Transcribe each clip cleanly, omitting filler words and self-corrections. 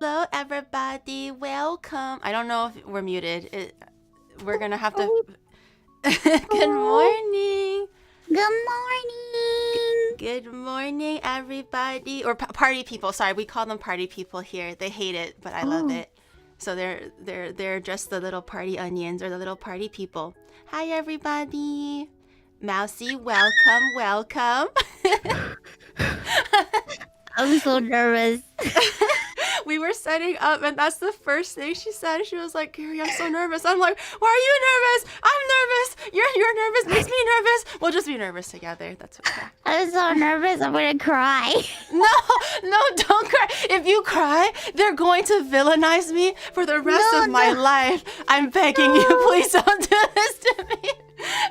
Hello, everybody. Welcome. I don't know if we're muted. We're gonna have to. Good morning. Good morning. Good morning, everybody. Or party people. Sorry, we call them party people here. They hate it, but I love it. So they're just the little party onions or the little party people. Hi, everybody. Mousy, welcome, welcome. I'm so nervous. We were setting up, and that's the first thing she said. She was like, "Gary, I'm so nervous." I'm like, "Why are you nervous? I'm nervous. You're nervous. Makes me nervous. We'll just be nervous together. That's okay." I'm so nervous. I'm gonna cry. No, don't cry. If you cry, they're going to villainize me for the rest of my life. I'm begging you, please don't do this to me.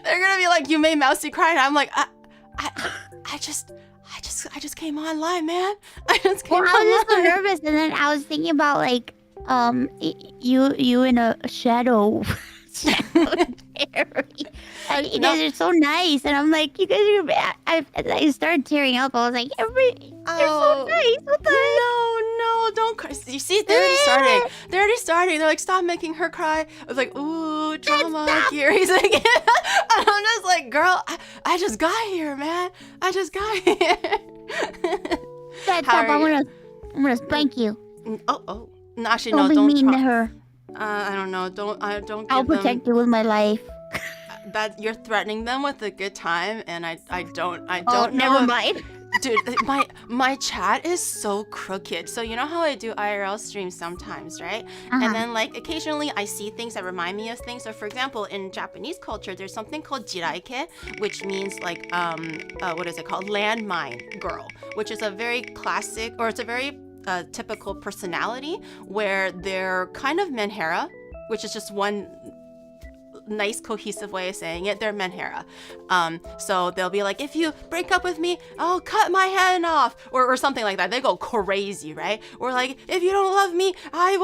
They're gonna be like, "You made Mousy cry," and I'm like, I just came online, man. I just came online. I was just so nervous, and then I was thinking about like, you in a shadow Terry. And you guys are so nice, and I'm like, you guys are bad. I started tearing up. I was like, you're so nice. What the heck? No, don't cry. You see, they're already starting. They're already starting. They're like, stop making her cry. I was like, ooh, drama. Gary's like, I'm just like, girl, I just got here, man. I just got here. Stop. I'm gonna spank you. Oh. No, actually, don't no, be don't mean to her. I don't know. Don't give I'll protect you with my life. that you're threatening them with a good time, and I don't Oh, know. never mind. Dude, my chat is so crooked. So you know how I do IRL streams sometimes, right? And then like occasionally I see things that remind me of things. So for example, in Japanese culture, there's something called jiraike, which means like what is it called? Landmine girl, which is a very classic, or it's a very typical personality where they're kind of menhera, which is just one nice cohesive way of saying it. They're menhera. So they'll be like, if you break up with me, I'll cut my head off, or something like that. They go crazy, right? Or like, if you don't love me, I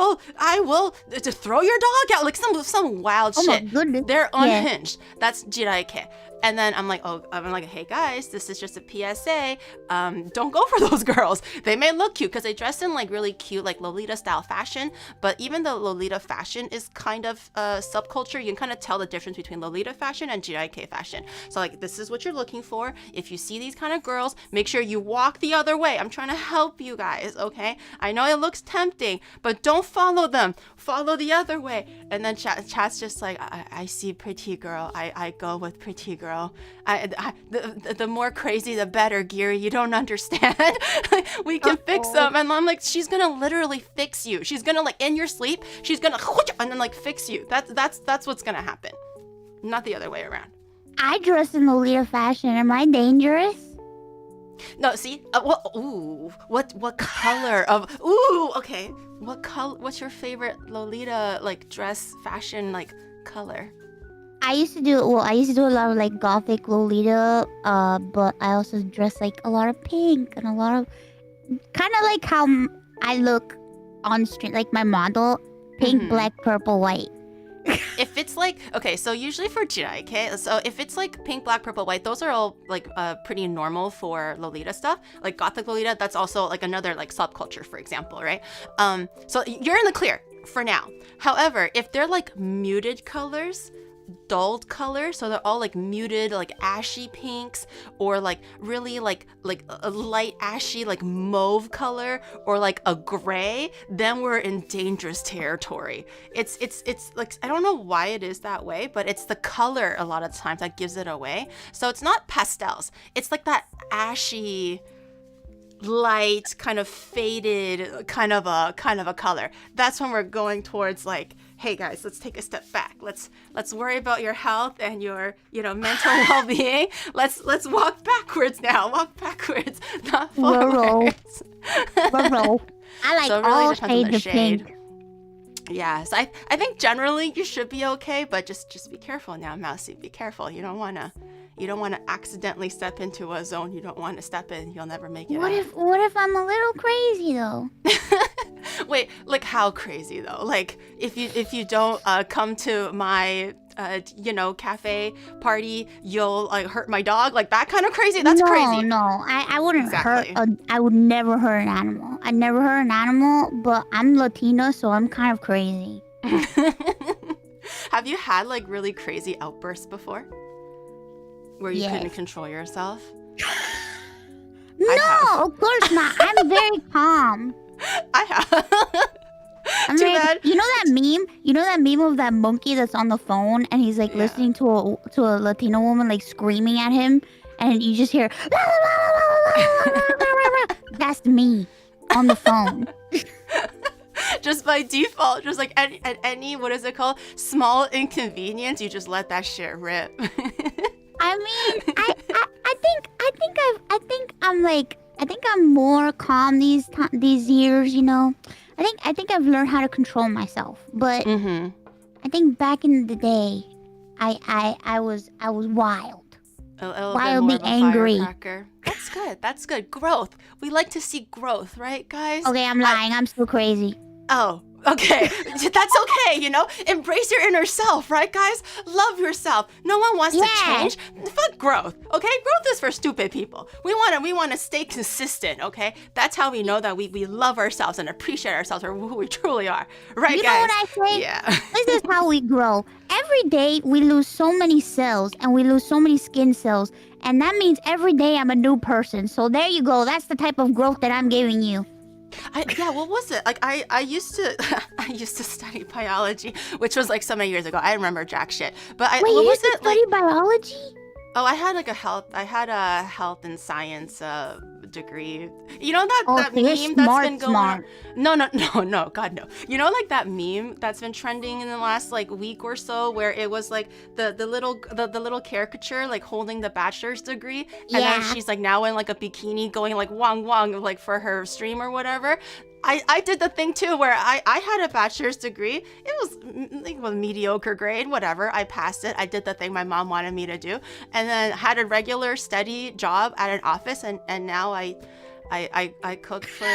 will to throw your dog out, like some wild shit. My goodness. They're unhinged. That's jiraike. And then I'm like, hey guys, this is just a PSA. Don't go for those girls. They may look cute because they dress in like really cute, like Lolita style fashion. But even though Lolita fashion is kind of a subculture, you can kind of tell the difference between Lolita fashion and jiraike fashion. So like, this is what you're looking for. If you see these kind of girls, make sure you walk the other way. I'm trying to help you guys, okay? I know it looks tempting, but don't follow them. Follow the other way. And then chat's just like, I see pretty girl. I go with pretty girl. The more crazy, the better, Giri. You don't understand. We can fix them. And I'm like, she's gonna literally fix you. She's gonna like in your sleep, she's gonna and then like fix you. That's what's gonna happen. Not the other way around. I dress in Lolita fashion. Am I dangerous? No, see, what color of? Ooh, okay. What color? What's your favorite Lolita like dress fashion like color? I used to do a lot of like gothic Lolita, but I also dress like a lot of pink and a lot of kind of like how I look on stream, like my model, pink, black, purple, white. If it's like, okay, so usually for jiraike, so if it's like pink, black, purple, white, those are all like pretty normal for Lolita stuff. Like gothic Lolita, that's also like another like subculture, for example, right? So you're in the clear for now. However, if they're like muted colors, dulled colors, so they're all like muted, like ashy pinks, or like really like a light ashy like mauve color, or like a gray, then we're in dangerous territory. It's like, I don't know why it is that way, but it's the color a lot of times that gives it away. So it's not pastels, it's like that ashy light kind of faded kind of a color. That's when we're going towards like, hey guys, let's take a step back. Let's worry about your health and your mental well-being. Let's walk backwards now. Walk backwards, not forwards. Ruh-roh. I like so really all shades of pink. Yes, I think generally you should be okay, but just be careful now, Mousy. Be careful. You don't want to accidentally step into a zone you don't want to step in. You'll never make it out. What if I'm a little crazy though? Wait, like how crazy though? Like if you don't come to my cafe party, you'll hurt my dog, like that kind of crazy? That's crazy. No, I wouldn't hurt. I would never hurt an animal. I never hurt an animal, but I'm Latina, so I'm kind of crazy. Have you had like really crazy outbursts before? Where you couldn't control yourself? No, of course not. I'm very calm. I have. Too bad. You know that meme? You know that meme of that monkey that's on the phone and he's like listening to a Latino woman like screaming at him, and you just hear that's me on the phone. Just by default, just like any what is it called? Small inconvenience, you just let that shit rip. I mean, I think I'm more calm these years, you know. I think I've learned how to control myself, but I think back in the day, I was wild, wildly angry. That's good. Growth. We like to see growth, right, guys? Okay, I'm lying. I'm still crazy. Oh, okay. That's okay, Embrace your inner self, right, guys? Love yourself. No one wants to change. Fuck growth, okay? Growth is for stupid people. We want to stay consistent, okay? That's how we know that we love ourselves and appreciate ourselves for who we truly are. Right, guys? You know what I say? Yeah. This is how we grow. Every day we lose so many cells and we lose so many skin cells. And that means every day I'm a new person. So there you go. That's the type of growth that I'm giving you. Yeah, what was it? Like I used to I used to study biology, which was like so many years ago. I remember jack shit. But Wait, what you was used to it study like? biology? Oh, I had a health and science degree. You know that Oh, that so you're meme that's been smart, going on? smart. No, God no. You know like that meme that's been trending in the last like week or so, where it was like the little caricature like holding the bachelor's degree, and then Yeah. she's like now in like a bikini going like wong wong like for her stream or whatever. I did the thing too where I had a bachelor's degree. It was mediocre grade, whatever. I passed it. I did the thing my mom wanted me to do, and then had a regular steady job at an office, and now I cook for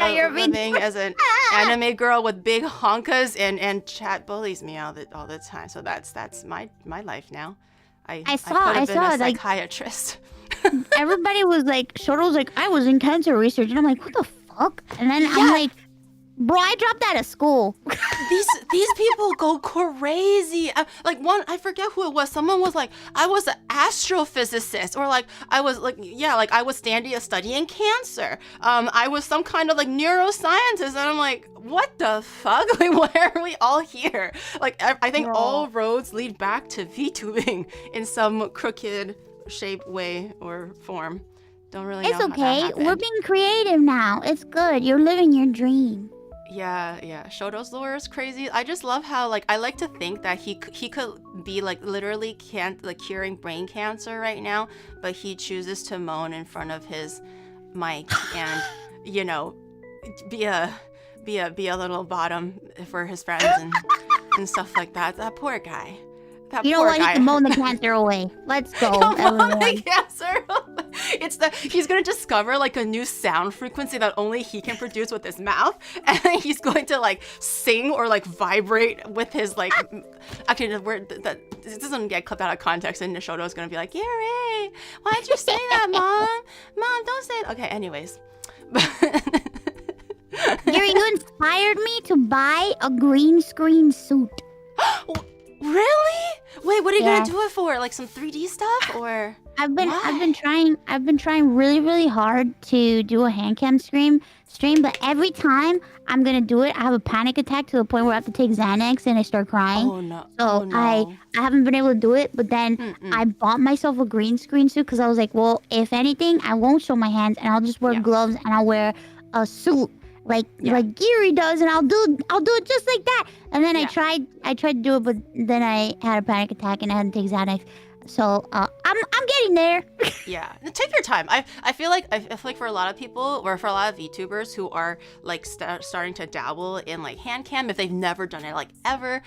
you're a living as an anime girl with big honkas, and chat bullies me all the time. So that's my life now. I could have been a like psychiatrist. everybody was like, Shoto was like, I was in cancer research, and I'm like, what the fuck? And then I'm like, bro, I dropped out of school. These people go crazy. Like one, I forget who it was. Someone was like, I was an astrophysicist, or like I was like, yeah, like I was studying cancer. I was some kind of like neuroscientist, and I'm like, what the fuck? Like, why are we all here? Like, I think all roads lead back to VTubing in some crooked shape, way, or form. Don't really know. It's how that okay. happened. We're being creative now. It's good. You're living your dream. Yeah. Shoto's lore is crazy. I just love how like I like to think that he could be like literally curing brain cancer right now, but he chooses to moan in front of his mic and you know be a little bottom for his friends and stuff like that. That poor guy. You know what? He can moan the cancer away. Let's go, everyone. He's gonna discover like a new sound frequency that only he can produce with his mouth, and then he's going to like sing or like vibrate with his like. Actually, the word that this doesn't get clipped out of context, and Nishoto is gonna be like, "Yuri, why'd you say that, mom? Mom, don't say it." Okay, anyways. Yuri, you inspired me to buy a green screen suit. Really? Wait, what are you gonna do it for? Like some 3D stuff, or? I've been trying really hard to do a hand cam stream, but every time I'm gonna do it, I have a panic attack to the point where I have to take Xanax and I start crying. Oh no! So I haven't been able to do it. But then I bought myself a green screen suit because I was like, well, if anything, I won't show my hands and I'll just wear gloves and I'll wear a suit like Giri does, and I'll do it just like that. And then I tried to do it, but then I had a panic attack and I had to take Xanax. So I'm getting there. Yeah, take your time. I feel like for a lot of people, or for a lot of VTubers who are like starting to dabble in like hand cam, if they've never done it like ever,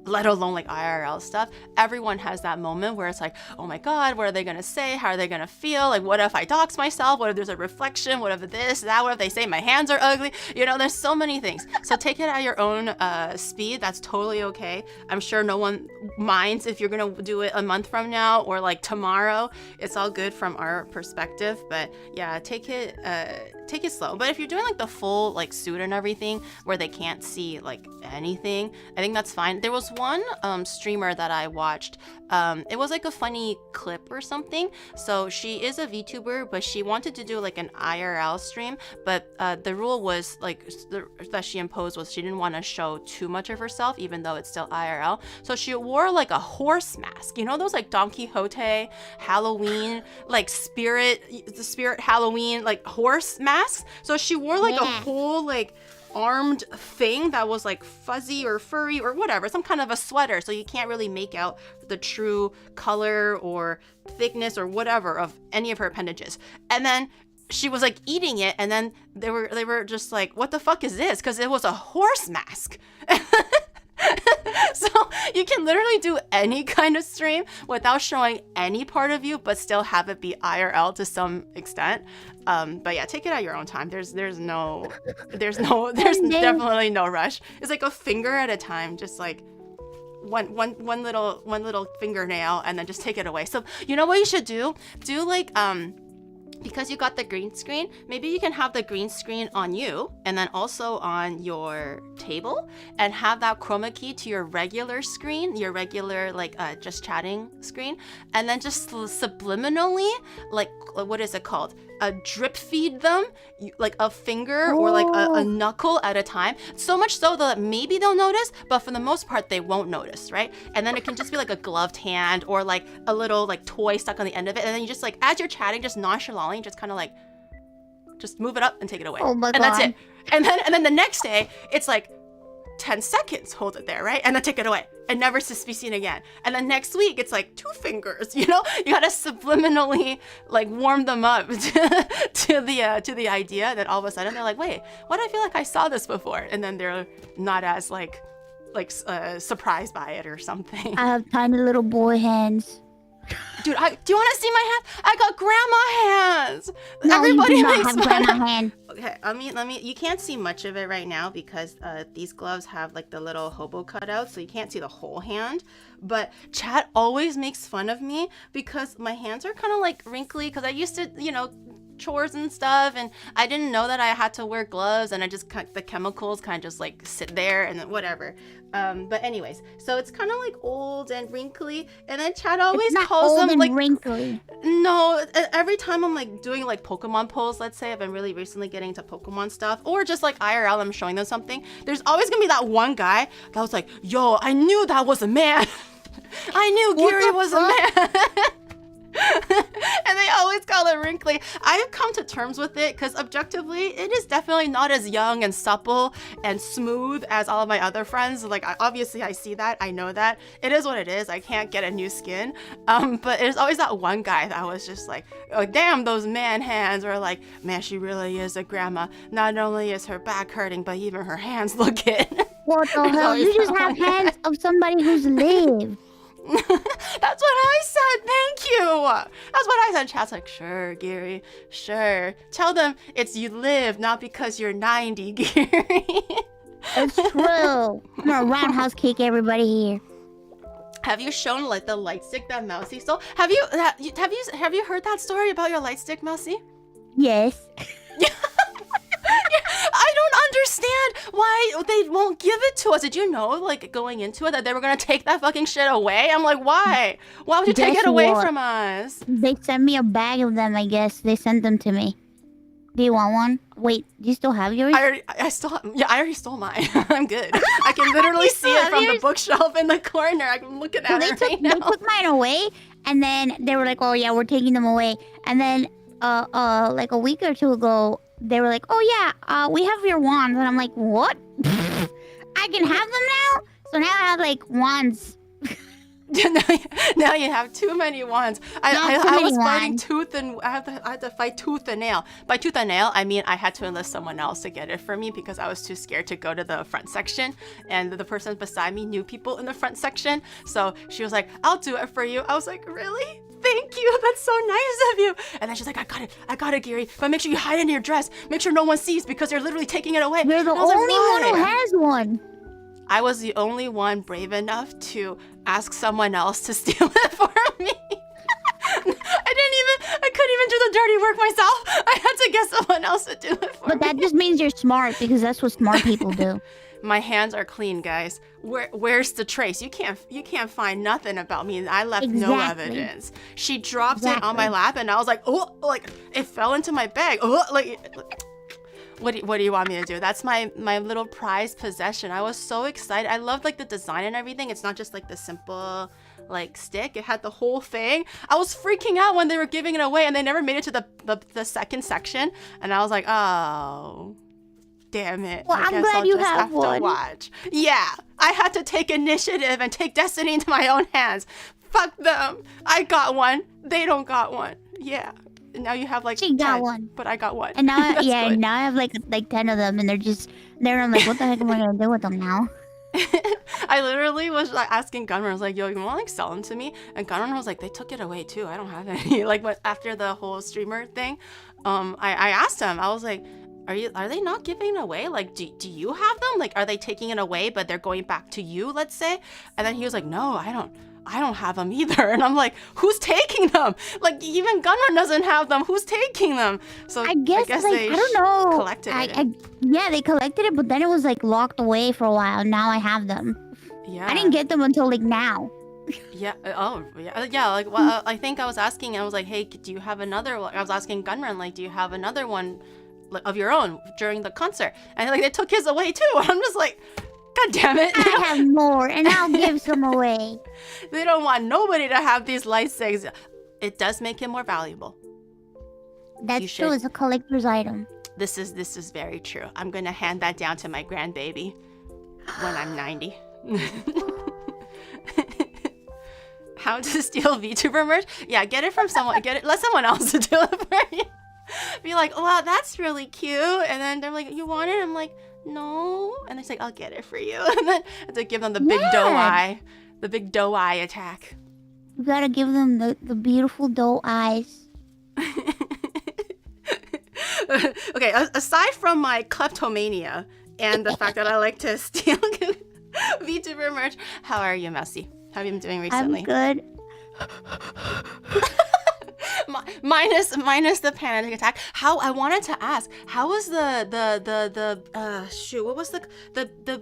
let alone like IRL stuff, everyone has that moment where it's like, oh my god, what are they gonna say? How are they gonna feel? Like, what if I dox myself? What if there's a reflection? What if this, that? What if they say my hands are ugly? You know, there's so many things. So take it at your own speed. That's totally okay. I'm sure no one minds if you're gonna do it a month from now or like tomorrow. It's all good from our perspective, but yeah, take it slow. But if you're doing like the full like suit and everything where they can't see like anything, I think that's fine. There was one streamer that I watched. It was like a funny clip or something. So she is a VTuber, but she wanted to do like an IRL stream, but the rule was like that she imposed was she didn't want to show too much of herself, even though it's still IRL. So she wore like a horse mask, you know, those like Don Quixote Halloween like spirit Halloween like horse masks. So she wore like a whole like armed thing that was like fuzzy or furry or whatever, some kind of a sweater, so you can't really make out the true color or thickness or whatever of any of her appendages. And then she was like eating it, and then they were just like, what the fuck is this? Because it was a horse mask. So you can literally do any kind of stream without showing any part of you, but still have it be IRL to some extent. But yeah, take it at your own time. There's definitely no rush. It's like a finger at a time, just like one little fingernail, and then just take it away. So you know what you should do? Do like because you got the green screen, maybe you can have the green screen on you and then also on your table, and have that chroma key to your regular screen, your regular like just chatting screen, and then just subliminally, like, what is it called? Drip feed them like a finger or like a knuckle at a time. So much so that maybe they'll notice, but for the most part they won't notice, right? And then it can just be like a gloved hand or like a little like toy stuck on the end of it, and then you just like, as you're chatting, just nonchalantly just kind of like just move it up and take it away. Oh my and God. That's it. And then the next day it's like 10 seconds, hold it there, right? And then take it away and never to be seen again. And then next week it's like 2 fingers, you know? You gotta subliminally like warm them up to the idea that all of a sudden they're like, wait, why do I feel like I saw this before? And then they're not as like surprised by it or something. I have tiny little boy hands. Dude, do you want to see my hands? I got grandma hands. No, Everybody you do not makes have fun grandma of- hand. Okay, let me. You can't see much of it right now because these gloves have like the little hobo cutouts, so you can't see the whole hand. But chat always makes fun of me because my hands are kind of like wrinkly because I used to, chores and stuff, and I didn't know that I had to wear gloves, and I just the chemicals kind of just like sit there and then whatever. But anyways, so it's kind of like old and wrinkly, and then chat always It's not calls old them and like wrinkly. no. Every time I'm like doing like Pokemon polls, let's say I've been really recently getting into Pokemon stuff, or just like IRL, I'm showing them something. There's always gonna be that one guy that was like, "Yo, I knew that was a man. I knew Giri was a man." And they always call it wrinkly. I've come to terms with it because objectively, it is definitely not as young and supple and smooth as all of my other friends. Like, obviously, I see that. I know that. It is what it is. I can't get a new skin. But there's always that one guy that was just like, oh, damn, those man hands. Or like, man, she really is a grandma. Not only is her back hurting, but even her hands look it. What the hell? You just have hands of somebody who's lived. That's what I said. Thank you. That's what I said. Chat's like, sure, Giri, sure. Tell them it's you live, not because you're 90, Giri. It's true. I'm gonna roundhouse kick everybody here. Have you shown like the light stick that Mousy stole? Have you heard that story about your light stick, Mousy? Yes. I don't understand why they won't give it to us. Did you know, like, going into it, that they were gonna take that fucking shit away? I'm like, why? Why would you take Guess it away what? from us? They sent me a bag of them, I guess. They sent them to me. Do you want one? Wait, do you still have yours? I already stole mine. I'm good. I can literally You see still it have from the yours? bookshelf in the corner. I'm looking at Well, it right now. they took mine away, and then they were like, "Oh yeah, we're taking them away." And then, like a week or two ago, they were like, "Oh yeah, we have your wands," and I'm like, "What? I can have them now?" So now I have like wands. Now you have too many wands. I was fighting tooth and I had to fight tooth and nail. By tooth and nail, I mean I had to enlist someone else to get it for me because I was too scared to go to the front section, and the person beside me knew people in the front section, so she was like, "I'll do it for you." I was like, "Really? Thank you. That's so nice of you." And then she's like, I got it, Giri. But make sure you hide it in your dress. Make sure no one sees because they're literally taking it away." You're the And I was like, only one who "Why?" has one. I was the only one brave enough to ask someone else to steal it for me. I couldn't even do the dirty work myself. I had to get someone else to do it for me. But that just means you're smart, because that's what smart people do. My hands are clean, guys. Where's the trace? You can't find nothing about me. I left no Exactly. evidence. She dropped it on my lap, and I was like, oh, like it fell into my bag. Oh, like. What do you want me to do? That's my little prized possession. I was so excited. I loved like the design and everything. It's not just like the simple like stick. It had the whole thing. I was freaking out when they were giving it away and they never made it to the second section. And I was like, oh, damn it. Well, I I'm guess glad I'll you just have to one. watch. Yeah, I had to take initiative and take destiny into my own hands. Fuck them. I got one. They don't got one. Yeah. Now you have like She got 10, one. but I got one. And now, That's yeah, good. now I have like 10 of them, and I'm like, what the heck am I gonna do with them now? I literally was like asking Gunrun, I was like, yo, you wanna like sell them to me? And Gunrun was like, they took it away too. I don't have any. Like after the whole streamer thing, I asked him, I was like, are they not giving it away? Like, do you have them? Like, are they taking it away, but they're going back to you, let's say? And then he was like, no, I don't have them either. And I'm like, who's taking them? Like, even Gunrun doesn't have them. Who's taking them? So I guess like, they I don't know. collected it. Yeah, they collected it, but then it was like locked away for a while. Now I have them. Yeah. I didn't get them until like now. Yeah. Oh, yeah. Yeah. Like, well, I think I was asking. I was like, hey, do you have another one? I was asking Gunrun, like, do you have another one of your own during the concert? And like, they took his away too. I'm just like, God damn it! I have more, and I'll give some away. They don't want nobody to have these light sticks. It does make it more valuable. That's true. It's a collector's item. This is very true. I'm gonna hand that down to my grandbaby when I'm 90. How to steal VTuber merch? Yeah, get it from someone. Let someone else do it for you. Be like, oh, wow, that's really cute. And then they're like, you want it? I'm like, no. And they're like, I'll get it for you. And then I have to give them the big doe eye. The big doe eye attack. You gotta give them the beautiful doe eyes. Okay, aside from my kleptomania and the fact that I like to steal VTuber merch, how are you, Messi? How have you been doing recently? I'm good. minus the panic attack. How I wanted to ask, how was the shoot? What was the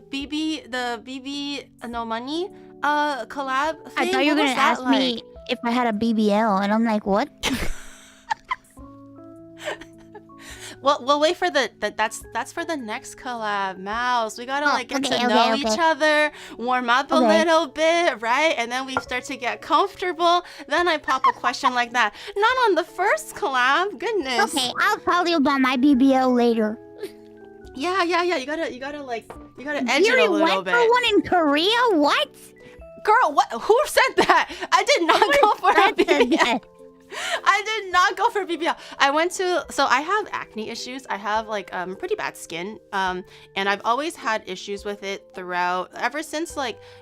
BB no money collab thing? I thought you were gonna ask me if I had a BBL, and I'm like, what? Well, we'll wait for that's for the next collab, Mouse. We gotta get to know each other, warm up a little bit, right? And then we start to get comfortable. Then I pop a question like that. Not on the first collab, goodness. Okay, I'll tell you about my BBL later. Yeah. You gotta edge it a little bit. You went for one in Korea? What? Girl, what? Who said that? I did not go for a BBL. I did not go for BBL. So I have acne issues. I have pretty bad skin. And I've always had issues with it ever since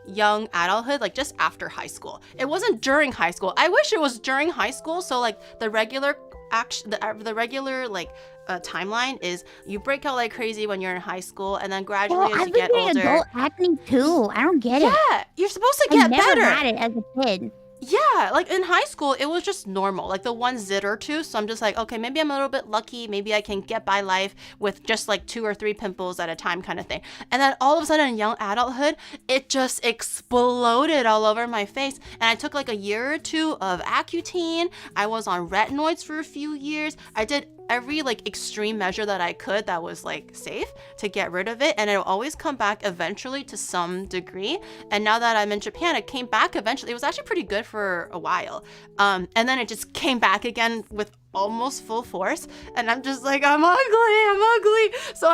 young adulthood, just after high school. It wasn't during high school. I wish it was during high school. So the regular timeline is you break out like crazy when you're in high school, and then gradually as you get older. I've been getting adult acne too. I don't get it. Yeah, you're supposed to get better. I never had it as a kid. Yeah, in high school, it was just normal, the one zit or two. So I'm just like, okay, maybe I'm a little bit lucky. Maybe I can get by life with just 2 or 3 pimples at a time kind of thing. And then all of a sudden in young adulthood, it just exploded all over my face. And I took a year or 2 of Accutane. I was on retinoids for a few years. I did every extreme measure that I could that was safe to get rid of it, and it'll always come back eventually to some degree. And now that I'm in Japan, it came back eventually. It was actually pretty good for a while, and then it just came back again with almost full force, and I'm just like, I'm ugly. So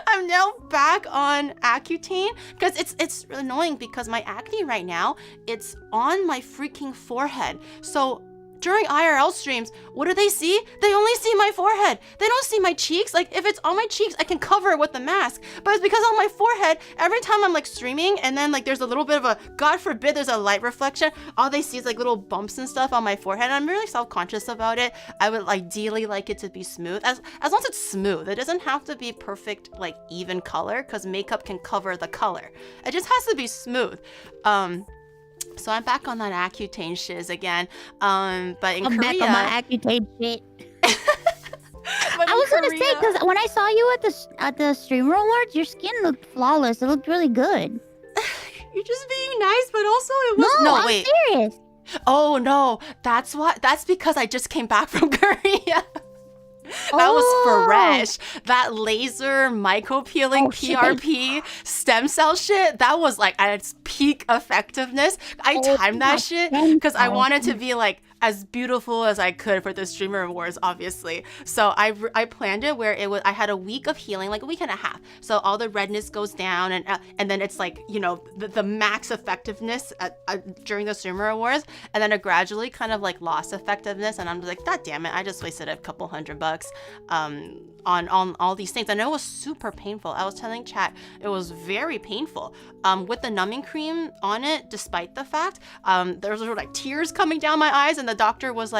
I'm now back on Accutane because it's annoying because my acne right now, it's on my freaking forehead. So during IRL streams, what do they see? They only see my forehead. They don't see my cheeks. If it's on my cheeks, I can cover it with the mask. But it's because on my forehead, every time I'm streaming and then there's a little bit of a, God forbid, there's a light reflection, all they see is little bumps and stuff on my forehead. And I'm really self-conscious about it. I would ideally like it to be smooth. As long as it's smooth. It doesn't have to be perfect, even color, because makeup can cover the color. It just has to be smooth. So I'm back on that Accutane shiz again. But in Korea, back on my Accutane shit. I was gonna say, because when I saw you at the Streamer Awards, your skin looked flawless. It looked really good. You're just being nice, but also it was I'm serious. Oh no, that's because I just came back from Korea. That was fresh. That laser micro-peeling PRP stem cell shit, that was at its peak effectiveness. I timed that shit because I wanted to be as beautiful as I could for the Streamer Awards, obviously. So I planned it where I had a week of healing, a week and a half. So all the redness goes down, and then it's the max effectiveness during the Streamer Awards, and then it gradually kind of lost effectiveness, and I'm just God damn it, I just wasted a couple $100 on all these things. And it was super painful. I was telling chat, it was very painful. With the numbing cream on it, despite the fact, there was tears coming down my eyes, and the doctor was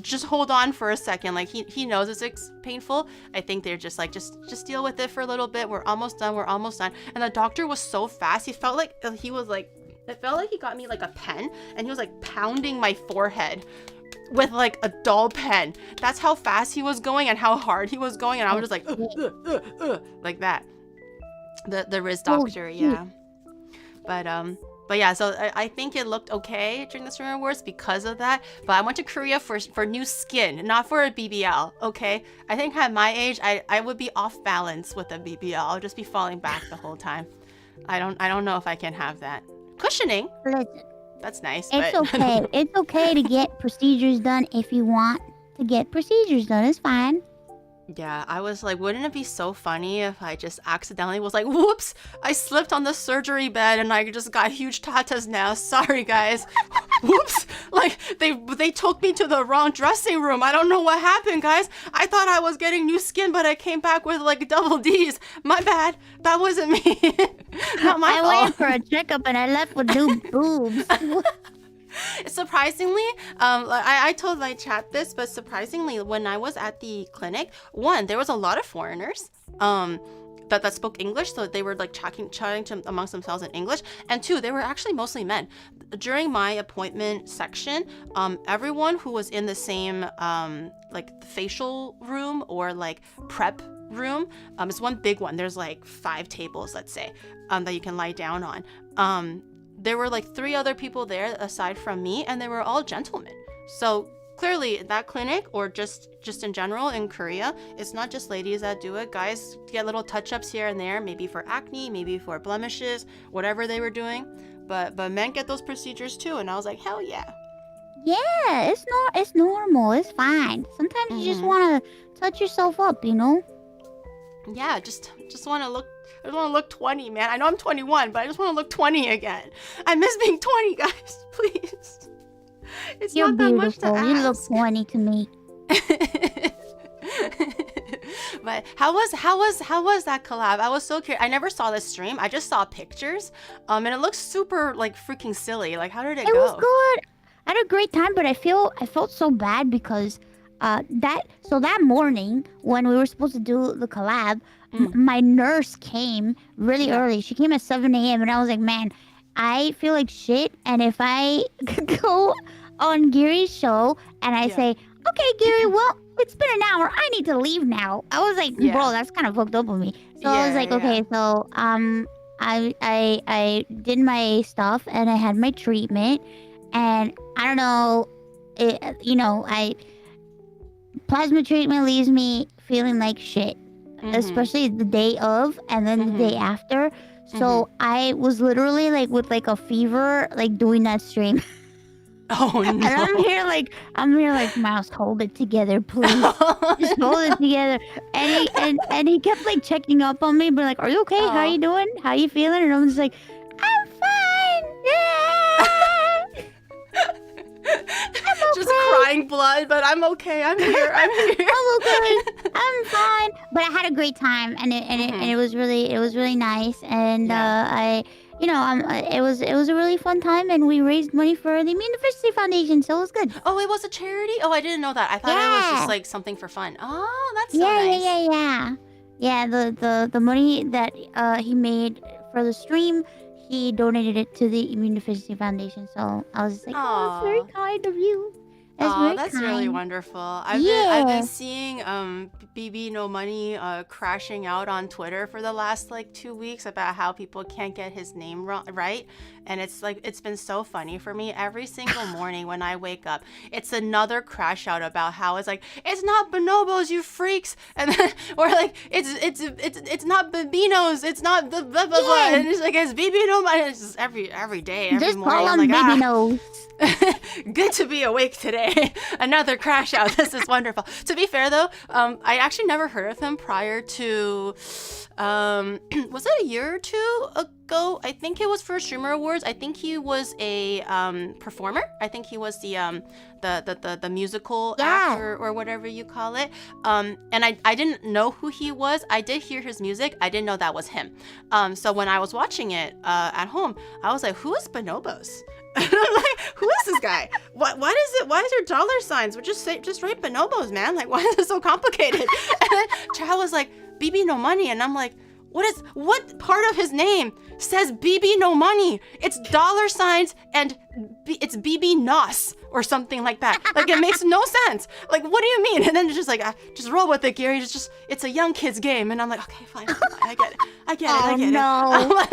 just hold on for a second. He knows it's painful. I think they're just just deal with it for a little bit. We're almost done. And the doctor was so fast. He felt like he was It felt like he got me like a pen and he was like pounding my forehead with like a dull pen. That's how fast he was going and how hard he was going, and I was just like like that. The Riz doctor, yeah. But yeah, so I think it looked okay during the Streamer Awards because of that. But I went to Korea for new skin, not for a BBL, okay? I think at my age, I would be off balance with a BBL. I'll just be falling back the whole time. I don't know if I can have that. Cushioning. Listen, that's nice. It's but... okay. It's okay to get procedures done if you want to get procedures done. It's fine. Yeah, I was like, wouldn't it be so funny if I just accidentally was like, whoops, I slipped on the surgery bed and I just got huge tatas now. Sorry, guys. Whoops. Like, they took me to the wrong dressing room. I don't know what happened, guys. I thought I was getting new skin, but I came back with like double D's. My bad. That wasn't me. Not my fault. I went for a checkup and I left with new boobs. Surprisingly, I told my chat this, but surprisingly, when I was at the clinic, one, there was a lot of foreigners that spoke English, so they were like chatting amongst themselves in English, and two, they were actually mostly men. During my appointment section, everyone who was in the same like facial room or like prep room, it's one big one. There's like 5 tables, let's say, that you can lie down on. There were like 3 other people there aside from me, and they were all gentlemen. So clearly that clinic, or just in general in Korea, it's not just ladies that do it. Guys get little touch-ups here and there, maybe for acne, maybe for blemishes, whatever they were doing. But men get those procedures too, and I was like, hell yeah. Yeah, it's normal. It's fine. Sometimes you just want to touch yourself up, you know? Yeah, just want to look. I just want to look 20, man. I know I'm 21, but I just want to look 20 again. I miss being 20, guys. Please. It's You're not that beautiful. much to ask. You look 20 to me. But how was that collab? I was so curious. I never saw the stream. I just saw pictures. And it looks super like freaking silly. Like, how did it go? It was good. I had a great time, but I felt so bad because that morning when we were supposed to do the collab, my nurse came really early. She came at 7 a.m. and I was like, man, I feel like shit. And if I go on Giri's show and I say, okay, Giri, well, it's been an hour. I need to leave now. I was like, bro, that's kind of fucked up with me. So I was like, okay, so I did my stuff and I had my treatment, and I don't know, plasma treatment leaves me feeling like shit, especially the day of and then the day after. So I was literally like with like a fever, like doing that stream. Oh no! And I'm here like Mouse, hold it together, please. Just hold it together. And he kept like checking up on me, but like, are you okay? How you doing? How you feeling? And I'm just like, I'm fine. Yeah. Just crying blood, but I'm okay. I'm here. I'm okay. I'm fine. But I had a great time, and it was really nice, and it was a really fun time, and we raised money for the Immune Deficiency Foundation, so it was good. Oh, it was a charity? Oh, I didn't know that. I thought it was just like something for fun. Oh, that's so nice. Yeah. The money that he made for the stream, he donated it to the Immune Deficiency Foundation. So I was just like, oh, it's very kind of you. That's really wonderful. I've been seeing BB No Money crashing out on Twitter for the last like 2 weeks about how people can't get his name right, and it's been so funny for me. Every single morning when I wake up, it's another crash out about how it's like, it's not bonobos, you freaks, and then, or like it's not babinos, it's not the blah blah blah, and it's like, it's BB No Money. It's just every day, every just morning. Call him BB Nose. Good to be awake today. Another crash out. This is wonderful. To be fair though, I actually never heard of him prior to was it a year or 2 ago? I think it was for Streamer Awards. I think he was a performer. I think he was the musical actor or whatever you call it. And I didn't know who he was. I did hear his music. I didn't know that was him. So when I was watching it at home, I was like, who is Bonobos? And I'm like, who is this guy? Why is there dollar signs? Just write bonobos, man. Like, why is it so complicated? And then Chad was like, BB No Money, and I'm like, what part of his name says BB no money? It's dollar signs and it's BB Nos or something like that. Like, it makes no sense. Like, what do you mean? And then it's just like, just roll with it, Gary. It's a young kid's game. And I'm like, okay, fine. I get it. Oh no.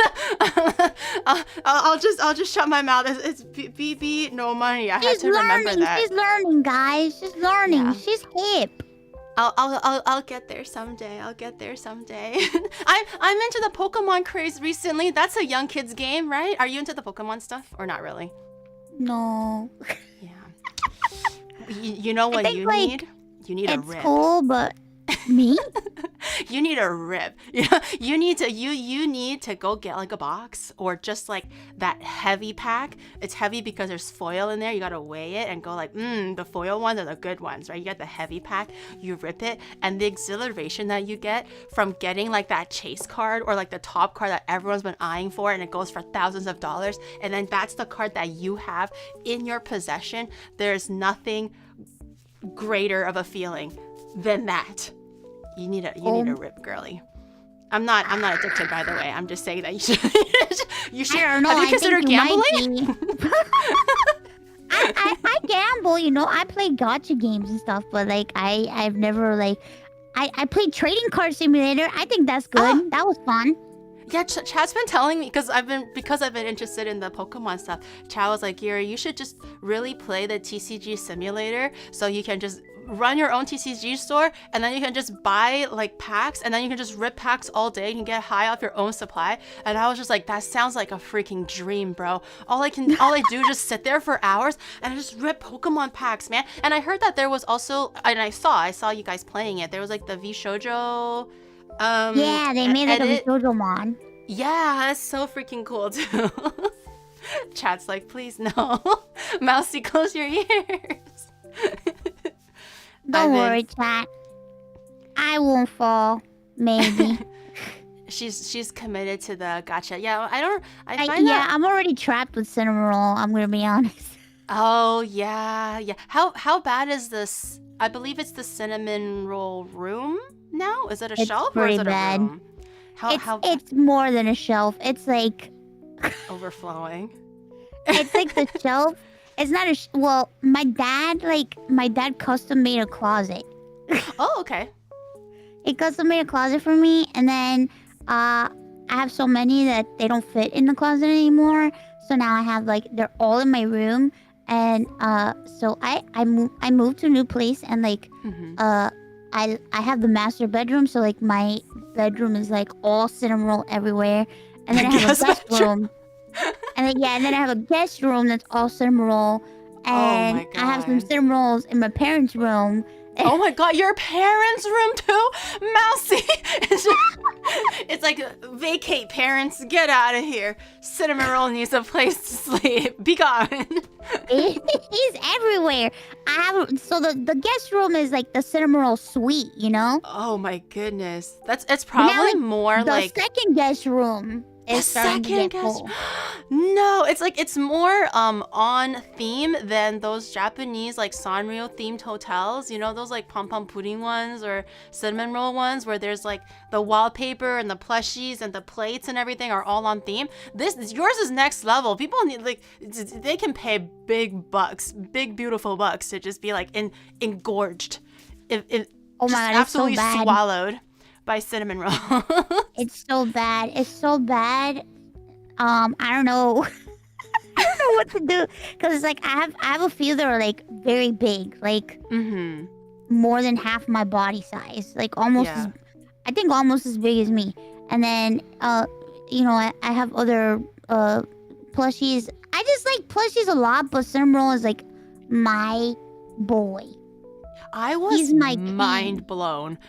I'll just shut my mouth. It's BB no money. I have to remember that. She's learning, guys. She's learning. Yeah. She's hip. I'll get there someday. I'm into the Pokemon craze recently. That's a young kid's game, right? Are you into the Pokemon stuff or not really? No. Yeah. You know what you need? You need a rib. It's cool, but me? You need a rib. You need to go get like a box or just like that heavy pack. It's heavy because there's foil in there. You gotta weigh it and go like, the foil ones are the good ones, right? You get the heavy pack, you rip it, and the exhilaration that you get from getting like that chase card or like the top card that everyone's been eyeing for, and it goes for thousands of dollars, and then that's the card that you have in your possession. There's nothing greater of a feeling than that. You need a rib, girly. I'm not addicted, by the way. I'm just saying that you should. I don't know. Have you considered gambling? I gamble, I play gacha games and stuff, but like I've never like I played Trading Card Simulator. I think that's good. Oh. That was fun. Yeah, Chad's been telling me because I've been interested in the Pokemon stuff. Chad was like, Gary, you should just really play the TCG Simulator so you can just run your own TCG store, and then you can just buy like packs, and then you can just rip packs all day. You can get high off your own supply. And I was just like, that sounds like a freaking dream, bro. All I do is just sit there for hours and just rip Pokemon packs, man. And I heard that there was also, and I saw you guys playing it. There was like the V Shoujo. Yeah, they made like a V Shoujo mod. Yeah, that's so freaking cool too. Chat's like, please no. Mousy, close your ears. Don't worry, chat. I won't fall. Maybe. She's committed to the gacha. Yeah, I'm already trapped with cinnamon roll. I'm gonna be honest. Oh yeah. How bad is this? I believe it's the cinnamon roll room now. Is it a shelf or is it a room? It's more than a shelf. It's like overflowing. It's like the shelf. It's not well, my dad custom made a closet. Oh, okay. He custom made a closet for me, and then I have so many that they don't fit in the closet anymore. So now I have like they're all in my room, and so I moved to a new place, and like I have the master bedroom, so like my bedroom is like all cinnamon roll everywhere, and then I have a guest room. And then I have a guest room that's all cinnamon roll, and I have some cinnamon rolls in my parents' room. Oh my god, your parents' room too? Mousy! It's like, vacate, parents, get out of here. Cinnamon roll needs a place to sleep. Be gone. He's everywhere. So the guest room is like the cinnamon roll suite, Oh my goodness. It's probably more like... The second guest room. It's starting to get full. No, it's more on theme than those Japanese like Sanrio themed hotels. Those like pom pom pudding ones or cinnamon roll ones where there's like the wallpaper and the plushies and the plates and everything are all on theme. Yours is next level. People need they can pay big bucks, big beautiful bucks to just be like engorged. Oh my god, absolutely it's so bad. Swallowed by cinnamon roll. It's so bad. I don't know. I don't know what to do, because it's like I have a few that are like very big, like more than half my body size, like almost I think almost as big as me. And then I have other plushies. I just like plushies a lot, but cinnamon roll is like my boy. I was mind blown,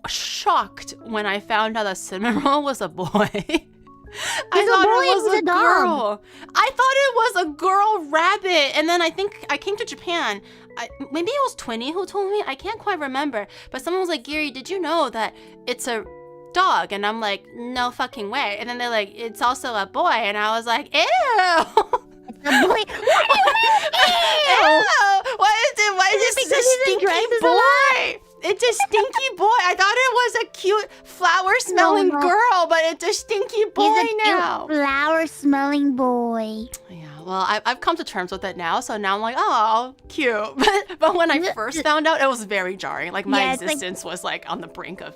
shocked when I found out that cinnamon roll was a boy. I thought it was a girl. I thought it was a girl rabbit. And then I think I came to Japan. Maybe it was Twinny who told me. I can't quite remember. But someone was like, Gary, did you know that it's a dog? And I'm like, no fucking way. And then they're like, it's also a boy. And I was like, ew. It's a boy. What do you mean? Ew. Why is it? Why is it a stinky boy? It's a stinky boy. I thought it was a cute flower-smelling girl, but it's a stinky boy now. Cute flower-smelling boy. Yeah, well, I've come to terms with it now, so now I'm like, oh, cute. But when I first found out, it was very jarring. Like, my existence was, like, on the brink of...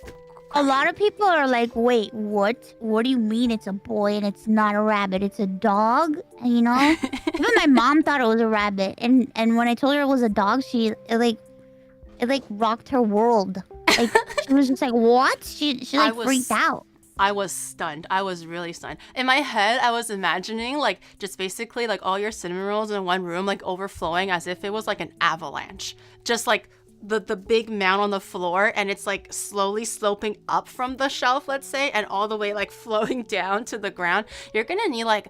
A lot of people are like, wait, what? What do you mean it's a boy and it's not a rabbit? It's a dog? And, you know? Even my mom thought it was a rabbit. And when I told her it was a dog, it rocked her world. Like, she was just like, what? She freaked out. I was stunned. I was really stunned. In my head, I was imagining, like, just basically, like, all your cinnamon rolls in one room, like, overflowing as if it was, like, an avalanche. Just, like, the big mound on the floor, and it's, like, slowly sloping up from the shelf, let's say, and all the way, like, flowing down to the ground. You're gonna need, like,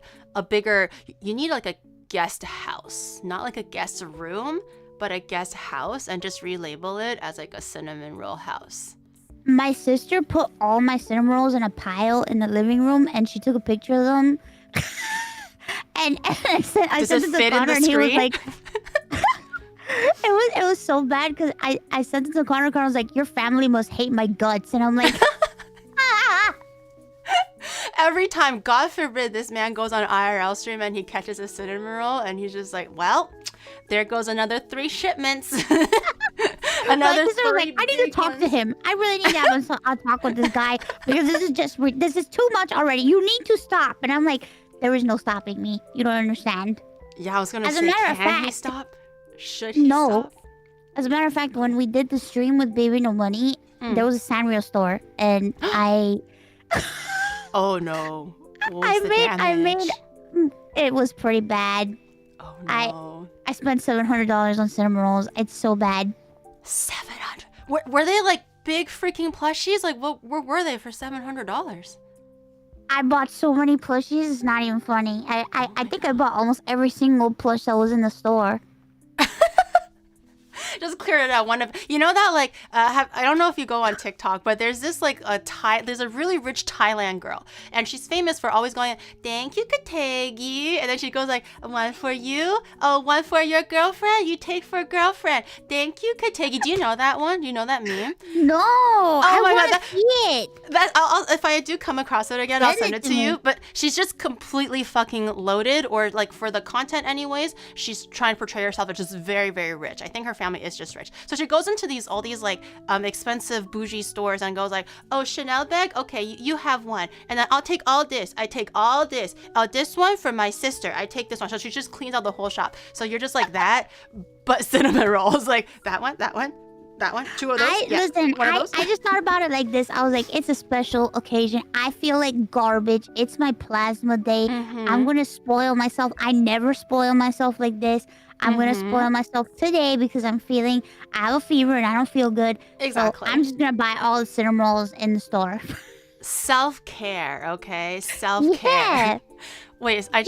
you need, like, a guest house. Not, like, a guest room, but a guest house, and just relabel it as, like, a cinnamon roll house. My sister put all my cinnamon rolls in a pile in the living room, and she took a picture of them. and I sent it to Connor, and he was like, it was so bad because I sent it to Connor. Connor was like, your family must hate my guts, and I'm like, Every time, God forbid, this man goes on IRL stream and he catches a cinnamon roll, and he's just like, well, there goes another 3 shipments. Another three. I need to talk to him. I really need to have a talk with this guy because this is too much already. You need to stop. And I'm like, there is no stopping me. You don't understand. Yeah, I was gonna say, can he stop? Should he stop? As a matter of fact, when we did the stream with Baby No Money, there was a Sanrio store, and I. Oh no! I made. It was pretty bad. Oh no! I spent $700 on cinnamon rolls. It's so bad. 700. Were they like big freaking plushies? Like, where were they for $700? I bought so many plushies. It's not even funny. I think I bought almost every single plush that was in the store. Just clear it out. You know that, like, I don't know if you go on TikTok, but there's this, like, there's a really rich Thailand girl, and she's famous for always going, thank you, Kategi, and then she goes like, one for you, oh, one for your girlfriend, you take for girlfriend, thank you, Kategi. Do you know that one? Do you know that meme? No, I want to see it. I'll if I do come across it again, I'll send it to you. But she's just completely fucking loaded, or like for the content anyways, she's trying to portray herself as just very, very rich. I think her family is just rich. So she goes into all these like expensive bougie stores and goes like, oh, Chanel bag, okay, you have one, and then I'll take all this, I take all this, this one for my sister, I take this one. So she just cleans out the whole shop. So you're just like that, but cinnamon rolls, like that one, 2 of those. Listen, I just thought about it like this. I was like, it's a special occasion. I feel like garbage. It's my plasma day. I'm gonna spoil myself. I never spoil myself like this. I'm gonna spoil myself today because I have a fever and I don't feel good. Exactly. So I'm just gonna buy all the cinnamon rolls in the store. Self-care, okay? Self-care. Yeah. Wait, I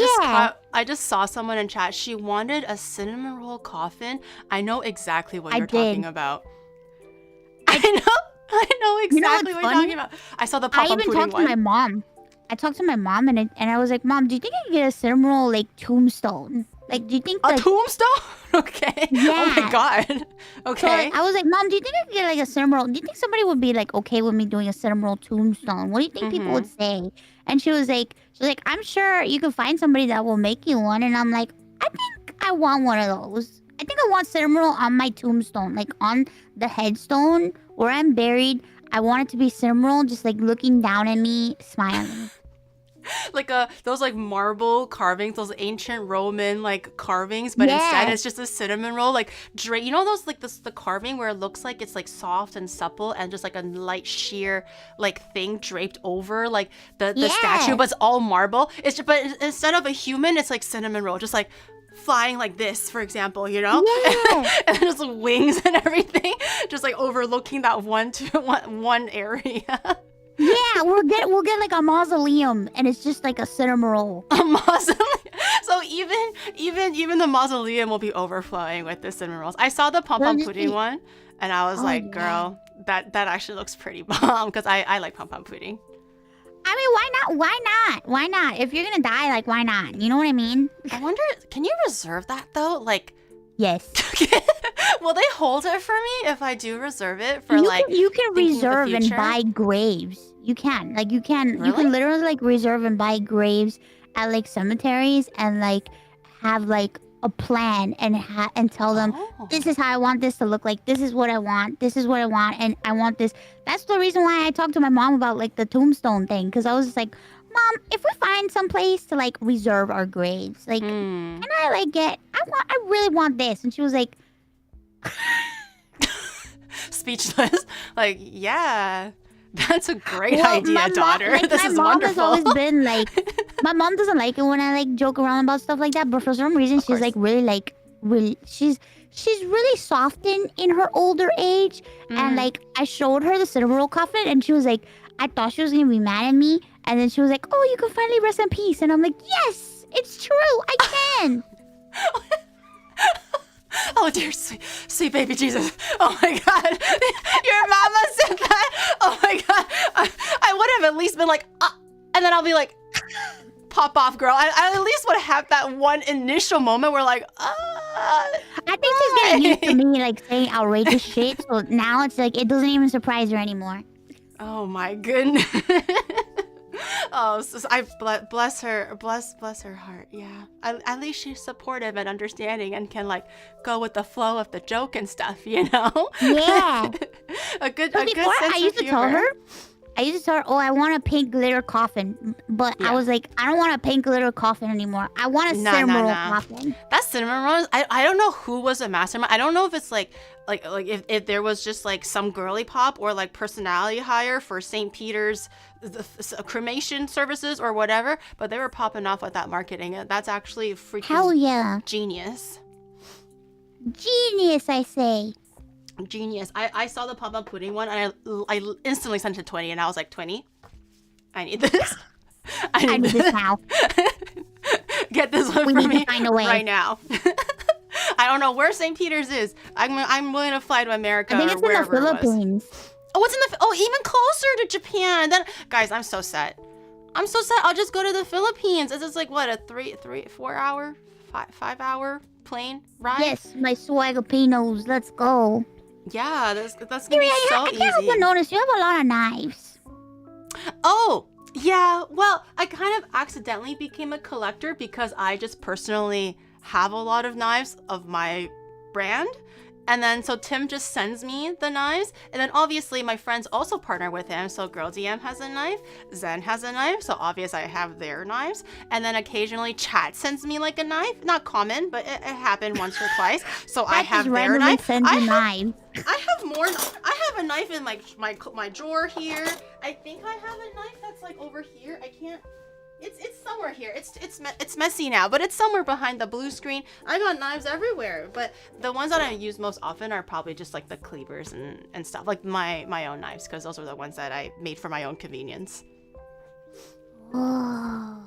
just saw someone in chat. She wanted a cinnamon roll coffin. I know exactly what you're talking about. I know exactly what you're talking about. I saw the pop-up pudding one. I even talked to my mom. I talked to my mom and I was like, Mom, do you think I can get a cinnamon roll like tombstone? Like, do you think a tombstone? Okay. Yeah. Oh my god. Okay. So, like, I was like, Mom, do you think I can get like a cinnamon roll? Do you think somebody would be like okay with me doing a cinnamon roll tombstone? What do you think people would say? And she was like, I'm sure you can find somebody that will make you one. And I'm like, I think I want one of those. I think I want cinnamon roll on my tombstone, like on the headstone where I'm buried. I want it to be cinnamon roll, just like looking down at me, smiling. Like those like marble carvings, those ancient Roman like carvings, but instead it's just a cinnamon roll, like you know those like the carving where it looks like it's like soft and supple and just like a light sheer like thing draped over like the statue, but it's all marble. But instead of a human, it's like cinnamon roll, just like flying like this, for example, you know? Yeah. And just wings and everything, just like overlooking that one area. Yeah, we'll get like a mausoleum, and it's just like a cinnamon roll. A mausoleum. So even the mausoleum will be overflowing with the cinnamon rolls. I saw the pom-pom pudding one, and I was like, girl, that actually looks pretty bomb, because I like pom-pom pudding. I mean, why not? If you're gonna die, like, why not? You know what I mean? I wonder, can you reserve that though? Like Yes. Will they hold it for me if I do reserve it for You can thinking of the reserve and future? buy graves. You can you can Really? literally like reserve and buy graves at like cemeteries and like have like a plan and tell them Oh. this is how I want this to look like. This is what I want. This is what I want, and I want this. That's the reason why I talked to my mom about like the tombstone thing, because I was just like, Mom, if we find some place to like reserve our graves, like can I like get? I really want this, and she was like. Speechless. Like, yeah, that's a great idea, daughter. Like, this my is mom wonderful. has always been like, my mom doesn't like it when I like joke around about stuff like that. But for some reason, she's like really she's really softened in her older age. And like I showed her the cinema roll coffin, and she was like, I thought she was gonna be mad at me, and then she was like, oh, you can finally rest in peace. And I'm like, yes, it's true, I can. Oh dear, sweet baby Jesus. Oh my God, your mama said that. Oh my God, I would have at least been like, and then I'll be like, pop off, girl. I at least would have that one initial moment where like, I think she's getting used to me like saying outrageous shit, so now it's like it doesn't even surprise her anymore. Oh my goodness. Oh, so I bless her heart. Yeah, at least she's supportive and understanding and can like go with the flow of the joke and stuff, you know. Yeah. a good before, sense I used of to tell humor. her, oh, I want a pink glitter coffin, but I was like, I don't want a pink glitter coffin anymore. I want a cinema roll coffin. That cinema roll, I don't know who was a mastermind. I don't know if it's like if there was just like some girly pop or like personality hire for St. Peter's cremation services or whatever, but they were popping off with that marketing. That's actually freaking hell yeah, genius, I say. Genius. I saw the pop-up pudding one and I instantly sent it to 20 and I was like, 20, I need this. I need this now. Get this one for me right now. I don't know where St. Peter's is. I'm willing to fly to America. I think it's in the Philippines. Oh, it's in even closer to Japan. Then, guys, I'm so set. I'll just go to the Philippines. It's just like what, a 4 hour, 5 hour plane ride? Yes, my swagapinos. Let's go. Yeah, that's gonna be so easy. I can't help but notice you have a lot of knives. Oh, yeah. Well, I kind of accidentally became a collector because I just personally have a lot of knives of my brand. And then so Tim just sends me the knives, and then obviously my friends also partner with him. So Girl DM has a knife, Zen has a knife, so obviously I have their knives. And then occasionally Chat sends me like a knife, not common, but it happened once or twice. So I have their knife. I have more. I have a knife in my drawer here. I think I have a knife that's like over here. I can't. It's somewhere here. It's messy now, but it's somewhere behind the blue screen. I got knives everywhere, but the ones that I use most often are probably just like the cleavers and stuff, like my own knives, because those are the ones that I made for my own convenience. Oh,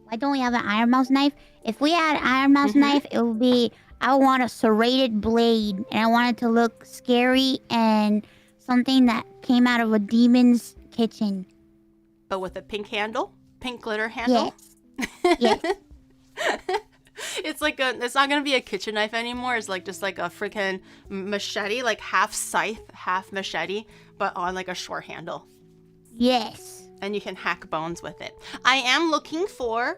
why don't we have an Iron Mouse knife? If we had an Iron Mouse knife, it would be, I want a serrated blade, and I want it to look scary and something that came out of a demon's kitchen. But with a pink handle? Pink glitter handle? Yes. It's like it's not gonna be a kitchen knife anymore. It's like just like a freaking machete, like half scythe, half machete, but on like a short handle. Yes. And you can hack bones with it. I am looking for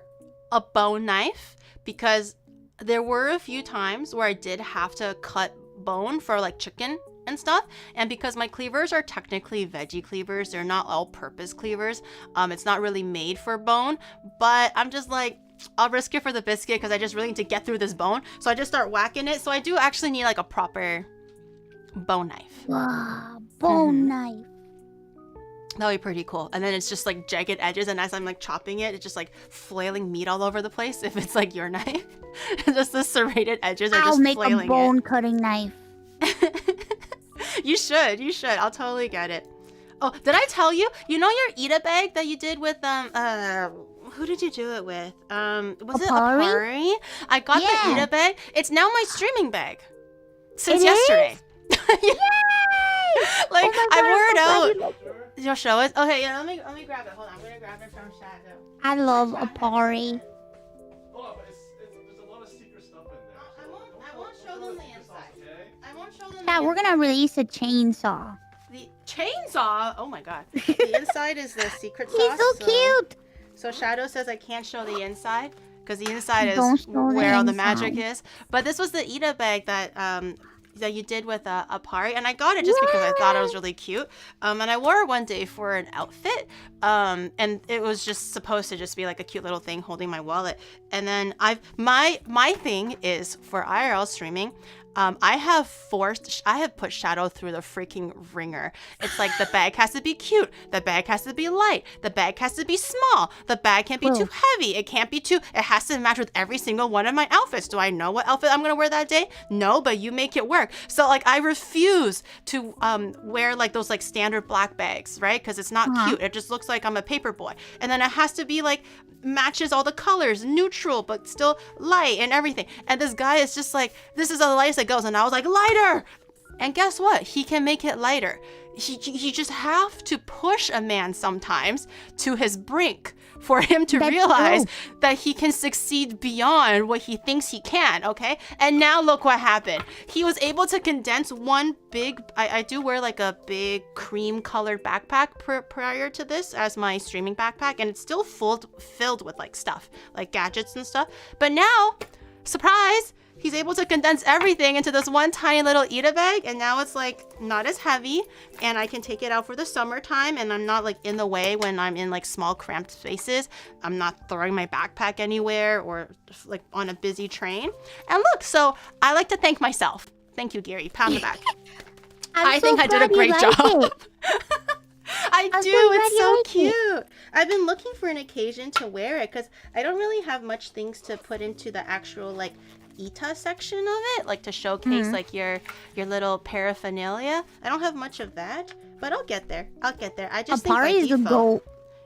a bone knife because there were a few times where I did have to cut bone for like chicken and stuff, and because my cleavers are technically veggie cleavers, they're not all-purpose cleavers. It's not really made for bone, but I'm just like, I'll risk it for the biscuit because I just really need to get through this bone. So I just start whacking it. So I do actually need like a proper bone knife. Wow, bone knife. That would be pretty cool. And then it's just like jagged edges, and as I'm like chopping it, it's just like flailing meat all over the place. If it's like your knife, just the serrated edges are just flailing. I'll make a bone cutting knife. You should. I'll totally get it. Oh, did I tell you? You know your Ita bag that you did with who did you do it with? Was it Apari? I got the Ita bag. It's now my streaming bag. Since yesterday. Yay! Like I wore it out. You'll show it? Okay, yeah, let me grab it. Hold on. I'm gonna grab it from Shadow. I love Apari. Hold on, but there's a lot of secret stuff in there. I won't show them. Yeah, we're gonna release a chainsaw. The chainsaw. Oh my god. The inside is the secret sauce. He's so cute. So Shadow says I can't show the inside because the inside Don't is show the where all the inside. magic is. But this was the Ita bag that you did with a party, and I got it just because I thought it was really cute. And I wore it one day for an outfit. And it was just supposed to just be like a cute little thing holding my wallet. And then my thing is for IRL streaming. I have put Shadow through the freaking ringer. It's like the bag has to be cute. The bag has to be light. The bag has to be small. The bag can't be too heavy. It can't be it has to match with every single one of my outfits. Do I know what outfit I'm going to wear that day? No, but you make it work. So like I refuse to wear like those like standard black bags, right? Because it's not cute. It just looks like I'm a paper boy. And then it has to be like matches all the colors, neutral, but still light and everything. And this guy is just like, this is the lightest it goes. And I was like, lighter. And guess what? He can make it lighter. You just have to push a man sometimes to his brink for him to realize that he can succeed beyond what he thinks he can, okay? And now look what happened. He was able to condense one big, I do wear like a big cream colored backpack prior to this as my streaming backpack, and it's still filled with like stuff, like gadgets and stuff. But now, surprise, he's able to condense everything into this one tiny little Ita bag, and now it's like not as heavy, and I can take it out for the summertime, and I'm not like in the way when I'm in like small cramped spaces. I'm not throwing my backpack anywhere or like on a busy train. And look, so I like to thank myself. Thank you, Giri. Pound the back. I think I did a great job. I do. It's so cute. I've been looking for an occasion to wear it because I don't really have much things to put into the actual like Ita section of it, like to showcase like your little paraphernalia. I don't have much of that, but I'll get there. I just think by default,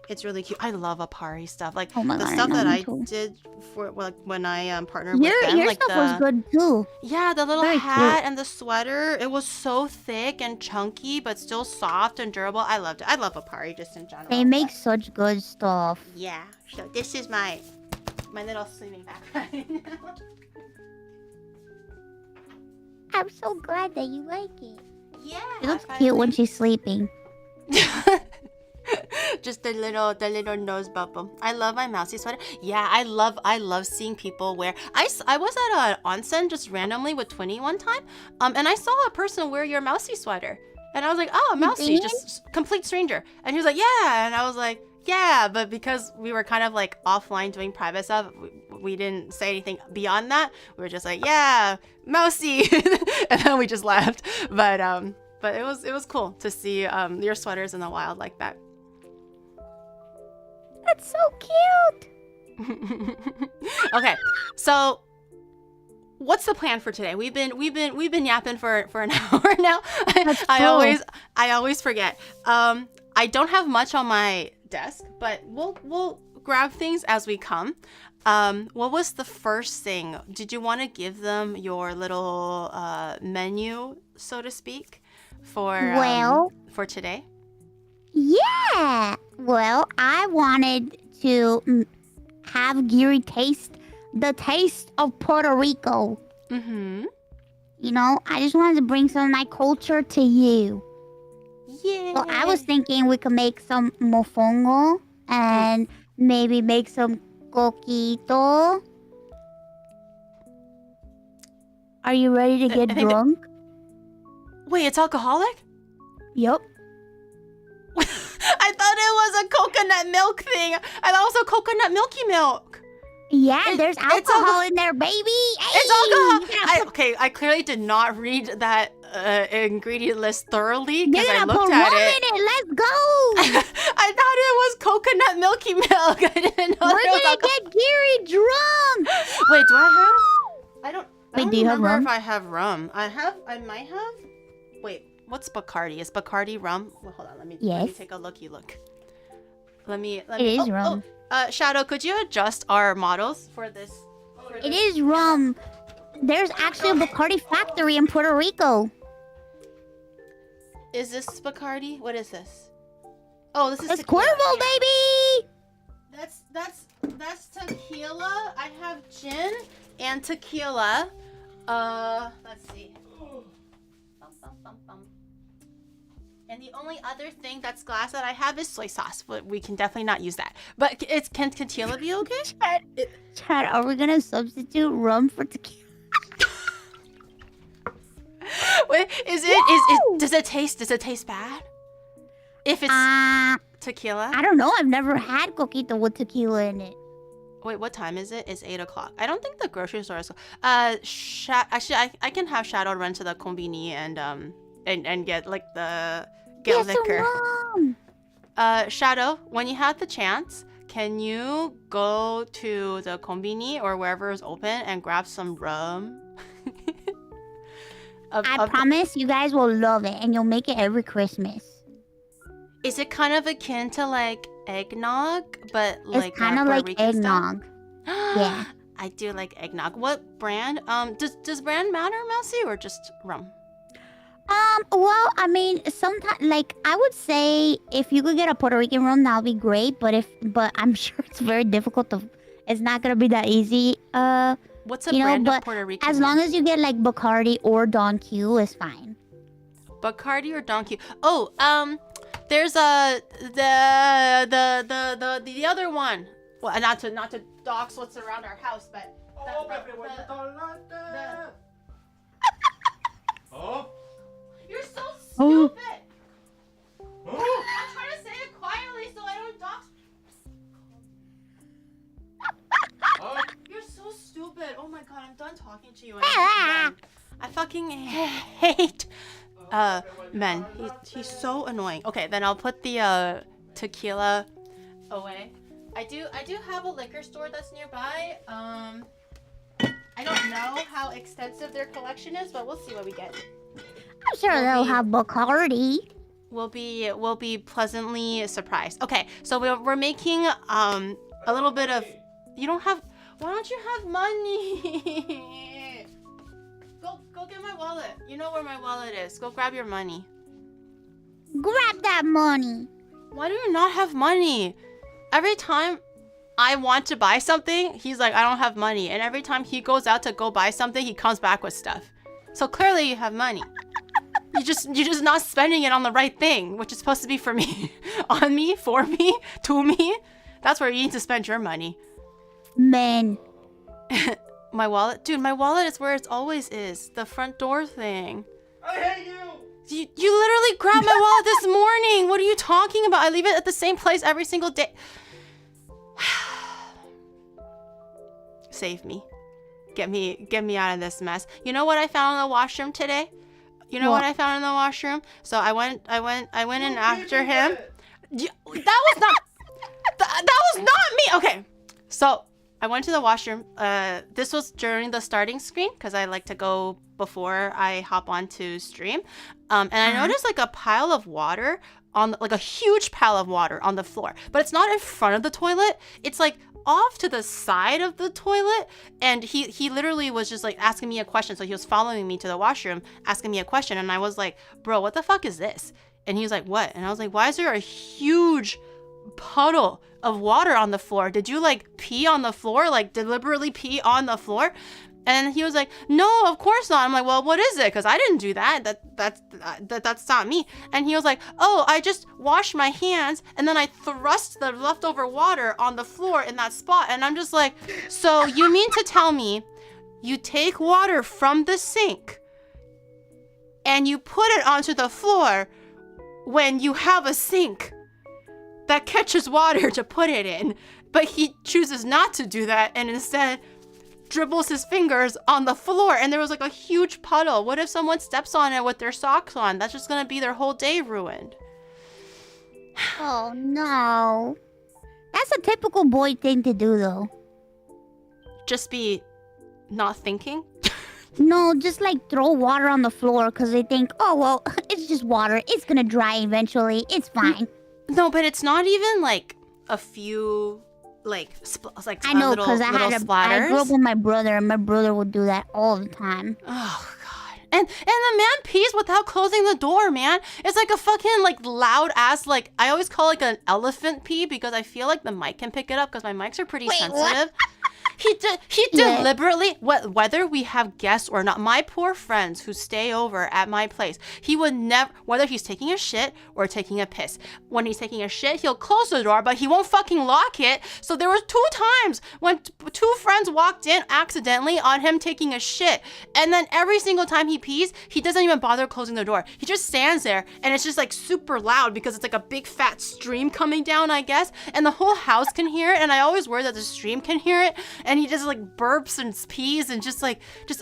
it's really cute. I love Apari stuff, like the stuff that I did for like when I partnered with them. Your like stuff was good too. Yeah, the little hat and the sweater. It was so thick and chunky, but still soft and durable. I loved it. I love Apari just in general. They make such good stuff. Yeah. So this is my little swimming backpack. I'm so glad that you like it. Yeah. It looks cute when she's sleeping. Just the little nose bubble. I love my mousy sweater. Yeah, I love seeing people wear. I was at an onsen just randomly with Twinny one time, and I saw a person wear your mousy sweater, and I was like, oh, mousy, just complete stranger, and he was like, yeah, and I was like, yeah, but because we were kind of like offline doing private stuff, we didn't say anything beyond that. We were just like, yeah, mousy, and then we just left. But it was cool to see your sweaters in the wild like that. That's so cute. Okay, so what's the plan for today? We've been yapping for an hour now. I always forget. I don't have much on my desk, but we'll grab things as we come. What was the first thing? Did you want to give them your little menu, so to speak, for today? Yeah. Well, I wanted to have Giri taste the taste of Puerto Rico. Mm-hmm. You know, I just wanted to bring some of my culture to you. Yeah. So I was thinking we could make some mofongo and maybe make some coquito. Are you ready to get drunk? Wait, it's alcoholic? Yep. I thought it was a coconut milk thing. I thought it was a coconut milky milk. Yeah, there's alcohol in there, baby. Hey, it's alcohol. I clearly did not read that ingredient list thoroughly because I looked at it. Let's go. I thought it was coconut milky milk. I didn't know we're gonna get Giri drunk. Wait, do I have? I don't do you have rum? If I have rum. I might have. Wait, what's Bacardi? Is Bacardi rum? Well, hold on. Let me take a looky look. Let me. It is rum. Shadow, could you adjust our models for this? It is rum. There's actually a Bacardi factory in Puerto Rico. Is this Bacardi? What is this? Oh, this is it's Cuervo, baby. That's tequila. I have gin and tequila. Let's see. And the only other thing that's glass that I have is soy sauce, but we can definitely not use that. But can tequila be okay? Chad, are we gonna substitute rum for tequila? Wait, does it taste bad? If it's tequila? I don't know. I've never had coquito with tequila in it. Wait, what time is it? It's 8 o'clock. I don't think the grocery store is. Actually, I can have Shadow run to the combini and get like get liquor. Shadow, when you have the chance, can you go to the combini or wherever is open and grab some rum? I promise you guys will love it, and you'll make it every Christmas. Is it kind of akin to like eggnog, but like it's kind of like eggnog? Yeah, I do like eggnog. What brand? Does brand matter, Mousy, or just rum? Well, I mean, sometimes, like, I would say if you could get a Puerto Rican rum, that would be great. But I'm sure it's very difficult to. It's not gonna be that easy. What's a brand of Puerto Rican? As long as you get like Bacardi or Don Q, is fine. Bacardi or Don Q? Oh, there's the other one. Well, not to dox what's around our house, but. Oh. You're so stupid! I'm trying to say it quietly so I don't dox. You're so stupid. Oh my god, I'm done talking to you. I fucking hate men. He's so annoying. Okay, then I'll put the tequila away. I do have a liquor store that's nearby. I don't know how extensive their collection is, but we'll see what we get. I'm sure they'll have Bacardi. We'll be pleasantly surprised. Okay, so we're making a little bit of. You don't have. Why don't you have money? Go get my wallet. You know where my wallet is. Go grab your money. Grab that money. Why do you not have money? Every time I want to buy something, he's like, I don't have money. And every time he goes out to go buy something, he comes back with stuff. So clearly you have money. You're just not spending it on the right thing, which is supposed to be for me. On me, for me, to me. That's where you need to spend your money. Man. My wallet? Dude, my wallet is where it always is. The front door thing. I hate you! You literally grabbed my wallet this morning. What are you talking about? I leave it at the same place every single day. Save me. Get me out of this mess. You know what I found in the washroom today? You know what I found in the washroom? So I went in after him. That was not me. Okay. So I went to the washroom. This was during the starting screen because I like to go before I hop on to stream. And I noticed like a pile of water like a huge pile of water on the floor, but it's not in front of the toilet. It's like off to the side of the toilet, and he literally was just like asking me a question. So he was following me to the washroom asking me a question, and I was like, bro, what the fuck is this? And he was like, what? And I was like, why is there a huge puddle of water on the floor? Did you like pee on the floor, like deliberately pee on the floor? And he was like, no, of course not. I'm like, well, what is it? Because I didn't do that. That's not me. And he was like, oh, I just washed my hands and then I thrust the leftover water on the floor in that spot. And I'm just like, so you mean to tell me you take water from the sink and you put it onto the floor when you have a sink that catches water to put it in, but he chooses not to do that and instead dribbles his fingers on the floor, and there was like a huge puddle. What if someone steps on it with their socks on? That's just gonna be their whole day ruined. Oh no. That's a typical boy thing to do though. Just be not thinking? No, just like throw water on the floor because they think, oh well, it's just water. It's gonna dry eventually. It's fine. No, but it's not even like a few I know because I grew up with my brother, and my brother would do that all the time. Oh god. And the man pees without closing the door, man. It's like a fucking like loud ass, like I always call it like an elephant pee because I feel like the mic can pick it up because my mics are pretty sensitive. He deliberately, whether we have guests or not, my poor friends who stay over at my place, he would never, whether he's taking a shit or taking a piss. When he's taking a shit, he'll close the door, but he won't fucking lock it. So there were 2 times when 2 friends walked in accidentally on him taking a shit. And then every single time he pees, he doesn't even bother closing the door. He just stands there, and it's just like super loud because it's like a big fat stream coming down, I guess. And the whole house can hear it, and I always worry that the stream can hear it. And he just like burps and pees and just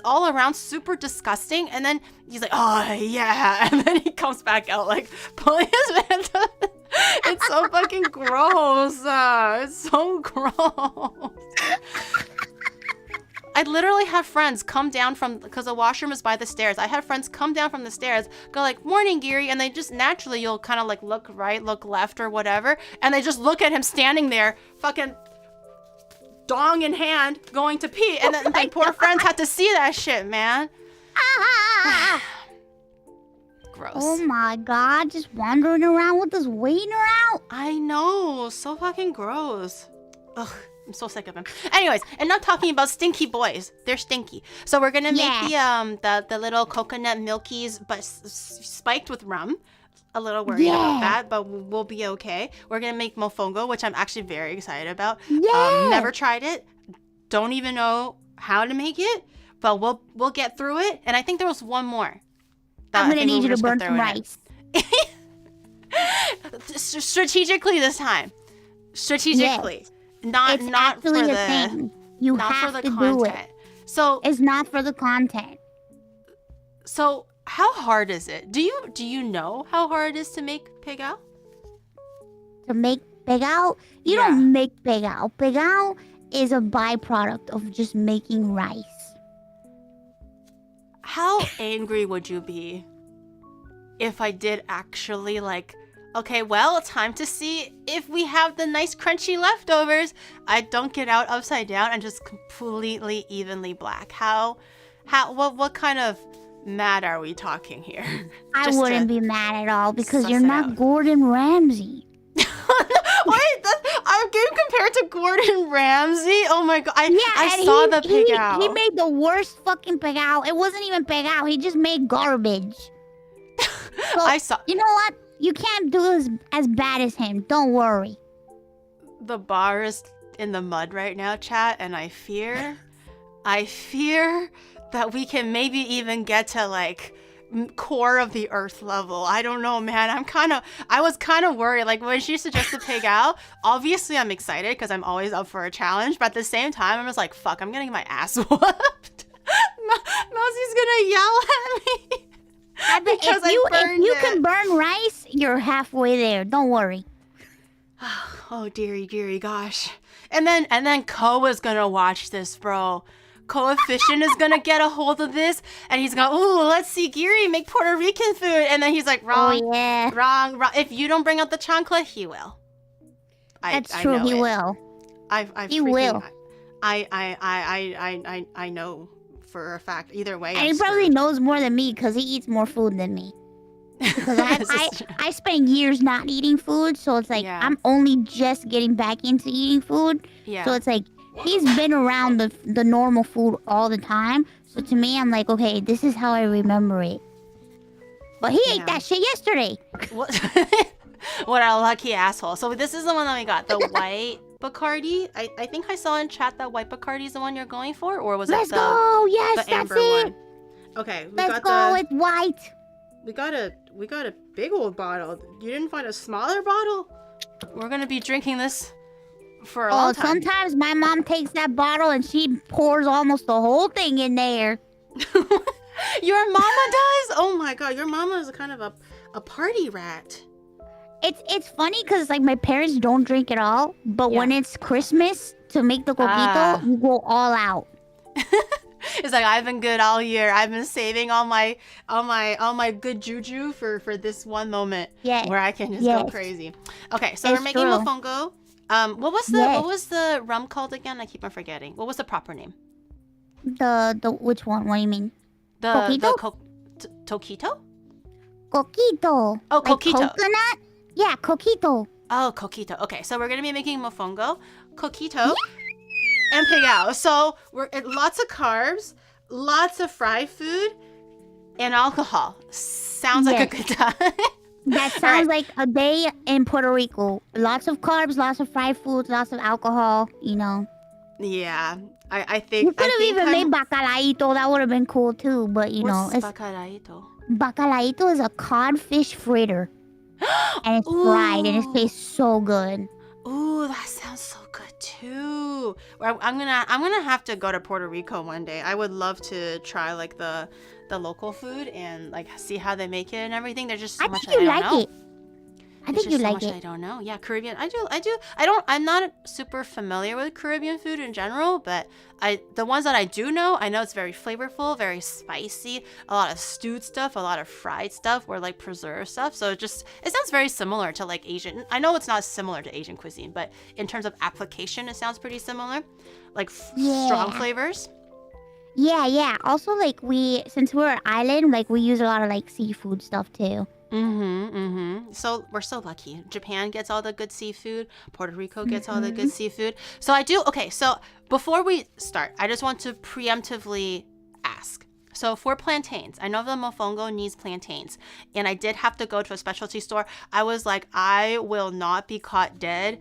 all around super disgusting. And then he's like, oh yeah, and then he comes back out like pulling his pants up. It's so fucking gross. It's so gross. I literally have friends come down because the washroom is by the stairs. I have friends come down from the stairs, go like, morning, Giri, and they just naturally, you'll kind of like look right, look left or whatever, and they just look at him standing there, fucking dong in hand, going to pee, and then my poor friends had to see that shit, man. Gross. Oh my god, just wandering around with his wiener out. I know, so fucking gross. Ugh. I'm so sick of him. Anyways, and not talking about stinky boys. They're stinky. So we're gonna make the little coconut milkies, but spiked with rum. A little worried about that, but we'll be okay. We're gonna make mofongo, which I'm actually very excited about. Never tried it. Don't even know how to make it, but we'll get through it. And I think there was one more. I'm gonna need you to burn some rice. Strategically this time. Strategically. Yes. Not for the thing. You not have for the to content. do it. So it's not for the content. So how hard is it? Do you know how hard it is to make pegao? To make pegao? You don't make pegao. Pegao is a byproduct of just making rice. How angry would you be if I did actually like, okay, well, time to see if we have the nice crunchy leftovers. I don't get out upside down and just completely evenly black. What kind of mad are we talking here? I wouldn't be mad at all because you're not Gordon Ramsay. Wait, I'm getting compared to Gordon Ramsay? Oh my god, I saw the pegao. He made the worst fucking pegao. It wasn't even pegao. He just made garbage. So, I saw. You know what? You can't do as bad as him. Don't worry. The bar is in the mud right now, chat, and I fear that we can maybe even get to like core of the earth level. I don't know, man. I was kind of worried. Like when she suggested pegao, obviously I'm excited because I'm always up for a challenge, but at the same time, I'm just like, fuck, I'm getting my ass whooped. Mousie's gonna yell at me. Because if you can burn rice, you're halfway there. Don't worry. Oh, dearie, gosh. And then Ko is gonna watch this, bro. Coefficient is gonna get a hold of this, and he's gonna, ooh, let's see Giri make Puerto Rican food, and then he's like, wrong, wrong. If you don't bring out the chancla, he will. That's true. He will. He will. I know for a fact. Either way, and he probably knows more than me because he eats more food than me. Because I spent years not eating food, so it's like I'm only just getting back into eating food. Yeah. So it's like he's been around the normal food all the time. So to me, I'm like, okay, this is how I remember it. But he ate that shit yesterday. What? What a lucky asshole. So this is the one that we got, the white Bacardi. I think I saw in chat that white Bacardi is the one you're going for, or was Let's it go. Yes, the amber that's it. one? Okay, Let's go with white. We got a big old bottle. You didn't find a smaller bottle? We're gonna be drinking this for a long time. Sometimes my mom takes that bottle and she pours almost the whole thing in there. Your mama does? Oh my god, your mama is kind of a party rat. It's funny because like my parents don't drink at all, but when it's Christmas to make the coquito, you go all out. It's like, I've been good all year. I've been saving all my good juju for this one moment where I can just go crazy. Okay, so we're making mofongo. What was the rum called again? I keep on forgetting. What was the proper name? The which one? What do you mean? Toquito? Coquito. Oh, like coquito. Coconut? Yeah, coquito. Oh, coquito. Okay, so we're gonna be making mofongo. Coquito. and pig out. So we're at lots of carbs, lots of fried food, and alcohol. Sounds like a good time. That sounds like a day in Puerto Rico. Lots of carbs, lots of fried foods, lots of alcohol, you know. Yeah, I think... You could have even made bacalaíto. That would have been cool too, but you know. What's bacalaíto? Bacalaíto is a codfish fritter. And it's fried and it tastes so good. Ooh, that sounds so good too. I'm gonna have to go to Puerto Rico one day. I would love to try like the local food and like see how they make it and everything. There's just so much I don't know. I think you like it. I don't know. Yeah, Caribbean. I'm not super familiar with Caribbean food in general, but the ones that I do know, I know it's very flavorful, very spicy, a lot of stewed stuff, a lot of fried stuff, or like preserved stuff. So it sounds very similar to like Asian. I know it's not similar to Asian cuisine, but in terms of application, it sounds pretty similar. Like strong flavors. Yeah. Also, like since we're an island, like we use a lot of like seafood stuff too. So we're so lucky. Japan gets all the good seafood. Puerto Rico gets all the good seafood. So so before we start, I just want to preemptively ask. So for plantains, I know the mofongo needs plantains, and I did have to go to a specialty store. I was like, I will not be caught dead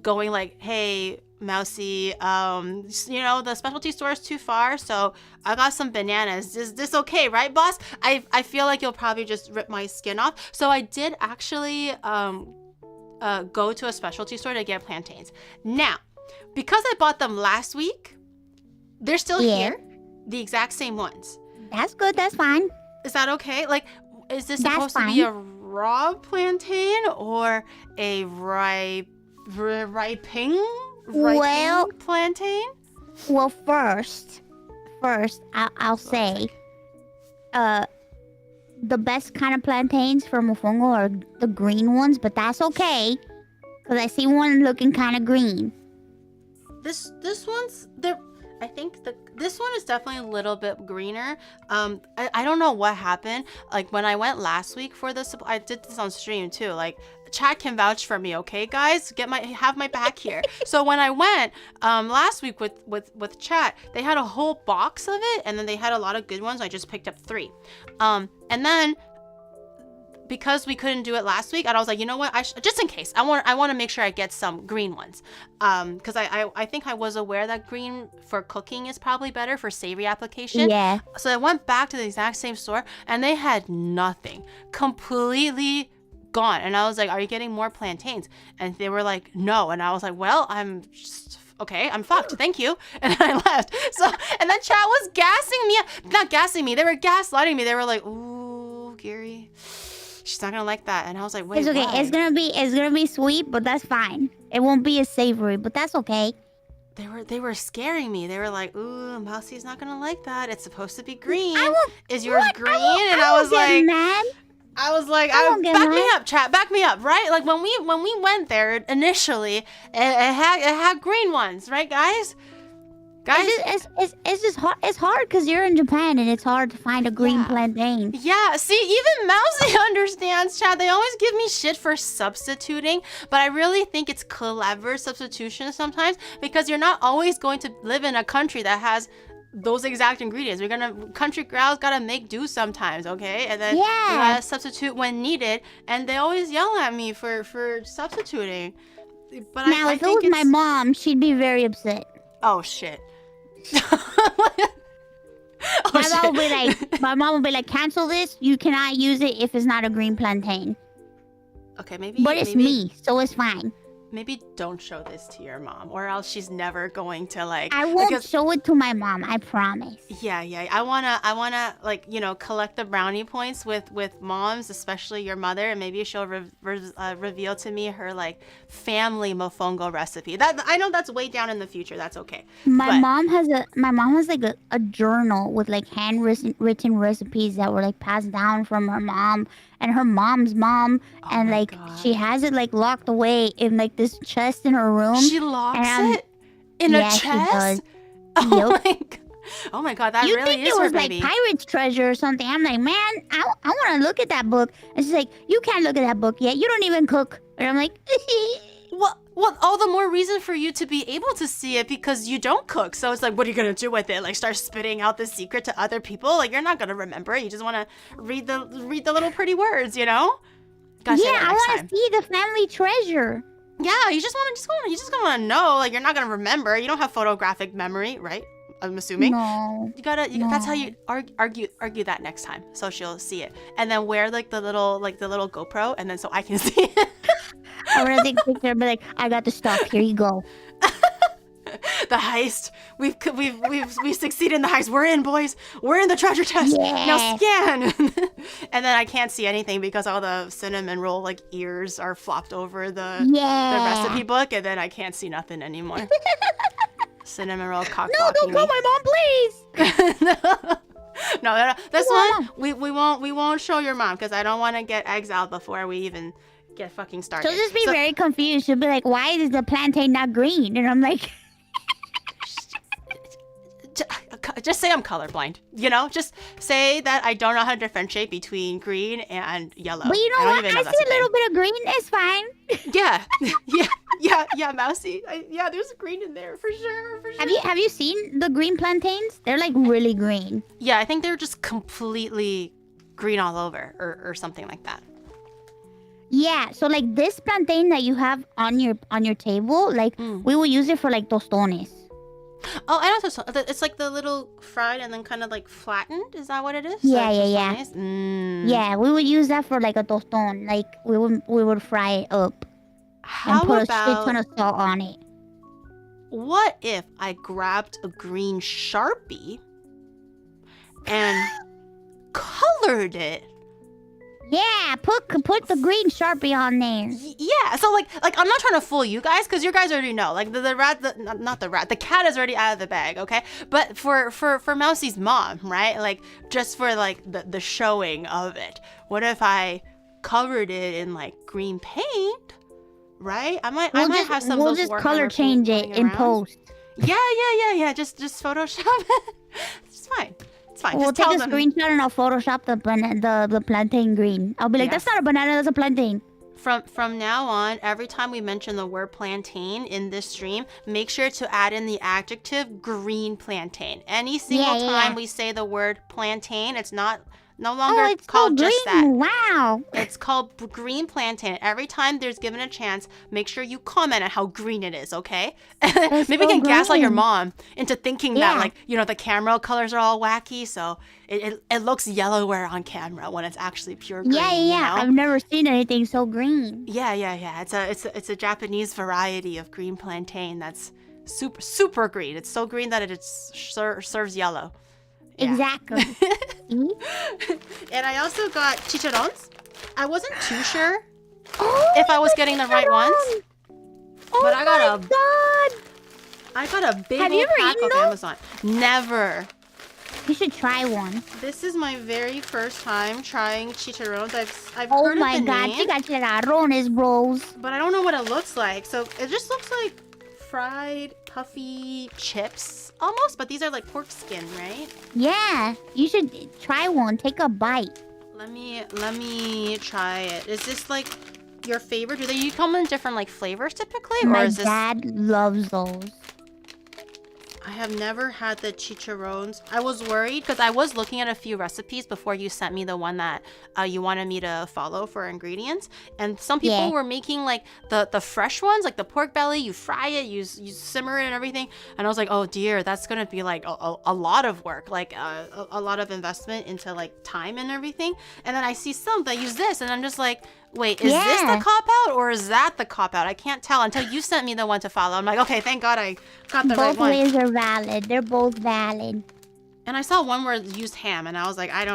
going like, hey, Mousy, the specialty store is too far, so I got some bananas. Is this okay, right, boss? I feel like you'll probably just rip my skin off. So I did actually go to a specialty store to get plantains. Now, because I bought them last week, they're still here, the exact same ones. That's good. That's fine. Is that okay? Like, is this supposed to be a raw plantain or a riping plantain? Well, first, I'll say, the best kind of plantains for mofongo are the green ones, but that's okay, because I see one looking kind of green. This one's there. I think this one is definitely a little bit greener. I don't know what happened. Like when I went last week for this, I did this on stream too. Like chat can vouch for me, okay, guys? Have my back here. So when I went last week with chat, they had a whole box of it, and then they had a lot of good ones. I just picked up 3, and then because we couldn't do it last week, and I was like, you know what? Just in case, I want to make sure I get some green ones, because I think I was aware that green for cooking is probably better for savory application. Yeah. So I went back to the exact same store, and they had nothing, completely gone. And I was like, are you getting more plantains? And they were like, no. And I was like, well, I'm just okay, I'm fucked, thank you. And I left. So, and then chat was not gassing me, they were gaslighting me. They were like, ooh, Giri, she's not gonna like that. And I was like, wait, it's okay. Why? It's gonna be sweet, but that's fine. It won't be as savory, but that's okay. They were scaring me. They were like, ooh, Mousy's not gonna like that. It's supposed to be green. Is yours green? And I was like, mad. I was like, back me up, chat, back me up, right? Like when we went there initially, it had green ones, right, guys? It's just hard. It's hard because you're in Japan and it's hard to find a green plantain. Yeah, see, even Mousy understands, chat. They always give me shit for substituting, but I really think it's clever substitution sometimes, because you're not always going to live in a country that has those exact ingredients. Country girls gotta make do sometimes, okay? And then you gotta substitute when needed, and they always yell at me for substituting. But now, if it was my mom, she'd be very upset. Oh shit. My mom would be like, cancel this. You cannot use it if it's not a green plantain. Okay, maybe. But it's me, so it's fine. Maybe don't show this to your mom, or else she's never going to like. I won't show it to my mom. I promise. Yeah. I wanna like, collect the brownie points with moms, especially your mother, and maybe she'll reveal to me her like family mofongo recipe. That I know that's way down in the future. That's okay. My mom has like a journal with like handwritten recipes that were like passed down from her mom and her mom's mom, and like God. She has it like locked away in like this chest in her room. She locks it in a chest? She does. Oh my God, that you really think is it was her baby. Like pirate's treasure or something. I'm like, man, I want to look at that book. And she's like, you can't look at that book yet. You don't even cook. And I'm like, well, Well, all the more reason for you to be able to see it because you don't cook. So it's like, what are you going to do with it? Like start spitting out the secret to other people? Like you're not going to remember it. You just want to read the little pretty words, you know? Yeah, I want to see the family treasure. Yeah, you just want to know. Like you're not going to remember. You don't have photographic memory, right? I'm assuming. No. That's how you argue that next time. So she'll see it. And then wear like the little GoPro and then so I can see it. I'm gonna take a picture and be like, I got the stuff. Here you go. The heist. We've succeeded in the heist. We're in, boys. We're in the treasure chest. Yeah. Now scan. And then I can't see anything because all the cinnamon roll like ears are flopped over the recipe book, and then I can't see nothing anymore. Cinnamon roll cock. No, don't call my mom, please. No. This one we won't show your mom because I don't want to get eggs out before we even get fucking started. She'll just be very confused. She'll be like, why is the plantain not green? And I'm like... Just say I'm colorblind, you know? Just say that I don't know how to differentiate between green and yellow. But you know what? I see a little bit of green. It's fine. Yeah, Mousy. There's green in there for sure. Have you seen the green plantains? They're like really green. Yeah, I think they're just completely green all over or something like that. Yeah, so like this plantain that you have on your table, like we will use it for like tostones. Oh, I also saw it's like the little fried and then kind of like flattened. Is that what it is? Yeah, so yeah. Yeah, we would use that for like a toston. Like we would fry it up and put a shit ton of salt on it. What if I grabbed a green Sharpie and colored it? Yeah, put the green Sharpie on there. Yeah, so like I'm not trying to fool you guys because you guys already know. Like the cat is already out of the bag, okay? But for Mousy's mom, right? Like just for like the showing of it. What if I covered it in like green paint? Right? I might have some. We'll just color change it in post. Yeah. Just Photoshop it. It's fine. It's fine. We'll just take a screenshot and I'll Photoshop the plantain green. I'll be like, that's not a banana, that's a plantain. From now on, every time we mention the word plantain in this stream, make sure to add in the adjective green plantain. Any single time we say the word plantain, it's no longer it's called just that. Wow. It's called green plantain. Every time there's given a chance, make sure you comment on how green it is, okay? Maybe we can gaslight your mom into thinking that, like, you know, the camera colors are all wacky, so it looks yellower on camera when it's actually pure green. Yeah. You know? I've never seen anything so green. Yeah. It's a Japanese variety of green plantain that's super green. It's so green that it serves yellow. Yeah. Exactly. And I also got chicharrones. I wasn't too sure if I was getting the right ones. But I got a big old pack off Amazon. Never. You should try one. This is my very first time trying chicharrones. I've heard Oh of my the god, name, you got chicharrones, bros. but I don't know what it looks like. So it just looks like fried puffy chips almost, but these are like pork skin, right? Yeah, you should try one. Take a bite. Let me try it. Is this like your favorite? Do they come in different like flavors typically, My or is this? dad loves those. I have never had the chicharrones. I was worried because I was looking at a few recipes before you sent me the one that you wanted me to follow for ingredients. And some people were making like the fresh ones, like the pork belly. You fry it, you simmer it and everything. And I was like, oh dear, that's going to be like a lot of work, like a lot of investment into like time and everything. And then I see some that use this and I'm just like, wait, is this the cop-out or is that the cop-out? I can't tell until you sent me the one to follow. I'm like, okay, thank God I got the right one. Both ways are valid. They're both valid. And I saw one where it used ham, and I was like, I'm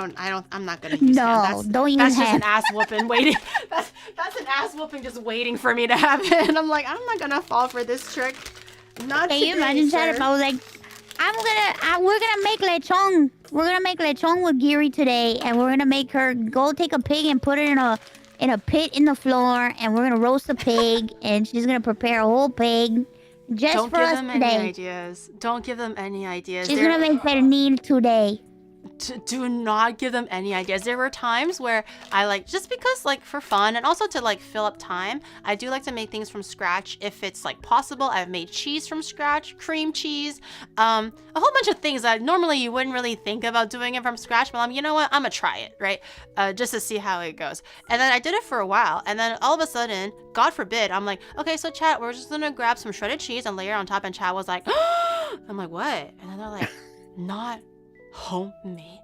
not gonna use ham. No, don't use ham. That's just an ass whooping waiting. That's an ass whooping just waiting for me to happen. And I'm like, I'm not gonna fall for this trick. Not Can today, you imagine that if I was like, we're gonna make lechon. We're gonna make lechon with Giri today, and we're gonna make her go take a pig and put it in a pit in the floor, and we're gonna roast a pig, and she's gonna prepare a whole pig just for us today. Don't give them any ideas. She's gonna make pernil today. do not give them any ideas. There were times where I like, just because like for fun and also to like fill up time, I do like to make things from scratch if it's like possible. I've made cheese from scratch, cream cheese, a whole bunch of things that normally you wouldn't really think about doing it from scratch, but you know what, I'm gonna try it, right? Just to see how it goes. And then I did it for a while, and then all of a sudden, God forbid, I'm like, okay, so chat, we're just gonna grab some shredded cheese and layer it on top, and chat was like, I'm like, what? And then they're like, not homemade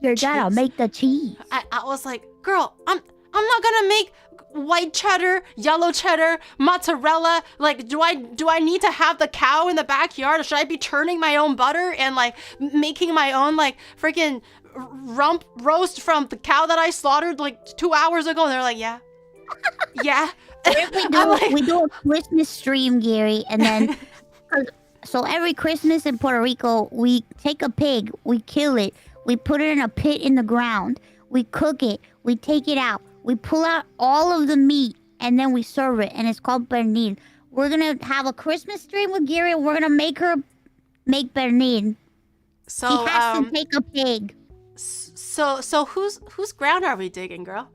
You gotta cheese. make the cheese. I was like, girl, I'm not gonna make white cheddar, yellow cheddar, mozzarella. Like, do I need to have the cow in the backyard, or should I be churning my own butter and like making my own like freaking rump roast from the cow that I slaughtered like 2 hours ago? And they're like, yeah, yeah. We do a Christmas stream, Gary, and then so every Christmas in Puerto Rico, we take a pig, we kill it, we put it in a pit in the ground, we cook it, we take it out, we pull out all of the meat, and then we serve it, and it's called pernil. We're gonna have a Christmas stream with Gary, and we're gonna make her make pernil. So She has to take a pig. So whose ground are we digging, girl?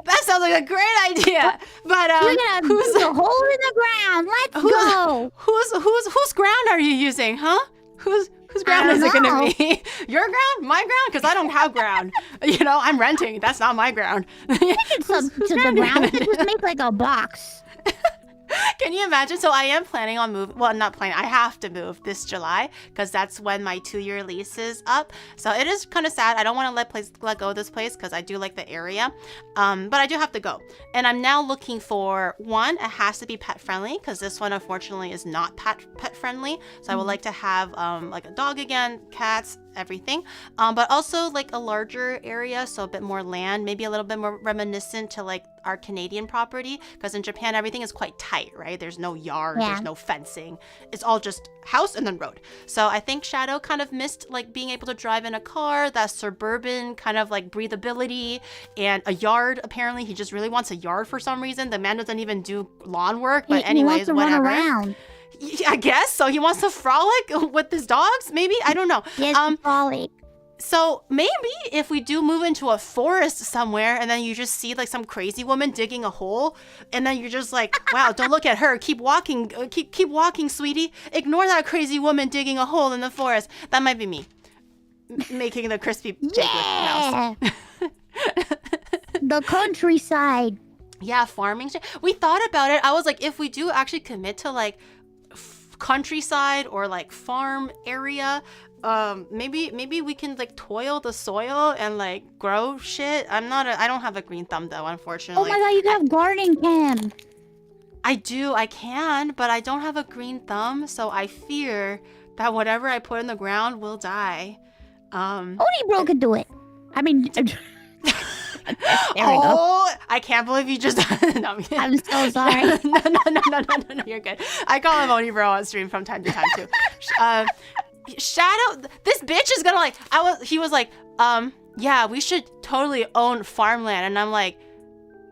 That sounds like a great idea. But We're gonna who's dig a hole in the ground. Let's go. whose ground are you using, huh? Whose ground is it gonna be? Your ground? My ground? Because I don't have ground. You know, I'm renting. That's not my ground. It's up to the ground. We could just make like a box. Can you imagine? So I am planning on moving. Well, not planning. I have to move this July because that's when my 2-year lease is up. So it is kind of sad. I don't want to let go of this place because I do like the area. But I do have to go. And I'm now looking for one. It has to be pet friendly because this one unfortunately is not pet friendly. So I would like to have like a dog again, cats, everything, but also like a larger area, so a bit more land, maybe a little bit more reminiscent to like our Canadian property, because in Japan everything is quite tight, right? There's no yard, there's no fencing, it's all just house and then road. So I think Shadow kind of missed like being able to drive in a car, that suburban kind of like breathability, and a yard. Apparently he just really wants a yard for some reason. The man doesn't even do lawn work, but anyways, he wants to whatever. Run around. I guess so. He wants to frolic with his dogs, maybe? I don't know. Yes, frolic. So maybe if we do move into a forest somewhere, and then you just see like some crazy woman digging a hole, and then you're just like, wow, don't look at her. Keep walking. Keep walking, sweetie. Ignore that crazy woman digging a hole in the forest. That might be me. Making the crispy Yeah. mouse. The countryside. Yeah, farming. We thought about it. I was like, if we do actually commit to like countryside or like farm area, maybe we can like toil the soil and like grow shit. I don't have a green thumb though, unfortunately. Oh my god, you can have gardening cam. I can, but I don't have a green thumb, so I fear that whatever I put in the ground will die. Onibro could do it. I mean, there we go. I can't believe you just. No, I'm so sorry. no, you're good. I call him Onibro on stream from time to time too. Shadow, this bitch is gonna like. He was like, yeah, we should totally own farmland, and I'm like,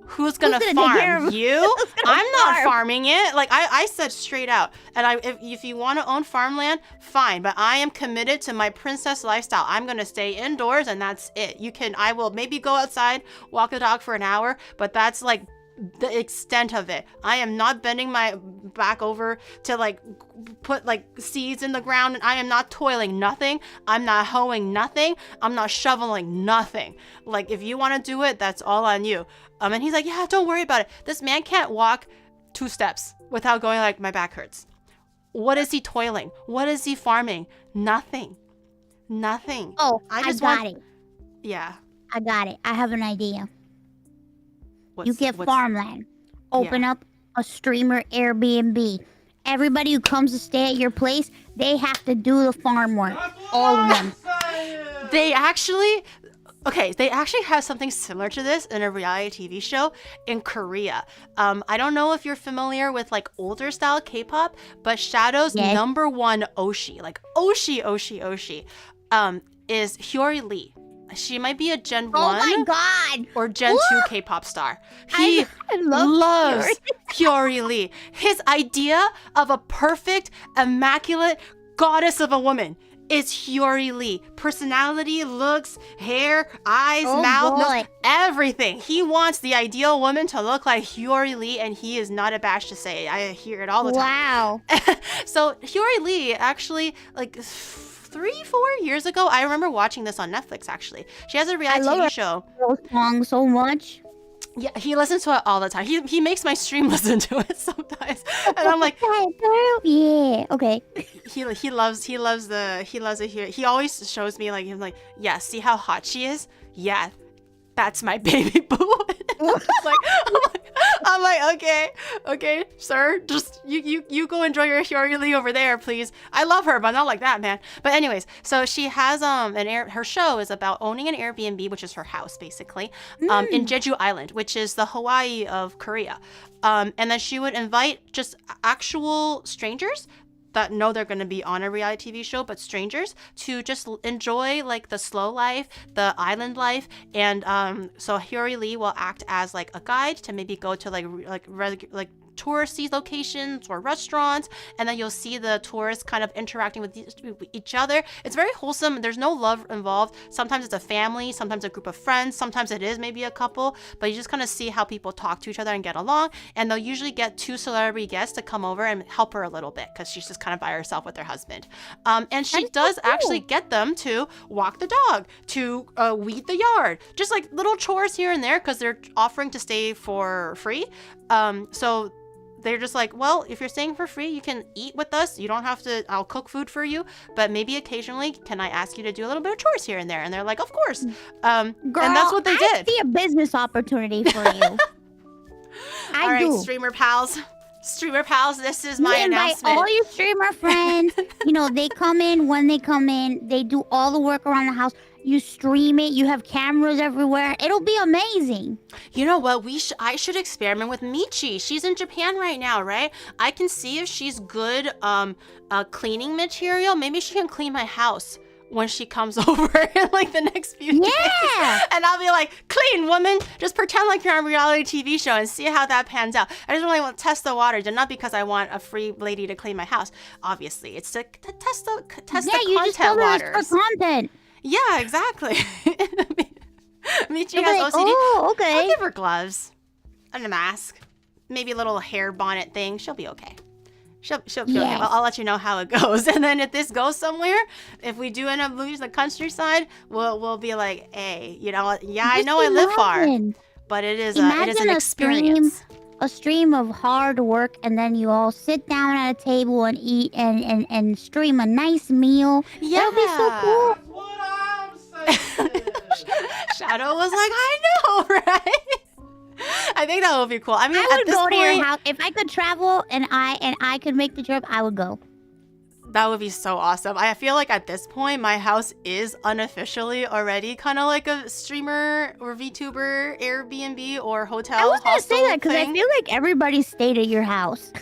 who's gonna farm? You? I'm not farming it. Like I said straight out. And if you want to own farmland, fine. But I am committed to my princess lifestyle. I'm gonna stay indoors, and that's it. I will maybe go outside, walk the dog for an hour, but that's like the extent of it. I am not bending my back over to like put like seeds in the ground, and I am not toiling nothing. I'm not hoeing nothing. I'm not shoveling nothing. Like if you want to do it, that's all on you. And he's like, yeah, don't worry about it. This man can't walk 2 steps without going like, my back hurts. What is he toiling? What is he farming? Nothing. Oh, I got it. Yeah. I got it. I have an idea. You get farmland. Open up a streamer Airbnb. Everybody who comes to stay at your place, they have to do the farm work. All of them. They actually have something similar to this in a reality TV show in Korea. I don't know if you're familiar with like older style K-pop, but Shadow's number one Oshi, like Oshi, is Hyori Lee. She might be a Gen 1 oh my God. or Gen 2 K-pop star. He loves Hyori Lee. His idea of a perfect, immaculate goddess of a woman is Hyori Lee. Personality, looks, hair, eyes, Oh, mouth, boy. nose, everything. He wants the ideal woman to look like Hyori Lee, and he is not abashed to say it. I hear it all the time. Wow. So Hyori Lee actually, like 3-4 years ago, I remember watching this on Netflix. Actually, she has a reality love TV her. show. Song so much. Yeah, he listens to it all the time. He makes my stream listen to it sometimes, and I'm like, yeah, okay. he loves it here. He always shows me like him like, yeah, see how hot she is? Yeah, that's my baby boo. It's like, I'm like, okay, sir, just you go enjoy your Hyori Lee over there, please. I love her, but not like that, man. But anyways, so she has her show is about owning an Airbnb, which is her house basically, in Jeju Island, which is the Hawaii of Korea. And then she would invite just actual strangers that know they're going to be on a reality TV show, but strangers, to just enjoy like the slow life, the island life. And so Hyori Lee will act as like a guide to maybe go to like touristy locations or restaurants, and then you'll see the tourists kind of interacting with each other. It's very wholesome. There's no love involved. Sometimes it's a family, sometimes a group of friends, sometimes it is maybe a couple, but you just kind of see how people talk to each other and get along. And they'll usually get 2 celebrity guests to come over and help her a little bit because she's just kind of by herself with her husband. And she does actually get them to walk the dog, to weed the yard, just like little chores here and there because they're offering to stay for free. So they're just like, well, if you're staying for free, you can eat with us. You don't have to, I'll cook food for you. But maybe occasionally, can I ask you to do a little bit of chores here and there? And they're like, of course. Girl, and that's what they I did. see a business opportunity for you. All right, streamer pals. Streamer pals, this is my announcement. Invite all your streamer friends. You know, they come in when they come in. They do all the work around the house. You stream it. You have cameras everywhere. It'll be amazing. You know what? I should experiment with Michi. She's in Japan right now, right? I can see if she's good cleaning material. Maybe she can clean my house when she comes over in like the next few days. And I'll be like, clean woman, just pretend like you're on a reality TV show and see how that pans out. I just really want to test the waters, and not because I want a free lady to clean my house. Obviously, it's to test the content waters. For content. Yeah, exactly. Michi You'll has be like, OCD. oh, okay. I'll give her gloves and a mask, maybe a little hair bonnet thing. She'll be okay. She'll be okay. I'll let you know how it goes. And then if this goes somewhere, if we do end up losing the countryside, we'll be like, hey, you know, yeah, I know I live far, but it is an experience. A stream of hard work, and then you all sit down at a table and eat and stream a nice meal. Yeah. That'll be so cool. That's what I'm saying. Shadow was like, I know, right? I think that would be cool. I mean, I at would this go point, to your house if I could travel and I could make the trip. I would go. that would be so awesome. I feel like at this point, my house is unofficially already kind of like a streamer or VTuber Airbnb or hotel. I was gonna say that because I thing. feel like everybody stayed at your house.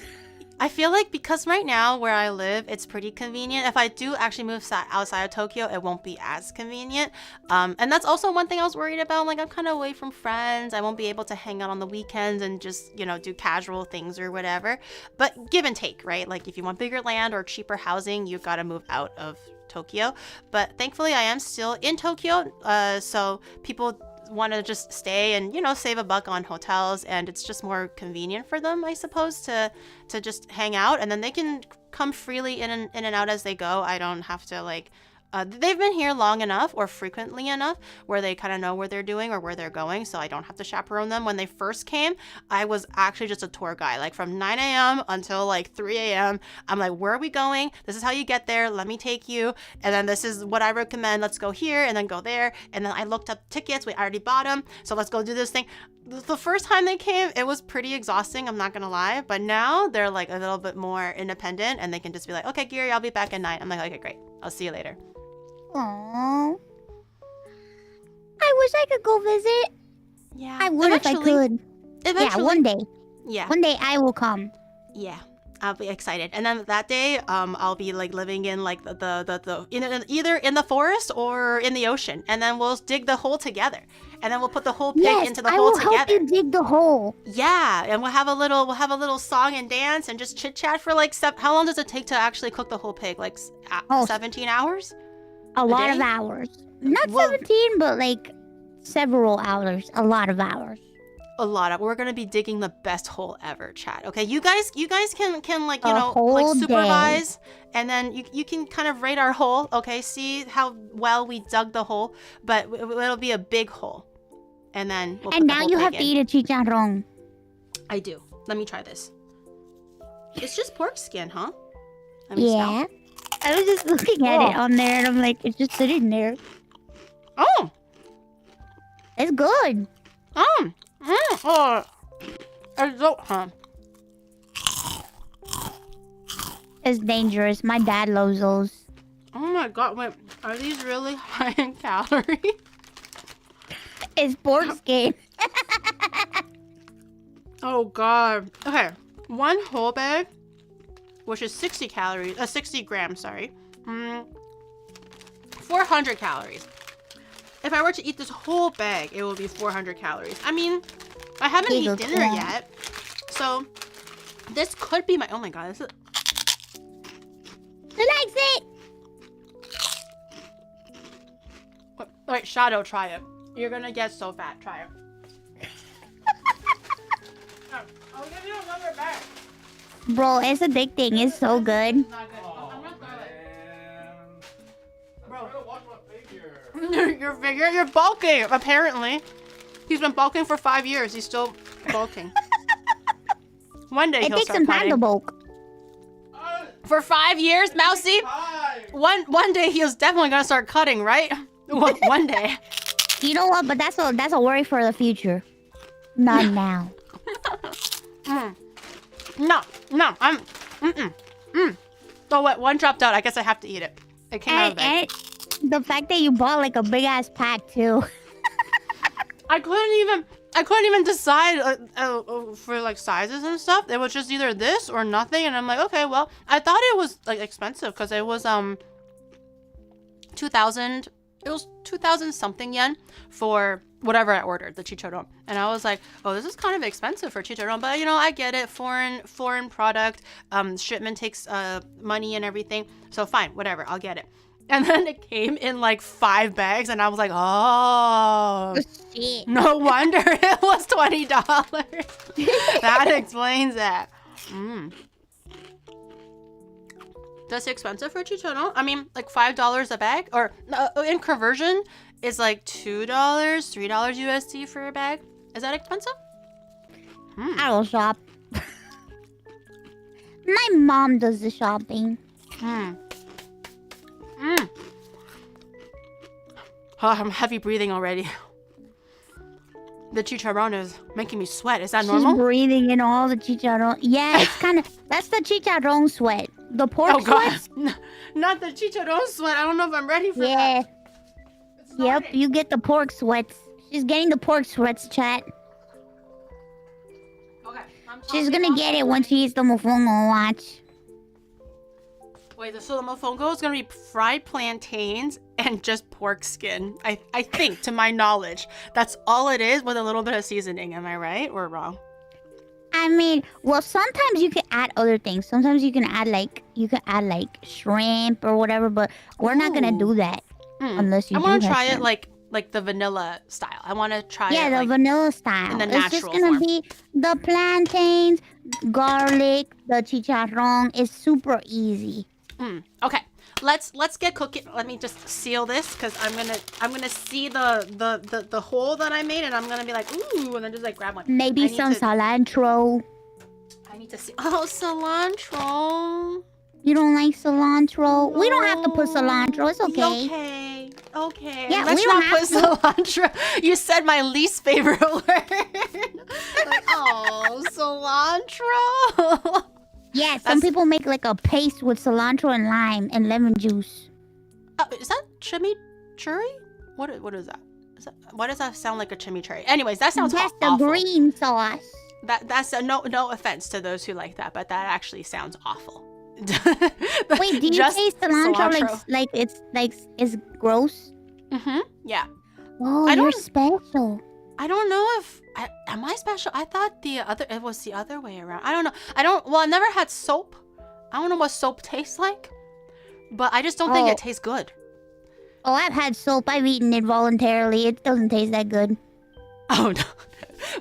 I feel like because right now where I live, it's pretty convenient. If I do actually move outside of Tokyo, it won't be as convenient. And that's also one thing I was worried about. Like, I'm kind of away from friends. I won't be able to hang out on the weekends and just, you know, do casual things or whatever. But give and take, right? Like, if you want bigger land or cheaper housing, you've got to move out of Tokyo. But thankfully, I am still in Tokyo. So people want to just stay and, you know, save a buck on hotels, and it's just more convenient for them, I suppose, to just hang out, and then they can come freely in and out as they go. I don't have to like they've been here long enough or frequently enough where they kind of know where they're doing or where they're going, so I don't have to chaperone them. When they first came, I was actually just a tour guide, like from 9 a.m. until like 3 a.m. I'm like, where are we going? This is how you get there. Let me take you. And then this is what I recommend. Let's go here and then go there. And then I looked up tickets. We already bought them. So let's go do this thing. The first time they came, it was pretty exhausting. I'm not going to lie. But now they're like a little bit more independent and they can just be like, okay, Giri, I'll be back at 9. I'm like, okay, great. I'll see you later. Aww. I wish I could go visit. Yeah. I would if I could. Eventually. Yeah, one day. Yeah. One day I will come. Yeah. I'll be excited. And then that day, I'll be like living in like either in the forest or in the ocean. And then we'll dig the hole together. And then we'll put the whole pig into the hole together. I will help you dig the hole. Yeah, and we'll have a little song and dance and just chit chat for like how long does it take to actually cook the whole pig? Like 17 hours? A lot of hours. Not 17, but like several hours. A lot of hours. We're gonna be digging the best hole ever, chat. Okay, you guys can like supervise, and then you can kind of rate our hole. Okay, see how well we dug the hole, but it'll be a big hole, and then we'll put the whole you pig have to in. eat a chicharrón. I do. Let me try this. It's just pork skin, huh? Let me smell. I was just looking at it on there, and I'm like, it's just sitting there. Oh, it's good. Oh, it's so, It's dangerous. My dad loves those. Oh my god, wait, are these really high in calories? It's pork skin. Oh god. Okay, one whole bag, which is 60 grams, sorry. 400 calories. If I were to eat this whole bag, it would be 400 calories. I mean, I haven't eaten dinner yet, so this could be my. Oh my god, this is. He likes it. Wait, Shadow, try it. You're gonna get so fat. Try it. I'll give you another bag. Bro, it's addicting. It's so good. It's not good. I'm gonna throw it. Bro, your figure, you're bulking. Apparently, he's been bulking for 5 years. He's still bulking. One day it he'll takes start some time cutting. to bulk. For 5 years, Mousy. One day he's definitely gonna start cutting, right? One day. You know what? But that's a worry for the future. Not now. No, I'm. So what? One dropped out. I guess I have to eat it. It came out of the bag. And the fact that you bought like a big ass pack too. I couldn't even decide for like sizes and stuff. It was just either this or nothing, and I'm like, okay, well, I thought it was like expensive because it was 2,000. It was 2,000 something yen for whatever I ordered, the chicharron. And I was like, oh, this is kind of expensive for chicharron, but you know, I get it. Foreign product, shipment takes money and everything. So fine, whatever, I'll get it. And then it came in like 5 bags, and I was like, oh, shit. No wonder it was $20. That explains that. That's expensive for chicharron. I mean, like $5 a bag, or in conversion, it's like $2, $3 USD for a bag. Is that expensive? I don't shop. My mom does the shopping. Oh, I'm heavy breathing already. The chicharron is making me sweat. Is that normal? She's breathing in all the chicharron. Yeah, it's kind of... That's the chicharron sweat. The pork sweat? Not the chicharron sweat. I don't know if I'm ready for that. Yeah. Yep, you get the pork sweats. She's getting the pork sweats, chat. Okay. She's gonna get it when she eats the mofongo, watch. Wait, so the mofongo is gonna be fried plantains and just pork skin. I think, to my knowledge, that's all it is with a little bit of seasoning. Am I right or wrong? I mean, well, sometimes you can add other things. Sometimes you can add like shrimp or whatever, but we're not gonna do that unless you. I want to try it like the vanilla style. I want to try it. Yeah, the vanilla style. In the it's natural just gonna form. be the plantains, garlic, the chicharron. It's super easy. Okay, let's get cooking. Let me just seal this because I'm gonna see the hole that I made, and I'm gonna be like, ooh, and then just like grab one. Maybe some cilantro. I need to see. Oh, cilantro. You don't like cilantro? No. We don't have to put cilantro. It's okay. Okay. Yeah, let's we don't not put have to. cilantro. You said my least favorite word. Like, oh, cilantro. Yeah, some people make like a paste with cilantro and lime and lemon juice. Is that chimichurri? What is that? Why does that sound like a chimichurri? Anyways, that sounds That's awful. the green sauce. That's no offense to those who like that, but that actually sounds awful. Wait, do you Just taste cilantro like it's gross? Yeah. Oh, I you're don't- special. I don't know if am I special? I thought it was the other way around. I don't know. I've never had soap. I don't know what soap tastes like, but I just don't think it tastes good. Oh, I've had soap. I've eaten it voluntarily. It doesn't taste that good. Oh no.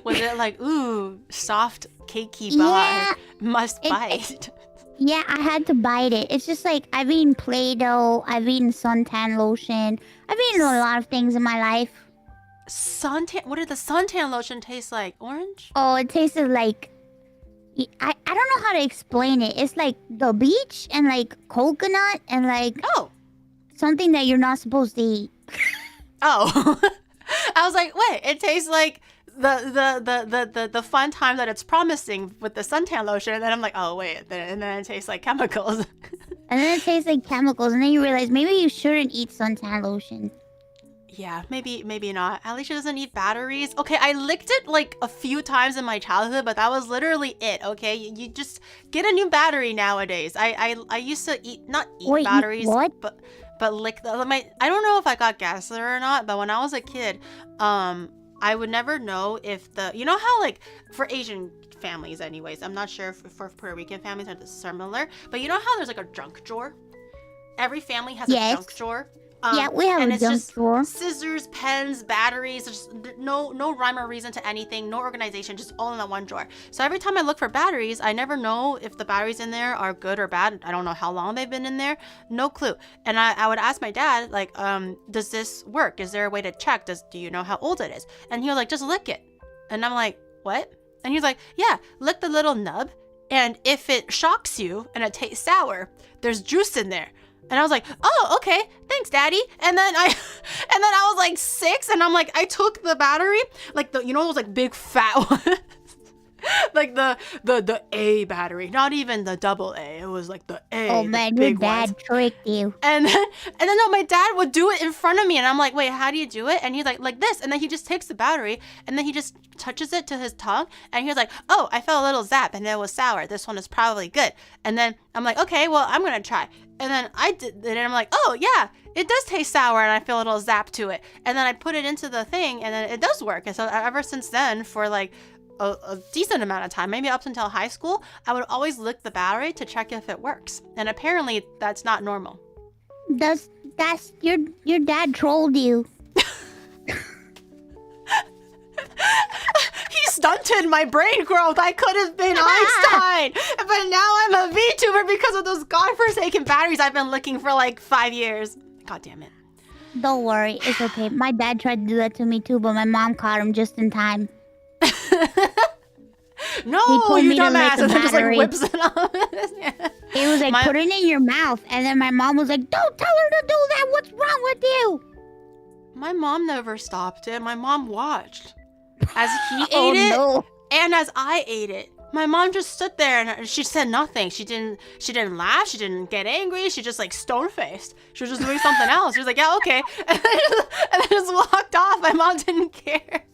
Was it like, ooh, soft, cakey bar, must bite? Yeah, I had to bite it. It's just like, I've eaten Play-Doh, I've eaten suntan lotion. I've eaten a lot of things in my life. Suntan, what did the suntan lotion taste like? Orange? Oh, it tasted like... I don't know how to explain it. It's like the beach and like coconut and like something that you're not supposed to eat. Oh. I was like, wait, it tastes like the fun time that it's promising with the suntan lotion, and then I'm like, oh wait, and then it tastes like chemicals. And then it tastes like chemicals, and then you realize maybe you shouldn't eat suntan lotion. Yeah, maybe not. Alicia doesn't eat batteries. Okay, I licked it like a few times in my childhood, but that was literally it. Okay, you just get a new battery nowadays. I used to not eat batteries, what? but lick the I don't know if I got gaslit or not, but when I was a kid, I would never know if you know how like for Asian families anyways, I'm not sure if for Puerto Rican families are similar, but you know how there's like a junk drawer? Every family has a junk drawer. Yeah, we have a junk drawer. Scissors, pens, batteries, just no rhyme or reason to anything, no organization, just all in that one drawer. So every time I look for batteries, I never know if the batteries in there are good or bad. I don't know how long they've been in there. No clue. And I would ask my dad, like, does this work? Is there a way to check? Do you know how old it is? And he was like, just lick it. And I'm like, what? And he's like, yeah, lick the little nub. And if it shocks you and it tastes sour, there's juice in there. And I was like, oh, okay, thanks, Daddy. And then I was like 6, and I'm like, I took the battery, like those like big fat ones, like the A battery, not even the double A. It was like the A. Oh man, your dad tricked you. And then no, my dad would do it in front of me, and I'm like, wait, how do you do it? And he's like this, and then he just takes the battery, and then he just touches it to his tongue, and he was like, oh, I felt a little zap, and it was sour. This one is probably good. And then I'm like, okay, well, I'm gonna try. And then I did it, and I'm like, oh yeah, it does taste sour, and I feel a little zap to it. And then I put it into the thing, and then it does work. And so ever since then, for like a decent amount of time, maybe up until high school, I would always lick the battery to check if it works. And apparently that's not normal. That's your dad trolled you. He stunted my brain growth. I could have been Einstein, but now I'm a VTuber because of those godforsaken batteries I've been licking for like 5 years. God damn it. Don't worry, it's okay. My dad tried to do that to me too, but my mom caught him just in time. No, you dumbass. And then just like whips it off. Yeah. He was like, put it in your mouth. And then my mom was like, don't tell her to do that. What's wrong with you? My mom never stopped it. My mom watched as he ate it and as I ate it. My mom just stood there and she said nothing. She didn't laugh. She didn't get angry. She just like stone-faced. She was just doing something else. She was like, yeah, okay. And then just walked off. My mom didn't care.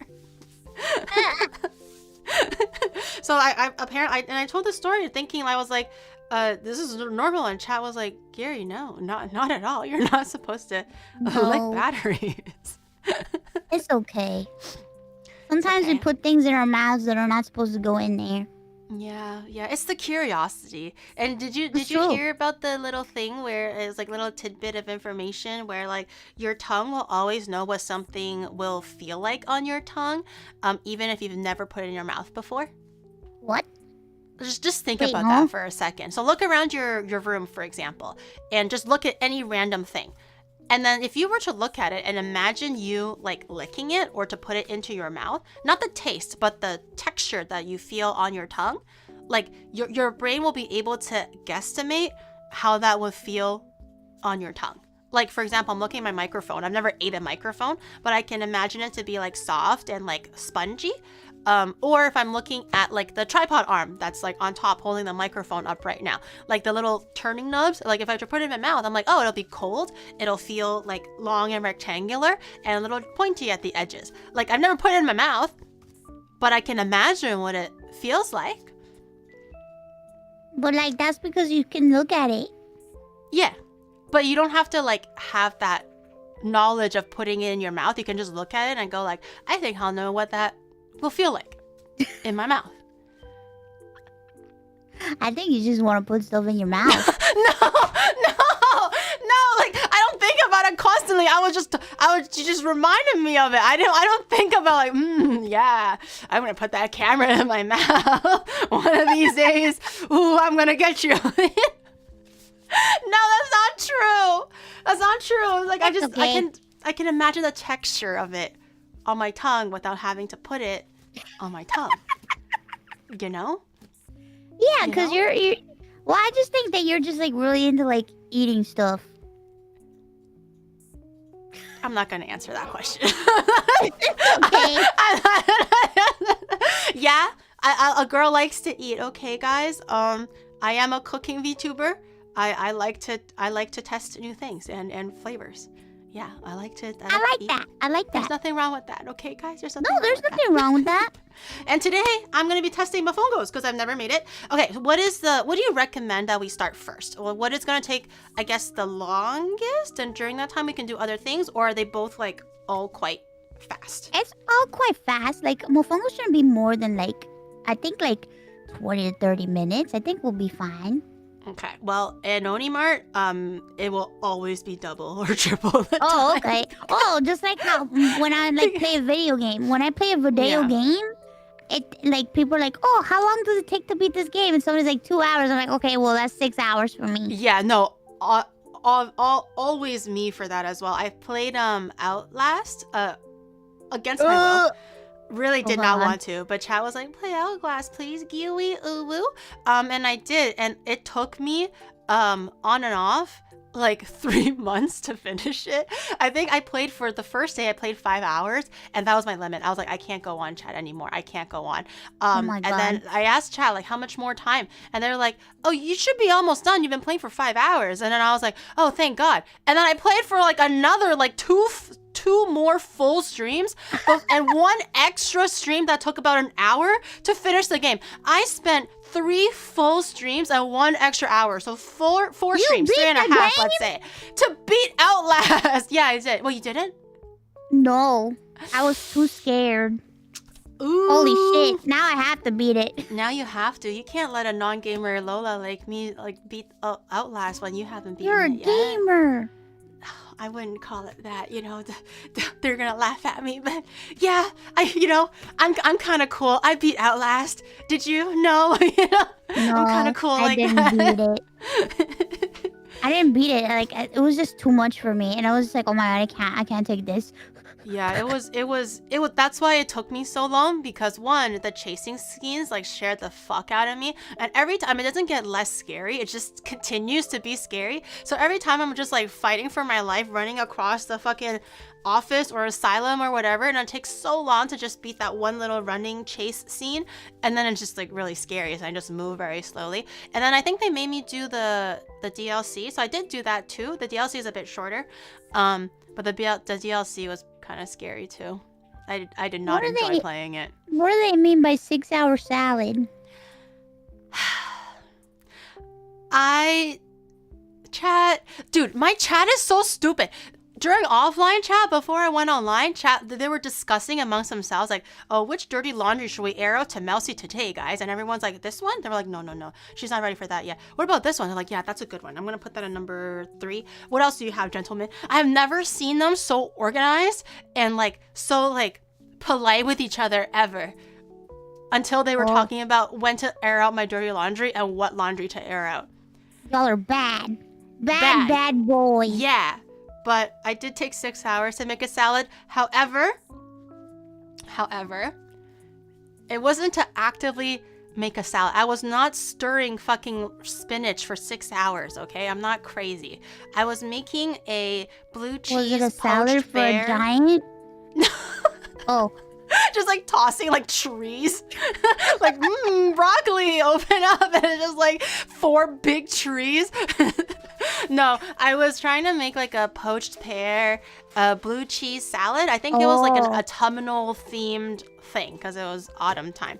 So I told the story thinking I was like, this is normal, and chat was like, Gary, no, not at all. You're not supposed to lick batteries. It's okay. Sometimes we put things in our mouths that are not supposed to go in there. Yeah, it's the curiosity. And did you hear about the little thing where it's like little tidbit of information where like your tongue will always know what something will feel like on your tongue, even if you've never put it in your mouth before? What? Just think about that for a second. So look around your room, for example, and just look at any random thing. And then if you were to look at it and imagine you like licking it or to put it into your mouth, not the taste, but the texture that you feel on your tongue, like your brain will be able to guesstimate how that would feel on your tongue. Like, for example, I'm looking at my microphone. I've never ate a microphone, but I can imagine it to be like soft and like spongy. Or if I'm looking at like the tripod arm that's like on top holding the microphone up right now, like the little turning knobs, like if I were to put it in my mouth, I'm like, oh, it'll be cold. It'll feel like long and rectangular and a little pointy at the edges. Like I've never put it in my mouth, but I can imagine what it feels like. But like that's because you can look at it. Yeah, but you don't have to like have that knowledge of putting it in your mouth. You can just look at it and go like, I think I'll know what that will feel like in my mouth. I think you just want to put stuff in your mouth. No. Like I don't think about it constantly. You just reminded me of it. I don't think about like, yeah, I'm gonna put that camera in my mouth one of these days. Ooh, I'm gonna get you. No, that's not true. That's not true. Like okay. I can imagine the texture of it on my tongue without having to put it on my tongue. You know? Yeah, because you're. Well, I just think that you're just like really into like eating stuff. I'm not gonna answer that question. Okay. Yeah, a girl likes to eat. Okay, guys. I am a cooking VTuber. I like to test new things and flavors. Yeah, I like to. I like that. There's nothing wrong with that. Okay, guys. There's nothing. No, there's nothing wrong with that. And today I'm gonna be testing mofongos because I've never made it. Okay, so what do you recommend that we start first? Well, what is gonna take, I guess, the longest? And during that time we can do other things, or are they both like all quite fast? It's all quite fast. Like mofongo shouldn't be more than like, I think like 20 to 30 minutes. I think we'll be fine. Okay. Well, in Onimart, it will always be double or triple the time. Oh, okay. Oh, just like how when I like play a video game. When I play a video game, it like people are like, oh, how long does it take to beat this game? And somebody's like 2 hours. I'm like, okay, well that's 6 hours for me. Yeah. No. Always me for that as well. I played Outlast against my will. Really did not want to, but chat was like, play Outlast, please, Gooey, woo. And I did, and it took me on and off like 3 months to finish it. I think I played for the first day, I played 5 hours, and that was my limit. I was like, I can't go on, chat, anymore. I can't go on. Oh my God. And then I asked chat, like, how much more time? And they're like, oh, you should be almost done. You've been playing for 5 hours. And then I was like, oh, thank God. And then I played for like another like two more full streams and one extra stream that took about an hour to finish the game. I spent 3 full streams and 1 extra hour, so four streams, 3.5, let's say, to beat Outlast. Yeah, I did. Well, you didn't? No, I was too scared. Ooh. Holy shit! Now I have to beat it. Now you have to. You can't let a non-gamer Lola like me like beat Outlast when you haven't beaten it yet. You're a gamer. I wouldn't call it that, you know. They're gonna laugh at me, but yeah, I'm kind of cool. I beat Outlast. Did you? No, you know. No, I'm kind of cool like that. I didn't beat it. I didn't beat it. Like it was just too much for me, and I was just like, oh my God, I can't take this. Yeah, it was. That's why it took me so long, because one, the chasing scenes like scared the fuck out of me, and every time it doesn't get less scary, it just continues to be scary. So every time I'm just like fighting for my life, running across the fucking office or asylum or whatever, and it takes so long to just beat that one little running chase scene, and then it's just like really scary, so I just move very slowly. And then I think they made me do the DLC, so I did do that too. The DLC is a bit shorter, but the DLC was kind of scary too. I did not enjoy playing it. What do they mean by 6-hour salad? Dude, my chat is so stupid. During offline chat, before I went online chat, they were discussing amongst themselves like, oh, which dirty laundry should we air out to Mousy today, guys? And everyone's like, this one? They were like, no, she's not ready for that yet. What about this one? They're like, yeah, that's a good one. I'm gonna put that on number 3. What else do you have, gentlemen? I have never seen them so organized and like so like polite with each other ever, until they were talking about when to air out my dirty laundry and what laundry to air out. Y'all are bad boy. Yeah. But I did take 6 hours to make a salad. However, it wasn't to actively make a salad. I was not stirring fucking spinach for 6 hours, okay? I'm not crazy. I was making a blue cheese. Was it a salad for a giant? Oh. Just like tossing like trees. Like, broccoli, open up. And it's just like 4 big trees. No, I was trying to make like a poached pear, blue cheese salad. I think it was like an autumnal themed thing because it was autumn time.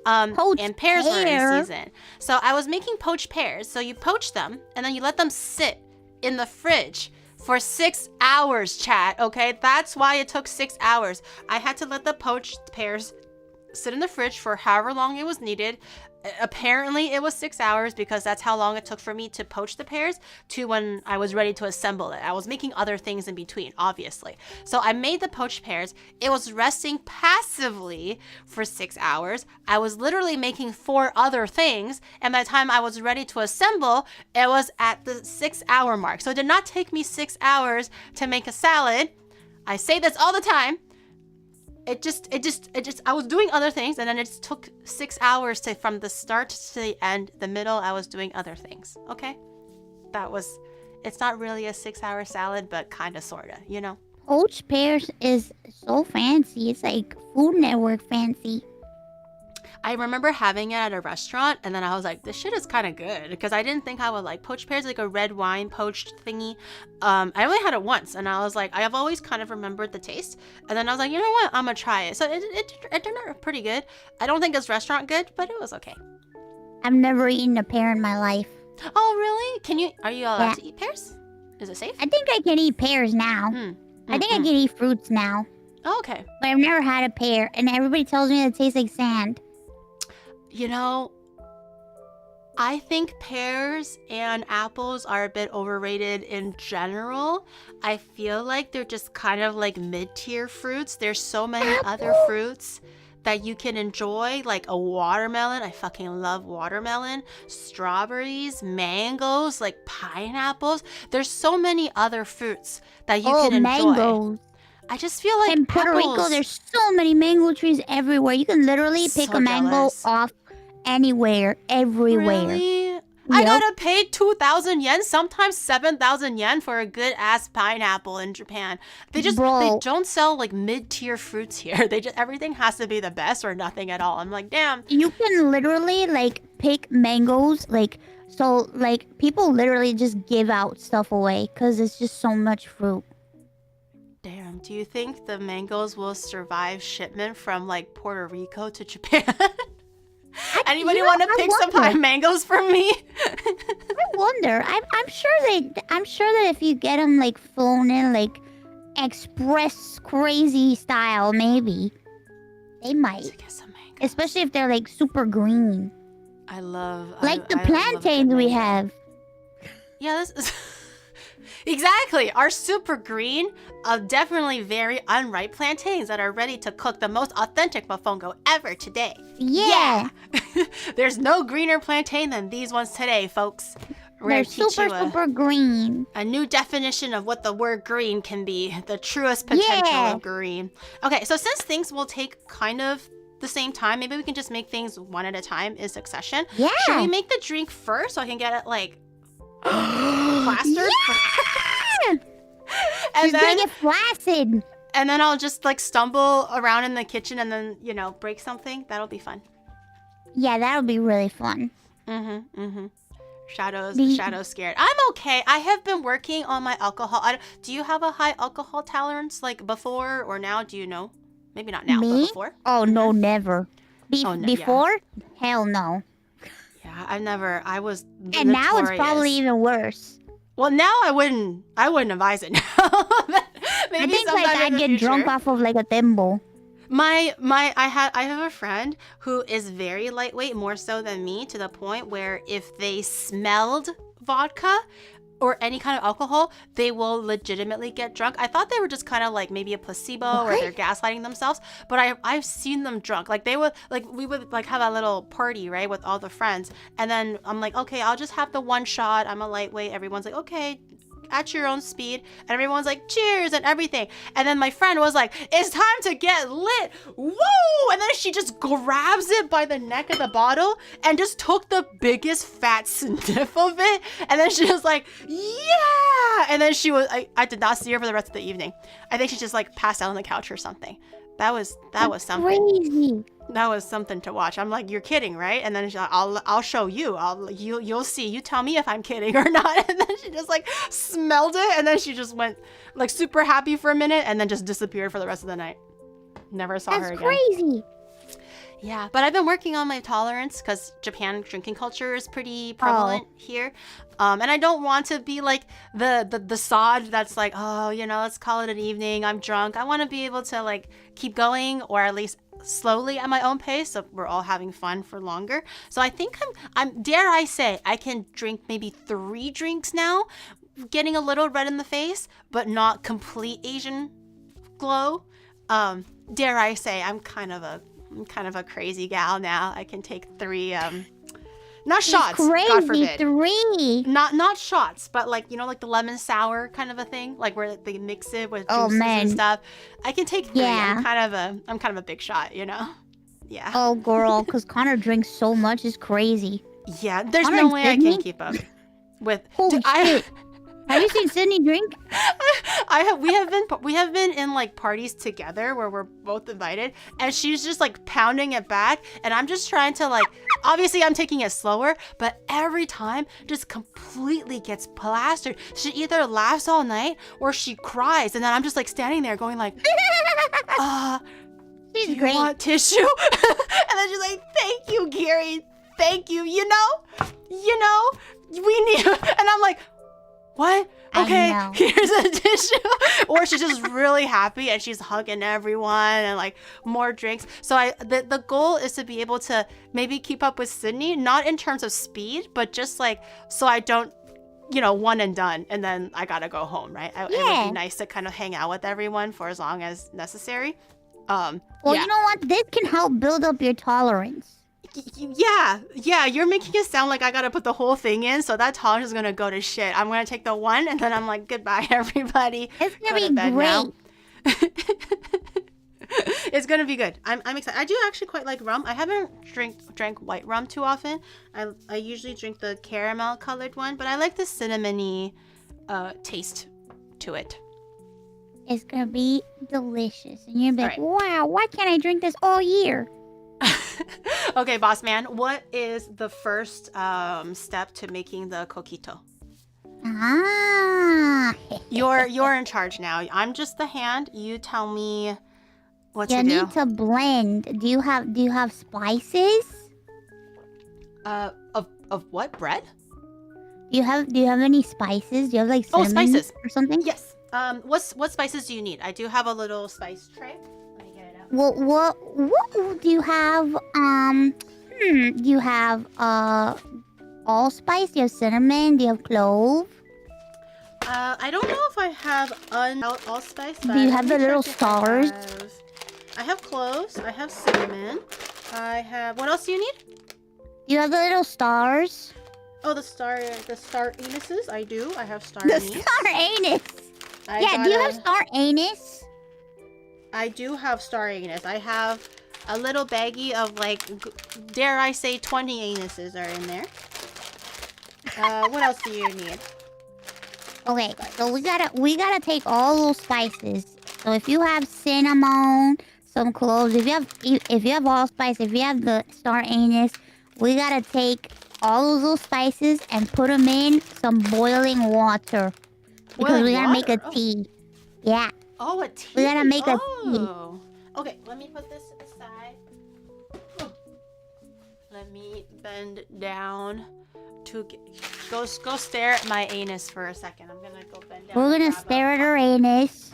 And pears were in season. So I was making poached pears. So you poach them and then you let them sit in the fridge for 6 hours, chat. Okay, that's why it took 6 hours. I had to let the poached pears sit in the fridge for however long it was needed. Apparently it was 6 hours because that's how long it took for me to poach the pears to when I was ready to assemble it. I was making other things in between, obviously. So I made the poached pears. It was resting passively for 6 hours. I was literally making 4 other things. And by the time I was ready to assemble, it was at the 6 hour mark. So it did not take me 6 hours to make a salad. I say this all the time. I was doing other things and then it just took 6 hours from the start to the end, the middle, I was doing other things. Okay. It's not really a 6 hour salad, but kind of, sort of, you know? Poached pears is so fancy. It's like Food Network fancy. I remember having it at a restaurant and then I was like, this shit is kind of good because I didn't think I would like poached pears, like a red wine poached thingy. I only had it once and I was like, I have always kind of remembered the taste. And then I was like, you know what? I'm going to try it. So it turned out pretty good. I don't think it's restaurant good, but it was okay. I've never eaten a pear in my life. Oh, really? Are you allowed to eat pears? Is it safe? I think I can eat pears now. I think I can eat fruits now. Oh, okay. But I've never had a pear and everybody tells me it tastes like sand. You know, I think pears and apples are a bit overrated in general. I feel like they're just kind of like mid-tier fruits. There's so many other fruits that you can enjoy, like a watermelon. I fucking love watermelon. Strawberries, mangoes, like pineapples. There's so many other fruits that you can enjoy. Mangoes. I just feel like in Puerto Rico, there's so many mango trees everywhere. You can literally pick a mango off anywhere, everywhere. Really? Yep. I gotta pay 2,000 yen, sometimes 7,000 yen for a good ass pineapple in Japan. They don't sell like mid-tier fruits here. Everything has to be the best or nothing at all. I'm like, damn. You can literally like pick mangoes, so people literally just give out stuff away because it's just so much fruit. Damn, do you think the mangoes will survive shipment from like Puerto Rico to Japan? Anybody want to pick some high mangoes for me? I wonder. I'm sure that if you get them like flown in like express crazy style, maybe they might. To get some mangoes. Especially if they're like super green. I love the plantains we have. Yeah, this is exactly our super green, definitely very unripe plantains that are ready to cook, the most authentic mofongo ever today. Yeah. There's no greener plantain than these ones today, folks. They're super green. A new definition of what the word green can be, the truest potential of green. Okay, so since things will take kind of the same time, maybe we can just make things one at a time in succession. Yeah. Should we make the drink first so I can get it like plastered? Yeah! And She's then gonna get flaccid. And then I'll just like stumble around in the kitchen and then, break something. That'll be fun. Yeah, that'll be really fun. Shadows scared. I'm okay. I have been working on my alcohol. Do you have a high alcohol tolerance like before or now? Do you know? Maybe not now, but before? Oh, no, never. Before? Yeah. Hell no. Yeah, I was notorious. And now it's probably even worse. Well, now I wouldn't advise it now. Maybe I think I'd get drunk off of like a thimble. I have a friend who is very lightweight, more so than me, to the point where if they smelled vodka or any kind of alcohol, they will legitimately get drunk. I thought they were just kind of like maybe a placebo or they're gaslighting themselves, but I've seen them drunk. Like we would like have a little party, right, with all the friends, and then I'm like, okay, I'll just have the one shot. I'm a lightweight. Everyone's like, okay, at your own speed, and everyone's like cheers and everything, and then my friend was like, it's time to get lit, woo, and then she just grabs it by the neck of the bottle and just took the biggest fat sniff of it, and then she was like, yeah, and then I did not see her for the rest of the evening. I think she just like passed out on the couch or something. That was something crazy. That was something to watch. I'm like, you're kidding, right? And then she's like, I'll show you. You'll see. You tell me if I'm kidding or not. And then she just like smelled it, and then she just went like super happy for a minute, and then just disappeared for the rest of the night. Never saw her That's again. crazy. Yeah, but I've been working on my tolerance because Japan drinking culture is pretty prevalent here. And I don't want to be like the sod that's like, oh, you know, let's call it an evening. I'm drunk. I want to be able to like keep going, or at least slowly at my own pace, so we're all having fun for longer. So I think I'm dare I say I can drink maybe 3 drinks now, getting a little red in the face, but not complete Asian glow. Dare I say I'm kind of a crazy gal now. I can take 3 not shots, Crazy, God forbid. 3. Not shots, but like, you know, like the lemon sour kind of a thing, like where they mix it with Oh, juices man. and stuff. I can take 3. Yeah. I'm kind of a big shot, you know. Yeah. Oh, girl, because Connor drinks so much is crazy. Yeah, there's Connor no way I Sydney? can keep up with Holy shit. Have you seen Sydney drink? we have been in like parties together where we're both invited, and she's just like pounding it back, and I'm just trying to like, obviously I'm taking it slower, but every time just completely gets plastered. She either laughs all night or she cries, and then I'm just like standing there going like, do She's you great. want tissue? And then she's like, thank you, Gary, thank you, you know, we need, and I'm like, what? I Okay, know. here's a tissue. Or she's just really happy and she's hugging everyone and like more drinks. So the goal is to be able to maybe keep up with Sydney, not in terms of speed, but just like so I don't, you know, one and done and then I gotta go home, right? It would Yeah. be nice to kind of hang out with everyone for as long as necessary. Well, yeah. you know what? This can help build up your tolerance. Yeah, you're making it sound like I gotta put the whole thing in, so that tolerance is gonna go to shit. I'm gonna take the 1, and then I'm like, goodbye, everybody. It's Go gonna to be bed great. now. It's gonna be good. I'm excited. I do actually quite like rum. I haven't drank white rum too often. I usually drink the caramel colored one, but I like the cinnamony taste to it. It's gonna be delicious, and you're gonna be like, All wow, why can't I drink this all year? Okay, boss man, what is the first step to making the coquito? Ah. You're in charge now. I'm just the hand. You tell me what You to do. need to blend. Do you have spices? Of what? Bread? Do you have any spices? Do you have like Oh, cinnamon spices. or something? Yes. What spices do you need? I do have a little spice tray. Let me get it out. What do you have? Do you have allspice? Do you have cinnamon? Do you have clove? I don't know if I have allspice. Do you have the little stars? I have cloves. I have cinnamon. I have. What else do you need? Do you have the little stars? Oh, the star anuses. I do. I have star The anise. star anise. I Yeah, do you got have star anise? I do have star anise. I have a little baggie of like, dare I say, 20 anuses are in there. What else do you need? Okay, so we gotta take all those spices. So if you have cinnamon, some cloves, if you have allspice, if you have the star anise, we gotta take all of those spices and put them in some boiling water because Boiling we gotta make a water? tea. Yeah. Oh, a tea. We gotta make a tea. Oh. Okay, let me put this aside. Oh. Let me bend down to go stare at my anus for a second. I'm gonna go bend down. We're and gonna grab stare at her anus.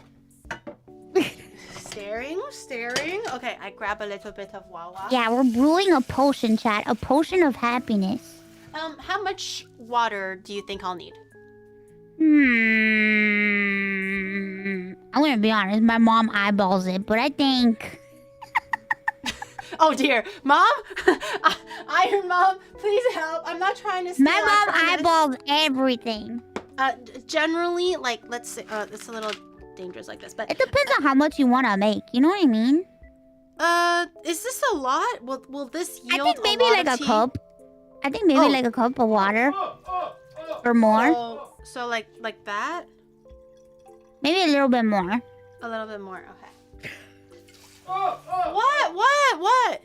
Staring. Okay, I grab a little bit of Wawa. Yeah, we're brewing a potion, chat. A potion of happiness. How much water do you think I'll need? I'm gonna be honest, my mom eyeballs it, but I think... Oh dear, Mom! Iron Mom, please help. I'm not trying to steal. My I mom promise. eyeballs everything. Generally, like, let's say, it's a little dangerous like this, but It depends on how much you want to make. You know what I mean? is this a lot? Will this yield I think maybe a lot like of a tea? cup. I think maybe Oh. like a cup of water or more. So like that? Maybe a little bit more. A little bit more. Okay. What?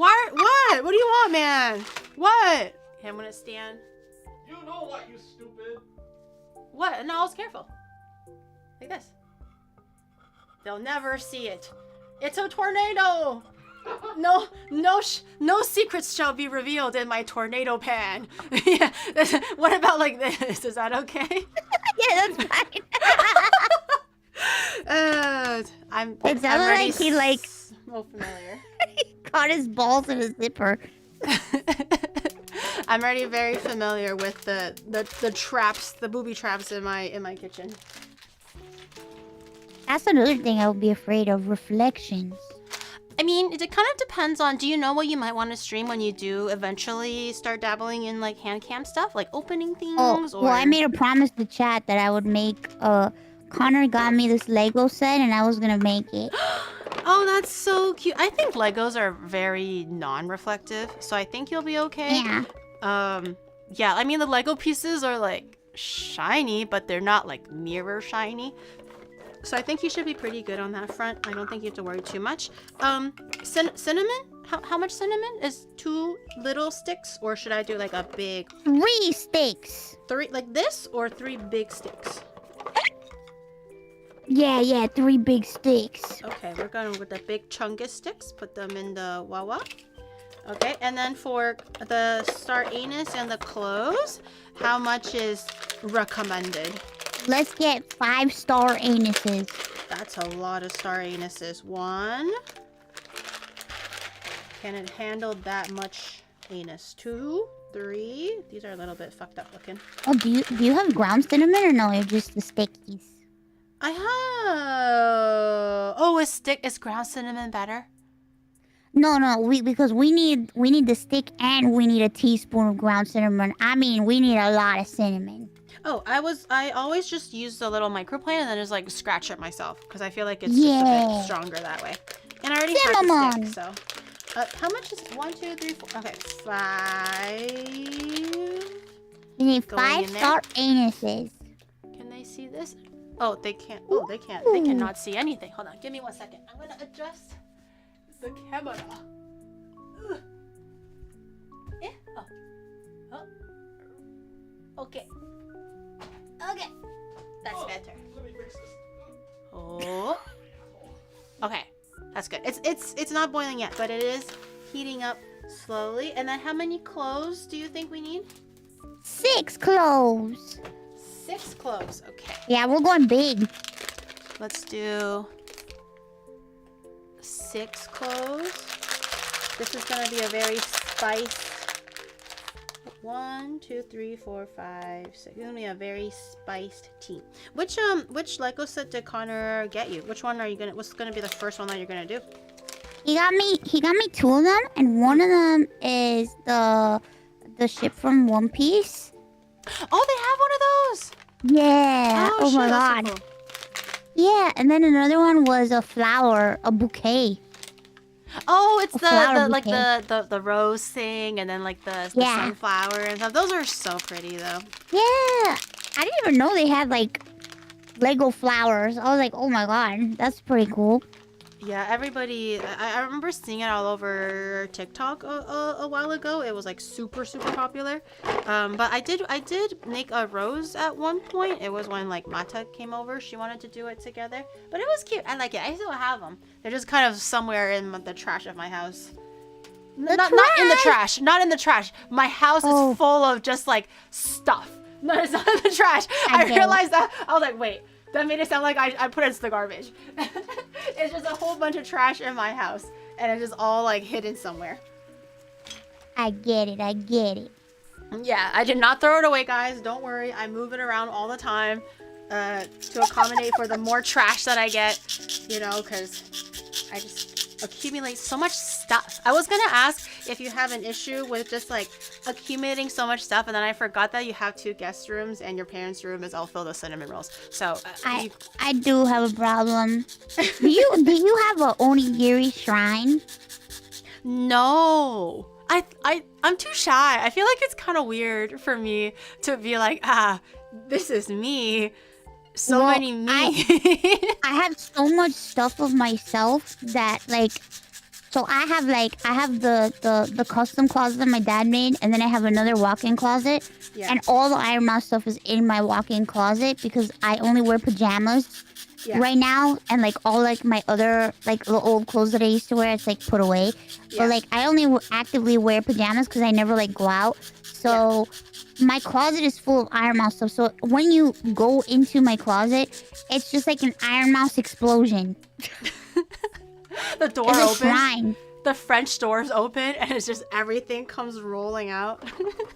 Why? What? What do you want, man? What? Okay, I'm gonna stand. You know what, you stupid. What? No, I was careful. Like this. They'll never see it. It's a tornado. No secrets shall be revealed in my tornado pan. Yeah. What about like this? Is that okay? Yeah, that's fine. I'm sounded already like he like so familiar. caught his balls in a zipper. I'm already very familiar with the traps, the booby traps in my kitchen. That's another thing I would be afraid of, reflections. I mean, it kind of depends on, do you know what you might want to stream when you do eventually start dabbling in like hand cam stuff, like opening things? Well, I made a promise to chat that I would make, Connor got me this Lego set and I was gonna make it. Oh, that's so cute. I think Legos are very non-reflective, so I think you'll be okay. Yeah. Yeah, I mean, the Lego pieces are like shiny, but they're not like mirror shiny. So I think you should be pretty good on that front. I don't think you have to worry too much. Cinnamon? How much cinnamon? Is 2 little sticks, or should I do like a big 3 sticks. 3 like this, or 3 big sticks? Yeah, 3 big sticks. Okay, we're going with the big chungus sticks. Put them in the wawa. Okay, and then for the star anise and the clothes, how much is recommended? Let's get 5-star anuses. That's a lot of star anuses. 1. Can it handle that much anus? 2, 3. These are a little bit fucked up looking. Oh, do you have ground cinnamon or no? You're just the stickies. I have. Oh, is ground cinnamon better? No, because we need the stick and we need a teaspoon of ground cinnamon. I mean, we need a lot of cinnamon. Oh, I always just use the little microplane and then just like scratch it myself because I feel like it's Yeah. just a bit stronger that way. And I already have the stick, so. How much is 1, 2, 3, 4? Okay, 5. We need Going in 5-star anuses. Can they see this? Oh, they can't. Oh, they can't. They cannot see anything. Hold on, give me 1 second. I'm gonna adjust the camera. Ugh. Eh? Oh. Okay. Okay. That's better. Let me fix this. Oh. Okay. That's good. It's not boiling yet, but it is heating up slowly. And then how many cloves do you think we need? 6 cloves. 6 cloves. Okay. Yeah, we're going big. Let's do 6 cloves. This is gonna be a very spiced. 1, 2, 3, 4, 5, 6. It's gonna be a very spiced tea. Which Lego set did Connor get you? Which one are you gonna? What's gonna be the first one that you're gonna do? He got me 2 of them, and one of them is the ship from One Piece. Oh, they have one of those. Yeah. Oh my shit, god. that's so cool. Yeah, and then another one was a flower, a bouquet. Oh, it's flower like bouquet. the rose thing, and then like the Yeah. sunflower and stuff. Those are so pretty though. Yeah. I didn't even know they had like Lego flowers. I was like, oh my god, that's pretty cool. Yeah, everybody. I remember seeing it all over TikTok a while ago. It was like super popular. But I did make a rose at one point. It was when like Mata came over. She wanted to do it together. But it was cute. I like it. I still have them. They're just kind of somewhere in the trash of my house. Not in the trash. Not in the trash. My house is full of just like stuff. No, it's not in the trash. I realized that. I was like, wait. That made it sound like I put it into the garbage. It's just a whole bunch of trash in my house. And it's just all like hidden somewhere. I get it. Yeah, I did not throw it away, guys. Don't worry. I move it around all the time to accommodate for the more trash that I get. You know, because I just accumulate so much stuff. I was going to ask if you have an issue with just like accumulating so much stuff, and then I forgot that you have 2 guest rooms and your parents' room is all filled with cinnamon rolls. So I do have a problem. do you have a Onigiri shrine? No. I'm too shy. I feel like it's kind of weird for me to be like, this is me. So many me. I have so much stuff of myself that like So I have the custom closet that my dad made, and then I have another walk-in closet. Yeah. And all the Iron Mouse stuff is in my walk-in closet because I only wear pajamas right now, and like all like my other like the old clothes that I used to wear, it's like put away. But like I only actively wear pajamas because I never like go out. So my closet is full of Iron Mouse stuff. So when you go into my closet, it's just like an Iron Mouse explosion. The door It's a opens. shrine. The French doors open, and it's just everything comes rolling out.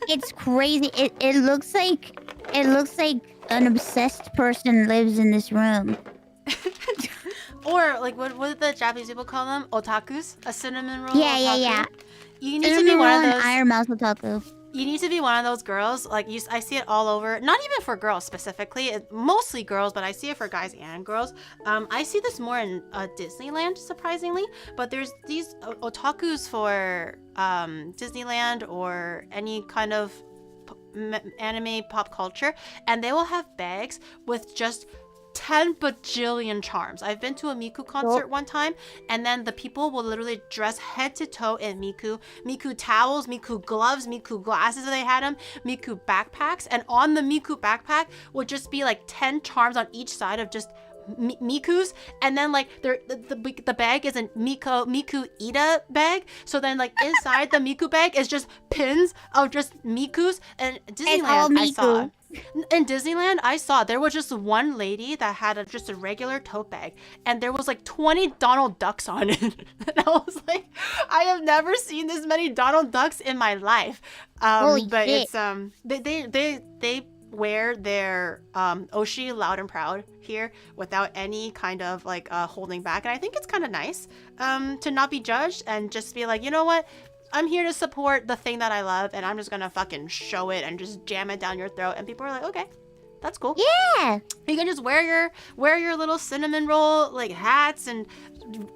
It's crazy. It looks like an obsessed person lives in this room. Or like what do the Japanese people call them? Otakus? A cinnamon roll. Yeah. You need to be one of those. Iron Mouse otaku. You need to be one of those girls. Like I see it all over. Not even for girls specifically. Mostly girls, but I see it for guys and girls. I see this more in Disneyland, surprisingly. But there's these otakus for Disneyland or any kind of anime pop culture, and they will have bags with just 10 bajillion charms. I've been to a Miku concert one time, and then the people will literally dress head to toe in Miku towels, Miku gloves, Miku glasses if they had them, Miku backpacks, and on the Miku backpack would just be like 10 charms on each side of just Miku's, and then like the bag is a Miku Ida bag, so then like inside the Miku bag is just pins of just Miku's. And Disneyland, I saw in Disneyland, I saw there was just one lady that had just a regular tote bag, and there was like 20 Donald Ducks on it. And I was like, I have never seen this many Donald Ducks in my life. Holy but shit. it's they wear their Oshi loud and proud here without any kind of like holding back, and I think it's kind of nice to not be judged and just be like, you know what, I'm here to support the thing that I love, and I'm just gonna fucking show it and just jam it down your throat. And people are like, okay, that's cool. Yeah. You can just wear your little cinnamon roll like hats and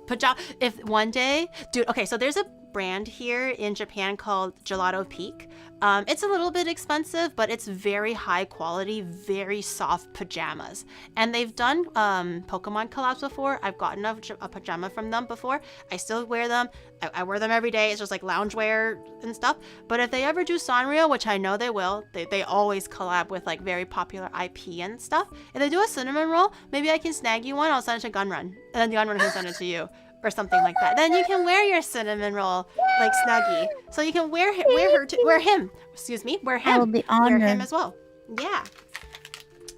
pajama. If one day, dude, okay, so there's a brand here in Japan called Gelato Peak. It's a little bit expensive, but it's very high quality, very soft pajamas. And they've done Pokemon collabs before. I've gotten a pajama from them before. I still wear them. I wear them every day. It's just like loungewear and stuff. But if they ever do Sanrio, which I know they will, they always collab with like very popular IP and stuff. If they do a cinnamon roll, maybe I can snag you one. I'll send it to Gunrun, and then Gunrun can send it to you. Or something like that. Then you can wear your cinnamon roll like Snuggy. So you can wear him. Wear him. I will be honored. Wear him as well. Yeah.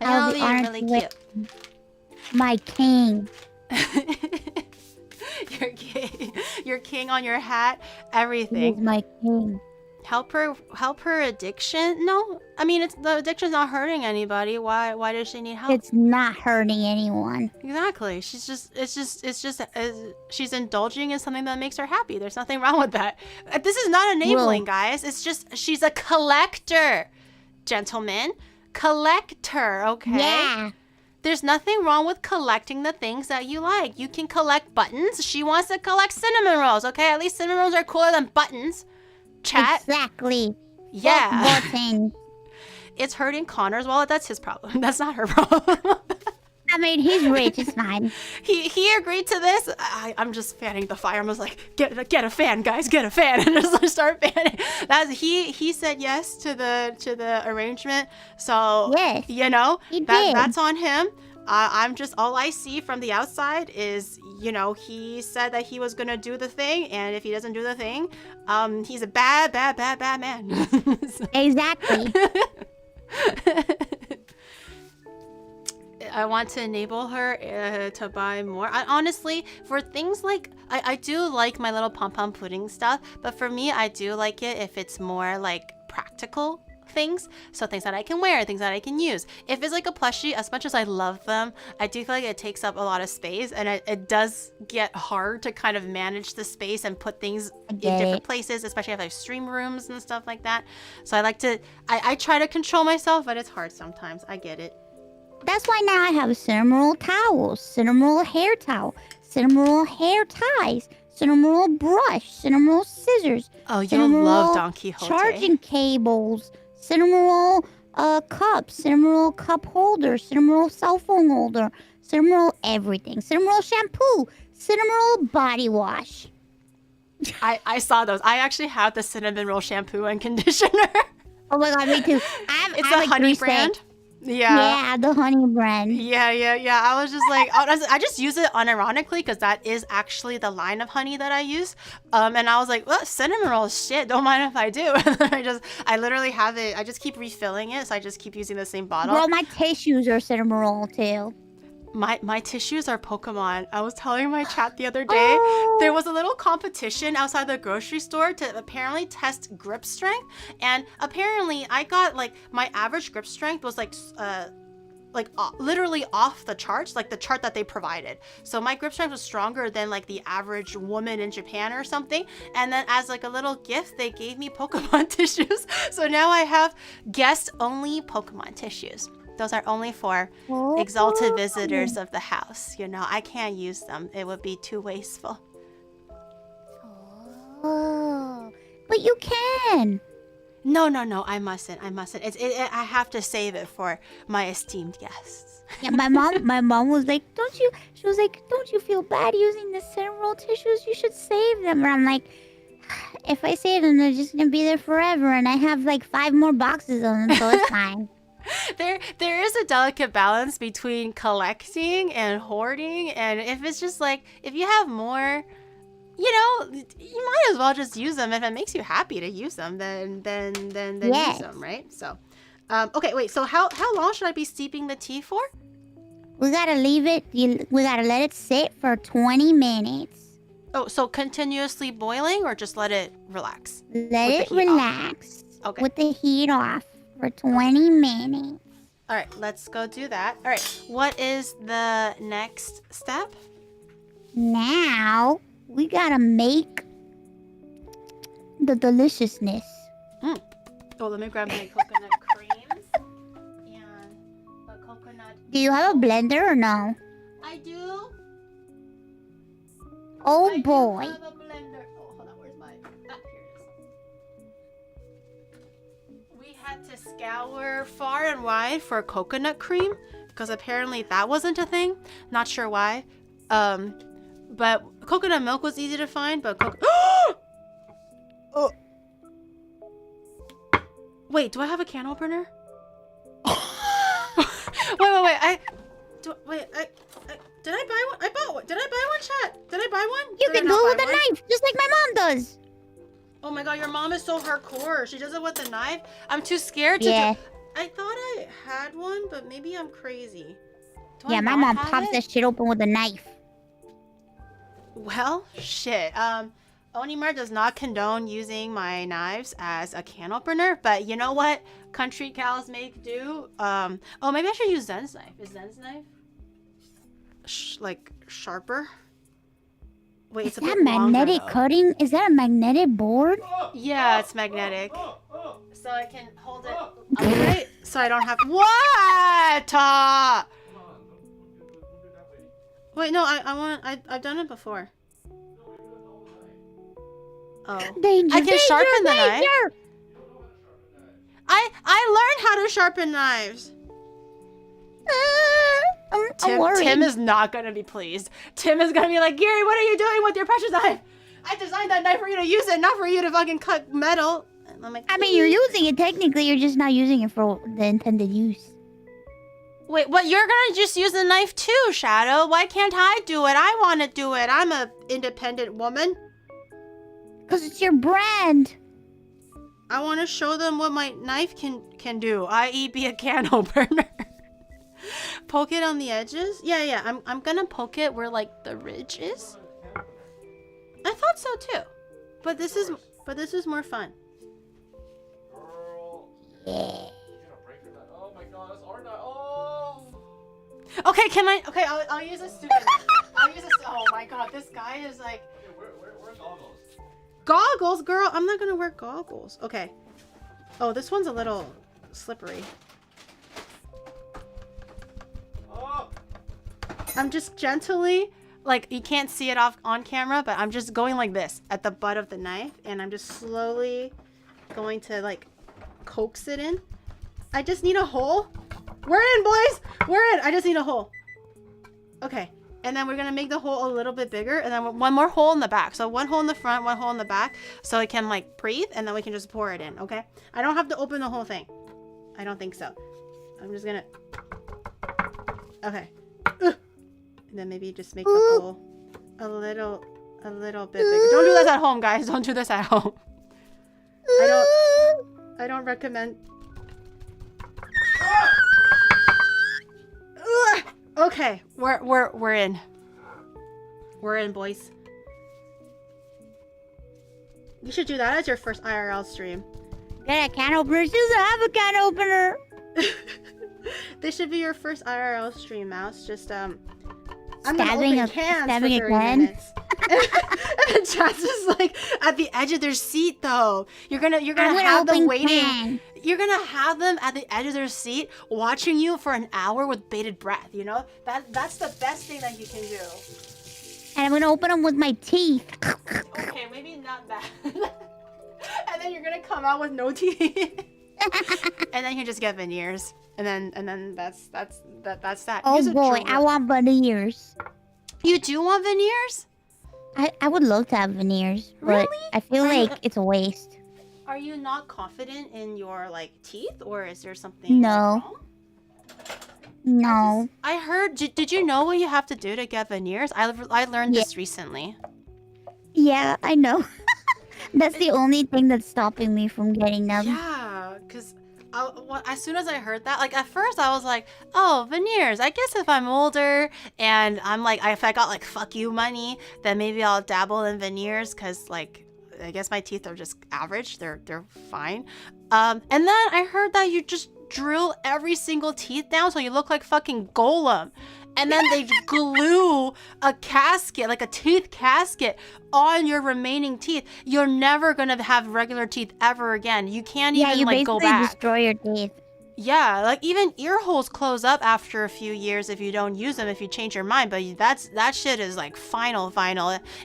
And I will that'll be be honored really to wear cute. my king. Your king on your hat, He everything. is my king. Help her addiction? No, I mean the addiction's not hurting anybody. Why does she need help? It's not hurting anyone. Exactly. She's indulging in something that makes her happy. There's nothing wrong with that. This is not enabling, guys. It's just she's a collector, gentlemen. Collector, okay? Yeah. There's nothing wrong with collecting the things that you like. You can collect buttons. She wants to collect cinnamon rolls, okay? At least cinnamon rolls are cooler than buttons. Chat. Exactly. Yeah. Button. It's hurting Connor's wallet. That's his problem. That's not her problem. I mean, he's rich. It's fine. He agreed to this. I'm just fanning the fire. I was like, get a fan, guys, get a fan, and just start fanning. He said yes to the arrangement. So Yes, you know he did. that's on him. I'm just, all I see from the outside is, you know, he said that he was gonna do the thing, and if he doesn't do the thing, he's a bad man. Exactly. I want to enable her to buy more. Honestly, for things like, I do like my little pom-pom pudding stuff, but for me, I do like it if it's more like practical things. So things that I can wear, things that I can use. If it's like a plushie, as much as I love them, I do feel like it takes up a lot of space, and it does get hard to kind of manage the space and put things in different places, especially if I have stream rooms and stuff like that. So I like to, I try to control myself, but it's hard sometimes. I get it. That's why now I have cinnamon roll towels, cinnamon roll hair towel, cinnamon roll hair ties, cinnamon roll brush, cinnamon roll scissors. Oh, you cinnamon love roll Don Quixote. charging cables, cinnamon roll cups, cinnamon roll cup holder, cinnamon roll cell phone holder, cinnamon roll everything, cinnamon roll shampoo, cinnamon roll body wash. I saw those. I actually have the cinnamon roll shampoo and conditioner. Oh my god, me too. It's I a like honey 3 brand. cents. Yeah. Yeah, the honey brand. Yeah. I was just like, I just use it unironically because that is actually the line of honey that I use. And I was like, well, cinnamon roll is shit. Don't mind if I do. And then I literally have it. I just keep refilling it. So I just keep using the same bottle. Bro, my tissues are cinnamon roll too. My tissues are Pokemon. I was telling my chat the other day, there was a little competition outside the grocery store to apparently test grip strength. And apparently I got like, my average grip strength was literally off the charts, like the chart that they provided. So my grip strength was stronger than like the average woman in Japan or something. And then as like a little gift, they gave me Pokemon tissues. So now I have guest only Pokemon tissues. Those are only for exalted visitors of the house. You know, I can't use them. It would be too wasteful. Oh, but you can. No, I mustn't. I have to save it for my esteemed guests. Yeah, my mom was like, don't you feel bad using the cinnamon roll tissues? You should save them. And I'm like, if I save them, they're just gonna be there forever. And I have like 5 more boxes of them, so it's fine. There is a delicate balance between collecting and hoarding, and if it's just like, if you have more, you know, you might as well just use them. If it makes you happy to use them, then Yes. use them, right? So okay, wait, so how long should I be steeping the tea for? We gotta leave it. We gotta let it sit for 20 minutes. Oh, so continuously boiling or just let it relax? Let it relax. Okay. With the heat off for 20 minutes. All right, let's go do that. All right, what is the next step? Now we gotta make the deliciousness. Oh, let me grab my coconut creams and the coconut. Do you have a blender or no? I do. Oh I boy. do have a blender. Oh, hold on, where's my? Ah, here it is. We had to scour far and wide for coconut cream because apparently that wasn't a thing. Not sure why. But coconut milk was easy to find, but oh. Wait, do I have a can opener? wait. Did I buy one? I bought one. Did I buy one, chat? Did I buy one? You Did I can not do it with buy a one? knife, just like my mom does. Oh my god, your mom is so hardcore. She does it with a knife. I'm too scared to Yeah. do. I thought I had one, but maybe I'm crazy. Do I Yeah, my not mom have pops it? that shit open with a knife. Well, shit. Onimart does not condone using my knives as a can opener, but you know what country cows make do? Oh, maybe I should use Zen's knife. Is Zen's knife like sharper? Wait, Is it's a that bit longer, magnetic though. cutting? Is that a magnetic board? Yeah, it's magnetic. So I can hold it upright, so I don't have. What? Wait, no, I've done it before. Oh. Danger, I can sharpen the knife. danger. I learned how to sharpen knives. I'm worried. Tim is not gonna be pleased. Tim is gonna be like, Gary, what are you doing with your precious knife? I designed that knife for you to use it, not for you to fucking cut metal. And I'm like, I mean, you're using it technically. You're just not using it for the intended use. wait, what? You're gonna just use the knife too, Shadow? Why can't I do it? I want to do it. I'm a independent woman. Because it's your brand. I want to show them what my knife can do, i.e. be a can opener. Poke it on the edges? Yeah, I'm gonna poke it where like the ridge is. I thought so too. But this is more fun. Yeah. Oh my god, that's our knife. Oh! Okay, okay, I'll use a stupid knife. I'll use a oh my god, this guy is like Okay, where are goggles? goggles, girl. I'm not gonna wear goggles. Okay. Oh, this one's a little slippery. Oh! I'm just gently, like, you can't see it on camera, but I'm just going like this at the butt of the knife, and I'm just slowly going to, like, coax it in. I just need a hole. We're in, boys! We're in! I just need a hole. Okay. And then we're gonna make the hole a little bit bigger, and then one more hole in the back. So one hole in the front, one hole in the back, so it can like breathe, and then we can just pour it in, okay? I don't have to open the whole thing. I don't think so. I'm just gonna... Okay. And then maybe just make the hole a little bit bigger. Don't do this at home, guys. Don't do this at home. I don't recommend... Okay, we're in. We're in, boys. You should do that as your first IRL stream. Get a can opener. She doesn't have a can opener. This should be your first IRL stream, Mouse. Just I'm gonna Stabbing open cans stabbing for a 30 can? minutes. And Chaz is like at the edge of their seat, though. You're gonna have them open waiting. can. You're gonna have them at the edge of their seat, watching you for an hour with bated breath. You know that's the best thing that you can do. And I'm gonna open them with my teeth. Okay, maybe not that. And then you're gonna come out with no teeth. And then you just get veneers. And then that's that. Oh Use a boy, drill. I want veneers. You do want veneers? I would love to have veneers, but Really? I feel like it's a waste. Are you not confident in your like teeth, or is there something No. wrong? No. I heard. Did you know what you have to do to get veneers? I learned this recently. Yeah, I know. That's the only thing that's stopping me from getting them. Yeah, because as soon as I heard that, like at first I was like, oh, veneers. I guess if I'm older and I'm like, if I got like fuck you money, then maybe I'll dabble in veneers, because like I guess my teeth are just average. They're fine. And then I heard that you just drill every single teeth down so you look like fucking Golem. And then they glue a casket, like a teeth casket, on your remaining teeth. You're never gonna have regular teeth ever again. You can't Yeah, even you like go basically back. destroy your teeth. Yeah, like even ear holes close up after a few years if you don't use them, if you change your mind. But that shit is like final.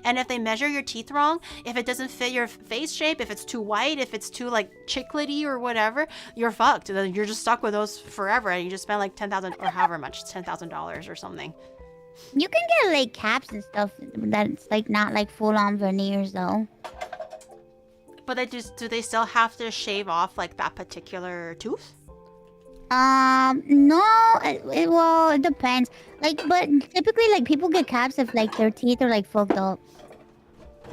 And if they measure your teeth wrong, if it doesn't fit your face shape, if it's too white, if it's too like chiclety or whatever, you're fucked. Then you're just stuck with those forever, and you just spend like $10,000 or however much, $10,000 or something. You can get like caps and stuff that's like not like full on veneers though. But do they still have to shave off like that particular tooth? No, well, it depends. Like, but typically, like, people get caps if, like, their teeth are, like, fucked up.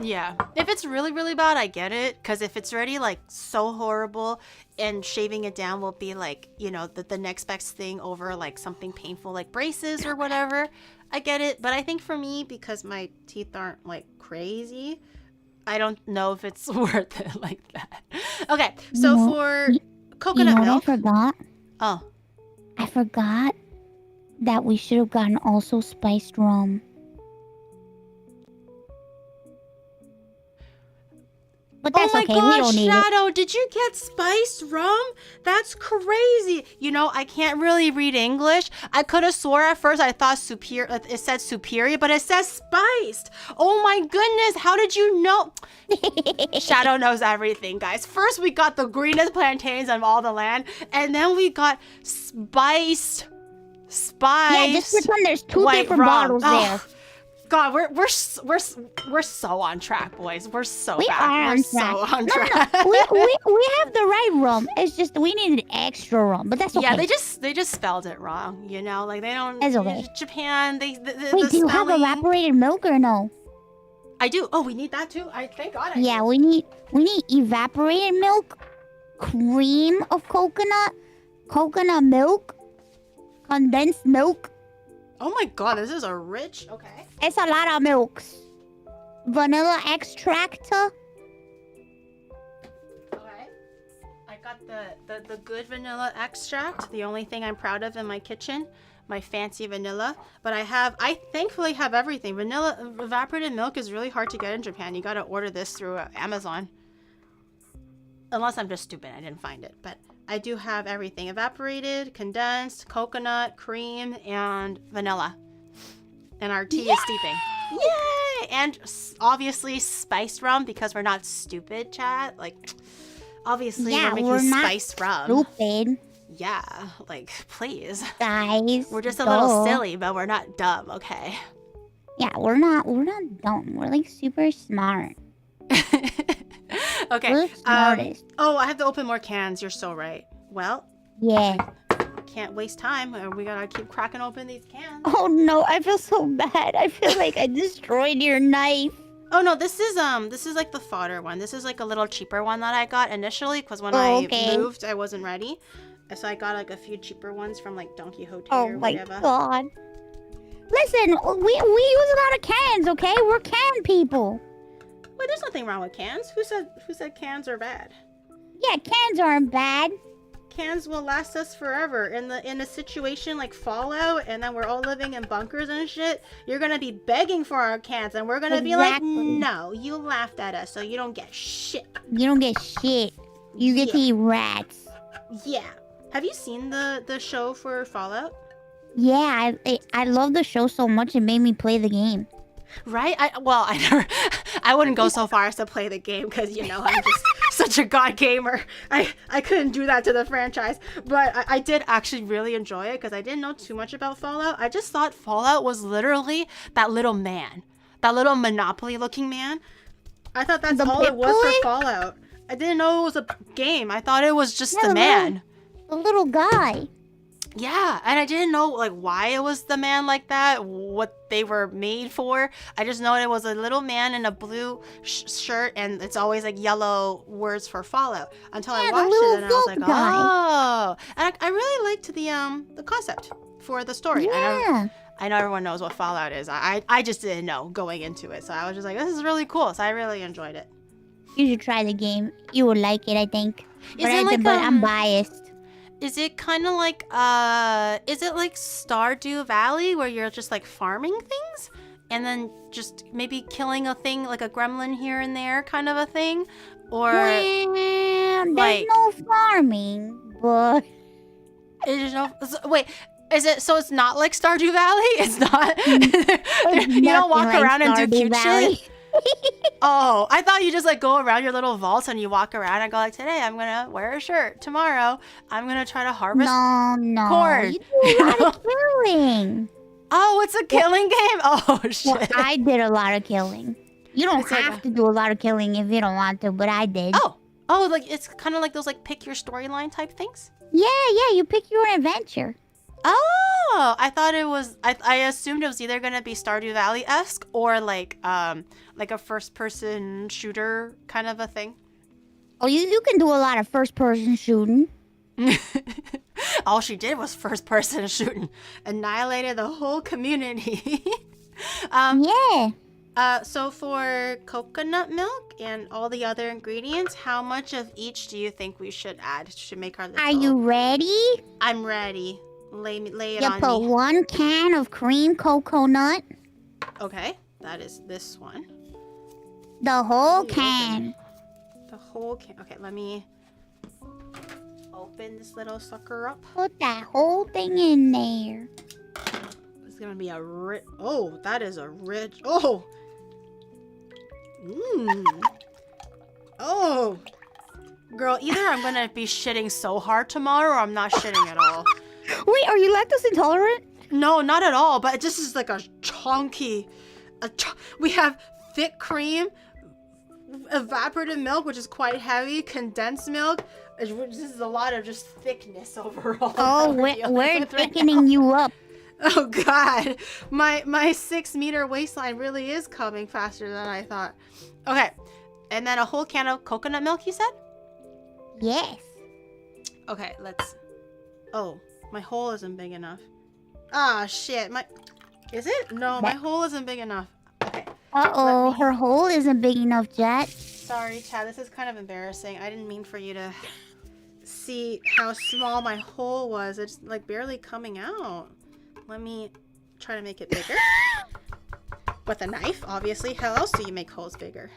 Yeah. If it's really, really bad, I get it. Because if it's already, like, so horrible and shaving it down will be, like, you know, the next best thing over, like, something painful like braces or whatever, I get it. But I think for me, because my teeth aren't, like, crazy, I don't know if it's worth it like that. Okay, so for coconut milk... I forgot? Oh. I forgot that we should have gotten also spiced rum. But that's okay, we don't need it. Shadow, did you get spiced rum? That's crazy. You know, I can't really read English. I could have swore at first I thought it said superior, but it says spiced. Oh my goodness, how did you know? Shadow knows everything, guys. First we got the greenest plantains on all the land, and then we got spiced. Yeah, just pretend there's two different rum. bottles there. God, we're so on track, boys. We're so We back. are We're on so track. on track. No, we have the right rum. It's just we needed extra rum, but that's okay. Yeah, they just spelled it wrong. You know, like they don't. It's okay. Japan, Wait, do you have evaporated milk or no? I do. Oh, we need that too. Thank God. Yeah, we need evaporated milk, cream of coconut milk, condensed milk. Oh my God, this is a rich. Okay. It's a lot of milks. Vanilla extract. Okay. I got the good vanilla extract. The only thing I'm proud of in my kitchen, my fancy vanilla. But I thankfully have everything. Vanilla evaporated milk is really hard to get in Japan. You gotta order this through Amazon. Unless I'm just stupid, I didn't find it. But I do have everything. Evaporated, condensed, coconut, cream, and vanilla. And our tea is steeping. Yay! And obviously spiced rum because we're not stupid, chat. Like, obviously we're making spiced rum. Stupid. Yeah, like, please. Guys. We're just a little silly, but we're not dumb, okay? Yeah, we're not dumb. We're like super smart. Okay. We're smartest. Oh, I have to open more cans. You're so right. Well, Yeah. can't waste time. We gotta keep cracking open these cans. Oh no, I feel so bad. I feel like I destroyed your knife. Oh no, this is like the fodder one. This is like a little cheaper one that I got initially because when I moved, I wasn't ready. So I got like a few cheaper ones from like Don Quixote or whatever. Oh my god. Listen, we use a lot of cans, okay? We're can people. Wait, there's nothing wrong with cans. Who said cans are bad? Yeah, cans aren't bad. Cans will last us forever. In a situation like Fallout, and then we're all living in bunkers and shit, you're gonna be begging for our cans, and we're gonna be like, no, you laughed at us, so you don't get shit. You don't get shit. You get to eat rats. Yeah. Have you seen the show for Fallout? Yeah, I love the show so much it made me play the game. Right? I wouldn't go so far as to play the game because, you know, I'm just such a god gamer. I couldn't do that to the franchise. But I did actually really enjoy it because I didn't know too much about Fallout. I just thought Fallout was literally that little man. That little Monopoly looking man. I thought that's all it was for Fallout. I didn't know it was a game. I thought it was just the man. The little guy. Yeah, and I didn't know like why it was the man like that, what they were made for. I just know it was a little man in a blue shirt, and it's always like yellow words for Fallout. Until I watched it, and I was like, oh. And I really liked the concept for the story. Yeah. I know everyone knows what Fallout is. I just didn't know going into it, so I was just like, this is really cool. So I really enjoyed it. You should try the game. You would like it, I think. But I'm biased. Is it kind of like, is it like Stardew Valley where you're just like farming things and then just maybe killing a thing like a gremlin here and there kind of a thing? Or well, there's no farming, but... Wait, is it, so it's not like Stardew Valley? It's not? You don't walk around and do cute shit? Oh, I thought you just like go around your little vaults and you walk around and go like, today I'm gonna wear a shirt. Tomorrow I'm gonna try to harvest corn. You do a lot of killing. Oh, it's a killing game? Oh, shit. Well, I did a lot of killing. You don't have to do a lot of killing if you don't want to, but I did. Oh, like it's kind of like those like pick your storyline type things? Yeah, you pick your adventure. Oh, I thought it was, I assumed it was either going to be Stardew Valley-esque or like a first-person shooter kind of a thing. Oh, you can do a lot of first-person shooting. All she did was first-person shooting. Annihilated the whole community. Yeah. So for coconut milk and all the other ingredients, how much of each do you think we should add to make our little... Are you ready? I'm ready. Lay it you on me. put 1 can of cream coconut. Okay, that is this one. The whole can. The whole can. Okay, let me open this little sucker up. Put that whole thing in there. It's gonna be a rich... Oh, that is a rich... Oh! Mmm. Oh! Girl, either I'm gonna be shitting so hard tomorrow or I'm not shitting at all. Wait, are you lactose intolerant? No, not at all, but this is like a chunky... We have thick cream, evaporated milk, which is quite heavy, condensed milk. This is a lot of just thickness overall. Oh, we're thickening you up. Oh god, my 6-meter waistline really is coming faster than I thought. Okay, and then a whole can of coconut milk, you said? Yes. Okay, let's... Oh, my hole isn't big enough. Ah, shit, Is it? No, my hole isn't big enough. Okay. Uh-oh, her hole isn't big enough, Jet. Sorry, Chad, this is kind of embarrassing. I didn't mean for you to see how small my hole was. It's like barely coming out. Let me try to make it bigger. With a knife, obviously. How else do you make holes bigger?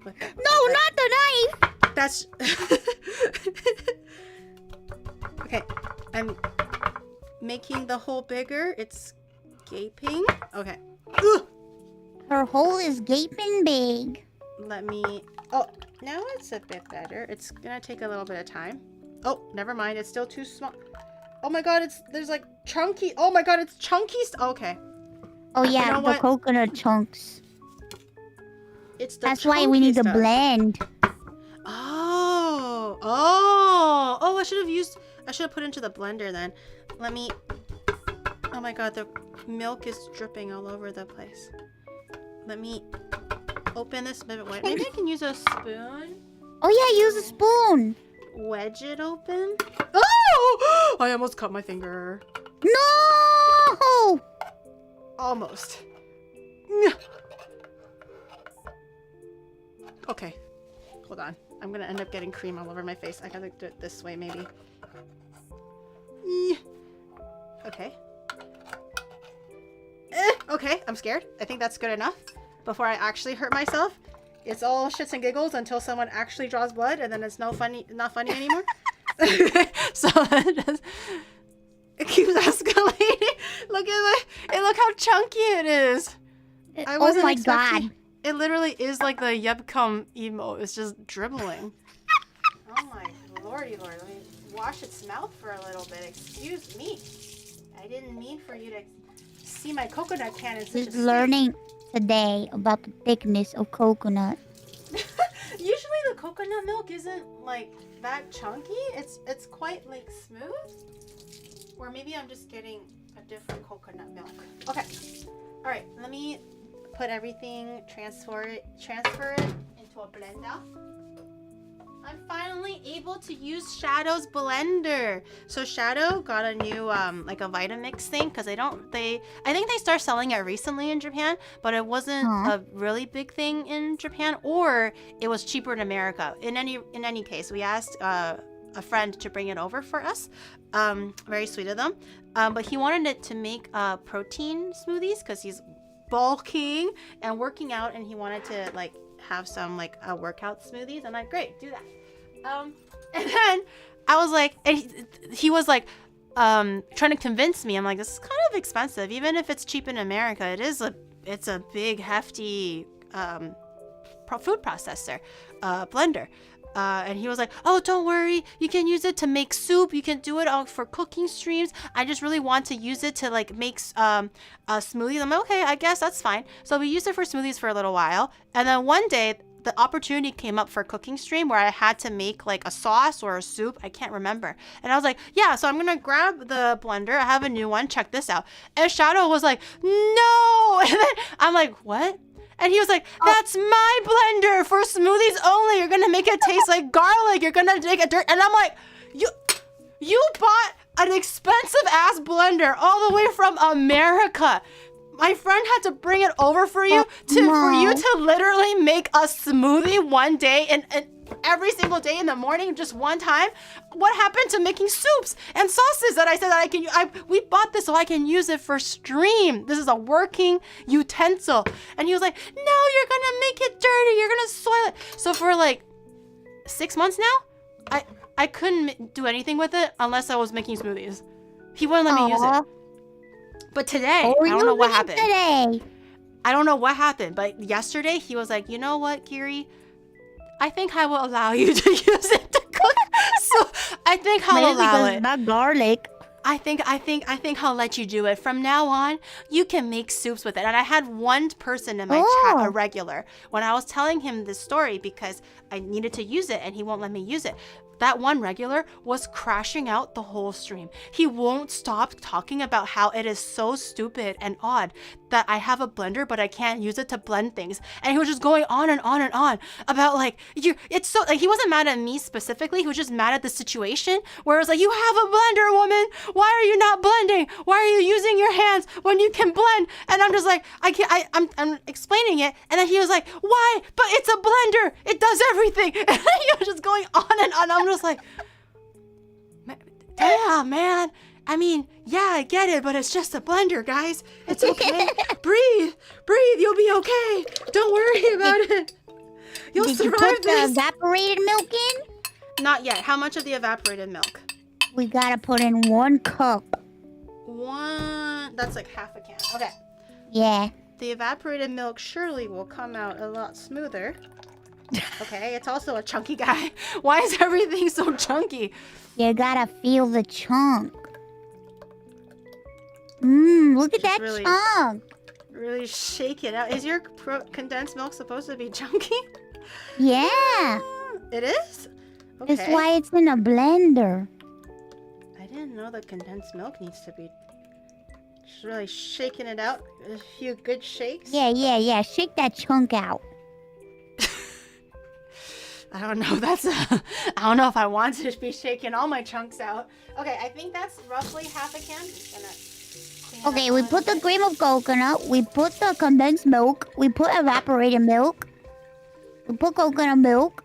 No, not the knife! That's... Okay, I'm making the hole bigger. It's gaping. Okay. Ugh! Her hole is gaping big. Let me... Oh, now it's a bit better. It's gonna take a little bit of time. Oh, never mind. It's still too small. Oh my god, there's like chunky... Oh my god, it's chunky... Okay. Oh yeah, know the what? coconut chunks. It's the That's why we need to stuff. blend. Oh, I should have put into the blender then. Let me, oh my god, the milk is dripping all over the place. Let me open this a bit wide. Maybe I can use a spoon. Oh yeah, use a spoon. Wedge it open. Oh! I almost cut my finger. No! Almost. Okay. Hold on. I'm gonna end up getting cream all over my face. I gotta do it this way, maybe. Okay. Okay, I'm scared. I think that's good enough. Before I actually hurt myself. It's all shits and giggles until someone actually draws blood, and then it's not funny anymore. So it keeps escalating. Look how chunky it is. I wasn't oh my expecting. god. It literally is like the Yebcum emo. It's just dribbling. Oh my lordy lord. Let me wash its mouth for a little bit. Excuse me. I didn't mean for you to see my coconut can in such a Just state. learning today about the thickness of coconut. Usually the coconut milk isn't like that chunky. It's quite like smooth. Or maybe I'm just getting a different coconut milk. Okay. All right. Let me put everything, transfer it into a blender. I'm finally able to use Shadow's blender. So Shadow got a new like a Vitamix thing because I think they started selling it recently in Japan, but it wasn't a really big thing in Japan, or it was cheaper in America. In any case, we asked a friend to bring it over for us. Very sweet of them. But he wanted it to make protein smoothies because he's bulking and working out, and he wanted to like have some like workout smoothies. I'm like, great, do that. And then I was like, and he was like trying to convince me. I'm like, this is kind of expensive, even if it's cheap in America. It's a big hefty food processor blender. And he was like, oh, don't worry, you can use it to make soup, you can do it all for cooking streams. I just really want to use it to like make smoothies. I'm like, okay, I guess that's fine. So we used it for smoothies for a little while, and then one day the opportunity came up for a cooking stream where I had to make like a sauce or a soup. I can't remember. And I was like, yeah, so I'm gonna grab the blender. I have a new one, check this out. And Shadow was like, no. And then I'm like, what? And he was like, that's my blender for smoothies only. You're gonna make it taste like garlic. You're gonna make it dirt. And I'm like, you bought an expensive ass blender all the way from America. My friend had to bring it over for you for you to literally make a smoothie one day and every single day in the morning, just one time. What happened to making soups and sauces that I said that I can? We bought this so I can use it for stream. This is a working utensil. And he was like, no, you're gonna make it dirty. You're gonna soil it. So for like 6 months now, I couldn't do anything with it unless I was making smoothies. He wouldn't let me use it. But today, I don't know what happened. I don't know what happened, but yesterday he was like, you know what, Giri? I think I will allow you to use it to cook. So I think I'll allow it. It's not garlic. I think I'll let you do it. From now on, you can make soups with it. And I had one person in my chat, a regular, when I was telling him this story because I needed to use it and he won't let me use it. That one regular was crashing out the whole stream. He won't stop talking about how it is so stupid and odd that I have a blender, but I can't use it to blend things. And he was just going on and on and on about like, it's so, like, he wasn't mad at me specifically. He was just mad at the situation where it was like, you have a blender, woman. Why are you not blending? Why are you using your hands when you can blend? And I'm just like, I'm explaining it. And then he was like, why? But it's a blender. It does everything. And he was just going on and on. I'm just like, damn, man. I mean, yeah, I get it, but it's just a blender, guys. It's okay. Breathe. You'll be okay. Don't worry about it. You'll survive Did you put this. the evaporated milk in? Not yet. How much of the evaporated milk? We gotta put in 1 cup. That's like half a can. Okay. Yeah. The evaporated milk surely will come out a lot smoother. Okay, it's also a chunky guy. Why is everything so chunky? You gotta feel the chunk. Look at that really chunk. Really shake it out. Is your condensed milk supposed to be chunky? Yeah. It is? Okay. That's why it's in a blender. I didn't know the condensed milk needs to be just really shaking it out. A few good shakes. Yeah. Shake that chunk out. I don't know. I don't know if I want to be shaking all my chunks out. Okay, I think that's roughly half a can. Just gonna clean Okay, it we up put the a bit. cream of coconut. We put the condensed milk. We put evaporated milk. We put coconut milk.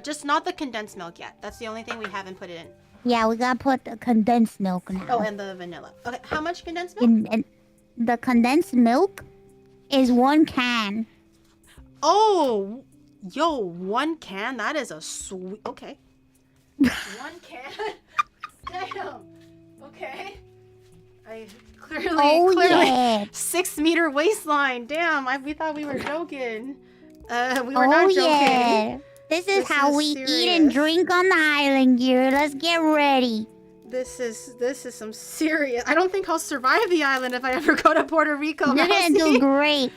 Just not the condensed milk yet. That's the only thing we haven't put it in. Yeah, we gotta put the condensed milk now. Oh, and the vanilla. Okay, how much condensed milk? And the condensed milk is 1 can. Oh, yo, 1 can? That is a sweet... Okay. 1 can? Damn. Okay. I clearly... Yeah. 6-meter waistline. Damn, we thought we were joking. We were not joking. Yeah. This is how we eat and serious. drink on the island, gear. Let's get ready. This is some serious... I don't think I'll survive the island if I ever go to Puerto Rico. You're gonna do great.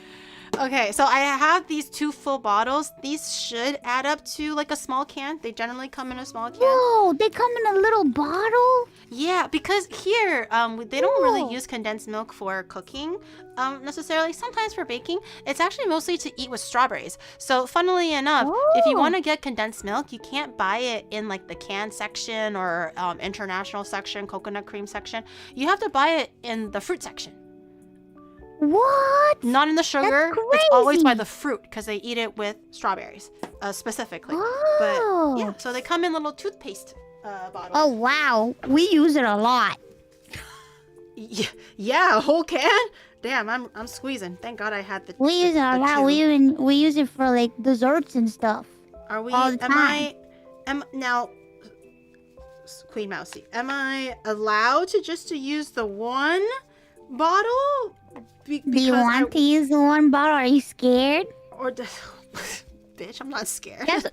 Okay, so I have these 2 full bottles. These should add up to like a small can. They generally come in a small can. Whoa, they come in a little bottle? Yeah, because here, they don't really Whoa. use condensed milk for cooking, necessarily. Sometimes for baking. It's actually mostly to eat with strawberries. So, funnily enough, if you Oh. want to get condensed milk, you can't buy it in like the can section or international section, coconut cream section. You have to buy it in the fruit section. What? Not in the sugar. That's It's always by crazy. the fruit because they eat it with strawberries, specifically. Oh. But yeah, so they come in little toothpaste bottles. Oh, wow. We use it a lot. Yeah, a whole can. Damn, I'm squeezing. Thank God I had the. We use it a the lot. 2. We use it for like desserts and stuff. Are we? all the time. Am now, Queen Mousy? Am I allowed to use the 1 bottle? Do you want to use the 1 bottle? Are you scared? Or bitch, I'm not scared. That's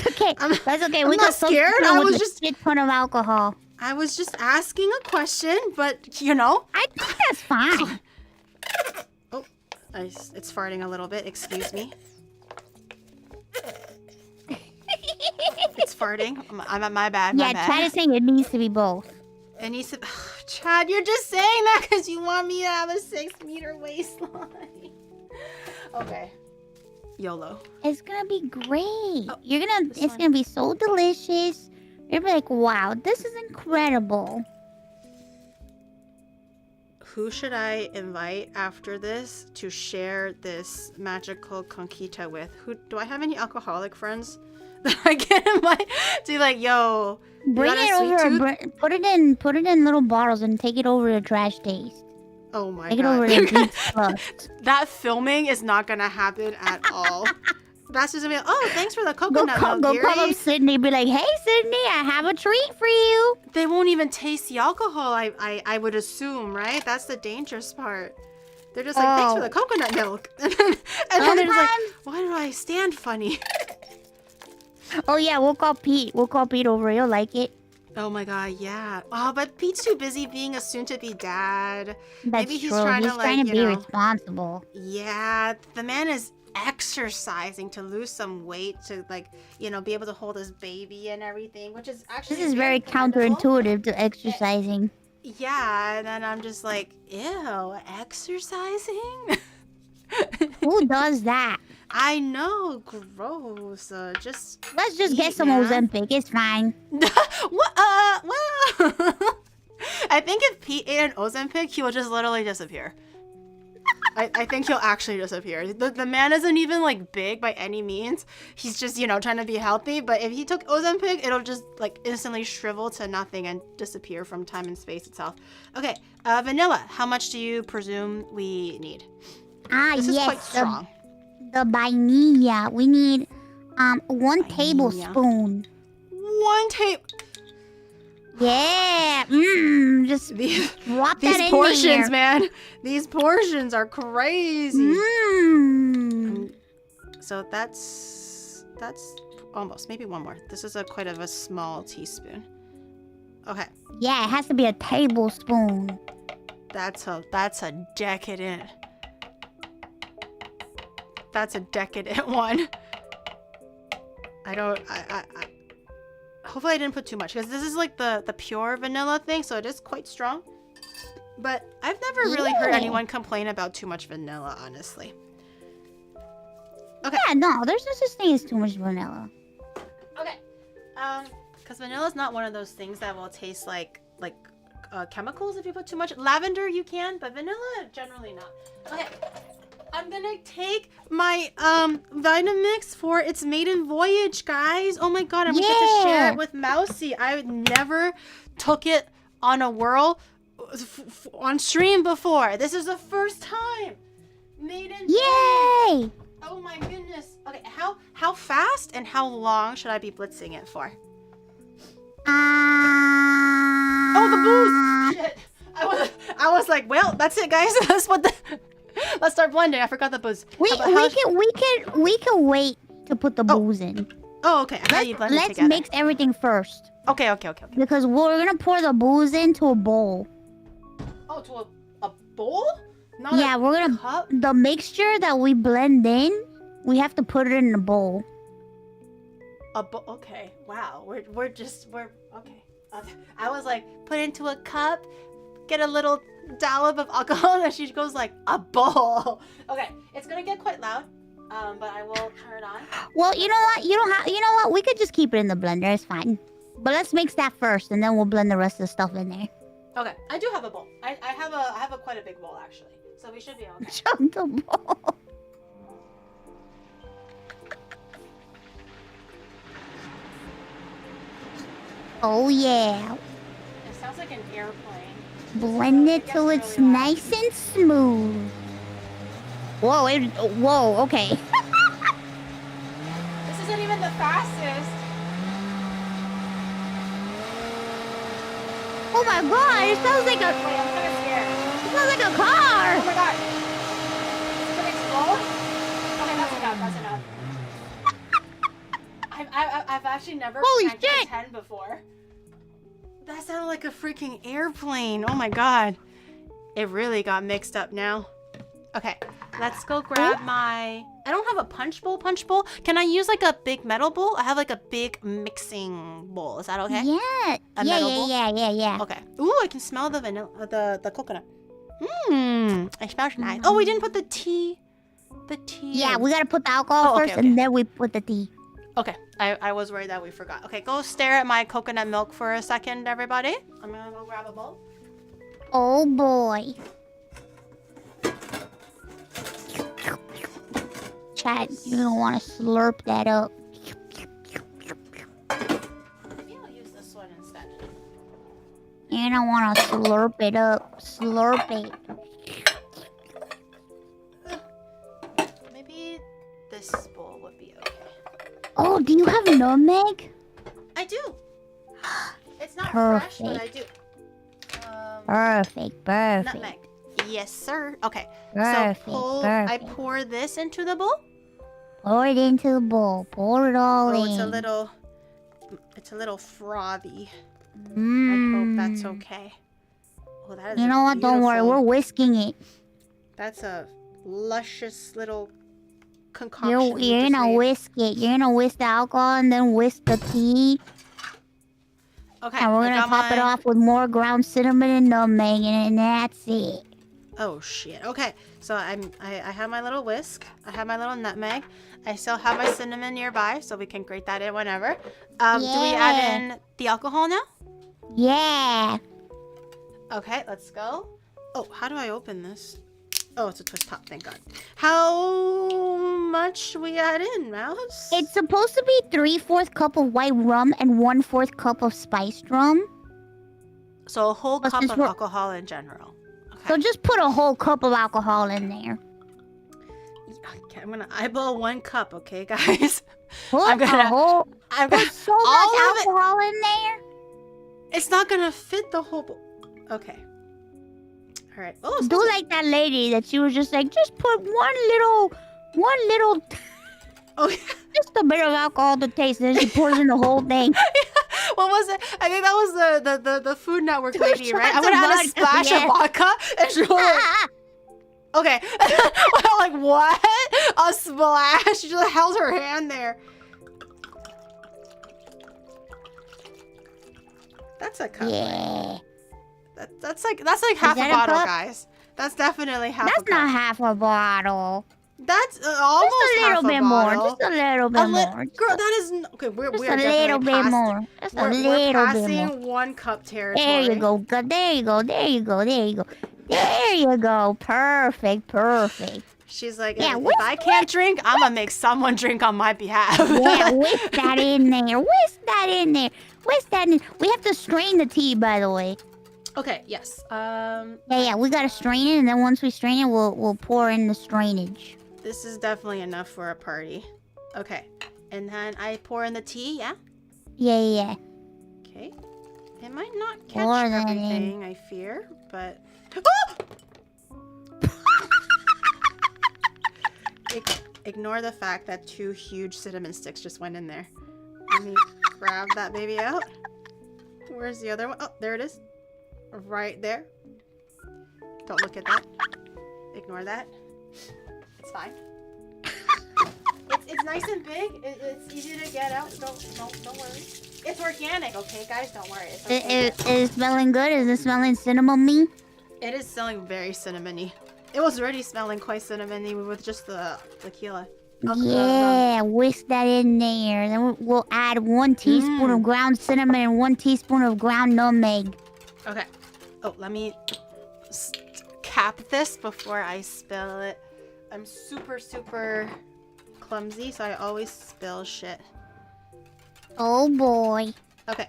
okay. That's okay. I'm We not got folks scared. here I with was a just- shit ton of alcohol. I was just asking a question, but you know. I think that's fine. Oh, it's farting a little bit. Excuse me. It's farting. I'm my bad. My Yeah, bad. try to say it needs to be both. And he said, Chad, you're just saying that because you want me to have a 6-meter waistline. Okay. YOLO. It's gonna be great. Oh, this It's one. gonna be so delicious. You'll be like, wow, this is incredible. Who should I invite after this to share this magical conquista with? Do I have any alcoholic friends that I can invite to like, yo, you Bring got a it sweet over. tooth? Put it in little bottles and take it over to Trash Taste. Oh my Take it god. over to Beach Plus. That filming is not gonna happen at all. That's just gonna be like, oh, thanks for the Go coconut call milk, up Giri. Sydney. Be like, hey Sydney, I have a treat for you. They won't even taste the alcohol, I would assume, right? That's the dangerous part. They're just like, thanks for Oh. the coconut milk. and then they're just like, Sometimes- why do I stand funny? Oh yeah, we'll call Pete. We'll call Pete over. He'll like it. Oh my god, yeah. Oh, but Pete's too busy being a soon-to-be dad. That's Maybe he's true. trying He's to, trying like, to you be know- responsible. Yeah, the man is exercising to lose some weight to, like, you know, be able to hold his baby and everything, which is actually This is very commendable. counterintuitive to exercising. Yeah, and then I'm just like, ew, exercising? Who does that? I know, gross. Just Let's just get Eat, some man. Ozempic. It's fine. what? Well, I think if Pete ate an Ozempic, he will just literally disappear. I think he'll actually disappear. The man isn't even like big by any means. He's just, you know, trying to be healthy. But if he took Ozempic, it'll just like instantly shrivel to nothing and disappear from time and space itself. Okay, vanilla. How much do you presume we need? Ah, This is yes. quite strong. The vainilla. We need 1 Vainilla. tablespoon. 1 tape. Yeah. Just These drop that in portions, there. man. These portions are crazy. Mmm. So that's almost, maybe 1 more. This is quite of a small teaspoon. Okay. Yeah, it has to be a tablespoon. That's a decadent. That's a decadent one. Hopefully I didn't put too much, because this is like the pure vanilla thing, so it is quite strong. But I've never really heard anyone complain about too much vanilla, honestly. Okay. Yeah, no, there's no such thing as too much vanilla. Okay. Because vanilla is not one of those things that will taste like chemicals if you put too much. Lavender you can, but vanilla generally not. Okay. I'm gonna take my Vitamix for its maiden voyage, guys. Oh my god, I'm gonna get to share it with Mousy. I never took it on a whirl on stream before. This is the first time. Maiden Yay! voyage. Oh my goodness. Okay, how fast and how long should I be blitzing it for? Oh, the booze! Shit. I was like, well, that's it, guys. That's what the. Let's start blending. I forgot the booze. We can wait to put the booze in. Oh, okay. Let's mix everything first. Okay. Because we're gonna pour the booze into a bowl. Oh, to a bowl? Not we're gonna cup? the mixture that we blend in. We have to put it in a bowl. Okay. Wow. We're okay. I was like, put into a cup, get a little dollop of alcohol, and she goes like, a bowl. Okay, it's gonna get quite loud, but I will turn it on. Well, you know what? You know what? We could just keep it in the blender. It's fine. But let's mix that first, and then we'll blend the rest of the stuff in there. Okay, I do have a bowl. I have a quite a big bowl actually, so we should be okay. Shut the bowl. Oh yeah. It sounds like an airplane. Blend it till it's really nice and smooth. Whoa, okay. This isn't even the fastest. Oh my god, it sounds like a... Wait, I'm kind of scared. It sounds like a car! Oh my god. Is it explode? Okay, that's enough. I've actually never cranked a 10 before. That sounded like a freaking airplane. Oh my god. It really got mixed up now. Okay, let's go grab my... I don't have a punch bowl. Can I use like a big metal bowl? I have like a big mixing bowl. Is that okay? Yeah. Yeah. Okay. Ooh, I can smell the vanilla, the coconut. It smells nice. Oh, we didn't put the tea. Yeah, we gotta put the alcohol first, and then we put the tea. Okay, I was worried that we forgot. Okay, go stare at my coconut milk for a second, everybody. I'm gonna go grab a bowl. Oh boy. Chad, you're gonna want to slurp that up. Maybe I'll use this one instead. You're gonna want to slurp it up. Slurp it. Maybe this bowl would be okay. Oh, do you have nutmeg? I do. It's not Perfect. fresh, but I do. Perfect. Nutmeg. Yes, sir. Okay. Perfect. I pour this into the bowl. Pour it into the bowl. Pour it all in. It's a little frothy. I Mm. hope that's okay. Oh, that is You know what? Don't worry. beautiful- We're whisking it. That's a luscious little concoction. You're gonna whisk it. You're gonna whisk the alcohol and then whisk the tea. Okay. And we're I gonna got top it my- off with more ground cinnamon and nutmeg, and that's it. Oh shit. Okay. So I have my little whisk. I have my little nutmeg. I still have my cinnamon nearby, so we can grate that in whenever. Do we add in the alcohol now? Yeah. Okay, let's go. Oh, how do I open this? Oh, it's a twist top, thank God. How much should we add in, Mouse? It's supposed to be 3/4 cup of white rum and 1/4 cup of spiced rum. So a whole But cup since of we're- alcohol in general. Okay. So just put a whole cup of alcohol in there. Okay, I'm gonna eyeball 1 cup, okay, guys? Put I'm gonna- a whole... I'm Put gonna, so much all of it. alcohol in there. It's not gonna fit the whole. Okay. All right. Oh, Do like that lady that she was just like, just put one little, oh, just a bit of alcohol to taste, and then she pours in the whole thing. What was it? I think that was the Food Network lady, right? I'm shots gonna of add a vodka, splash yeah. of vodka, and she was like, okay. Well, like what? A splash? She just held her hand there. That's a cup. Yeah. That's like half a that a bottle, cup? guys. That's definitely half a That's cup. not half a bottle. That's almost Just a half little a bit more. bottle. Just a little bit more. Girl, that is okay. We're Just a definitely little bit past more. Just a We're little bit more. passing 1 cup territory. There you go. There you go. There you go. There you go. There you go. Perfect. Perfect. She's like, Yeah, if whisk, I can't drink, I'm gonna make someone drink on my behalf. Yeah, whisk that in there. Whisk that in there. Whisk that in. We have to strain the tea, by the way. Okay. Yes. Yeah. We gotta strain it, and then once we strain it, we'll pour in the strainage. This is definitely enough for a party. Okay. And then I pour in the tea. Yeah. Yeah. Okay. It might not catch Pour that in. everything, I fear, but. Oh! Ignore the fact that 2 huge cinnamon sticks just went in there. Let me grab that baby out. Where's the other one? Oh, there it is. Right there. Don't look at that. Ignore that. It's fine. It's nice and big. It's easy to get out. Don't worry. It's organic, okay, guys? Don't worry. It's okay. Is it smelling good? Is it smelling cinnamon-y? It is smelling very cinnamon-y. It was already smelling quite cinnamon-y with just the tequila. Yeah, whisk that in there. Then we'll add 1 teaspoon of ground cinnamon and 1 teaspoon of ground nutmeg. Okay. Oh, let me cap this before I spill it. I'm super clumsy, so I always spill shit. Oh boy. Okay.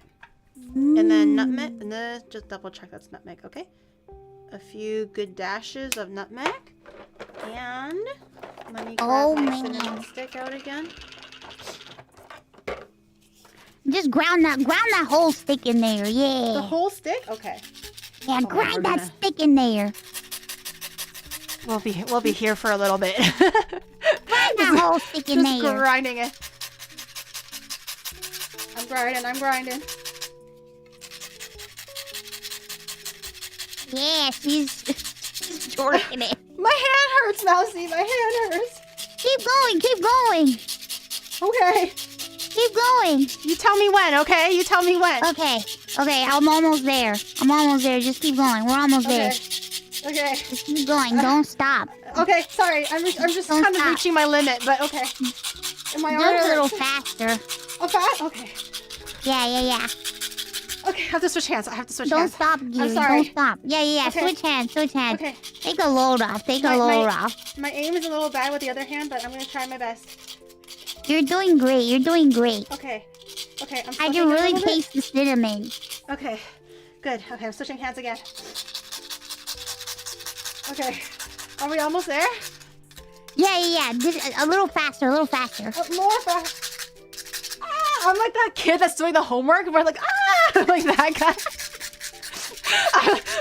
And then nutmeg. And then just double check that's nutmeg. Okay. A few good dashes of nutmeg. And let me grab my cinnamon stick out again. Just ground that whole stick in there. Yeah. The whole stick? Okay. Yeah, Oh, grind we're that gonna- stick in there. We'll be here for a little bit. Grind that whole stick in Just there. grinding it. I'm grinding. Yeah, she's jorking it. My hand hurts, Mousy. My hand hurts. Keep going. Okay. Keep going. You tell me when, okay? You tell me when. Okay, I'm almost there. Just keep going. We're almost there. Okay. Just keep going. Don't stop. Okay, sorry. I'm just Don't kind of stop. reaching my limit, but okay. And my Do arm it a little hurts. faster. Oh, fast? Okay. Yeah. Okay, I have to switch hands. Don't hands. stop, Giri. sorry. Don't stop. Yeah. Okay. Switch hands. Okay. Take a load off. My aim is a little bad with the other hand, but I'm gonna try my best. You're doing great. Okay. I'm I switching can a really little bit. taste the cinnamon. Okay. Good. Okay, I'm switching hands again. Okay. Are we almost there? Yeah. Just a little faster. More fast. Ah, I'm like that kid that's doing the homework, and we're like, ah, like that guy.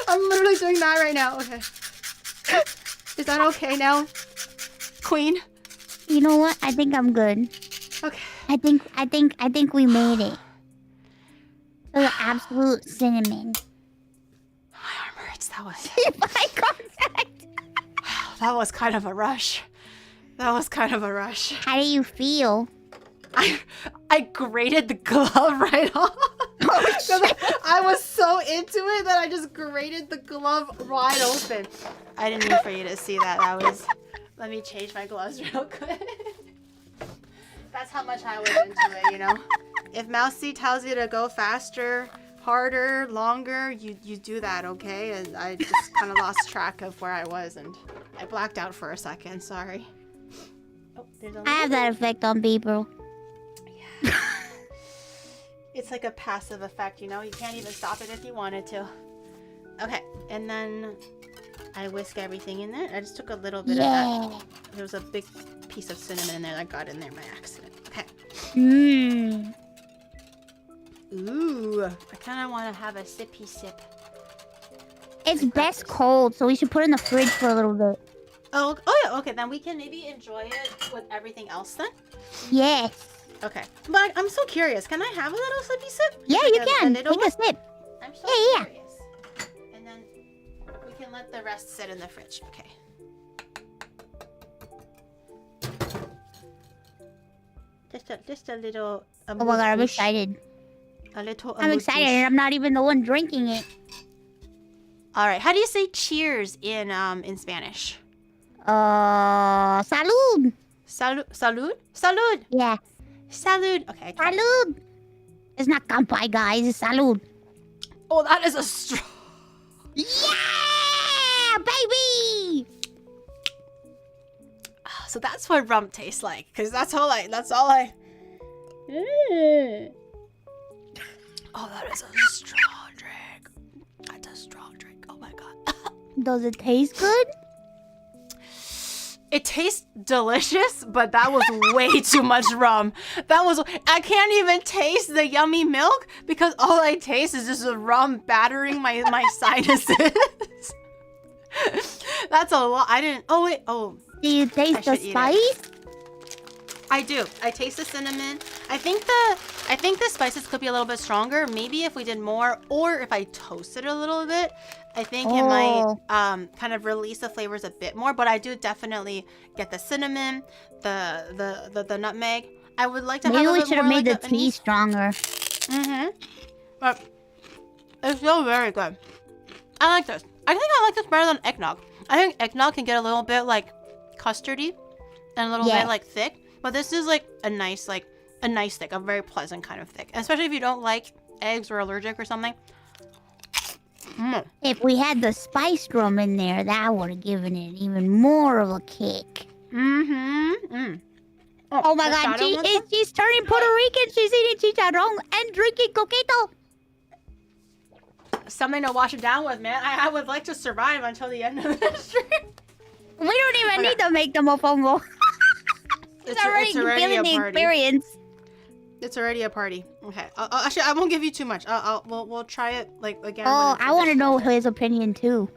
I'm literally doing that right now. Okay. Is that okay now, Queen? You know what? I think I'm good. Okay. I think we made it. To the absolute cinnamon. My arm hurts. Eye contact. That was kind of a rush. How do you feel? I grated the glove right off. I was so into it that I just grated the glove wide open. I didn't mean for you to see that. Let me change my gloves real quick. That's how much I was into it, you know? If Mousy tells you to go faster, harder, longer, you do that, okay? And I just kind of lost track of where I was and I blacked out for a second, sorry. Oh, there's a I have that effect on people. Yeah. It's like a passive effect, you know? You can't even stop it if you wanted to. Okay, and then I whisk everything in there. I just took a little bit of that. There was a big piece of cinnamon in there that got in there by accident. Okay. Ooh, I kind of want to have a sippy sip. It's best cold, so we should put it in the fridge for a little bit. Oh yeah, okay, then we can maybe enjoy it with everything else then. Yes. Okay, but I'm so curious. Can I have a little sippy sip? Yeah, Like you can. little Take a one? sip. I'm so Yeah. curious. And then we can let the rest sit in the fridge. Okay. Just a little. Oh my god, I'm excited. A little. I'm excited, and I'm not even the one drinking it. All right. How do you say cheers in Spanish? Salud. Salud. Salud. Yeah. Salud. Okay. Salud. It's not kampai, guys. It's salud. Oh, that is a strong. Yeah, baby. So that's what rum tastes like, because that's all I. Oh, that is a strong drink. That's a strong drink. Oh my god. Does it taste good? It tastes delicious, but that was way too much rum. I can't even taste the yummy milk because all I taste is just the rum battering my sinuses. That's a lot. Do you taste the spice? I do. I taste the cinnamon. I think the spices could be a little bit stronger. Maybe if we did more, or if I toasted a little bit, I think it might kind of release the flavors a bit more. But I do definitely get the cinnamon, the nutmeg. I would like to have a little Maybe bit we should have more made like the tea stronger. But it's still very good. I like this. I think I like this better than eggnog. I think eggnog can get a little bit like custardy and a little bit like thick. But this is like a nice thick, a very pleasant kind of thick. Especially if you don't like eggs or allergic or something. If we had the spiced rum in there, that would have given it even more of a kick. Oh my god, she's turning Puerto Rican. She's eating chicharrón and drinking coquito. Something to wash it down with, man. I would like to survive until the end of the stream. We don't even need to make the mofongo. It's already feeling the experience. It's already a party. Okay. Actually, I won't give you too much. We'll try it like again. Oh, I want to know his opinion too.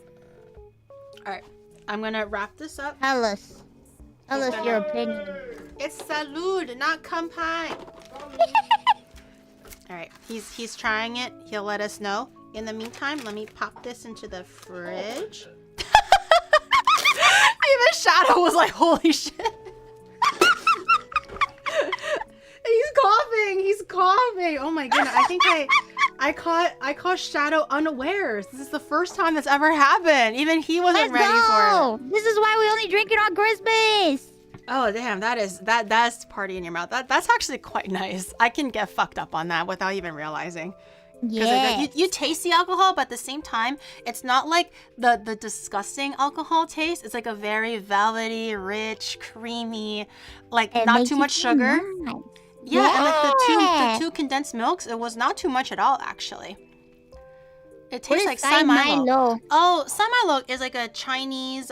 All right. I'm gonna wrap this up. Tell us your opinion. It's salud, not kampai. All right. He's trying it. He'll let us know. In the meantime, let me pop this into the fridge. Even Shadow was like, "Holy shit." He's coughing. Oh my goodness. I think I caught Shadow unawares. This is the first time that's ever happened. Even he wasn't ready for it. This is why we only drink it on Christmas. Oh damn, that's party in your mouth. That's actually quite nice. I can get fucked up on that without even realizing. Yeah. You taste the alcohol, but at the same time, it's not like the disgusting alcohol taste. It's like a very velvety, rich, creamy, like not too much sugar. Nice. Yeah, and like the two condensed milks, it was not too much at all, actually. It tastes like Sai Milo. Oh, Sai Milo is like a Chinese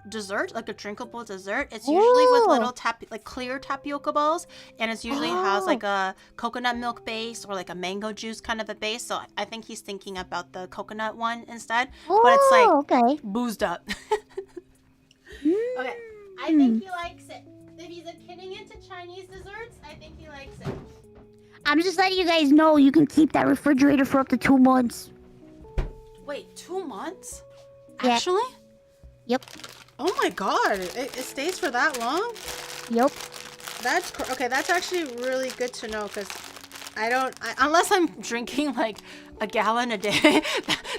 dessert, like a drinkable dessert. It's usually with little clear tapioca balls, and it's usually has like a coconut milk base or like a mango juice kind of a base. So I think he's thinking about the coconut one instead. But it's like boozed up. Okay, I think he likes it. If he's getting into Chinese desserts, I think he likes it. I'm just letting you guys know you can keep that refrigerator for up to 2 months. Wait, 2 months? Yeah. Actually? Yep. Oh my god, it stays for that long? Yep. Okay, that's actually really good to know, because unless I'm drinking like a gallon a day,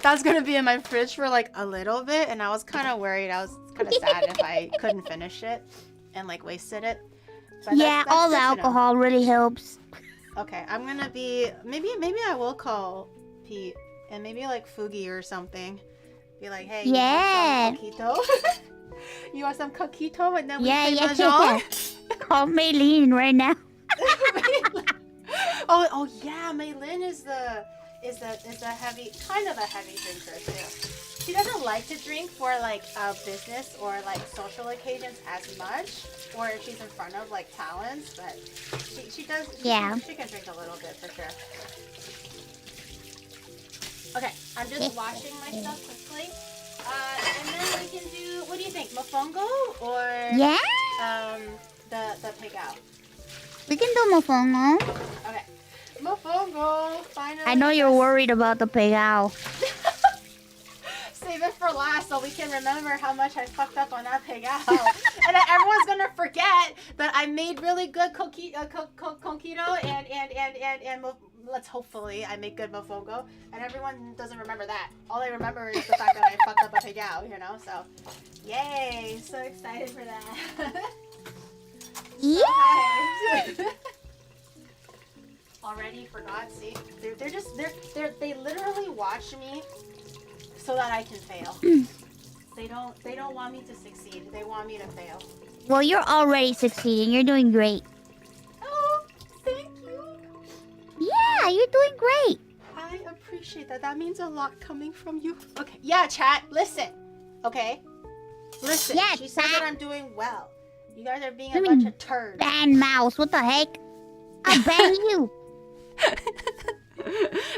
that's gonna be in my fridge for like a little bit, and I was kind of worried. I was kind of sad if I couldn't finish it and like wasted it. But yeah, all the alcohol really helps. Okay, I'm gonna be maybe I will call Pete and maybe like Fugi or something. Be like, hey, you want some coquito? You want some coquito? And then we play mahjong? Call Maylene right now. oh yeah, Maylin is a heavy drinker too. She doesn't like to drink for like business or like social occasions as much, or if she's in front of like talents, but she does. She can drink a little bit for sure. Okay, I'm just washing my stuff quickly, and then we can do. What do you think, mofongo or the pig out? We can do mofongo. Okay. Mofongo, finally. I know you're worried about the pegao. Save it for last so we can remember how much I fucked up on that pegao. And then everyone's gonna forget that I made really good conquito and let's hopefully I make good mofongo. And everyone doesn't remember that. All they remember is the fact that I fucked up a pegao, you know? So, yay. So excited for that. Yeah! Already forgot. See, they literally watch me so that I can fail. They don't want me to succeed. They want me to fail. Well, you're already succeeding. You're doing great. Oh, thank you. Yeah, you're doing great. I appreciate that. That means a lot coming from you. Okay. Yeah, chat. Listen. Okay. Listen. Yeah, she said chat. that I'm doing well. You guys are being a bunch of turds. Ban mouse. What the heck? I'll ban you.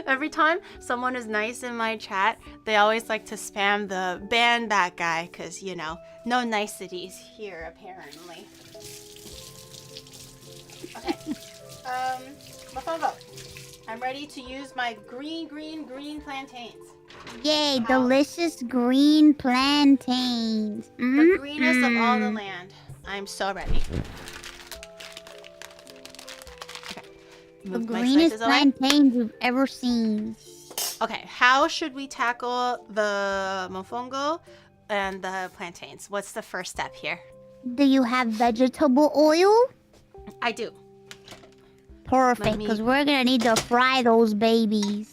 Every time someone is nice in my chat, they always like to spam the ban that guy because, you know, no niceties here apparently. Okay. Mofongo. I'm ready to use my green plantains. Yay, delicious green plantains. The greenest of all the land. I'm so ready. The greenest plantains we've ever seen. Okay, how should we tackle the mofongo and the plantains? What's the first step here? Do you have vegetable oil? I do. Perfect, because we're gonna need to fry those babies.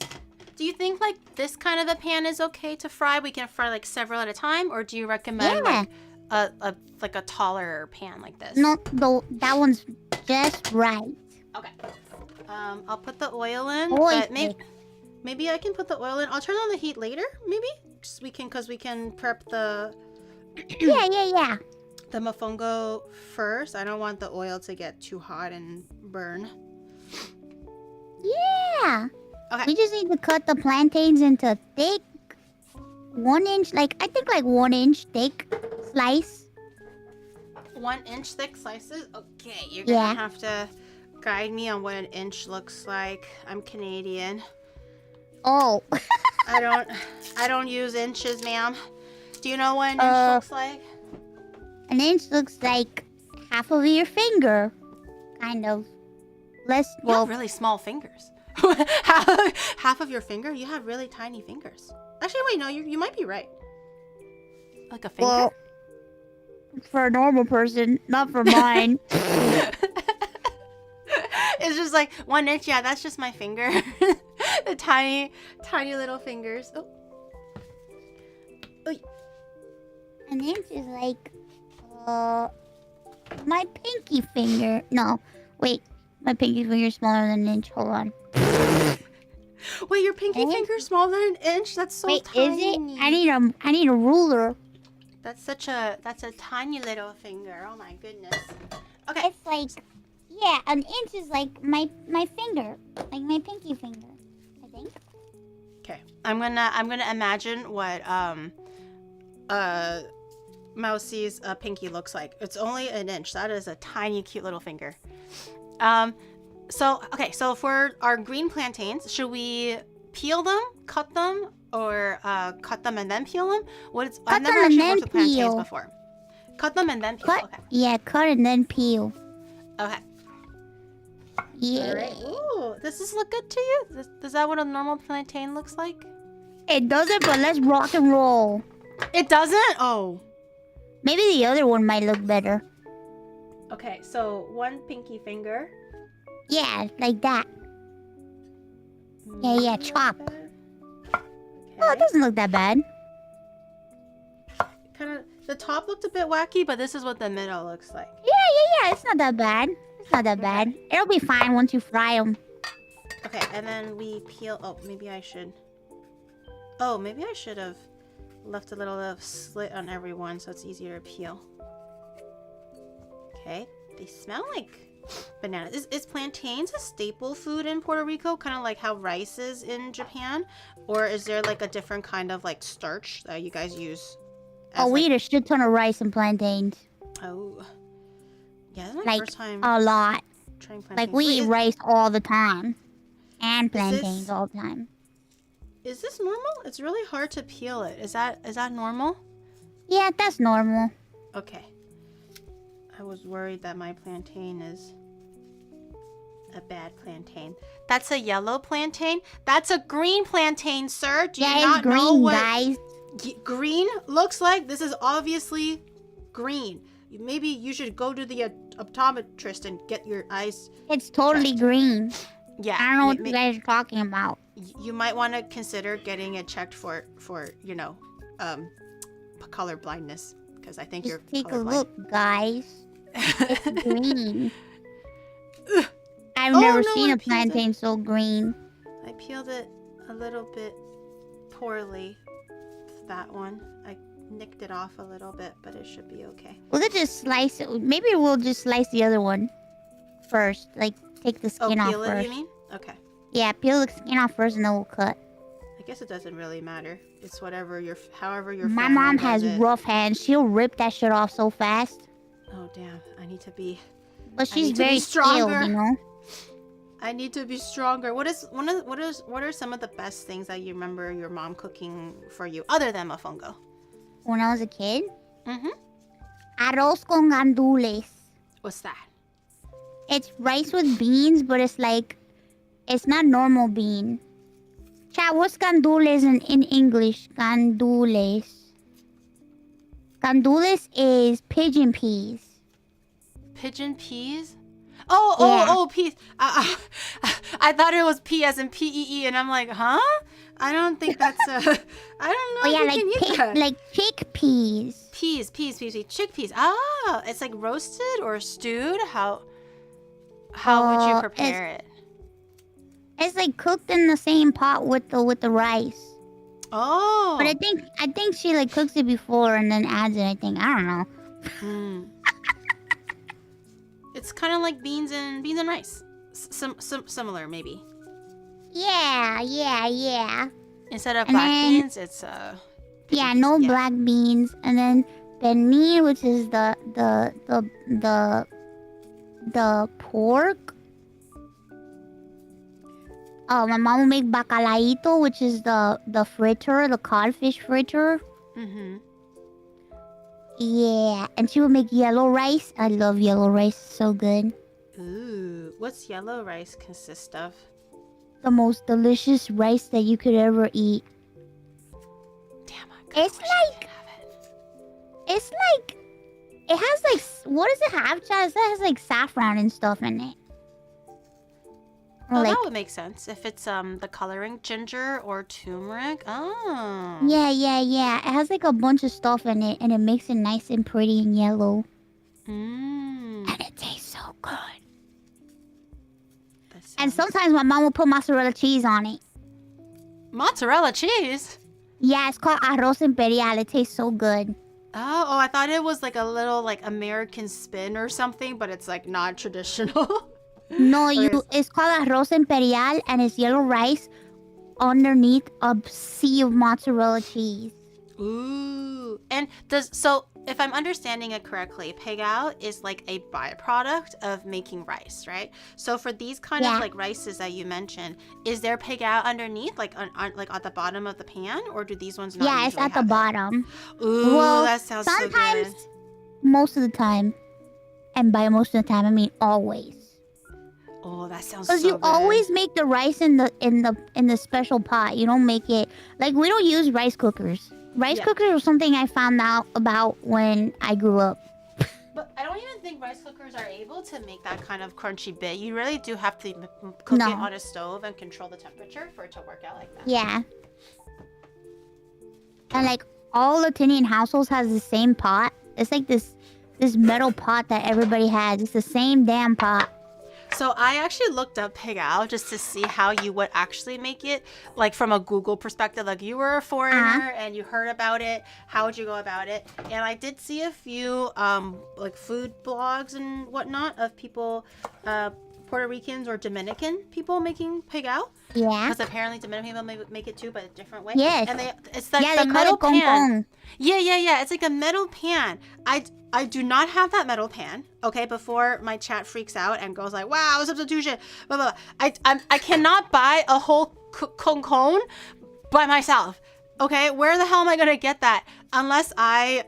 Do you think like this kind of a pan is okay to fry? We can fry like several at a time, or do you recommend like a taller pan like this? No, that one's just right. Okay. I'll put the oil in, Oil. but maybe I can put the oil in. I'll turn on the heat later, maybe? Just we can prep the yeah. the mofongo first. I don't want the oil to get too hot and burn. Yeah. Okay. We just need to cut the plantains into thick 1 inch, I think 1 inch thick slice. 1 inch thick slices? Okay, you're gonna have to guide me on what an inch looks like. I'm Canadian. Oh. I don't use inches, ma'am. Do you know what an inch looks like? An inch looks like half of your finger. Kind of. Less, You have really small fingers. half of your finger? You have really tiny fingers. Actually, wait, no, you might be right. Like a finger? Well, for a normal person, not for mine. It's just like 1 inch. Yeah, that's just my finger. The tiny little fingers. Oh. Oy. An inch is like, my pinky finger. No, wait. My pinky finger is smaller than an inch. Hold on. Wait, your pinky finger's smaller than an inch? That's so tiny. Is it? I need a ruler. That's a tiny little finger. Oh my goodness. Okay. It's like, yeah, an inch is like my finger, like my pinky finger, I think. Okay. I'm gonna imagine what Mousie's pinky looks like. It's only an inch. That is a tiny, cute little finger. So for our green plantains, should we peel them, cut them, or cut them and then peel them? I've never actually worked with plantains before. Cut them and then peel. Okay. Yeah, cut and then peel. Okay. Yeah. All right. Ooh, does this look good to you? Is that what a normal plantain looks like? It doesn't, but let's rock and roll. It doesn't? Oh. Maybe the other one might look better. Okay, so 1 pinky finger. Yeah, like that. Yeah, chop. Okay. Oh, it doesn't look that bad. The top looked a bit wacky, but this is what the middle looks like. Yeah. It's not that bad. It's not that bad. It'll be fine once you fry them. Okay, and then we peel. Oh, maybe I should. Oh, maybe I should have left a little slit on every one so it's easier to peel. Okay, they smell like bananas. Is plantains a staple food in Puerto Rico, kind of like how rice is in Japan? Or is there like a different kind of like starch that you guys use? Oh, we eat a shit ton of rice and plantains. Oh. Yeah, this is my Like, first time a lot. trying plantains. Like, we eat rice all the time. And plantains all the time. Is this normal? It's really hard to peel it. Is that normal? Yeah, that's normal. Okay. I was worried that my plantain is a bad plantain. That's a yellow plantain? That's a green plantain, sir. Do you not green, know what guys. Green looks like? This is obviously green. Maybe you should go to the optometrist and get your eyes. It's totally checked. Green. Yeah. I don't know what you guys are talking about. You might want to consider getting it checked for color blindness, because I think Just you're take a colorblind. look, guys. It's green. I've Oh, never no, seen I a peeled plantain so green. I peeled it a little bit poorly. That one. I nicked it off a little bit, but it should be okay. We could just slice it. Maybe we'll just slice the other one first. Like, take the skin off peel it, first. you mean? Okay. Yeah, peel the skin off first and then we'll cut. I guess it doesn't really matter. It's however your My family mom does has it. rough hands. She'll rip that shit off so fast. Oh damn! I need to be. But she's need to be very skilled, stronger. you know? I need to be stronger. What are some of the best things that you remember your mom cooking for you other than mofongo? When I was a kid, Mm-hmm. arroz con gandules. What's that? It's rice with beans, but it's like, it's not normal bean. Chat, what's gandules in English? Gandules. Gandules is pigeon peas. Pigeon peas? Yeah. Oh, peas. I thought it was P as in P-E-E, and I'm like, huh? I don't think that's a... I don't know Oh yeah, if you can eat that. like chickpeas. Peas. Chickpeas. Ah, it's like roasted or stewed? How would you prepare it? It's like cooked in the same pot with the rice. Oh. But I think she like cooks it before and then adds it. I think, I don't know. Mm. It's kind of like beans and rice. Similar maybe. Yeah. Instead of And black then- beans, it's Yeah, peas, no black beans, and then pernil, which is the pork. Oh, my mom will make bacalaito, which is the fritter, the codfish fritter. Mm-hmm. Yeah, and she will make yellow rice. I love yellow rice, so good. Ooh, what's yellow rice consist of? The most delicious rice that you could ever eat. Damn, I kinda It's wish I like- could have it. It's like, it has like, what does it have, Chaz? It has like saffron and stuff in it. Or Oh, like, that would make sense if it's the coloring ginger or turmeric. Oh. yeah. It has like a bunch of stuff in it, and it makes it nice and pretty and yellow. Mmm. And it tastes so good. And And sometimes my mom will put mozzarella cheese on it. mozzarella cheese. Yeah, it's called arroz imperial. It tastes so good. Oh, I thought it was like a little like American spin or something, but it's like not traditional. No, Or it's called arroz imperial, and it's yellow rice underneath a sea of mozzarella cheese. Ooh. And if I'm understanding it correctly, pegao is like a byproduct of making rice, right? So for these kind of like rices that you mentioned, is there pegao underneath, like like at the bottom of the pan, or do these ones not? Yeah, it's usually at the have it? bottom. Ooh, Well, that sounds so sometimes, good. most of the time, and by most of the time I mean always. Oh, that sounds so Because you good. always make the rice in the special pot. You don't make it like, we don't use rice cookers. Rice Yeah. cookers was something I found out about when I grew up. But I don't even think rice cookers are able to make that kind of crunchy bit. You really do have to cook No. it on a stove and control the temperature for it to work out like that. Yeah. And like all Latinian households has the same pot. It's like this metal pot that everybody has. It's the same damn pot. So I actually looked up pegao just to see how you would actually make it, like from a Google perspective. Like, you were a foreigner and you heard about it. How would you go about it? And I did see a few like food blogs and whatnot of people Puerto Ricans or Dominican people making pegao. Yeah. Because apparently Dominican people make it too, but a different way. Yes. And it's like Yeah, the they call metal it gong pan. gong. Yeah. It's like a metal pan. I do not have that metal pan. Okay, before my chat freaks out and goes like, "Wow, substitution." Blah blah. Blah. I cannot buy a whole concone by myself. Okay, where the hell am I gonna get that unless I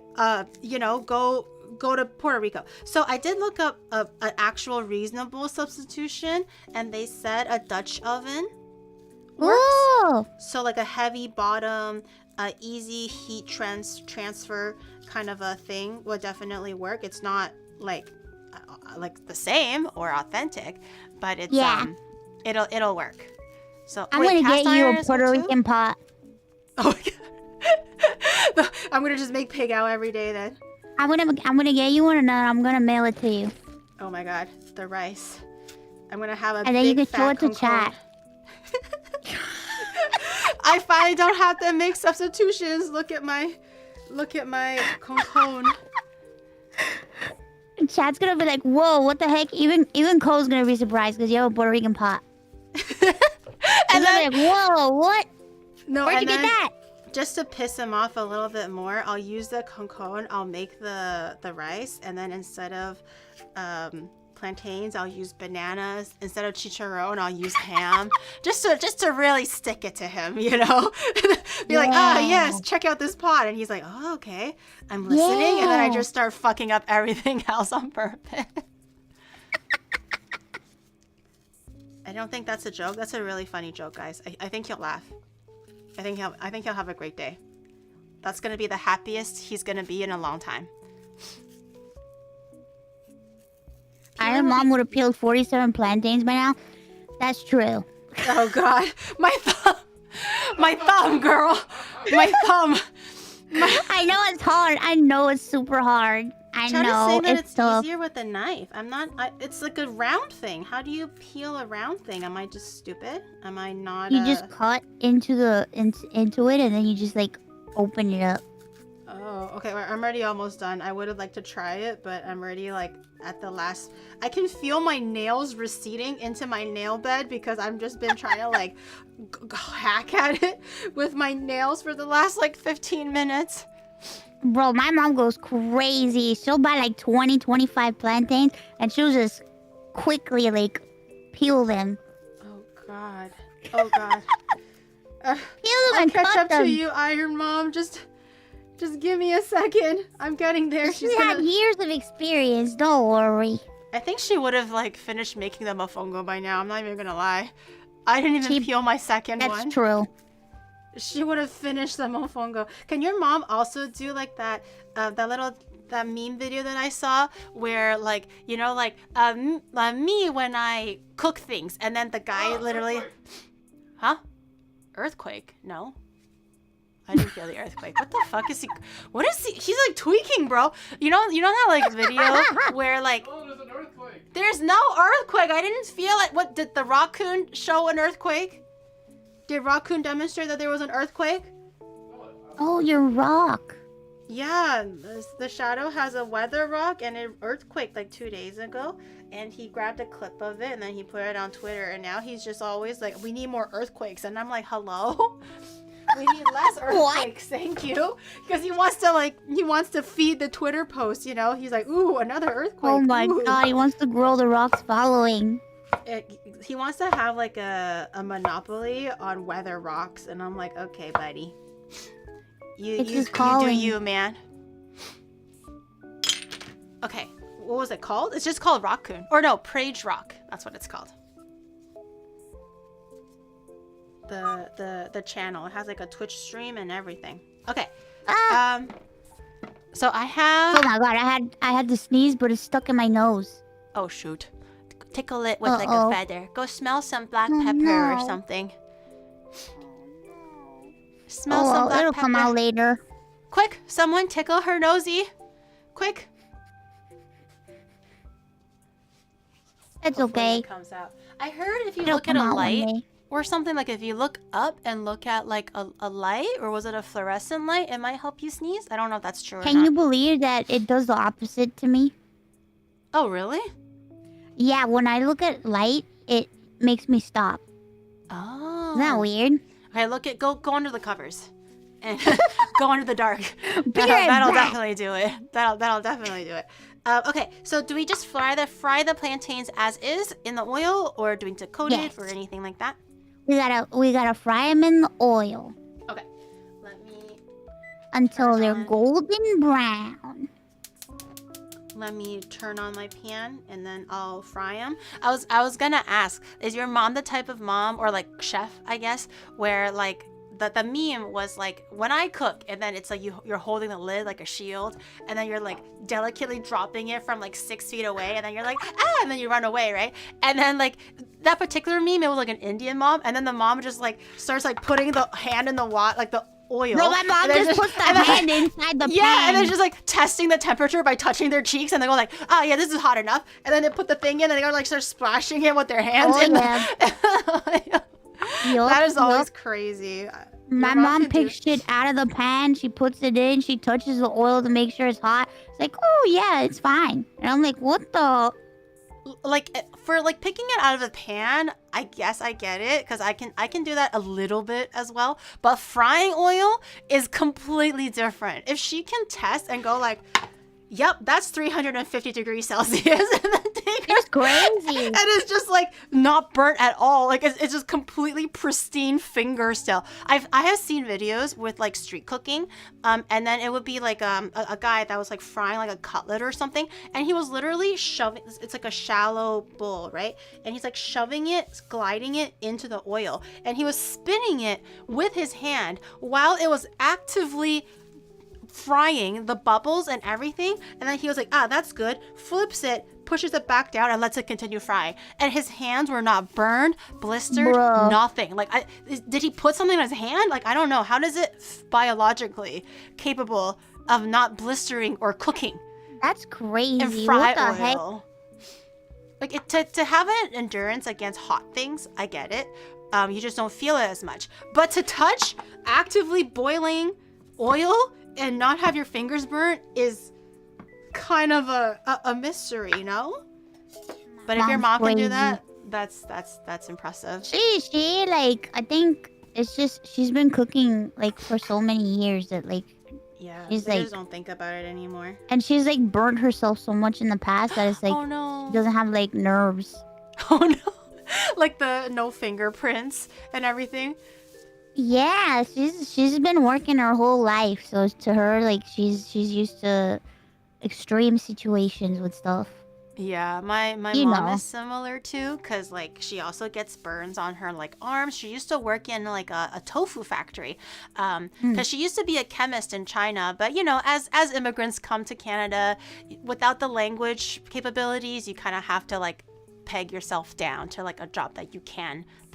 go to Puerto Rico? So I did look up an actual reasonable substitution, and they said a Dutch oven works. Ooh. So like a heavy bottom, easy heat transfer kind of a thing would definitely work. It's not like the same or authentic, but it's it'll work. So I'm gonna cast get you iron a is Puerto good too? Rican pot. Oh my god. I'm gonna just make pig out every day then. I'm gonna get you one and then I'm gonna mail it to you. Oh my god, the rice. I'm gonna have a And then you big can show it to fat chat. I finally don't have to make substitutions. Look at my concone. Chat's gonna be like, whoa, what the heck? Even Cole's gonna be surprised because you have a Puerto Rican pot. And then, like, whoa, what? No, Where'd you and get then, that? just to piss him off a little bit more, I'll use the concone. I'll make the rice, and then instead of plantains, I'll use bananas. Instead of chicharron, I'll use ham. just to really stick it to him, you know. Be like, oh yes, check out this pot, and he's like, oh okay, I'm listening, and then I just start fucking up everything else on purpose. I don't think that's a joke. That's a really funny joke, guys. I think he'll laugh. I think he'll have a great day. That's gonna be the happiest he's gonna be in a long time. Iron Mom would have peeled 47 plantains by now. That's true. Oh god, my thumb, girl, my thumb. I know it's hard. I know it's super hard. I Try know to say that it's tough. easier with a knife. It's like a round thing. How do you peel a round thing? Am I just stupid? Am I not? You just cut into it, and then you just like open it up. Oh, okay. Well, I'm already almost done. I would have liked to try it, but I'm already like at the last. I can feel my nails receding into my nail bed because I've just been trying to like hack at it with my nails for the last like 15 minutes. Bro, my mom goes crazy. She'll buy like 20, 25 plantains, and she'll just quickly like peel them. Oh god. Oh god. Peel them I'll and catch cut up them. to you, Iron Mom. Just give me a second. I'm getting there. She's had years of experience. Don't worry. I think she would have like finished making the mofongo by now. I'm not even gonna lie. I didn't even peel my second one. That's true. She would have finished the mofongo. Can your mom also do like that that meme video that I saw where like, you know, like me when I cook things, and then the guy literally earthquake? No, I didn't feel the earthquake. What the fuck is he? What is he? He's like tweaking, bro. You know that like video where like Oh, there's an earthquake. there's no earthquake. I didn't feel it. What did the raccoon show an earthquake? Did Raccoon demonstrate that there was an earthquake? Oh, your rock. Yeah, the Shadow has a weather rock and an earthquake like 2 days ago, and he grabbed a clip of it and then he put it on Twitter, and now he's just always like, we need more earthquakes, and I'm like, hello? We need less earthquakes, thank you. Because he wants to feed the Twitter post, you know? He's like, ooh, another earthquake. Oh my ooh. god, he wants to grow the rock's following. He wants to have like a monopoly on weather rocks, and I'm like, okay, buddy, you do you, man. Okay, what was it called? It's just called Raccoon, or no, Prage Rock. That's what it's called. The channel, it has like a Twitch stream and everything. Okay. So I have. Oh my god, I had to sneeze, but it's stuck in my nose. Oh shoot. Tickle it with like a feather. Go smell some black pepper or something. Smell some black it'll pepper. come out later. Quick, someone tickle her nosy. Quick. It's Hopefully okay. It comes out. I heard if you It'll look at come a out one light day. or something, like if you look up and look at like a light, or was it a fluorescent light, it might help you sneeze. I don't know if that's true or Can not. you believe that it does the opposite to me? Oh, really? Yeah, when I look at light, it makes me stop. Oh. Isn't that weird? Okay, go under the covers. And go under the dark. Be That'll, right that'll back. definitely do it. That'll definitely do it. Okay, so do we just fry the plantains as is in the oil, or do we need to coat Yes. it or anything like that? We gotta fry them in the oil Okay, let me until they're on. golden brown. turn on my pan and then I'll fry them. I was gonna ask, is your mom the type of mom or like chef, I guess, where like the meme was like when I cook and then it's like you're holding the lid like a shield and then you're like delicately dropping it from like 6 feet away and then you're like and then you run away, right? And then like that particular meme, it was like an Indian mom and then the mom just like starts like putting the hand in the water, like the oil. No, my mom just puts the hand inside the pan. Yeah, and then just like testing the temperature by touching their cheeks and they go like, oh yeah, this is hot enough. And then they put the thing in and they go like start splashing it with their hands. Oh, yeah. Yup, That is always yup. crazy. My Your mom can do- picks shit out of the pan. She puts it in. She touches the oil to make sure it's hot. It's like, oh yeah, it's fine. And I'm like, what the? like for like picking it out of the pan, I guess I get it because I can do that a little bit as well. But frying oil is completely different. If she can test and go like, yep, that's 350 degrees Celsius, and then take her, It's crazy. and it's just like not burnt at all. Like it's just completely pristine finger still. I have seen videos with like street cooking, and then it would be like a guy that was like frying like a cutlet or something, and he was literally shoving. It's like a shallow bowl, right? And he's like shoving it, gliding it into the oil, and he was spinning it with his hand while it was actively frying the bubbles and everything, and then he was like, that's good, flips it, pushes it back down and lets it continue frying, and his hands were not burned, blistered, Bruh. nothing. Like did he put something on his hand? Like I don't know, how does it biologically capable of not blistering or cooking That's crazy. and fry What the heck? oil? Like to have an endurance against hot things, I get it. You just don't feel it as much, but to touch actively boiling oil and not have your fingers burnt is kind of a mystery, you know? But if your mom Mom's can do crazy. that, that's impressive. She like, I think it's just she's been cooking like for so many years that like, Yeah, She's they like- just don't think about it anymore. and she's like burnt herself so much in the past that it's like Oh no. she doesn't have like nerves. Oh no. Like the no fingerprints and everything. Yeah, she's been working her whole life, so to her like she's used to extreme situations with stuff. Yeah, my You mom know. is similar too, cause like she also gets burns on her like arms. She used to work in like a tofu factory, cause she used to be a chemist in China. But you know, as immigrants come to Canada, without the language capabilities, you kind of have to like peg yourself down to like a job that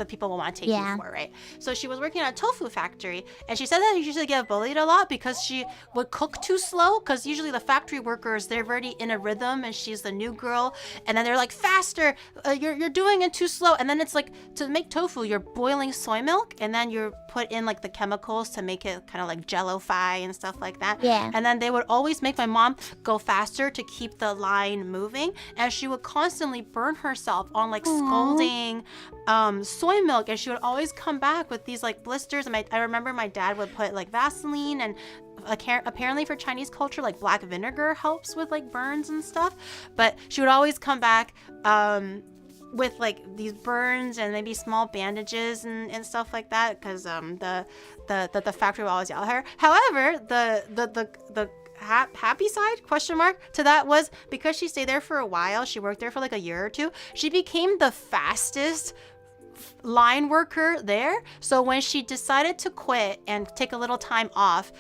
people will want to take Yeah. you for, right? So she was working at a tofu factory, and she said that she used to get bullied a lot because she would cook too slow, because usually the factory workers, they're already in a rhythm and she's the new girl, and then they're like, faster, you're doing it too slow. And then it's like, to make tofu, you're boiling soy milk and then you're put in like the chemicals to make it kind of like jello-fy and stuff like that. Yeah. And then they would always make my mom go faster to keep the line moving, and she would constantly burn herself on like scalding soy milk, and she would always come back with these like blisters. And I remember my dad would put like Vaseline, and apparently for Chinese culture like black vinegar helps with like burns and stuff, but she would always come back with like these burns and maybe small bandages and stuff like that, because the factory will always yell at her. However, the happy side question mark to that was, because she stayed there for a while, she worked there for like a year or two, she became the fastest line worker there. So when she decided to quit and take a little time off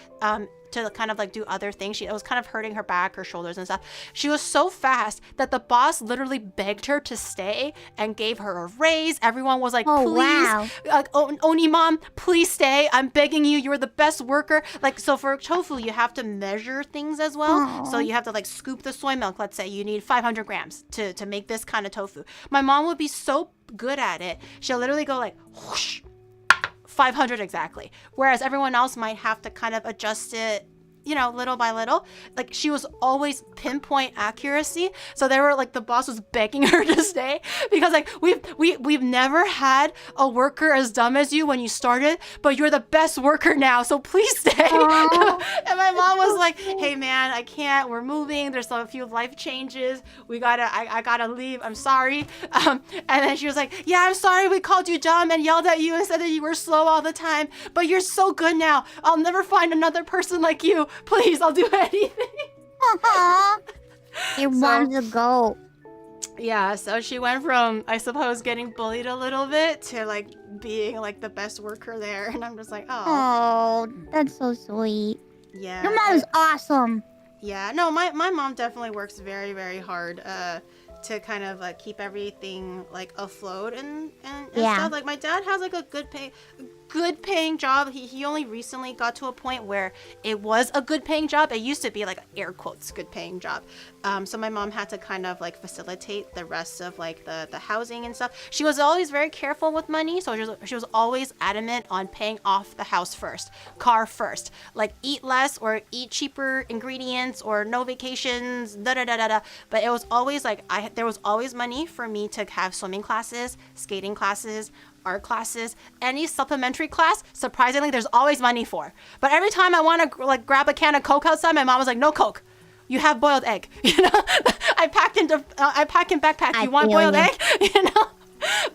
to kind of like do other things, it was kind of hurting her back, her shoulders and stuff. She was so fast that the boss literally begged her to stay and gave her a raise. Everyone was like, Oh, please, wow. like, Oni mom, please stay. I'm begging you. You're the best worker. Like, so for tofu, you have to measure things as well. Aw. So you have to like scoop the soy milk. Let's say you need 500 grams to make this kind of tofu. My mom would be so good at it. She'll literally go like, whoosh, 500 exactly. Whereas everyone else might have to kind of adjust it little by little, like she was always pinpoint accuracy. So they were like, the boss was begging her to stay because like we've never had a worker as dumb as you when you started, but you're the best worker now, so please stay. And my mom was like, hey man, I can't, we're moving, there's a few life changes, I gotta leave, I'm sorry. And then she was like, yeah, I'm sorry we called you dumb and yelled at you and said that you were slow all the time, but you're so good now, I'll never find another person like you, please, I'll do anything. Your mom's a goat. Yeah, so she went from, I suppose, getting bullied a little bit to like being like the best worker there, and I'm just like, Oh, that's so sweet. Yeah. Your mom's awesome. Yeah, no, my mom definitely works very, very hard to kind of keep everything like afloat and stuff. Like my dad has like a good paying job. He only recently got to a point where it was a good paying job. It used to be like air quotes good paying job. So my mom had to kind of like facilitate the rest of like the housing and stuff. She was always very careful with money, so she was always adamant on paying off the house first, car first, like eat less or eat cheaper ingredients or no vacations, da da da da da. But it was always like there was always money for me to have swimming classes, skating classes, art classes, any supplementary class. Surprisingly, there's always money for. But every time I want to like grab a can of Coke outside, my mom was like, "No Coke. You have boiled egg." I pack in backpack. You want boiled egg?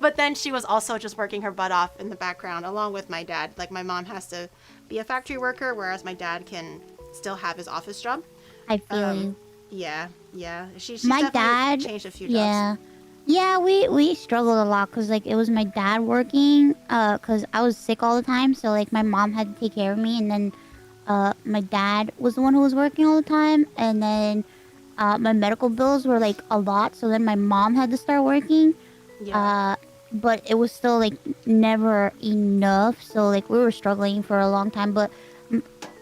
But then she was also just working her butt off in the background, along with my dad. Like my mom has to be a factory worker, whereas my dad can still have his office job. I feel you. Yeah. She's my definitely dad changed a few jobs. Yeah, we struggled a lot because like it was my dad working because I was sick all the time, so like my mom had to take care of me, and then my dad was the one who was working all the time, and then my medical bills were like a lot, so then my mom had to start working. But it was still like never enough, so like we were struggling for a long time, but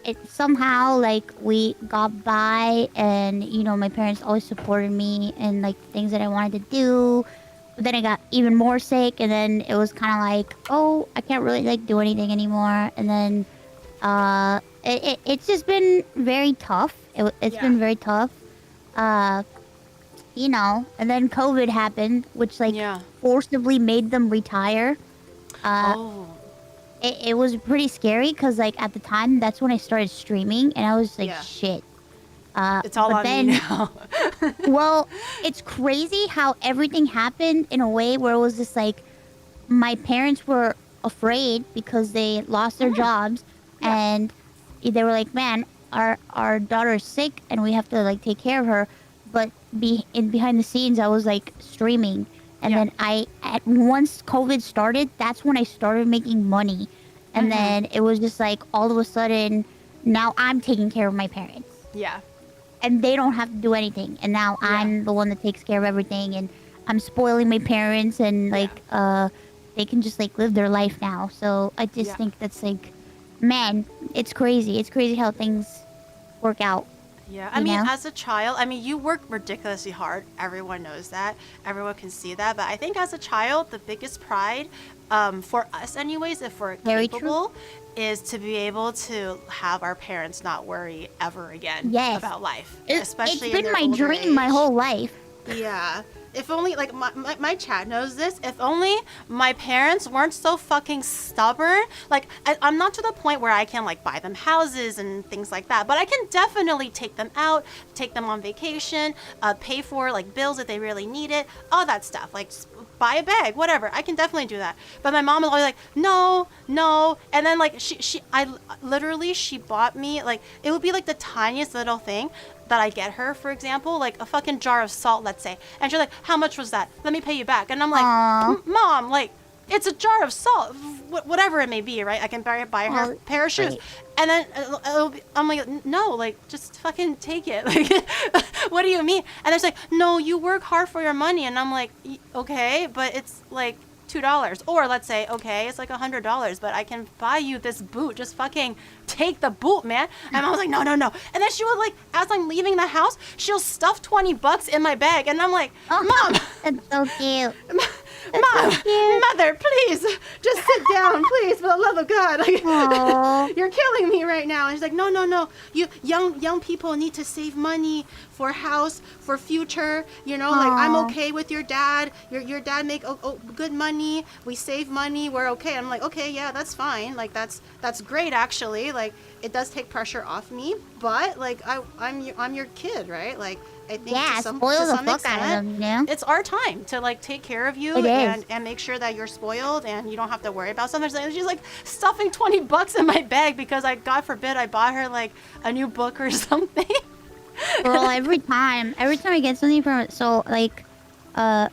it somehow like we got by, and my parents always supported me and like things that I wanted to do. But then I got even more sick, and then it was kind of like, oh, I can't really like do anything anymore. And then it's just been very tough. It's been very tough. And then COVID happened, which like forcibly made them retire. It was pretty scary because like at the time that's when I started streaming, and I was like, shit. It's all on me now. Well, it's crazy how everything happened in a way where it was just like my parents were afraid because they lost their jobs, and they were like, man, our daughter's sick and we have to like take care of her. But behind the scenes, I was like streaming. And then once COVID started, that's when I started making money. And then it was just like all of a sudden, now I'm taking care of my parents. Yeah. And they don't have to do anything. And now I'm the one that takes care of everything. And I'm spoiling my parents, and like they can just like live their life now. So I just think that's like, man, it's crazy. It's crazy how things work out. Yeah, I mean, as a child, you work ridiculously hard. Everyone knows that. Everyone can see that. But I think as a child, the biggest pride, for us anyways, if we're capable, is to be able to have our parents not worry ever again about life. Especially it's been my dream my whole life. Yeah. If only, like, my chat knows this. If only my parents weren't so fucking stubborn. Like, I'm not to the point where I can, like, buy them houses and things like that. But I can definitely take them out, take them on vacation, pay for, like, bills if they really need it, all that stuff. Like, buy a bag, whatever. I can definitely do that. But my mom was always like, no. And then, like, she bought me, like, it would be, like, the tiniest little thing that I get her, for example, like a fucking jar of salt, let's say. And she's like, how much was that? Let me pay you back. And I'm like, Mom, like, it's a jar of salt, whatever it may be, right? I can buy her a pair of shoes. And then I'm like, no, like, just fucking take it. Like, what do you mean? And they're like, no, you work hard for your money. And I'm like, okay, but it's like $2. Or let's say, okay, it's like $100, but I can buy you this boot. Just fucking take the boot, man. And I was like, no. And then she would, like, as I'm leaving the house, she'll stuff $20 in my bag. And I'm like, Mom. That's so cute. Mom, cute. mother, please, just sit down, please, for the love of God. Like, Aw. you're killing me right now. And she's like, no, no, no. You young people need to save money for house, for future. You know, like I'm Aw. okay with your dad. Your dad make good money. We save money. We're okay. I'm like, okay, yeah, that's fine. Like that's great actually. Like it does take pressure off me, but like I'm your kid, right? Like I think Yeah, to some spoil the fuck extent, out of them, you know? it's our time to like take care of you It is. and make sure that you're spoiled and you don't have to worry about something. And she's like stuffing $20 in my bag because God forbid I bought her like a new book or something. Girl, every time I get something from it, so like,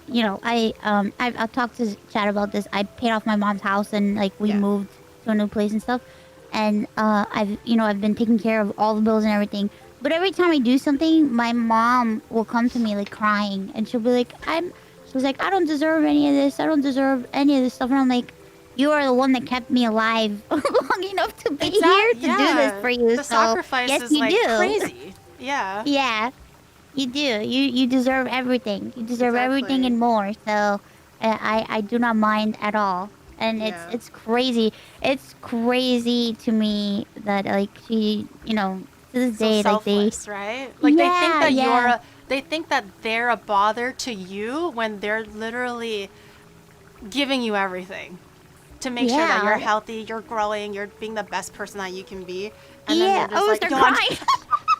you know, I'll talk to Chad about this. I paid off my mom's house and like we Yeah. moved to a new place and stuff, and I've been taking care of all the bills and everything. But every time I do something, my mom will come to me like crying, and she'll be like, she's like, I don't deserve any of this. I don't deserve any of this stuff. And I'm like, you are the one that kept me alive long enough to be here to do this for you. The so sacrifice yes, is you like do. crazy. Yeah. Yeah, you do. You deserve everything. You deserve everything Exactly. and more. So I do not mind at all. And Yeah. it's crazy. It's crazy to me that like she, you know, to this So day like they selfless, right? Like they think Yeah, that yeah. they think that they're a bother to you when they're literally giving you everything to make sure that Yeah. you're healthy, you're growing, you're being the best person that you can be. And yeah. then they're just Oh, like, they're "Yo, I'm crying.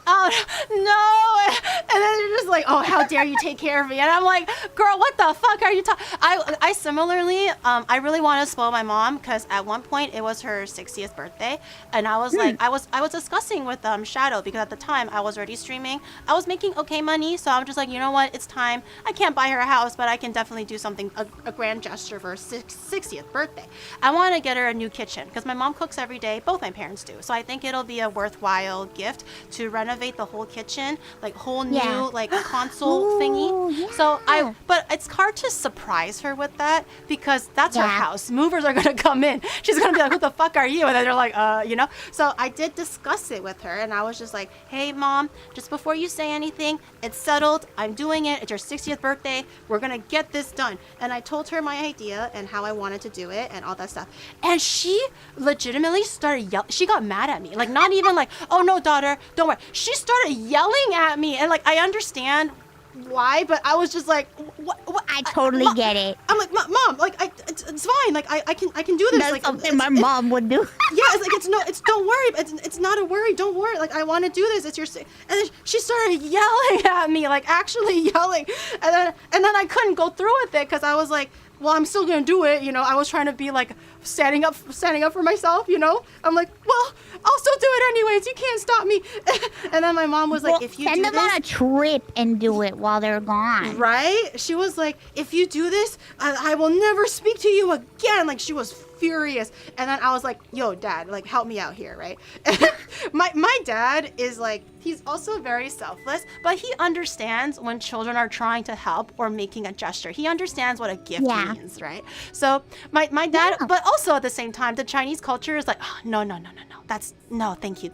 oh no," and then they're just like, "Oh, how dare you take care of me?" And I'm like, "Girl, what the fuck are you talking?" I similarly I really want to spoil my mom because at one point it was her 60th birthday and I was like I was discussing with Shadow because at the time I was already streaming. I was making okay money, so I'm just like, you know what, it's time. I can't buy her a house, but I can definitely do something, a grand gesture for her 60th birthday. I want to get her a new kitchen because my mom cooks every day. Both my parents do, so I think it'll be a worthwhile gift to renovate the whole kitchen, like whole new Yeah. like console Ooh, thingy. yeah. So but it's hard to surprise her with that because that's her Yeah. house. Movers are gonna come in. She's gonna be like, "Who the fuck are you?" And then they're like, you know. So I did discuss it with her, and I was just like, "Hey, mom, just before you say anything, it's settled. I'm doing it. It's your 60th birthday. We're gonna get this done." And I told her my idea and how I wanted to do it and all that stuff. And she legitimately started yelling. She got mad at me, like not even like, "Oh no, daughter, don't worry." She started yelling at me, and like I understand why, but I was just like, "What? I totally Mom," get it. I'm like, "Mom, like it's fine. Like I can do this. That's like something my mom would do. yeah, it's don't worry. It's not a worry. Don't worry. Like I want to do this. It's your and then she started yelling at me, like actually yelling, and then I couldn't go through with it because I was like, well, I'm still gonna do it. You know, I was trying to be like standing up for myself. You know, I'm like, well, I'll still do it anyways. You can't stop me. And then my mom was like, Well, if you send do them this, on a trip and do it while they're gone. right? She was like, if you do this, I will never speak to you again. Like she was furious. And then I was like, yo, dad, like help me out here, right? my dad is like, he's also very selfless, but he understands when children are trying to help or making a gesture. He understands what a gift Yeah. means, right? So my dad, Yeah. but also at the same time, the Chinese culture is like, oh, no. That's no, thank you.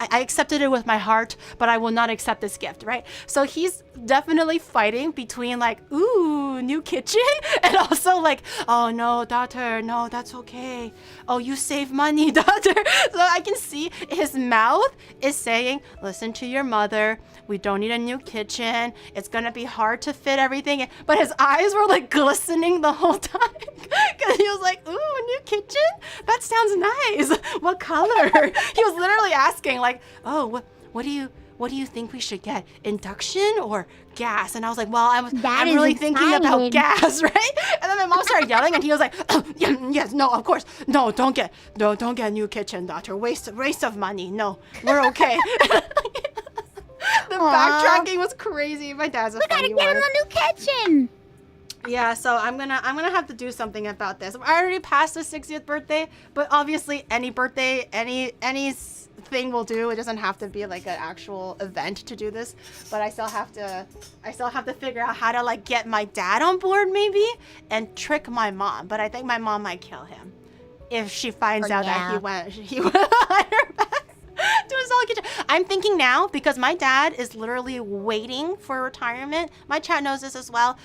I accepted it with my heart, but I will not accept this gift, right? So he's definitely fighting between like, ooh, new kitchen, and also like, oh no, daughter, no, that's okay. Oh, you save money, daughter. So I can see his mouth is saying, listen to your mother. We don't need a new kitchen. It's gonna be hard to fit everything in. But his eyes were like glistening the whole time because he was like, ooh, new kitchen? That sounds nice. What color? He was literally asking like, oh, what do you think we should get? Induction or gas? And I was like, well, I'm is really thinking about exciting. gas, right? And then my mom started yelling, and he was like, oh, yes, no, of course, no, don't get a new kitchen, daughter. Waste of money. No, we're okay. The backtracking was crazy. My dad's a We gotta funny get one. him a new kitchen. Yeah, so I'm gonna have to do something about this. I already passed the 60th birthday, but obviously any birthday, any thing will do. It doesn't have to be like an actual event to do this. But I still have to figure out how to like get my dad on board maybe and trick my mom. But I think my mom might kill him if she finds out that he went behind her back to his I'll get you. I'm thinking now because my dad is literally waiting for retirement. My chat knows this as well.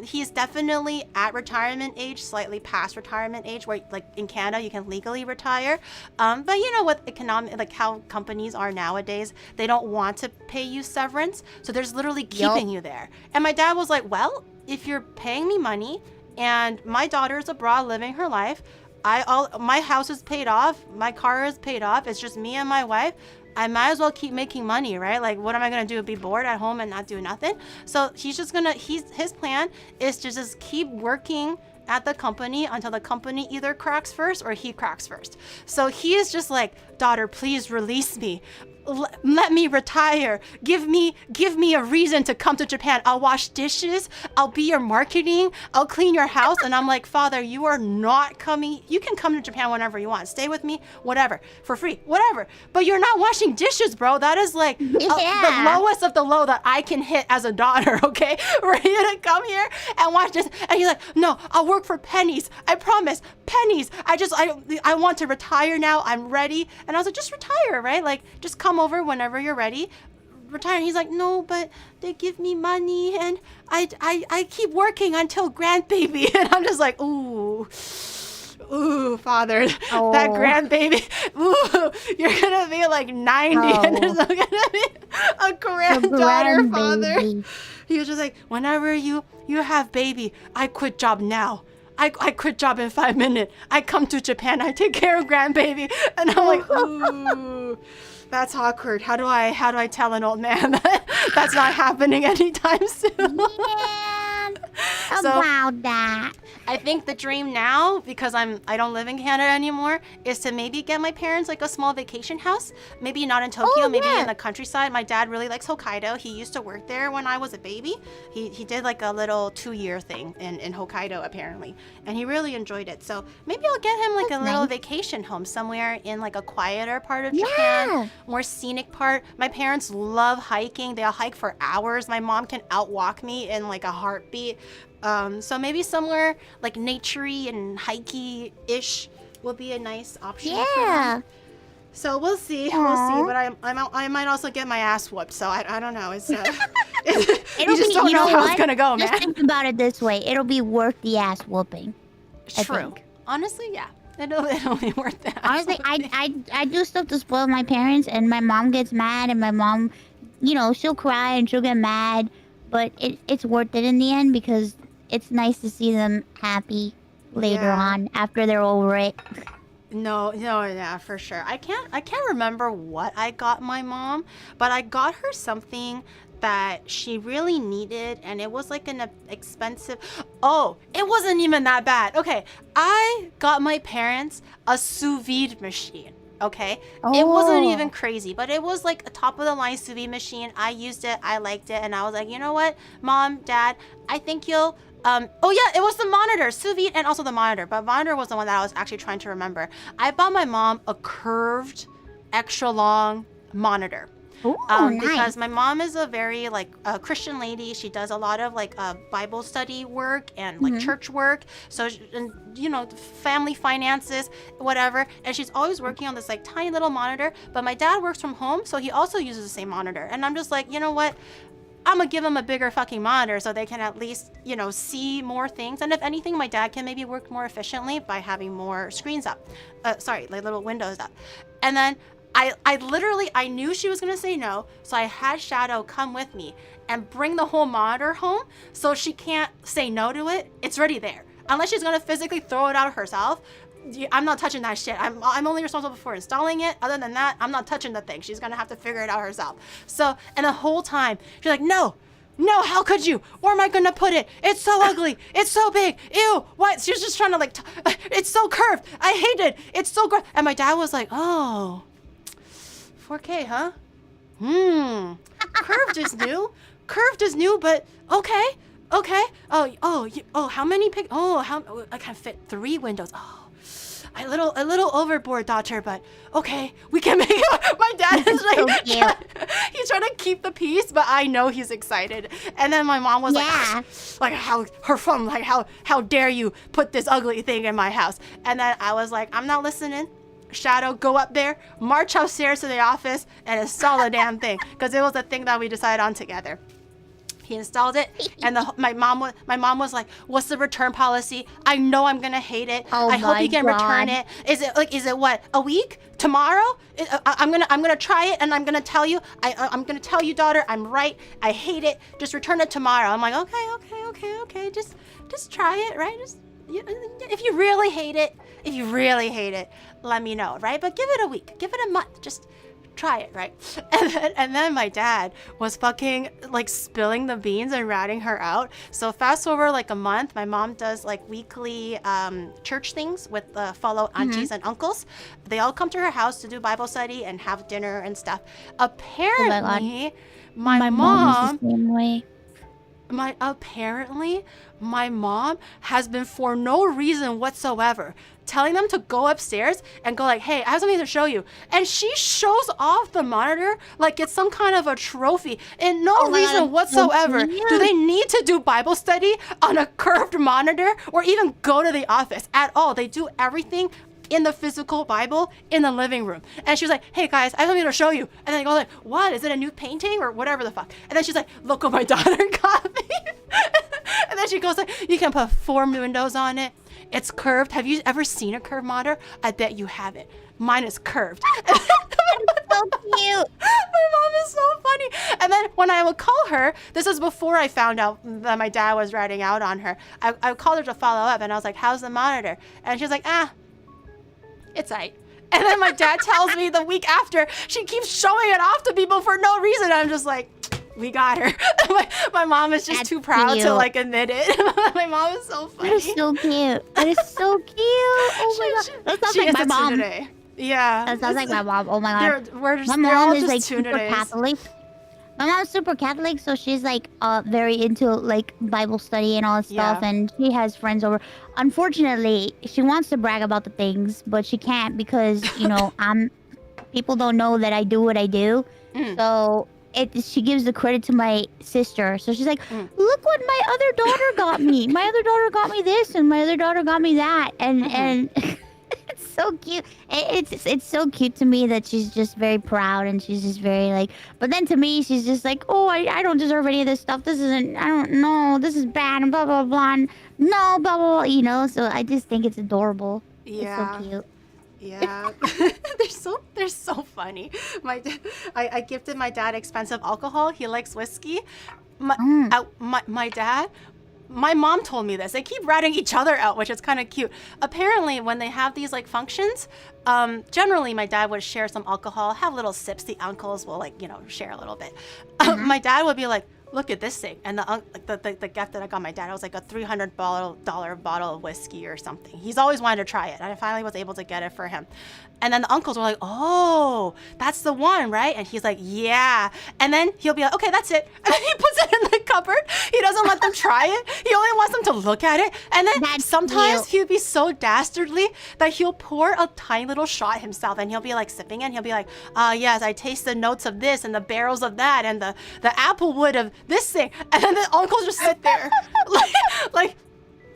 He's definitely at retirement age, slightly past retirement age, where like in Canada you can legally retire. But you know, with economic, like how companies are nowadays, they don't want to pay you severance, so there's literally keeping you there. And my dad was like, well, if you're paying me money and my daughter's abroad living her life, my house is paid off, my car is paid off, it's just me and my wife, I might as well keep making money, right? Like, what am I gonna do? Be bored at home and not do nothing? So he's just gonna, his plan is to just keep working at the company until the company either cracks first or he cracks first. So he is just like, daughter, please release me. Let me retire. Give me a reason to come to Japan. I'll wash dishes. I'll be your marketing. I'll clean your house. And I'm like, Father, you are not coming. You can come to Japan whenever you want. Stay with me, whatever, for free, whatever. But you're not washing dishes, bro. That is like the lowest of the low that I can hit as a daughter, okay? We're gonna come here and wash this. And he's like, no, I'll work for pennies. I promise, pennies. I want to retire now. I'm ready. And I was like, just retire, right? Like, just come over whenever you're ready, retire. And he's like, no, but they give me money and I keep working until grandbaby. And I'm just like, ooh, Father, that grandbaby, you're gonna be like 90 and there's not gonna be a granddaughter, Father. He was just like, whenever you have baby, I quit job now. I quit job in 5 minutes. I come to Japan. I take care of grandbaby. And I'm like, ooh, that's awkward. How do I tell an old man that that's not happening anytime soon? Yeah, about that. I think the dream now, because I don't live in Canada anymore, is to maybe get my parents like a small vacation house. Maybe not in Tokyo, maybe in the countryside. My dad really likes Hokkaido. He used to work there when I was a baby. He did like a little 2-year thing in Hokkaido apparently, and he really enjoyed it. So maybe I'll get him like a little vacation home somewhere in like a quieter part of Japan, more scenic part. My parents love hiking. They'll hike for hours. My mom can outwalk me in like a heartbeat. So maybe somewhere like naturey and hikey-ish will be a nice option for them. So we'll see. But I might also get my ass whooped. So I don't know. It's you just don't know how it's gonna go, man. Just think about it this way: it'll be worth the ass whooping. True. Honestly, yeah. It'll be worth that. Honestly, I do stuff to spoil my parents, and my mom gets mad, and my mom, you know, she'll cry and she'll get mad, but it's worth it in the end because it's nice to see them happy later on after they're over it. No, yeah, for sure. I can't remember what I got my mom, but I got her something that she really needed, and it was like an expensive. Oh, it wasn't even that bad. Okay, I got my parents a sous vide machine. Okay, it wasn't even crazy, but it was like a top of the line sous vide machine. I used it, I liked it, and I was like, you know what, Mom, Dad, I think you'll. Oh yeah, it was the monitor, sous vide, and also the monitor. But monitor was the one that I was actually trying to remember. I bought my mom a curved, extra long monitor. Nice. Because my mom is a very like Christian lady. She does a lot of like Bible study work and like church work. So and, you know, family finances, whatever. And she's always working on this like tiny little monitor. But my dad works from home, so he also uses the same monitor. And I'm just like, you know what? I'm gonna give them a bigger fucking monitor so they can at least, you know, see more things. And if anything, my dad can maybe work more efficiently by having more screens up. Like little windows up. And then I literally, I knew she was gonna say no, so I had Shadow come with me and bring the whole monitor home so she can't say no to it. It's already there. Unless she's gonna physically throw it out herself, I'm not touching that shit. I'm only responsible for installing it. Other than that, I'm not touching the thing. She's gonna have to figure it out herself. So, and the whole time, she's like, no, how could you? Where am I gonna put it? It's so ugly. It's so big. Ew, what? She was just trying to like, it's so curved. I hate it. It's so gross. And my dad was like, oh, 4K, huh? Curved is new. Curved is new, but okay. Oh, how many I can fit 3 windows. Oh. A little overboard, daughter, but okay, we can make it. My dad is like, he's trying to keep the peace, but I know he's excited. And then my mom was like how dare you put this ugly thing in my house? And then I was like, I'm not listening. Shadow go up there, march upstairs to the office, and install the damn thing because it was a thing that we decided on together. He installed it, and my mom was like, "What's the return policy? I know I'm gonna hate it. I hope you can return it. Is it what, a week? Tomorrow? I'm gonna try it, and I'm gonna tell you. I'm gonna tell you, daughter, I'm right. I hate it. Just return it tomorrow." I'm like, okay. Just try it, right? If you really hate it, let me know, right? But give it a week, give it a month, just try it, right? And then my dad was fucking like spilling the beans and ratting her out. So fast forward like a month, my mom does like weekly church things with fellow aunties and uncles. They all come to her house to do Bible study and have dinner and stuff. Apparently, my mom is the same way. Apparently, my mom has been, for no reason whatsoever, telling them to go upstairs and go like, "Hey, I have something to show you." And she shows off the monitor like it's some kind of a trophy. And no reason whatsoever do they need to do Bible study on a curved monitor or even go to the office at all. They do everything in the physical Bible in the living room. And she was like, "Hey guys, I have something to show you." And then I go like, "What? Is it a new painting or whatever the fuck?" And then she's like, "Look what my daughter got me." And then she goes like, "You can put 4 windows on it. It's curved. Have you ever seen a curved monitor? I bet you haven't. Mine is curved." So cute. My mom is so funny. And then when I would call her, this is before I found out that my dad was ratting out on her. I called her to follow up, and I was like, "How's the monitor?" And she was like, "It's aight." And then my dad tells me the week after, she keeps showing it off to people for no reason. I'm just like, we got her. My mom is just too proud to like admit it. My mom is so funny. That is so cute. That is so cute. Oh my god. That sounds like my mom. Today. Yeah. That sounds like my mom. Oh my god. My mom is like super Catholic. My mom's super Catholic, so she's like very into like Bible study and all that stuff, and she has friends over. Unfortunately, she wants to brag about the things, but she can't because, you know, people don't know that I do what I do. So she gives the credit to my sister. So she's like, "Look what my other daughter got me. My other daughter got me this, and my other daughter got me that." And it's so cute. It's so cute to me that she's just very proud, and she's just very like. But then to me, she's just like, "Oh, I don't deserve any of this stuff. This isn't. I don't know. This is bad." And blah blah blah. And no, blah blah blah. You know. So I just think it's adorable. Yeah. It's so cute. Yeah, they're so funny. I gifted my dad expensive alcohol. He likes whiskey. My dad. My mom told me this. They keep ratting each other out, which is kind of cute. Apparently, when they have these like functions, generally my dad would share some alcohol, have little sips. The uncles will like, you know, share a little bit. My dad would be like, "Look at this thing." And the gift that I got my dad, it was like a $300 bottle of whiskey or something. He's always wanted to try it, and I finally was able to get it for him. And then the uncles were like, "Oh, that's the one, right?" And he's like, "Yeah." And then he'll be like, "Okay, that's it." And then he puts it in the cupboard. He doesn't let them try it. He only wants them to look at it. And then sometimes he'll be so dastardly that he'll pour a tiny little shot himself, and he'll be like sipping it, and he'll be like, "Yes, I taste the notes of this and the barrels of that and the apple wood of this thing." And then the uncles just sit there like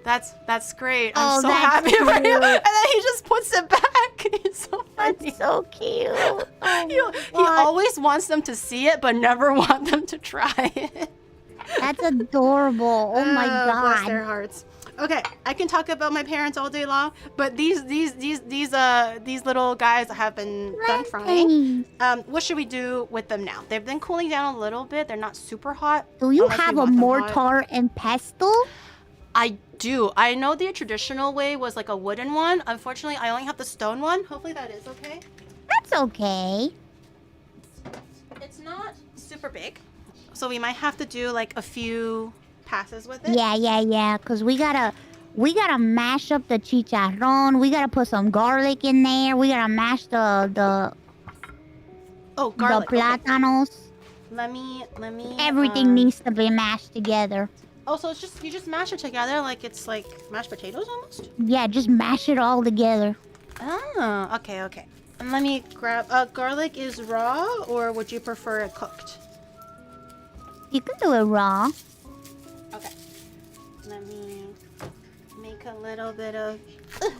that's great. I'm so happy for you. And then he just puts it back. It's so funny. That's so cute. He always wants them to see it, but never want them to try it. That's adorable. Oh my god. Bless their hearts. Okay, I can talk about my parents all day long, but these little guys have been done frying. What should we do with them now? They've been cooling down a little bit. They're not super hot. Do you have a mortar and pestle? I do. I know the traditional way was like a wooden one. Unfortunately, I only have the stone one. Hopefully that is okay. That's okay. It's not super big, so we might have to do like a few passes with it. Yeah. Cause we gotta mash up the chicharrón. We gotta put some garlic in there. We gotta mash the garlic. The plátanos. Okay. Let me. Everything needs to be mashed together. Oh, so it's you just mash it together like it's like mashed potatoes almost? Yeah, just mash it all together. Oh, okay. And let me grab. Garlic is raw, or would you prefer it cooked? You can do it raw. Okay. Let me make a little bit of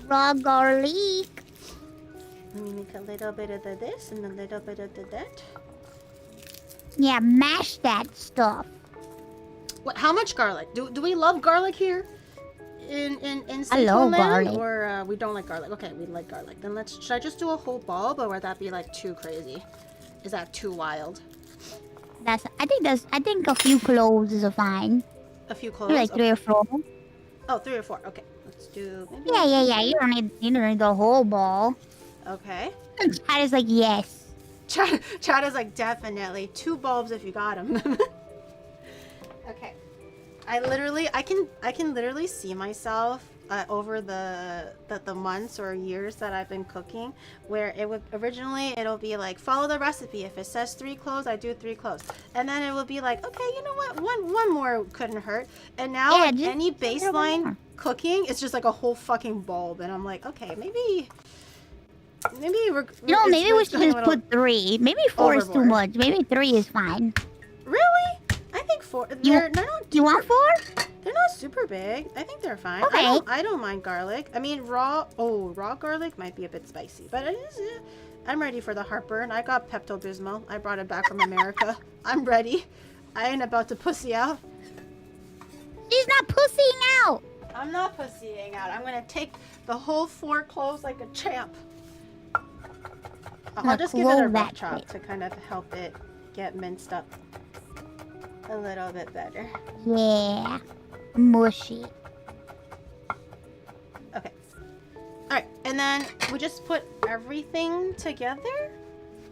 raw garlic. Let me make a little bit of this and a little bit of that. Yeah, mash that stuff. What? How much garlic? Do we love garlic here? In I love Land, garlic. or we don't like garlic? Okay, we like garlic. Then should I just do a whole bulb, or would that be like too crazy? Is that too wild? I think a few cloves is fine. A few cloves. Like 3 or 4. Oh, 3 or 4. Okay, let's do. Maybe Yeah. You don't need the whole ball. Okay. And Chad is like, yes. Chad is like, definitely 2 bulbs if you got them. Okay. I can literally see myself over the months or years that I've been cooking, where it'll be like, follow the recipe. If it says 3 cloves, I do 3 cloves, and then it will be like, okay, you know what, one more couldn't hurt. And now any baseline cooking, it's just like a whole fucking bulb, and I'm like, okay, maybe maybe we should just put 3. Maybe 4 is too much. Maybe 3 is fine. Really? I think 4. You want 4? They're not super big. I think they're fine. Okay. I don't mind garlic. I mean, raw garlic might be a bit spicy, but it is. I'm ready for the heartburn. I got Pepto-Bismol. I brought it back from America. I'm ready. I ain't about to pussy out. She's not pussying out. I'm not pussying out. I'm gonna take the whole 4 cloves like a champ. I'll just give it a rough chop to kind of help it get minced up a little bit better. Yeah. Mushy. Okay. Alright, and then we just put everything together?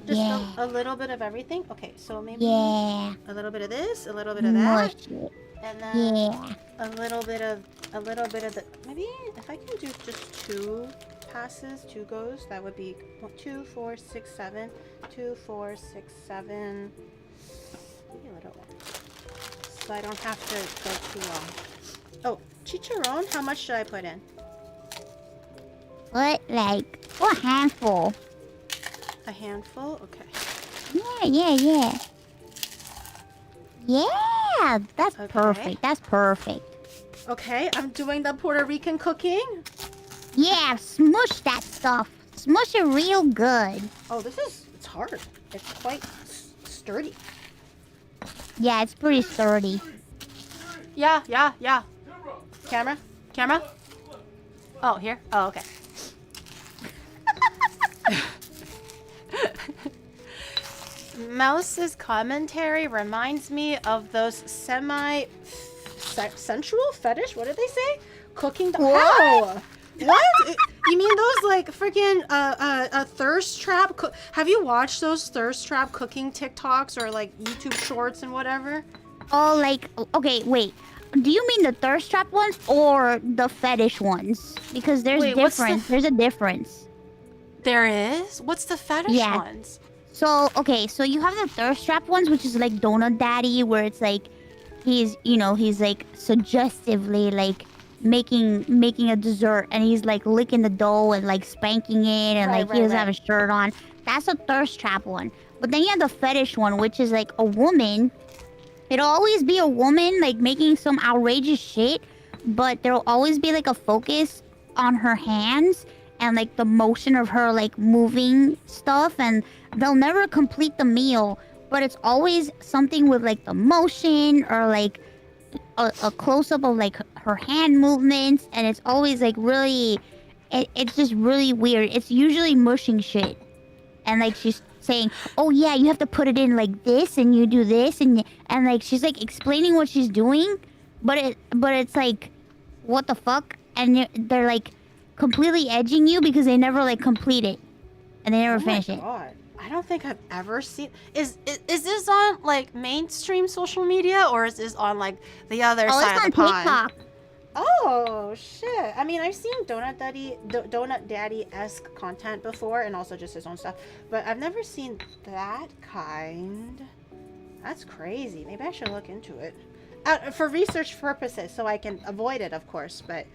Just a little bit of everything? Okay, so maybe a little bit of this, a little bit of that. Mushy. And then a little bit of the, maybe if I can do just 2 passes, 2 goes, that would be 2, 4, 6, 7, 2, 4, 6, 7. Maybe a little bit, so I don't have to go too long. Oh, chicharron, how much should I put in? Put like a handful. A handful? Okay. Yeah. Yeah, that's perfect. That's perfect. Okay, I'm doing the Puerto Rican cooking. Yeah, smush that stuff. Smush it real good. Oh, it's hard. It's quite sturdy. Yeah, it's pretty sturdy. Yeah. Camera? Oh, here? Oh, okay. Mouse's commentary reminds me of those semi-sensual fetish. What did they say? Cooking. What? What? You mean those like freaking a thirst trap? Have you watched those thirst trap cooking TikToks or like YouTube shorts and whatever? Oh, like, okay, wait. Do you mean the thirst trap ones or the fetish ones? Because there's difference. There's a difference. There is? What's the fetish ones? So, okay, so you have the thirst trap ones, which is like Donut Daddy, where it's like he's like suggestively like making a dessert, and he's like licking the dough and like spanking it, and he doesn't have a shirt on. That's a thirst trap one. But then you have the fetish one, which is like a woman. It'll always be a woman like making some outrageous shit, but there'll always be like a focus on her hands and like the motion of her like moving stuff, and they'll never complete the meal, but it's always something with like the motion or like a close-up of like her hand movements, and it's always like really it's just really weird. It's usually mushing shit, and like she's saying, oh yeah, you have to put it in like this, and you do this, and like she's like explaining what she's doing, but it's like, what the fuck? And they're like completely edging you because they never like complete it, and they never finish it. I don't think I've ever seen. Is this on like mainstream social media, or is this on like the other side of the pond? TikTok. Oh shit! I mean, I've seen Donut Daddy-esque content before, and also just his own stuff, but I've never seen that kind. That's crazy. Maybe I should look into it for research purposes, so I can avoid it, of course. But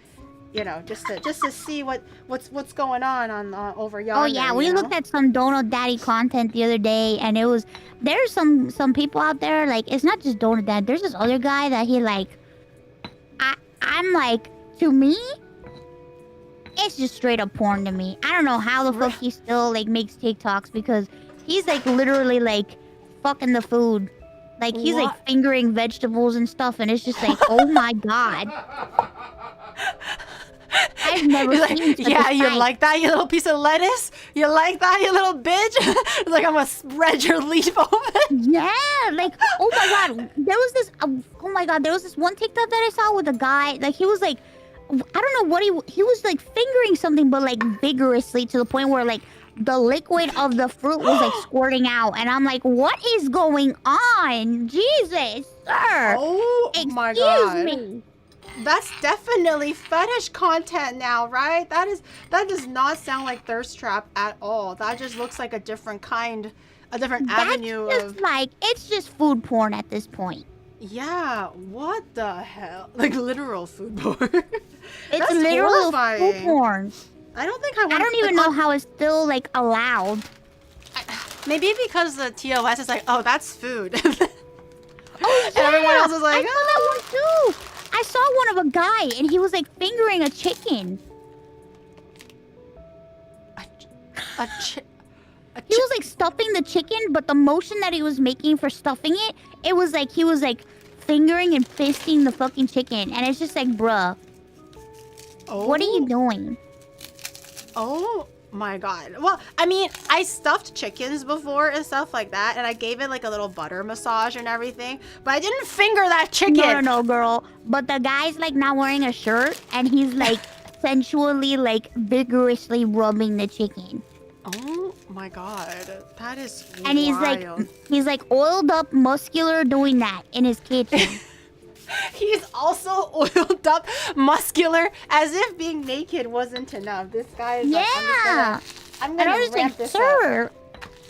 you know, just to see what's going on over yonder. Oh yeah, we looked at some Donut Daddy content the other day, and there's some people out there, like, it's not just Donut Daddy. There's this other guy that he like, I'm like, to me, it's just straight up porn to me. I don't know how the fuck he still like makes TikToks because he's like literally like fucking the food. Like he's like fingering vegetables and stuff, and it's just like, oh my god. I've never seen such a yeah, you sight. like that, you little piece of lettuce? You like that, you little bitch? Like, I'm gonna spread your leaf open. Yeah, like, oh my god, there was this, there was this one TikTok that I saw with a guy, like, he was like, I don't know what he was like fingering something, but like vigorously to the point where like the liquid of the fruit was like squirting out, and I'm like, what is going on? Jesus, sir. Oh my god. Excuse me. That's definitely fetish content now, right? That does not sound like thirst trap at all. That just looks like a different avenue That's just like, it's just food porn at this point. Yeah, what the hell? Like literal food porn. It's That's literal horrifying. food porn. I don't think I want. I don't even know how it's still like allowed. Maybe because the TOS is like, oh, that's food. Oh yeah, and everyone else is like, I saw that one too. I saw one of a guy and he was like fingering a chicken. He was like stuffing the chicken, but the motion that he was making for stuffing it, it was like he was like fingering and fisting the fucking chicken, and it's just like, bruh, what are you doing? Oh my god. Well, I mean, I stuffed chickens before and stuff like that, and I gave it like a little butter massage and everything, but I didn't finger that chicken. No, girl. But the guy's like not wearing a shirt, and he's like sensually, like vigorously rubbing the chicken. Oh my god, that is wild. And he's like oiled up, muscular, doing that in his kitchen. He's also oiled up, muscular, as if being naked wasn't enough. This guy is like, I'm gonna ramp this sir,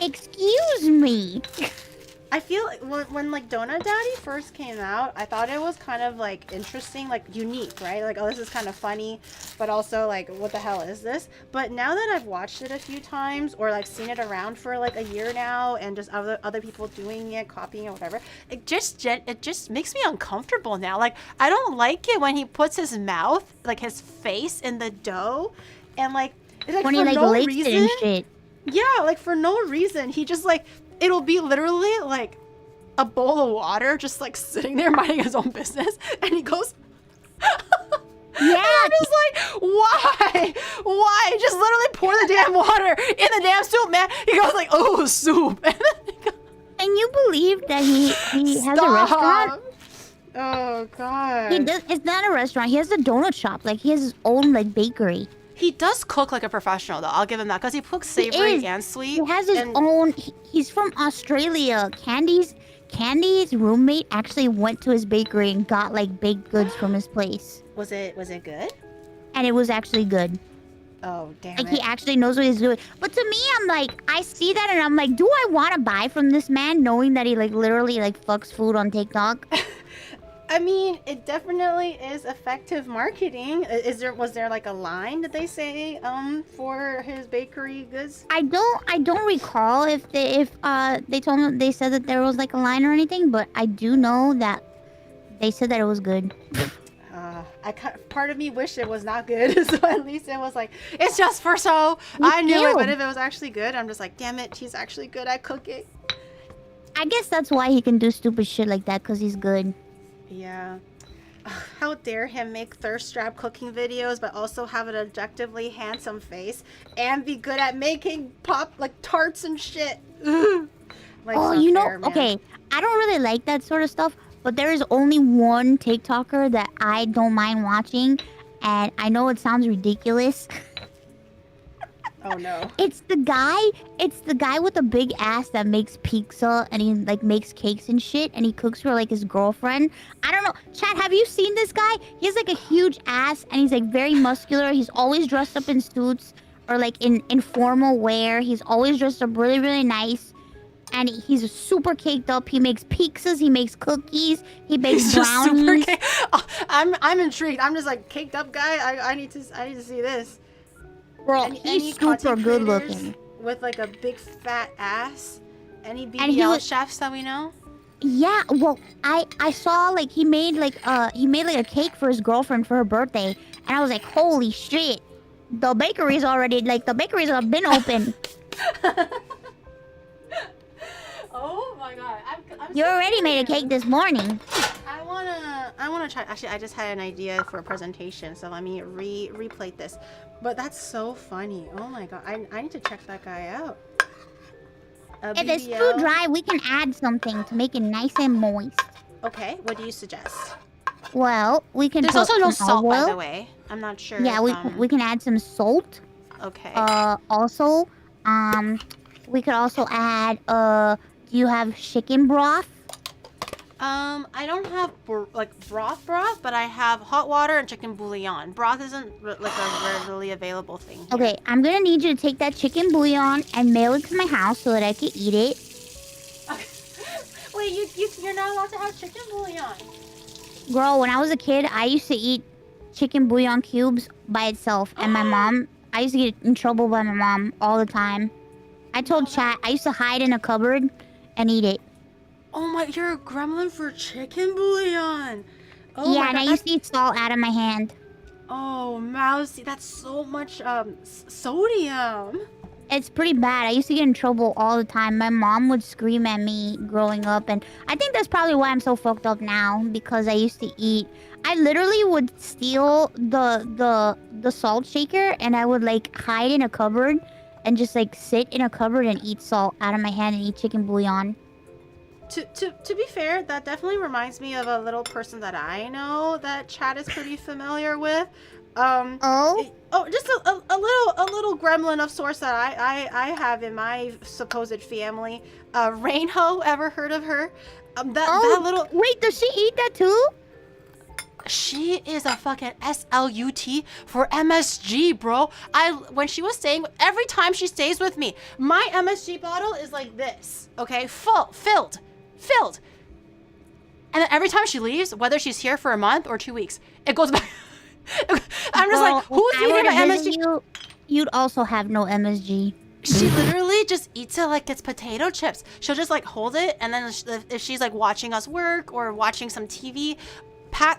excuse me. I feel like when like Donut Daddy first came out, I thought it was kind of like interesting, like unique, right? Like, oh, this is kind of funny, but also like, what the hell is this? But now that I've watched it a few times or like seen it around for like a year now, and just other people doing it, copying it, whatever, it just makes me uncomfortable now. Like, I don't like it when he puts his mouth, like his face in the dough, and like, it's like when for he like no licks reason. it and shit. Yeah, like for no reason, he just like. It'll be literally like a bowl of water just like sitting there minding his own business, and he goes, yeah. And I'm just like, why? Why? Just literally pour the damn water in the damn soup, man. He goes like, oh, soup. And then he goes, Can you believe that he has a restaurant? Oh, God. It's not a restaurant. He has a donut shop. Like, he has his own, like, bakery. He does cook like a professional, though. I'll give him that, because he cooks savory and sweet. He has his own... He's from Australia. Candy's roommate actually went to his bakery and got, like, baked goods from his place. Was it good? And it was actually good. Oh, damn Like, it. he actually knows what he's doing. But to me, I'm like... I see that and I'm like, do I want to buy from this man knowing that he, like, literally, like, fucks food on TikTok? I mean, it definitely is effective marketing. Was there like a line, did they say, for his bakery goods? I don't recall if they said that there was like a line or anything, but I do know that they said that it was good. Part of me wished it was not good, so at least it was like, it's just for show. I knew it, but if it was actually good, I'm just like, damn it, he's actually good at cooking. I guess that's why he can do stupid shit like that, because he's good. Yeah. How dare him make thirst trap cooking videos, but also have an objectively handsome face and be good at making tarts and shit. Okay, I don't really like that sort of stuff, but there is only one TikToker that I don't mind watching, and I know it sounds ridiculous. Oh no. It's the guy with the big ass that makes pizza and he like makes cakes and shit, and he cooks for like his girlfriend. I don't know. Chad, have you seen this guy? He has like a huge ass and he's like very muscular. He's always dressed up in suits or like in informal wear. He's always dressed up really, really nice. And he's super caked up. He makes pizzas, he makes cookies, he bakes brownies. I'm intrigued. I'm just like, caked up guy. I need to see this. Bro, he's super good looking. With like a big fat ass. Any BBL chefs that we know? Yeah, well, I saw like he made like a cake for his girlfriend for her birthday, and I was like, holy shit. The bakery's already the bakeries have been open. Oh my god. I'm You so already made a curious. cake this morning. I wanna try. Actually, I just had an idea for a presentation, so let me replate this. But that's so funny. Oh my god, I need to check that guy out. If it's too BBL. dry, we can add something to make it nice and moist. Okay, what do you suggest? Well, we can There's put also no some salt, olive by oil. the way. I'm not sure. Yeah, if, we can add some salt. Okay. Also, we could also add do you have chicken broth? I don't have broth, but I have hot water and chicken bouillon. Broth isn't like a readily available thing here. Okay, I'm gonna need you to take that chicken bouillon and mail it to my house so that I can eat it. Wait, you're not allowed to have chicken bouillon. Girl, when I was a kid, I used to eat chicken bouillon cubes by itself, and my mom. I used to get in trouble by my mom all the time. I told Chat I used to hide in a cupboard and eat it. Oh my, you're a gremlin for chicken bouillon. Oh Yeah, my and god. I used to eat salt out of my hand. Oh, Mousy, that's so much sodium. It's pretty bad. I used to get in trouble all the time. My mom would scream at me growing up, and I think that's probably why I'm so fucked up now, because I used to eat. I literally would steal the salt shaker, and I would hide in a cupboard and just sit in a cupboard and eat salt out of my hand and eat chicken bouillon. To be fair, that definitely reminds me of a little person that I know that Chad is pretty familiar with. Just a little gremlin of sorts that I have in my supposed family. Rainho, ever heard of her? That little. Wait, does she eat that too? She is a fucking SLUT for MSG, bro. When she was staying, every time she stays with me, my MSG bottle is like this, okay? Filled. And then every time she leaves, whether she's here for a month or 2 weeks, it goes back. I'm just like, who's eating my MSG? You'd also have no MSG. She literally just eats it like it's potato chips. She'll just hold it, and then if she's watching us work or watching some TV,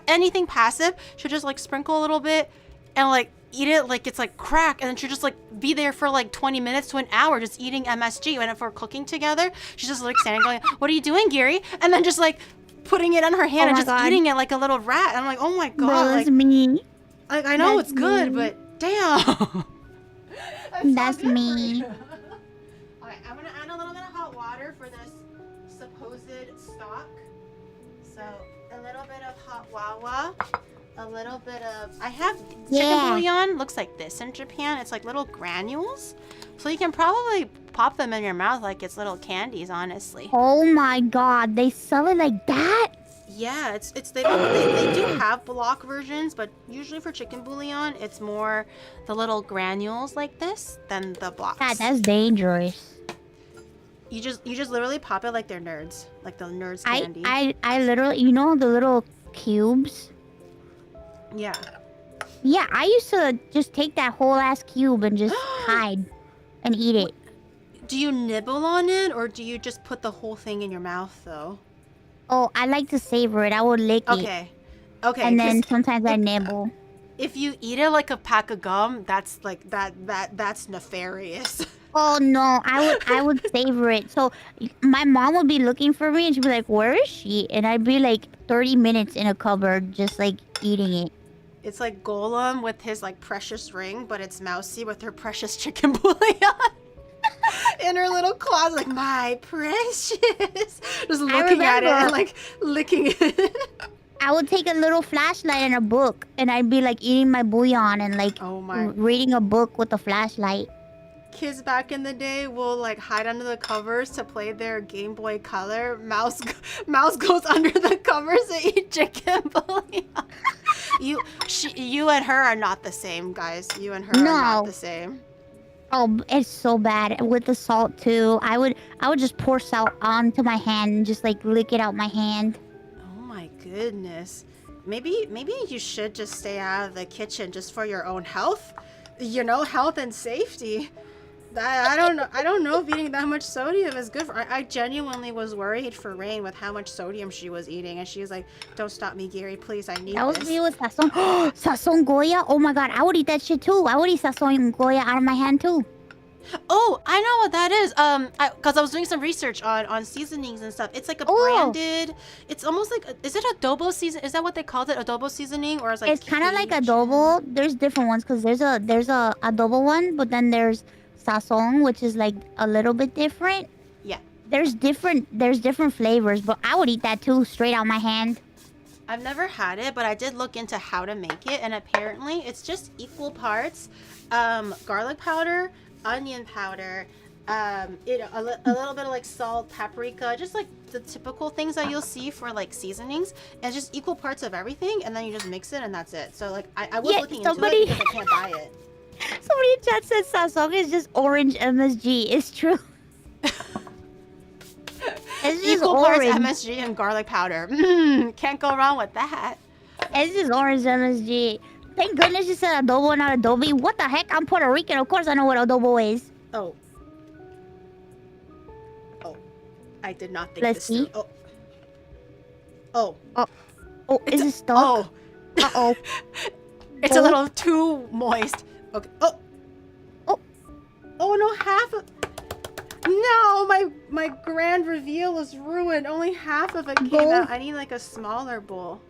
anything passive, she'll just sprinkle a little bit and eat it like it's crack, and then she'll just be there for 20 minutes to an hour just eating MSG. And if we're cooking together, she's just standing going, "What are you doing, Giri?" And then just putting it on her hand and just eating it like a little rat. And I'm like, oh my god, Bro, that's me. I know it's good, but damn. That's me. Alright, I'm gonna add a little bit of hot water for this supposed stock. So a little bit of hot wawa, a little bit of. I have chicken bouillon. Looks like this in Japan. It's little granules, so you can probably pop them in your mouth like it's little candies. Honestly. Oh my god, they sell it like that? Yeah, they do have block versions, but usually for chicken bouillon, it's more the little granules like this than the blocks. God, that's dangerous. You just literally pop it like they're nerds, like the nerds candy. I literally, the little cubes? Yeah. Yeah, I used to just take that whole ass cube and just hide and eat it. Do you nibble on it, or do you just put the whole thing in your mouth, though? Oh, I like to savor it. I would lick it. Okay. And then sometimes I nibble. If you eat it like a pack of gum, that's that's nefarious. Oh no, I would savor it. So my mom would be looking for me and she'd be like, "Where is she?" And I'd be 30 minutes in a cupboard just eating it. It's like Golem with his precious ring, but it's Mousy with her precious chicken bouillon. In her little closet, my precious. Just looking at it and licking it. I would take a little flashlight and a book, and I'd be eating my bouillon and reading a book with a flashlight. Kids back in the day will hide under the covers to play their Game Boy Color. Mouse goes under the covers to eat chicken bouillon. You and her are not the same, guys. You and her are not the same. Oh, it's so bad with the salt too. I would just pour salt onto my hand and just lick it out my hand. Oh my goodness. Maybe you should just stay out of the kitchen just for your own health. Health and safety. I don't know. I don't know if eating that much sodium is good for. I genuinely was worried for Rain with how much sodium she was eating, and she was like, "Don't stop me, Gary, please. I need That was this." me with sazon. Sazon Goya. Oh my god, I would eat that shit too. I would eat sazon Goya out of my hand too. Oh, I know what that is. Because I was doing some research on seasonings and stuff. It's like a Oh. branded. It's almost like is it adobo season? Is that what they called it? Adobo seasoning, or is like It's kind of like Cajun? adobo. There's different ones because there's a adobo one, but then there's sazon, which is like a little bit different. Yeah. There's different flavors, but I would eat that too, straight out my hand. I've never had it, but I did look into how to make it, and apparently it's just equal parts garlic powder, onion powder, a little bit of like salt, paprika, just like the typical things that you'll see for like seasonings, and just equal parts of everything, and then you just mix it, and that's it. So like I was looking into it because I can't buy it. Somebody in chat said sazon is just orange MSG. It's true. It's just Equal parts orange. MSG and garlic powder. Can't go wrong with that. It's just orange MSG. Thank goodness you said adobo, not adobe. What the heck? I'm Puerto Rican. Of course I know what adobo is. Oh. I did not think Let's this see. through. Oh. Oh, is it stuck? Oh. Uh-oh. It's a little too moist. Okay. Oh. Oh. Oh no, half of. No, my grand reveal is ruined. Only half of it came Bowl? out. I need like a smaller bowl.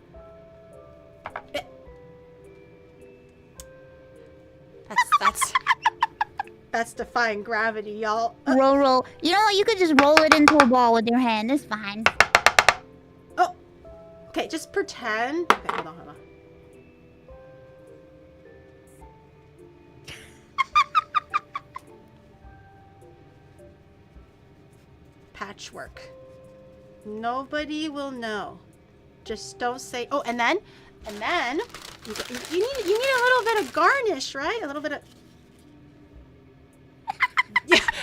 That's defying gravity, y'all. Roll. You know what? You could just roll it into a ball with your hand. It's fine. Oh. Okay, just pretend. Okay, hold on. Patchwork. Nobody will know. Just don't say. Oh, and then you need a little bit of garnish, right? A little bit of.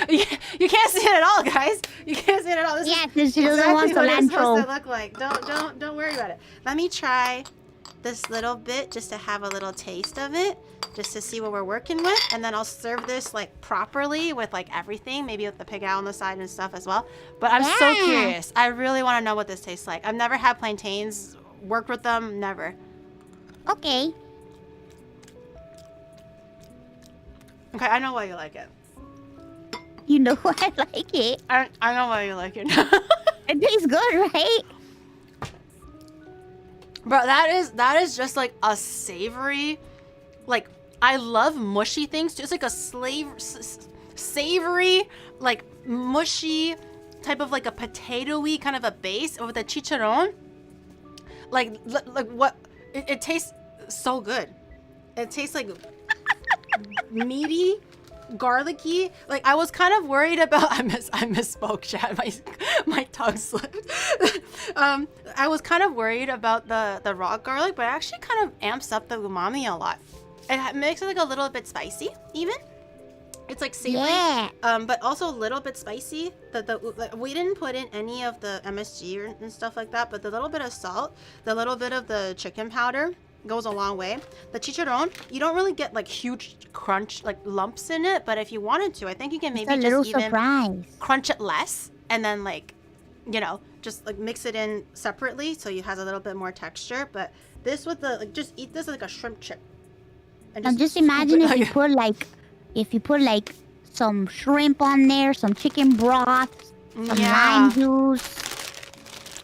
Yeah, you can't see it at all, guys. You can't see it at all. This Yeah, is because she doesn't want what it's supposed cilantro. to look like. Don't worry about it. Let me try this little bit just to have a little taste of it, just to see what we're working with, and then I'll serve this like properly with like everything, maybe with the pig out on the side and stuff as well. But I'm so Yeah. curious. I really want to know what this tastes like. I've never had plantains, worked with them, never. Okay. Okay, I know why you like it. You know I like it. I know why you like it. It tastes good, right? Bro, that is just like a savory, like I love mushy things too. It's like a savory, like mushy type of like a potatoey kind of a base with a chicharron. Like what? It tastes so good. It tastes like meaty, garlicky. Like I was kind of worried about. I misspoke, chat. My tongue slipped. I was kind of worried about the raw garlic, but it actually kind of amps up the umami a lot. It makes it like a little bit spicy, even. It's like savory, Yeah. but also a little bit spicy. We didn't put in any of the MSG and stuff like that, but the little bit of salt, the little bit of the chicken powder goes a long way. The chicharron, you don't really get like huge crunch, like lumps in it, but if you wanted to, I think you can It's maybe a little just even surprise. crunch it less, and then like, you know, just like mix it in separately so it has a little bit more texture. But this with the like, just eat this like a shrimp chip. And Now just scoop imagine it- if you put like some shrimp on there, some chicken broth, some lime juice.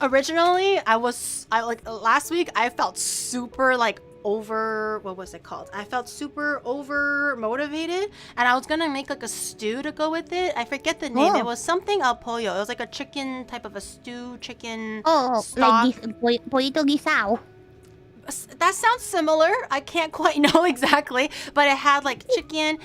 Originally, last week I felt super like what was it called? I felt super over motivated, and I was gonna make like a stew to go with it. I forget the name. Oh. It was something al pollo. It was like a chicken type of a stew, chicken Oh, stock. like pollito guisado. That sounds similar. I can't quite know exactly, but it had like chicken.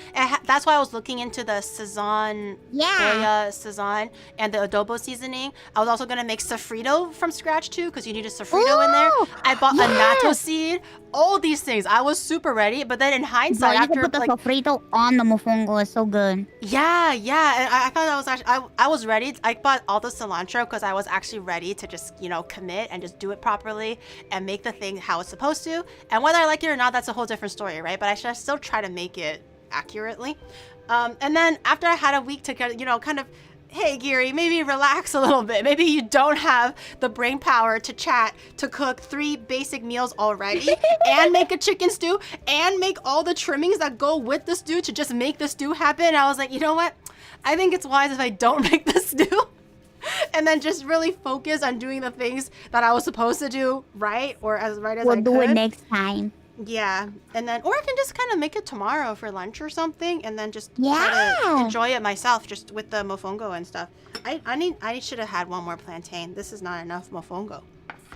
That's why I was looking into the sazon, Yeah. sazon, and the adobo seasoning. I was also gonna make sofrito from scratch too, because you need a sofrito in there. Ooh, I bought yeah. annatto seed. All these things. I was super ready, but then in Bro, hindsight, you after can put the like sofrito on the mofongo. It's so good. yeah, and I thought that was actually I was ready. I bought all the cilantro because I was actually ready to just commit and just do it properly and make the thing how it's supposed to. And whether I like it or not, that's a whole different story, right? But I should still try to make it accurately. And then after I had a week to kind of, hey, Giri, maybe relax a little bit. Maybe you don't have the brain power to chat, to cook 3 basic meals already, and make a chicken stew, and make all the trimmings that go with the stew to just make the stew happen. And I was like, you know what? I think it's wise if I don't make the stew. And then just really focus on doing the things that I was supposed to do right, or as right as I could. We'll do it next time. Yeah, and then, or I can just kind of make it tomorrow for lunch or something, and then just try to enjoy it myself, just with the mofongo and stuff. I should have had one more plantain. This is not enough mofongo.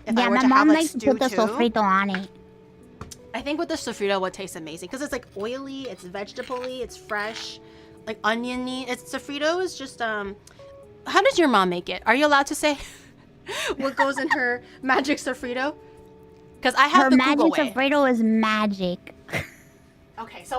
If I were my to mom have, like, likes to stew put the too, sofrito on it. I think with the sofrito would taste amazing because it's like oily, it's vegetable-y, it's fresh, like oniony. Sofrito is just How does your mom make it? Are you allowed to say what goes in her magic sofrito? Because I have her the magic Google way. sofrito is magic. Okay, so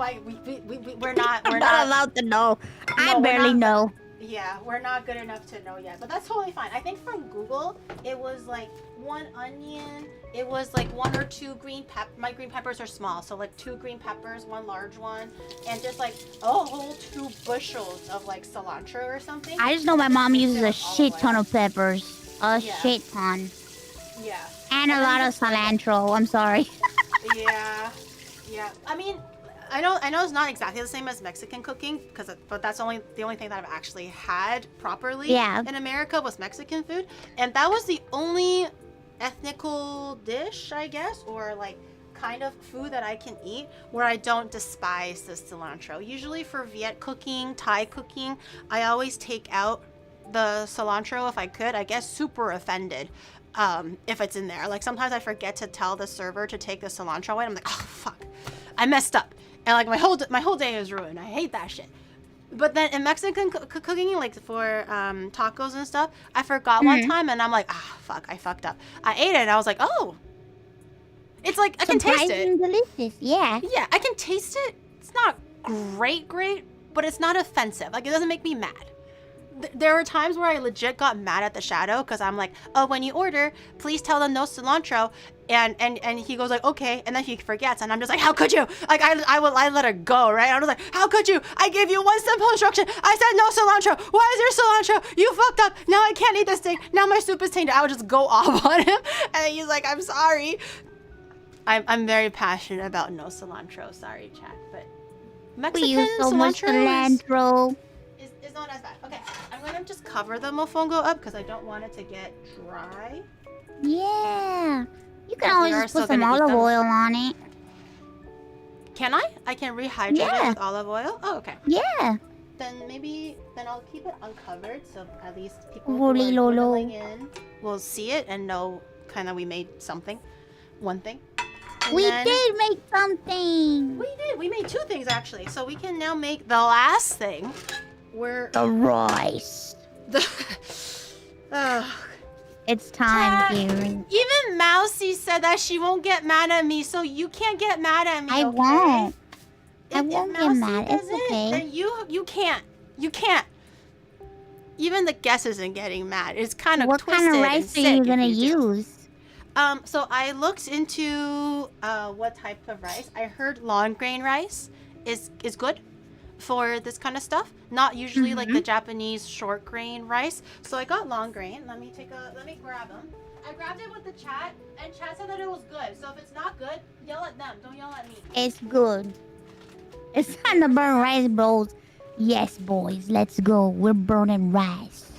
we're not allowed to know. I we're barely not- know. Yeah, we're not good enough to know yet, but that's totally fine. I think from Google, it was like 1 onion, it was like 1 or 2 green my green peppers are small, so like 2 green peppers, 1 large one, and just like a whole 2 bushels of like cilantro or something. I just know my mom uses a shit ton oil. of peppers. A shit ton. Yeah. And a lot of cilantro. I'm sorry. Yeah. I mean, I know it's not exactly the same as Mexican cooking, but that's the only thing that I've actually had properly in America was Mexican food, and that was the only ethnical dish, I guess, or like kind of food that I can eat where I don't despise the cilantro. Usually for Viet cooking, Thai cooking, I always take out the cilantro if I could. I get super offended if it's in there. Like sometimes I forget to tell the server to take the cilantro away. I'm like, oh fuck, I messed up. And like my whole day is ruined. I hate that shit. But then in Mexican cooking, like for tacos and stuff, I forgot one time, and I'm like, fuck, I fucked up. I ate it, and I was like, oh, it's like I can taste it. Delicious, yeah. Yeah, I can taste it. It's not great, but it's not offensive. Like it doesn't make me mad. There were times where I legit got mad at the shadow because I'm like, oh, when you order, please tell them no cilantro. And he goes like, okay, and then he forgets, and I'm just like, how could you? Like I let her go, right? I was like, how could you? I gave you one simple instruction. I said no cilantro. Why is there cilantro? You fucked up. Now I can't eat this thing. Now my soup is tainted. I would just go off on him, and he's like, I'm sorry. I'm very passionate about no cilantro. Sorry, chat, but Mexican we use so much cilantro. Is not as bad. Okay, I'm gonna just cover the mofongo up because I don't want it to get dry. Yeah. You can always are just still put some gonna eat olive them. oil on it. Can I? I can rehydrate it with olive oil? Oh, okay. Yeah. Then I'll keep it uncovered so at least people Holy who are lolo. dwindling in will see it and know kind of we made something. One thing. And We then- did make something. We did. We made 2 things actually. So we can now make the last thing. The rice. It's time, Gary. Even Mousy said that she won't get mad at me, so you can't get mad at me. I okay? won't. I If won't get Mousy mad. It's doesn't, okay. Then you can't. You can't. Even the guest isn't getting mad. It's kind of What twisted kind of and rice are sick you if gonna do. use? So I looked into what type of rice. I heard long grain rice is good for this kind of stuff. Not usually like the Japanese short grain rice. So I got long grain. Let me grab them. I grabbed it with the chat, and chat said that it was good. So if it's not good, yell at them. Don't yell at me. It's good. It's time to burn rice bowls. Yes, boys, let's go. We're burning rice.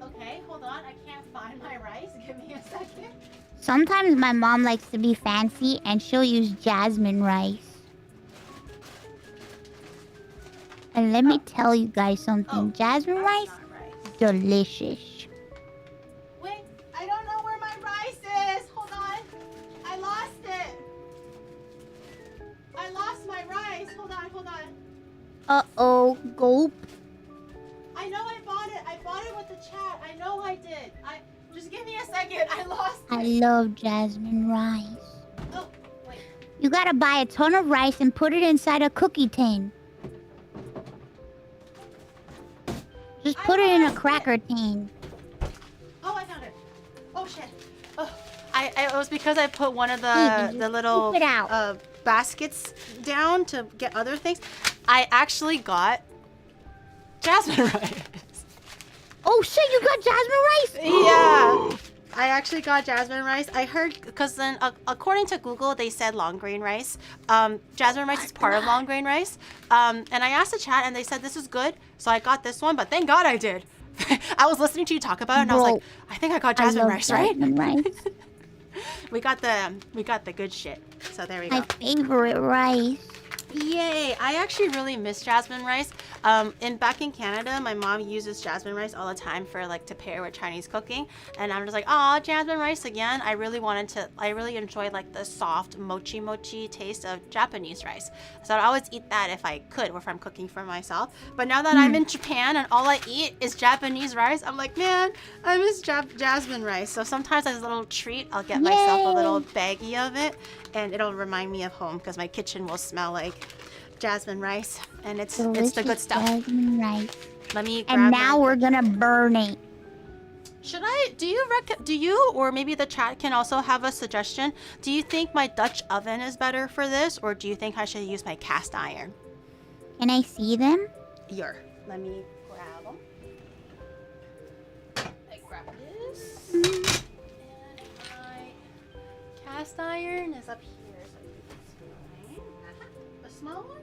Okay, hold on. I can't find my rice. Give me a second. Sometimes my mom likes to be fancy and she'll use jasmine rice. And let me tell you guys something. Jasmine rice, Not rice. delicious. Wait, I don't know where my rice is. Hold on. I lost it. I lost my rice. Hold on. Uh-oh, gulp. I know I bought it. I bought it with the chat. I know I did. Just give me a second. I lost it. I love jasmine rice. Oh, wait. You gotta buy a ton of rice and put it inside a cookie tin. Just put it in a cracker tin. Oh, I found it. Oh shit. Oh, it was because I put one of Hey, the little scoop it out. baskets down to get other things. I actually got jasmine rice. Oh shit, you got jasmine rice? Yeah. I actually got jasmine rice. I heard, because then according to Google, they said long grain rice. Jasmine rice is part of long grain rice. And I asked the chat and they said this is good. So I got this one, but thank God I did. I was listening to you talk about it and I was like, I think I got jasmine rice, right? Rice. we got the good shit. So there we go. My favorite rice. Yay! I actually really miss jasmine rice. Back in Canada, my mom uses jasmine rice all the time for like to pair with Chinese cooking, and I'm just like, oh, jasmine rice again. I really enjoyed like the soft mochi taste of Japanese rice. So I'd always eat that if I could, or if I'm cooking for myself. But now that I'm in Japan and all I eat is Japanese rice, I'm like, man, I miss jasmine rice. So sometimes as a little treat, I'll get myself a little baggie of it, and it'll remind me of home because my kitchen will smell like jasmine rice, and it's the good stuff. Jasmine rice. Let me grab And now we're gonna burn it. Should I? Do you or maybe the chat can also have a suggestion? Do you think my Dutch oven is better for this, or do you think I should use my cast iron? Can I see them? Let me grab them. I grab this, and my cast iron is up here. A small one?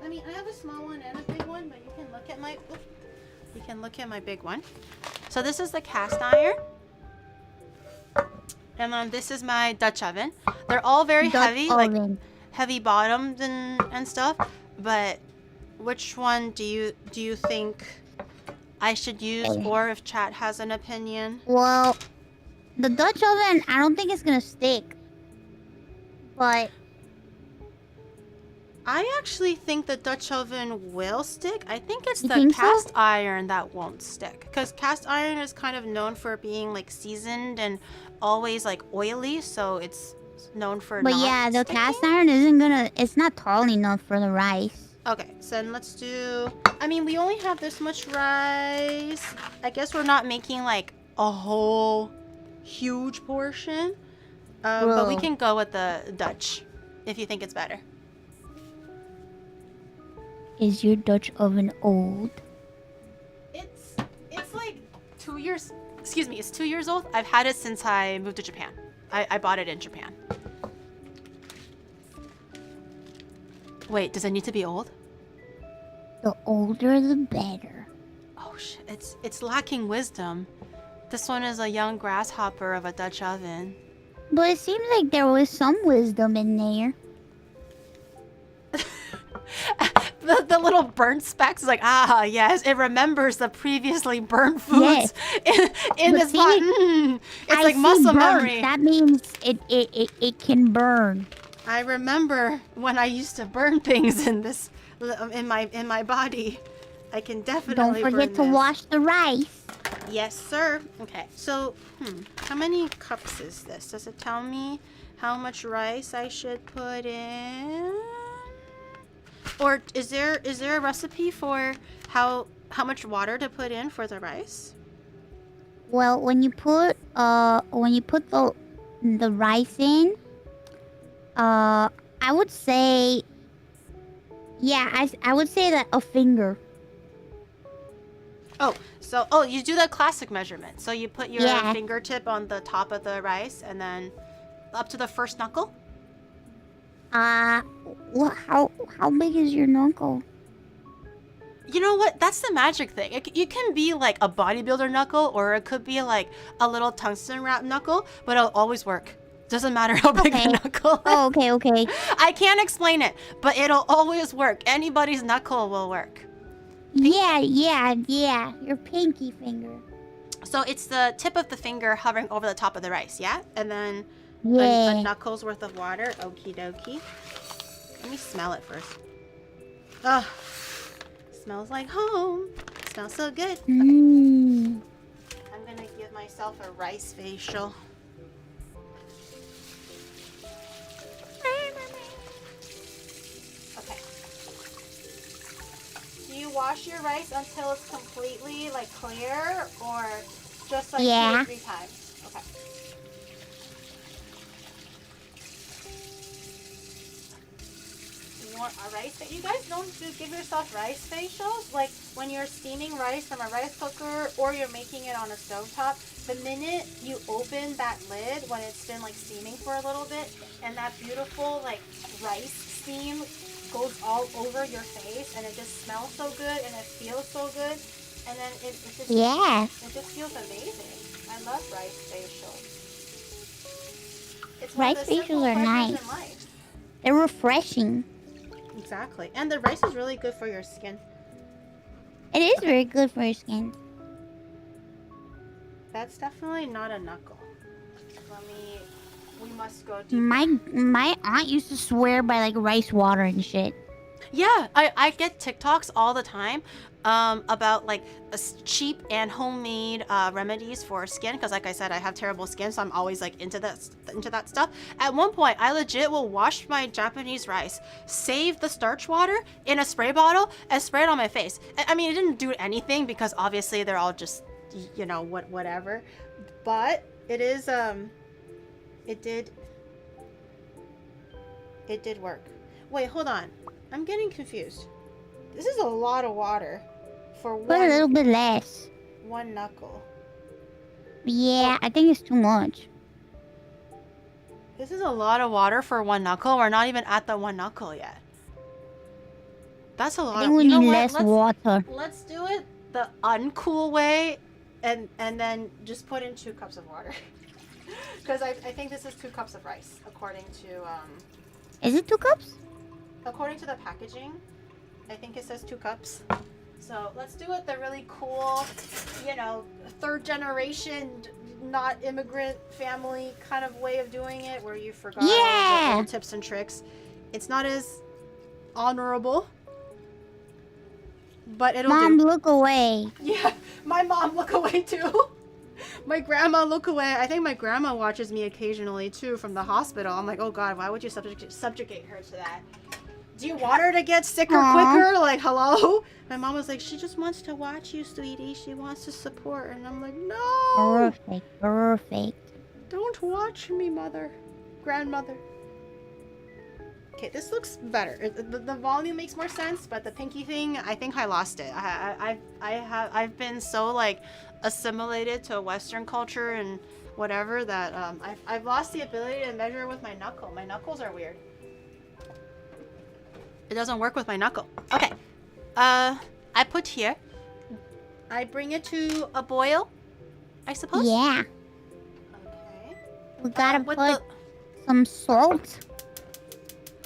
I mean, I have a small one and a big one, but you can look at my big one. So this is the cast iron. And then this is my Dutch oven. They're all very heavy, like heavy bottoms and stuff. But which one do you think I should use, or if chat has an opinion? Well, the Dutch oven, I don't think it's gonna stick. But I actually think the Dutch oven will stick. I think it's You the think cast so? iron that won't stick. Because cast iron is kind of known for being like seasoned and always like oily, so it's known for But not yeah, the sticking. cast iron it's not tall enough for the rice. Okay, so then let's do... I mean, we only have this much rice. I guess we're not making like a whole huge portion. But we can go with the Dutch if you think it's better. Is your Dutch oven old? It's like 2 years. Excuse me, it's 2 years old. I've had it since I moved to Japan. I bought it in Japan. Wait, does it need to be old? The older the better. Oh shit, it's lacking wisdom. This one is a young grasshopper of a Dutch oven. But it seems like there was some wisdom in there. The little burnt specks is like, ah, yes, it remembers the previously burnt foods in this pot. It's like muscle memory. That means it can burn. I remember when I used to burn things in my body. I can definitely Don't forget to burn this. wash the rice. Yes, sir. Okay, so how many cups is this? Does it tell me how much rice I should put in? Or is there a recipe for how much water to put in for the rice? Well, when you put the rice in, I would say, yeah, I would say that a finger. Oh, you do the classic measurement. So you put your fingertip on the top of the rice and then up to the first knuckle? How big is your knuckle? You know what? That's the magic thing. You can be like a bodybuilder knuckle, or it could be like a little tungsten wrap knuckle, but it'll always work. Doesn't matter how big the knuckle is. Oh, okay. I can't explain it, but it'll always work. Anybody's knuckle will work. Yeah. Your pinky finger. So it's the tip of the finger hovering over the top of the rice, yeah? And then a knuckle's worth of water. Okie dokie. Let me smell it first. Ugh. Smells like home. Smells so good. Okay. I'm gonna give myself a rice facial. Okay. Do you wash your rice until it's completely like clear, or just like 2 or 3 times? Okay. rice. You guys don't give yourself rice facials. Like when you're steaming rice from a rice cooker or you're making it on a stovetop, the minute you open that lid when it's been like steaming for a little bit, and that beautiful like rice steam goes all over your face, and it just smells so good and it feels so good, and then it just it just feels amazing. I love rice facials. It's Rice facials are nice. They're refreshing. Exactly. And the rice is really good for your skin. It is very good for your skin. That's definitely not a knuckle. We must go deep. My aunt used to swear by like rice water and shit. Yeah, I get TikToks all the time about like cheap and homemade remedies for skin, because like I said, I have terrible skin, so I'm always like into that stuff. At one point, I legit will wash my Japanese rice, save the starch water in a spray bottle, and spray it on my face. I mean, it didn't do anything because obviously they're all just, you know, whatever. But it is it did work. Wait, hold on. I'm getting confused. This is a lot of water for one. Put a little bit less. One knuckle. Yeah, I think it's too much. This is a lot of water for one knuckle. We're not even at the one knuckle yet. That's a lot. I think we need less water. Let's do it the uncool way, and then just put in 2 cups of water. Because I think this is 2 cups of rice, according to Is it 2 cups? According to the packaging, I think it says 2 cups. So let's do it the really cool, you know, 3rd generation, not immigrant family kind of way of doing it, where you forgot all the old tips and tricks. It's not as honorable, but it'll Mom, do. look away. Yeah, my mom look away too. My grandma look away. I think my grandma watches me occasionally too from the hospital. I'm like, oh God, why would you subjugate her to that? Do you want her to get sicker quicker? Like, hello? My mom was like, she just wants to watch you, sweetie. She wants to support. And I'm like, no. Perfect. Don't watch me, grandmother. Okay, this looks better. The volume makes more sense, but the pinky thing, I think I lost it. I've been so like assimilated to Western culture and whatever that I've lost the ability to measure with my knuckle. My knuckles are weird. It doesn't work with my knuckle. Okay. I put here. I bring it to a boil, I suppose? Yeah. Okay. We gotta put some salt.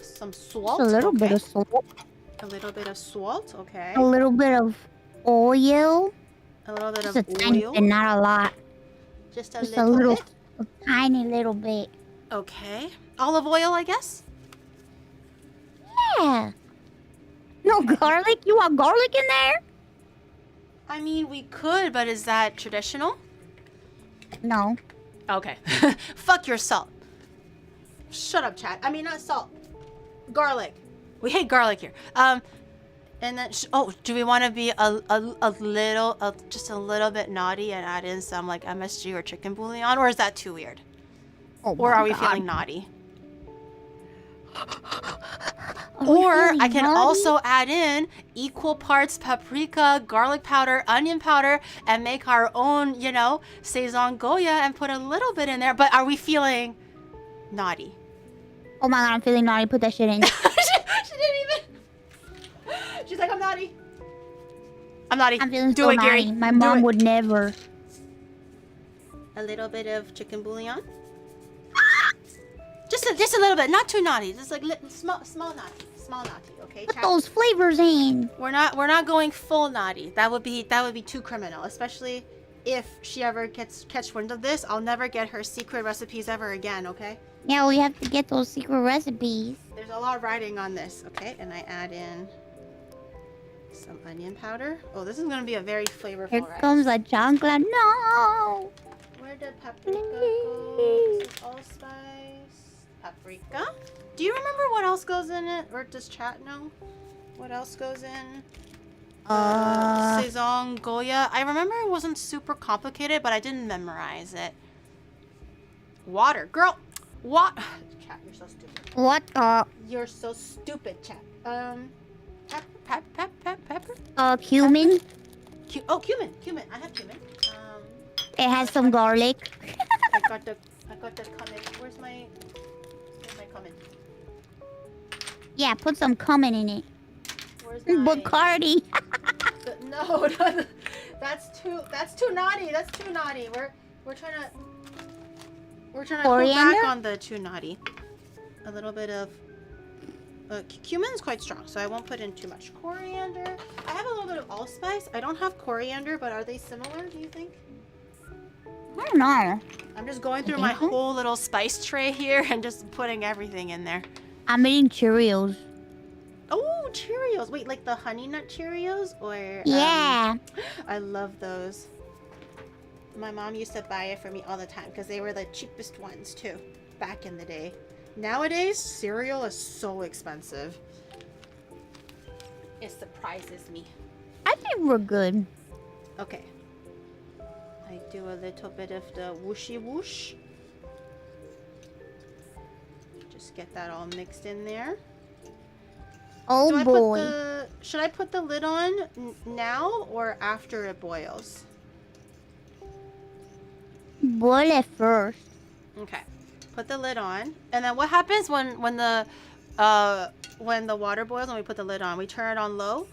Some salt? Just a little bit of salt. A little bit of salt, okay. A little bit of oil. A little bit Just of a tiny oil? bit, not a lot. Just a Just little bit? A tiny little bit. Okay. Olive oil, I guess? Yeah. No garlic? You want garlic in there? I mean, we could, but is that traditional? No. Okay. Fuck your salt. Shut up, chat. I mean, not salt. Garlic. We hate garlic here. And then, do we want to be just a little bit naughty and add in some like MSG or chicken bouillon, or is that too weird? Or are we feeling naughty? Or I can also add in equal parts paprika, garlic powder, onion powder, and make our own, you know, Saison Goya and put a little bit in there. But are we feeling naughty? Oh my God, I'm feeling naughty. Put that shit in. she didn't even. She's like, I'm naughty. I'm naughty. I'm feeling Do so it, naughty. Gary. My mom would never. A little bit of chicken bouillon. Just a little bit, not too naughty. Just like small naughty, okay? Put those flavors in. We're not going full naughty. That would be too criminal, especially if she ever catch wind of this. I'll never get her secret recipes ever again, okay? Yeah, we have to get those secret recipes. There's a lot riding on this, okay? And I add in some onion powder. Oh, this is gonna be a very flavorful Here rice. comes a chancla. No. Where did paprika go? This is allspice. Paprika. Do you remember what else goes in it? Or does chat know what else goes in? Saison Goya. I remember it wasn't super complicated, but I didn't memorize it. Water. Girl, what? Chat, you're so stupid. What the? You're so stupid, chat. Pepper. Cumin. Cumin. I have cumin. It has some garlic. I got the cumin. Where's my cumin? Yeah, put some cumin in it. Where's my Bacardi. No, that's too naughty. That's too naughty. We're trying to pull Coriander? back on the too naughty. A little bit of cumin's quite strong, so I won't put in too much. Coriander. I have a little bit of allspice. I don't have coriander, but are they similar, do you think? I don't know. I'm just going through my whole little spice tray here and just putting everything in there. I'm eating Cheerios. Oh, Cheerios. Wait, like the honey nut Cheerios? Or Yeah. I love those. My mom used to buy it for me all the time because they were the cheapest ones too back in the day. Nowadays, cereal is so expensive. It surprises me. I think we're good. Okay. I do a little bit of the whooshy whoosh. Just get that all mixed in there. Oh boy. Should I put the lid on now or after it boils? Boil it first. Okay. Put the lid on. And then what happens when the water boils and we put the lid on? We turn it on low?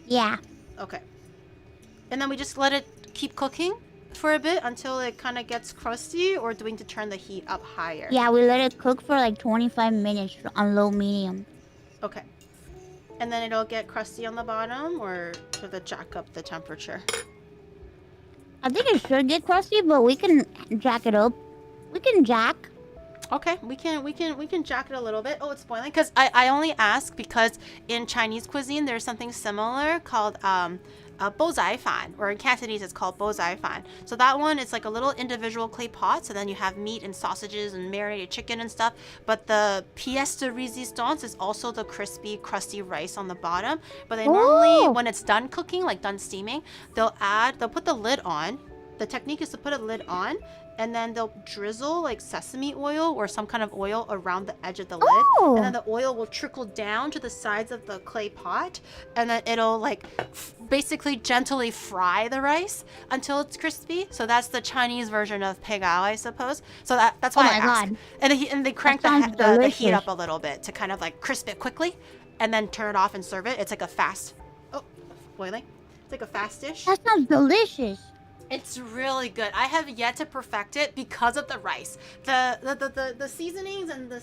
Yeah. Okay. And then we just let it keep cooking for a bit until it kind of gets crusty, or do we need to turn the heat up higher? Yeah, we let it cook for like 25 minutes on low medium. Okay. And then it'll get crusty on the bottom, or should it jack up the temperature? I think it should get crusty, but we can jack it up. We can jack. Okay, we can jack it a little bit. Oh, it's boiling. Because I only ask because in Chinese cuisine there's something similar called bo zai fan, or in Cantonese it's called bo zai fan. So that one, it's like a little individual clay pot, so then you have meat and sausages and marinated chicken and stuff, but the pièce de résistance is also the crispy, crusty rice on the bottom. But they normally, when it's done cooking, like done steaming, they'll put the lid on. The technique is to put a lid on, and then they'll drizzle like sesame oil or some kind of oil around the edge of the lid. And then the oil will trickle down to the sides of the clay pot, and then it'll like basically gently fry the rice until it's crispy. So that's the Chinese version of pegao, I suppose. So that's why I asked. And they crank the heat up a little bit to kind of like crisp it quickly, and then turn it off and serve it. It's like a fast, boiling. It's like a fast dish. That sounds delicious. It's really good. I have yet to perfect it because of the rice. The seasonings and the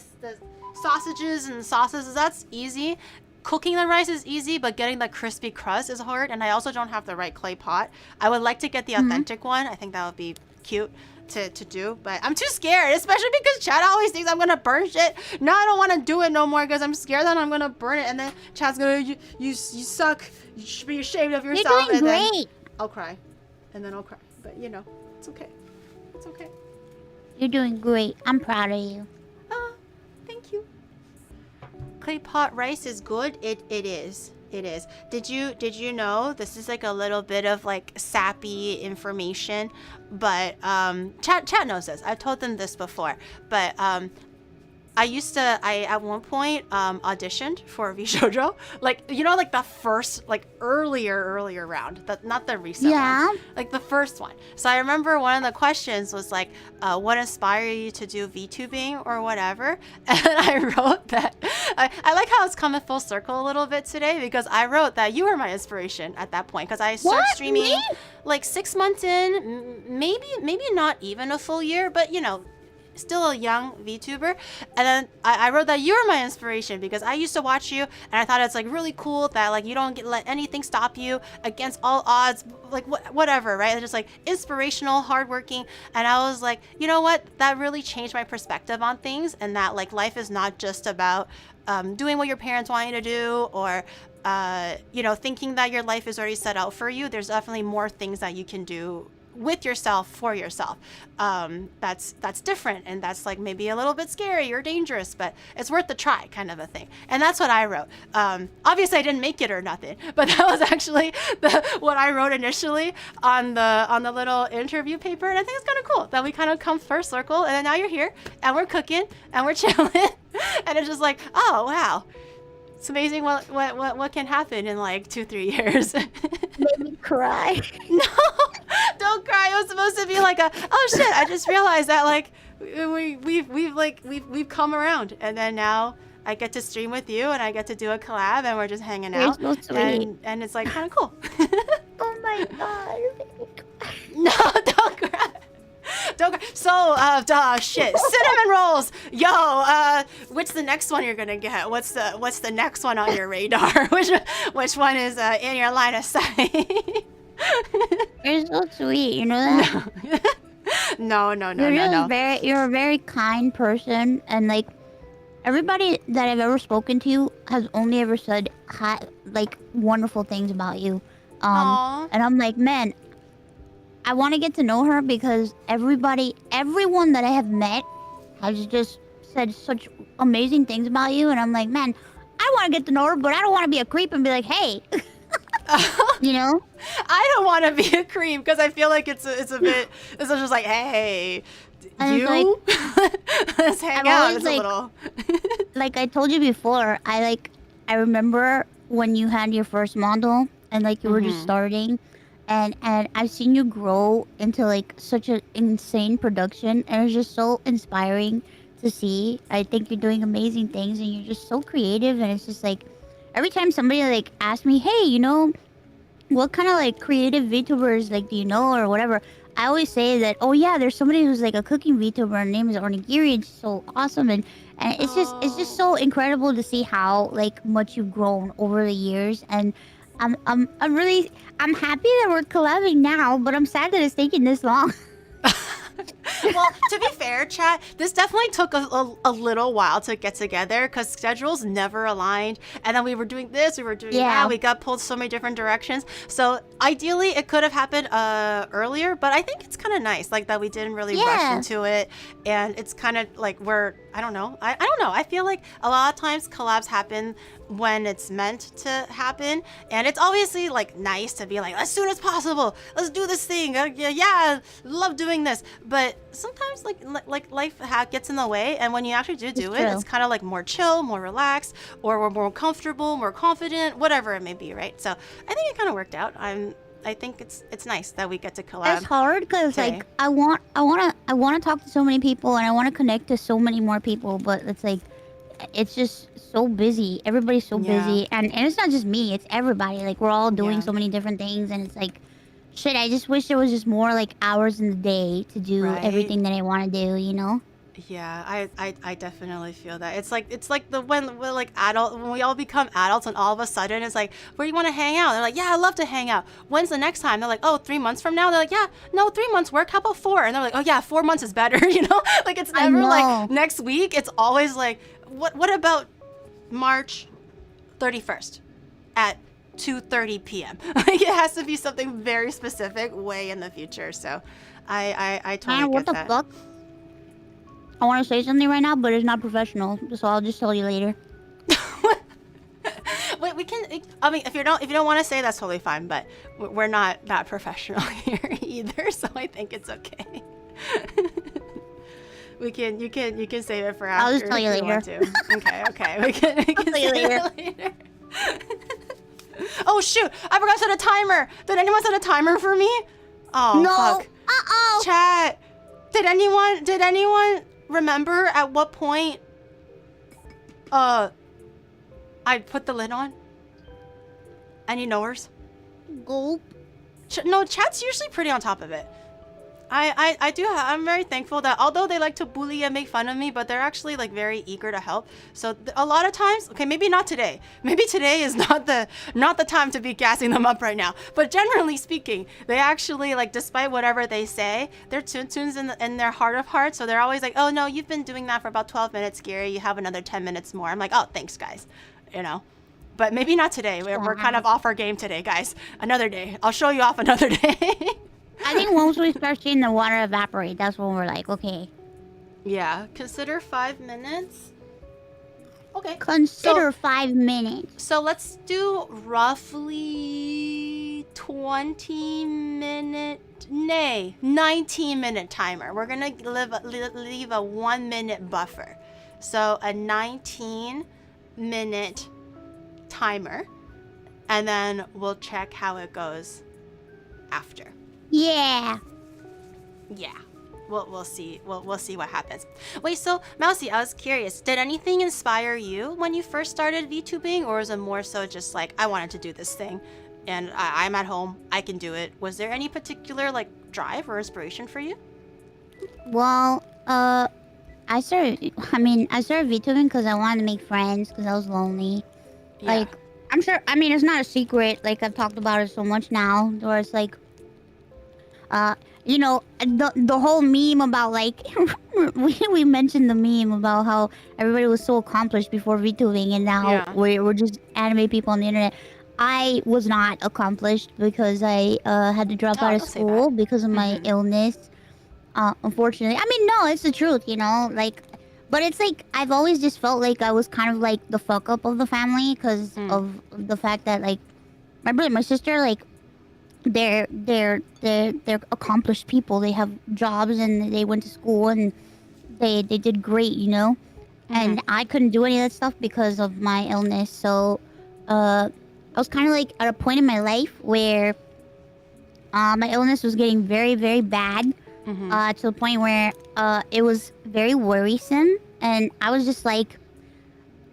sausages and sauces, that's easy. Cooking the rice is easy, but getting the crispy crust is hard. And I also don't have the right clay pot. I would like to get the authentic one. I think that would be cute to do, but I'm too scared, especially because Chad always thinks I'm gonna burn shit. Now I don't want to do it no more because I'm scared that I'm gonna burn it, and then Chad's gonna, you suck. You should be ashamed of yourself. You're doing great. Then I'll cry. And then I'll cry. But you know, it's okay. It's okay. You're doing great. I'm proud of you. Thank you. Clay pot rice is good. It is. It is. Did you know, this is like a little bit of like sappy information, but chat knows this. I've told them this before, but I at one point auditioned for VShojo, like, you know, like the first, like earlier round, not the recent one, like the first one. So I remember one of the questions was like, what inspired you to do VTubing or whatever, and I wrote that. I like how it's coming full circle a little bit today, because I wrote that you were my inspiration at that point, because I started streaming like 6 months in, maybe not even a full year, but you know, still a young VTuber. And then I wrote that you were my inspiration because I used to watch you, and I thought it's like really cool that like you don't let anything stop you against all odds, like whatever, right? It's just like inspirational, hardworking. And I was like, you know what? That really changed my perspective on things, and that like life is not just about doing what your parents want you to do, or you know, thinking that your life is already set out for you. There's definitely more things that you can do with yourself, for yourself, that's different, and that's like maybe a little bit scary or dangerous, but it's worth the try, kind of a thing. And that's what I wrote. Obviously I didn't make it or nothing, but that was actually what I wrote initially on the little interview paper. And I think it's kind of cool that we kind of come first circle, and then now you're here and we're cooking and we're chilling and it's just like, oh wow, It's amazing what can happen in like 2-3 years. Made me cry. No, don't cry. It was supposed to be like a, oh shit, I just realized that like we've come around, and then now I get to stream with you and I get to do a collab and we're just hanging You're out. so sweet. And it's like kind of cool. Oh my god. You're making me cry. No, don't cry. Don't cry. So, shit. Cinnamon rolls. Yo, what's the next one you're gonna get? What's the next one on your radar? Which one is in your line of sight? You're so sweet. You know that? No. You're a very kind person, and like everybody that I've ever spoken to has only ever said like wonderful things about you. Aw. And I'm like, man, I want to get to know her because everyone that I have met has just said such amazing things about you, and I'm like, man, I want to get to know her, but I don't want to be a creep and be like, hey. You know? I don't want to be a creep because I feel like it's just like, hey, And you, it's let's hang I'm out. always It's like- a little. Like I told you before, I remember when you had your first model and like you were just starting, and I've seen you grow into like such an insane production, and it's just so inspiring to see. I think you're doing amazing things, and you're just so creative, and it's just like every time somebody like asks me, hey, you know, what kind of like creative VTubers like do you know or whatever, I always say that, oh yeah, there's somebody who's like a cooking VTuber, her name is OniGiri, and she's so awesome, and it's just so incredible to see how like much you've grown over the years, and I'm happy that we're collabing now, but I'm sad that it's taking this long. Well, to be fair, chat, this definitely took a little while to get together because schedules never aligned. And then we were doing this, we were doing that. We got pulled so many different directions. So ideally, it could have happened earlier, but I think it's kind of nice like that we didn't really rush into it. And it's kind of like I don't know. I don't know. I feel like a lot of times collabs happen when it's meant to happen, and it's obviously like nice to be like as soon as possible, let's do this thing. Yeah, love doing this, but sometimes like life gets in the way, and when you actually do it, it's kind of like more chill, more relaxed, or we're more comfortable, more confident, whatever it may be, right? So I think it kind of worked out. I think it's nice that we get to collab. It's hard because like I want to talk to so many people, and I want to connect to so many more people, but it's like it's just so busy. Everybody's so busy, and it's not just me, it's everybody. Like we're all doing so many different things, and it's like shit, I just wish there was just more like hours in the day to do everything that I want to do, you know? Yeah, I definitely feel that. It's like when we're like when we all become adults, and all of a sudden it's like, where do you want to hang out? They're like, yeah, I love to hang out. When's the next time? They're like, oh, 3 months from now. They're like, yeah, no, 3 months work. How about 4? And they're like, oh yeah, 4 months is better. You know, like it's never like next week. It's always like, what about March 31st at 2:30 p.m. Like it has to be something very specific, way in the future. So I totally get that. What the fuck? I want to say something right now, but it's not professional, so I'll just tell you later. Wait, we can. I mean, if you don't want to say, that's totally fine. But we're not that professional here either, so I think it's okay. You can save it for after. I'll just tell you later. Okay. We can tell you later. Oh shoot! I forgot to set a timer. Did anyone set a timer for me? Oh no. Fuck. Uh-oh. Chat. Did anyone remember at what point I put the lid on? Any knowers? Gulp. No, chat's usually pretty on top of it. I'm very thankful that although they like to bully and make fun of me, but they're actually like very eager to help. So a lot of times, okay, maybe not today. Maybe today is not the time to be gassing them up right now. But generally speaking, they actually like, despite whatever they say, they're tunes in their heart of hearts. So they're always like, oh no, you've been doing that for about 12 minutes, Gary. You have another 10 minutes more. I'm like, oh, thanks guys, you know. But maybe not today. We're kind of off our game today, guys. Another day. I'll show you off another day. I think once we start seeing the water evaporate, that's when we're like, okay. Yeah, consider 5 minutes. Okay. Consider 5 minutes. So let's do roughly 19-minute timer. We're gonna leave a 1 minute buffer. So a 19-minute timer, and then we'll check how it goes after. Yeah. Yeah. We'll see. We'll see what happens. Wait, so Mousy, I was curious. Did anything inspire you when you first started VTubing, or was it more so just like I wanted to do this thing, and I'm at home, I can do it? Was there any particular like drive or inspiration for you? Well, I started VTubing because I wanted to make friends because I was lonely. Yeah. Like, I'm sure, I mean, it's not a secret. Like, I've talked about it so much now, where it's like, you know, the whole meme about like, we mentioned the meme about how everybody was so accomplished before VTubing, and now we're just anime people on the internet. I was not accomplished because I had to drop out of school because of my illness. Unfortunately, I mean, no, it's the truth, you know, like, but it's like I've always just felt like I was kind of like the fuck up of the family because of the fact that like my brother, my sister, like they're accomplished people. They have jobs and they went to school and they did great, you know, and I couldn't do any of that stuff because of my illness. So I was kind of like at a point in my life where my illness was getting very, very bad. To the point where it was very worrisome, and I was just like,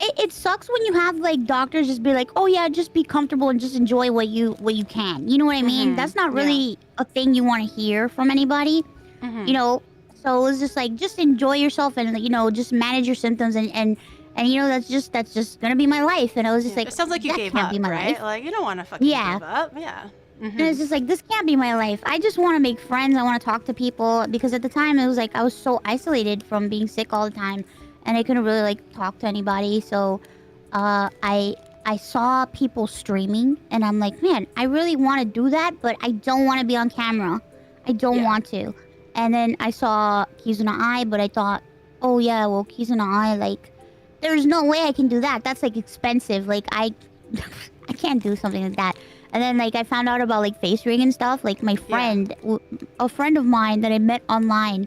it sucks when you have like doctors just be like, oh yeah, just be comfortable and just enjoy what you can. You know what I mean? That's not really a thing you want to hear from anybody. You know, so it was just like, just enjoy yourself and, you know, just manage your symptoms and you know, that's just gonna be my life. And I was just like, it sounds like you gave up, right? Like you don't want to fucking give up. Yeah. And it's just like, this can't be my life. I just want to make friends. I want to talk to people. Because at the time, it was like I was so isolated from being sick all the time. And I couldn't really, like, talk to anybody. So I saw people streaming. And I'm like, man, I really want to do that. But I don't want to be on camera. I don't want to. And then I saw Kizuna Eye. But I thought, oh, yeah, well, Kizuna Eye, like, there's no way I can do that. That's, like, expensive. Like, I can't do something like that. And then, like, I found out about, like, face ring and stuff. Like, my friend, a friend of mine that I met online,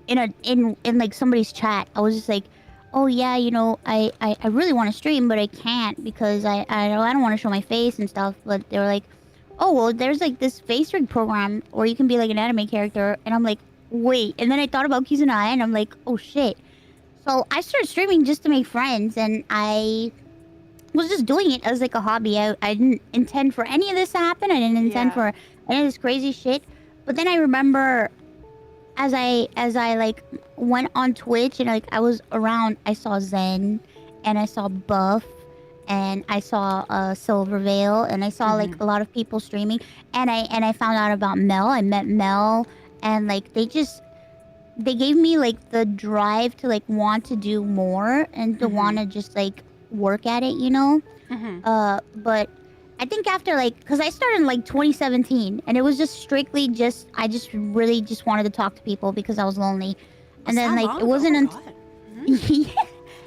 in like, somebody's chat, I was just like, oh, yeah, you know, I really want to stream, but I can't because I don't want to show my face and stuff. But they were like, oh, well, there's, like, this face ring program where you can be, like, an anime character. And I'm like, wait. And then I thought about Kizuna, and I'm like, oh, shit. So I started streaming just to make friends, and I was just doing it as like a hobby. I didn't intend for any of this to happen. I didn't intend for any of this crazy shit. But then I remember as I like went on Twitch and like I was around, I saw Zen and I saw Buff and I saw Silvervale and I saw like a lot of people streaming, and I found out about Mel. I met Mel, and like they gave me like the drive to like want to do more and to want to just like work at it, you know. But I think after like, because I started in like 2017 and it was just strictly just I just really just wanted to talk to people because I was lonely. And then like it wasn't until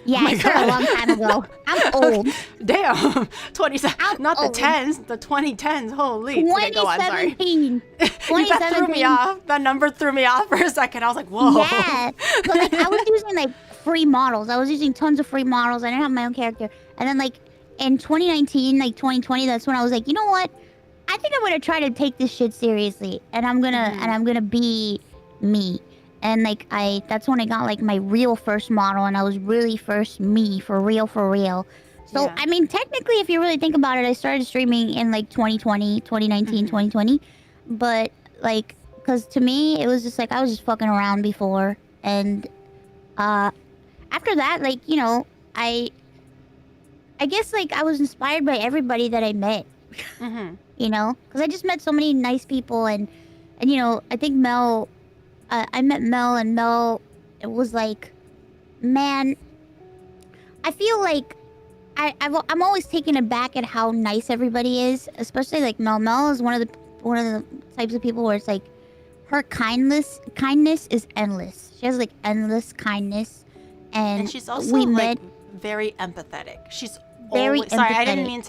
I started a long time ago. I'm old. Damn. 27, not the 10s, the 2010s. Holy. 2017. That threw me off. That number threw me off for a second. I was like, whoa. Yeah. But like I was using like free models. I was using tons of free models. I didn't have my own character. And then like in 2019, like 2020, that's when I was like, you know what? I think I'm gonna try to take this shit seriously, and I'm gonna be me. And like that's when I got like my real first model, and I was really first me for real. So I mean, technically, if you really think about it, I started streaming in like 2020, 2019, 2020. But like, cause to me, it was just like I was just fucking around before, and after that, like, you know, I guess like I was inspired by everybody that I met. You know, because I just met so many nice people, and you know, I think Mel. I met Mel, and Mel was like, man, I feel like I'm always taken aback at how nice everybody is, especially like Mel. Mel is one of the types of people where it's like her kindness is endless. She has like endless kindness, and she's also like very empathetic. She's very empathetic. Sorry, I didn't mean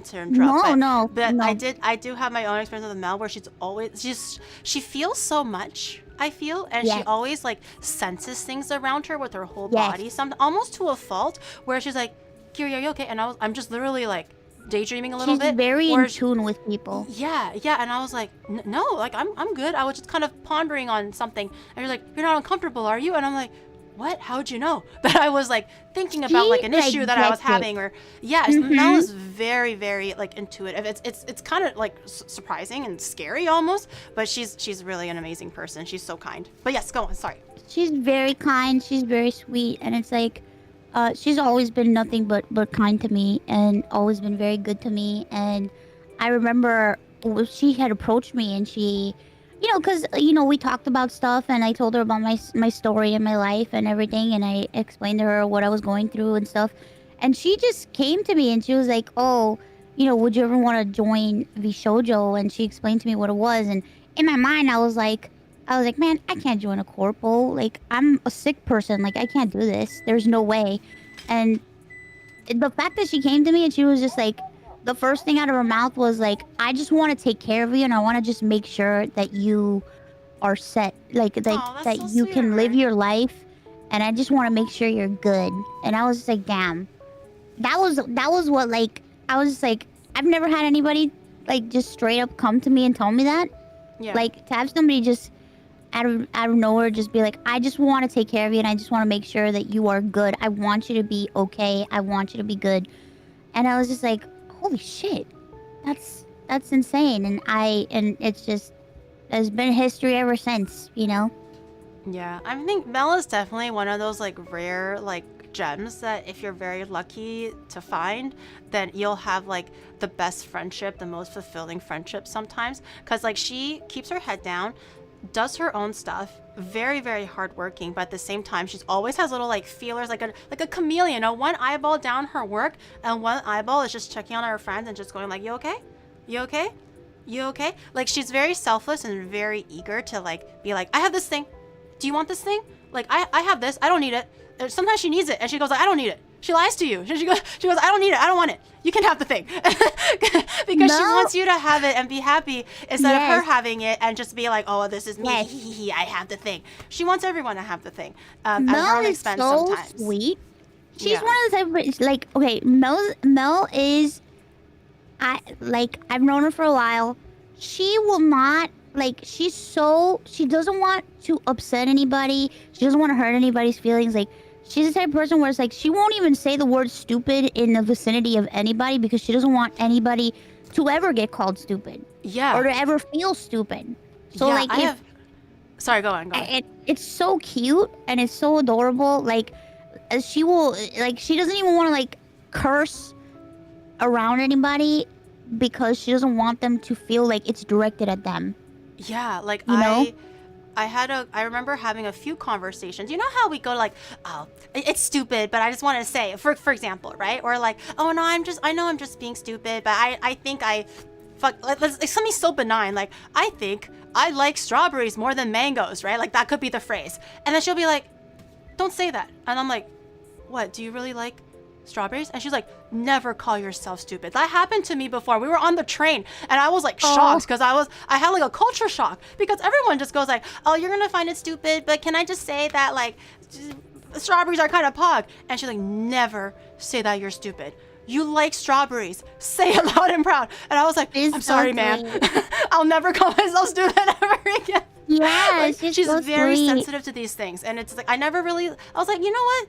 to interrupt. No. But I do have my own experience with Mel where she feels so much. I feel, and she always like senses things around her with her whole body, almost to a fault, where she's like, Kiri, are you okay? And I'm just literally like daydreaming a little She's bit. very or in tune with people. Yeah, and I was like, no, like I'm good. I was just kind of pondering on something, and you're like, you're not uncomfortable, are you? And I'm like, what? How'd you know that I was like thinking about like an issue that I was having? Or Mel is very, very like intuitive. It's kind of like surprising and scary almost, but she's really an amazing person. She's so kind. But yes, go on. Sorry. She's very kind. She's very sweet, and it's like, she's always been nothing but kind to me, and always been very good to me. And I remember she had approached me, and she, because we talked about stuff, and I told her about my story and my life and everything, and I explained to her what I was going through and stuff, and she just came to me and she was like, oh, would you ever want to join Vishojo? And she explained to me what it was, and in my mind I was like, man, I can't join a corpo. Like, I'm a sick person. Like, I can't do this. There's no way. And the fact that she came to me and she was just like, the first thing out of her mouth was like, I just want to take care of you, and I want to just make sure that you are set. Like that so you sweet can of live her. your life, and I just want to make sure you're good. And I was just like, damn. That was what, like, I was just like, I've never had anybody like just straight up come to me and tell me that. Yeah. Like, to have somebody just out of nowhere just be like, I just want to take care of you, and I just want to make sure that you are good. I want you to be okay. I want you to be good. And I was just like, holy shit, that's insane. And it's just, there's been history ever since, Yeah, I think Mel is definitely one of those like rare like gems that if you're very lucky to find, then you'll have like the best friendship, the most fulfilling friendship sometimes, because like she keeps her head down, does her own stuff, very, very hardworking, but at the same time she's always has little like feelers, like a chameleon, one eyeball down her work and one eyeball is just checking on her friends and just going like, you okay, you okay, you okay? Like, she's very selfless and very eager to like be like, I have this thing, do you want this thing? Like, I have this, I don't need it. Sometimes she needs it and she goes like, I don't need it. She lies to you. She goes, I don't need it. I don't want it. You can have the thing. Because she wants you to have it and be happy instead of her having it and just be like, oh, this is me. I have the thing. She wants everyone to have the thing. At her own expense sometimes. Sweet. She's one of the type of, like, okay, Mel is, I've known her for a while. She will not, like, she doesn't want to upset anybody. She doesn't want to hurt anybody's feelings. Like, she's the type of person where it's like, she won't even say the word stupid in the vicinity of anybody because she doesn't want anybody to ever get called stupid. Yeah. Or to ever feel stupid. So, yeah, like, Sorry, go on. It's so cute and it's so adorable. Like, she will, like, she doesn't even want to, like, curse around anybody because she doesn't want them to feel like it's directed at them. Yeah, like, you know? I remember having a few conversations. You know how we go like, oh, it's stupid, but I just want to say, for example, right? Or like, oh no, I know I'm just being stupid, but I think like something so benign, like, I think I like strawberries more than mangoes, right? Like, that could be the phrase. And then she'll be like, don't say that. And I'm like, what, do you really like strawberries? And she's like, never call yourself stupid. That happened to me before. We were on the train and I was like shocked because I had like a culture shock because everyone just goes like, oh, you're gonna find it stupid, but can I just say that like strawberries are kind of pog? And she's like, never say that you're stupid. You like strawberries. Say it loud and proud. And I was like, I'm sorry, man. I'll never call myself stupid ever again. Yeah, like, she's so very sweet. sensitive to these things. And it's like, I was like, you know what?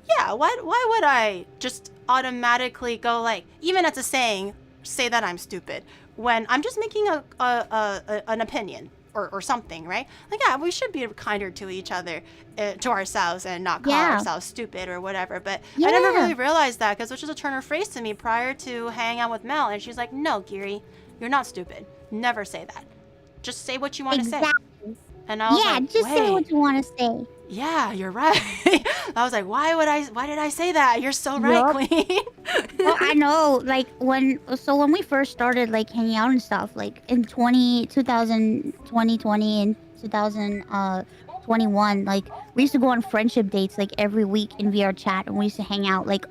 Yeah, why would I just automatically go like, even as a saying, say that I'm stupid when I'm just making an opinion or something, right? Like, yeah, we should be kinder to each other, to ourselves, and not call ourselves stupid or whatever. But I never really realized that because it was just a turn of phrase to me prior to hanging out with Mel, and she's like, no, Giri, you're not stupid. Never say that. Just say what you want to say. And I was like, just say what you want to say. Yeah, you're right. I was like, why did I say that? You're so right, Queen. Well, I know, like, when we first started, like, hanging out and stuff, like, in 2020 and 2021, like, we used to go on friendship dates, like, every week in VR chat, and we used to hang out, like,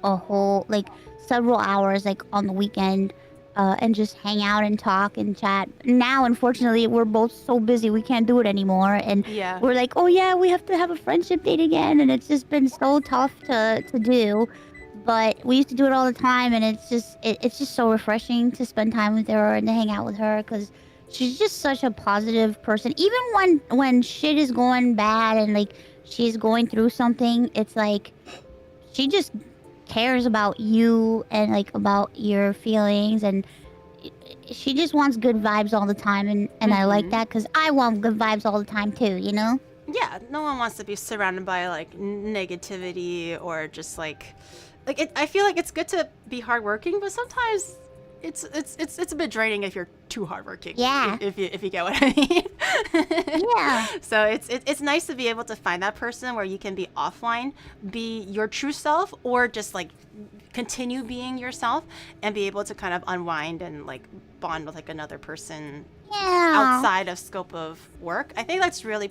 several hours, like, on the weekend, and just hang out and talk and chat. Now, unfortunately, we're both so busy we can't do it anymore, and we're like, oh yeah, we have to have a friendship date again, and it's just been so tough to do. But we used to do it all the time, and it's just so refreshing to spend time with her and to hang out with her because she's just such a positive person. Even when shit is going bad and like she's going through something, it's like she just cares about you and like about your feelings, and she just wants good vibes all the time, and I like that because I want good vibes all the time too, you know? Yeah, no one wants to be surrounded by like negativity or just like I feel like it's good to be hardworking, but sometimes it's a bit draining if you're too hardworking. Yeah. If you get what I mean. Yeah. So it's nice to be able to find that person where you can be offline, be your true self, or just like continue being yourself and be able to kind of unwind and like bond with like another person outside of scope of work. I think that's really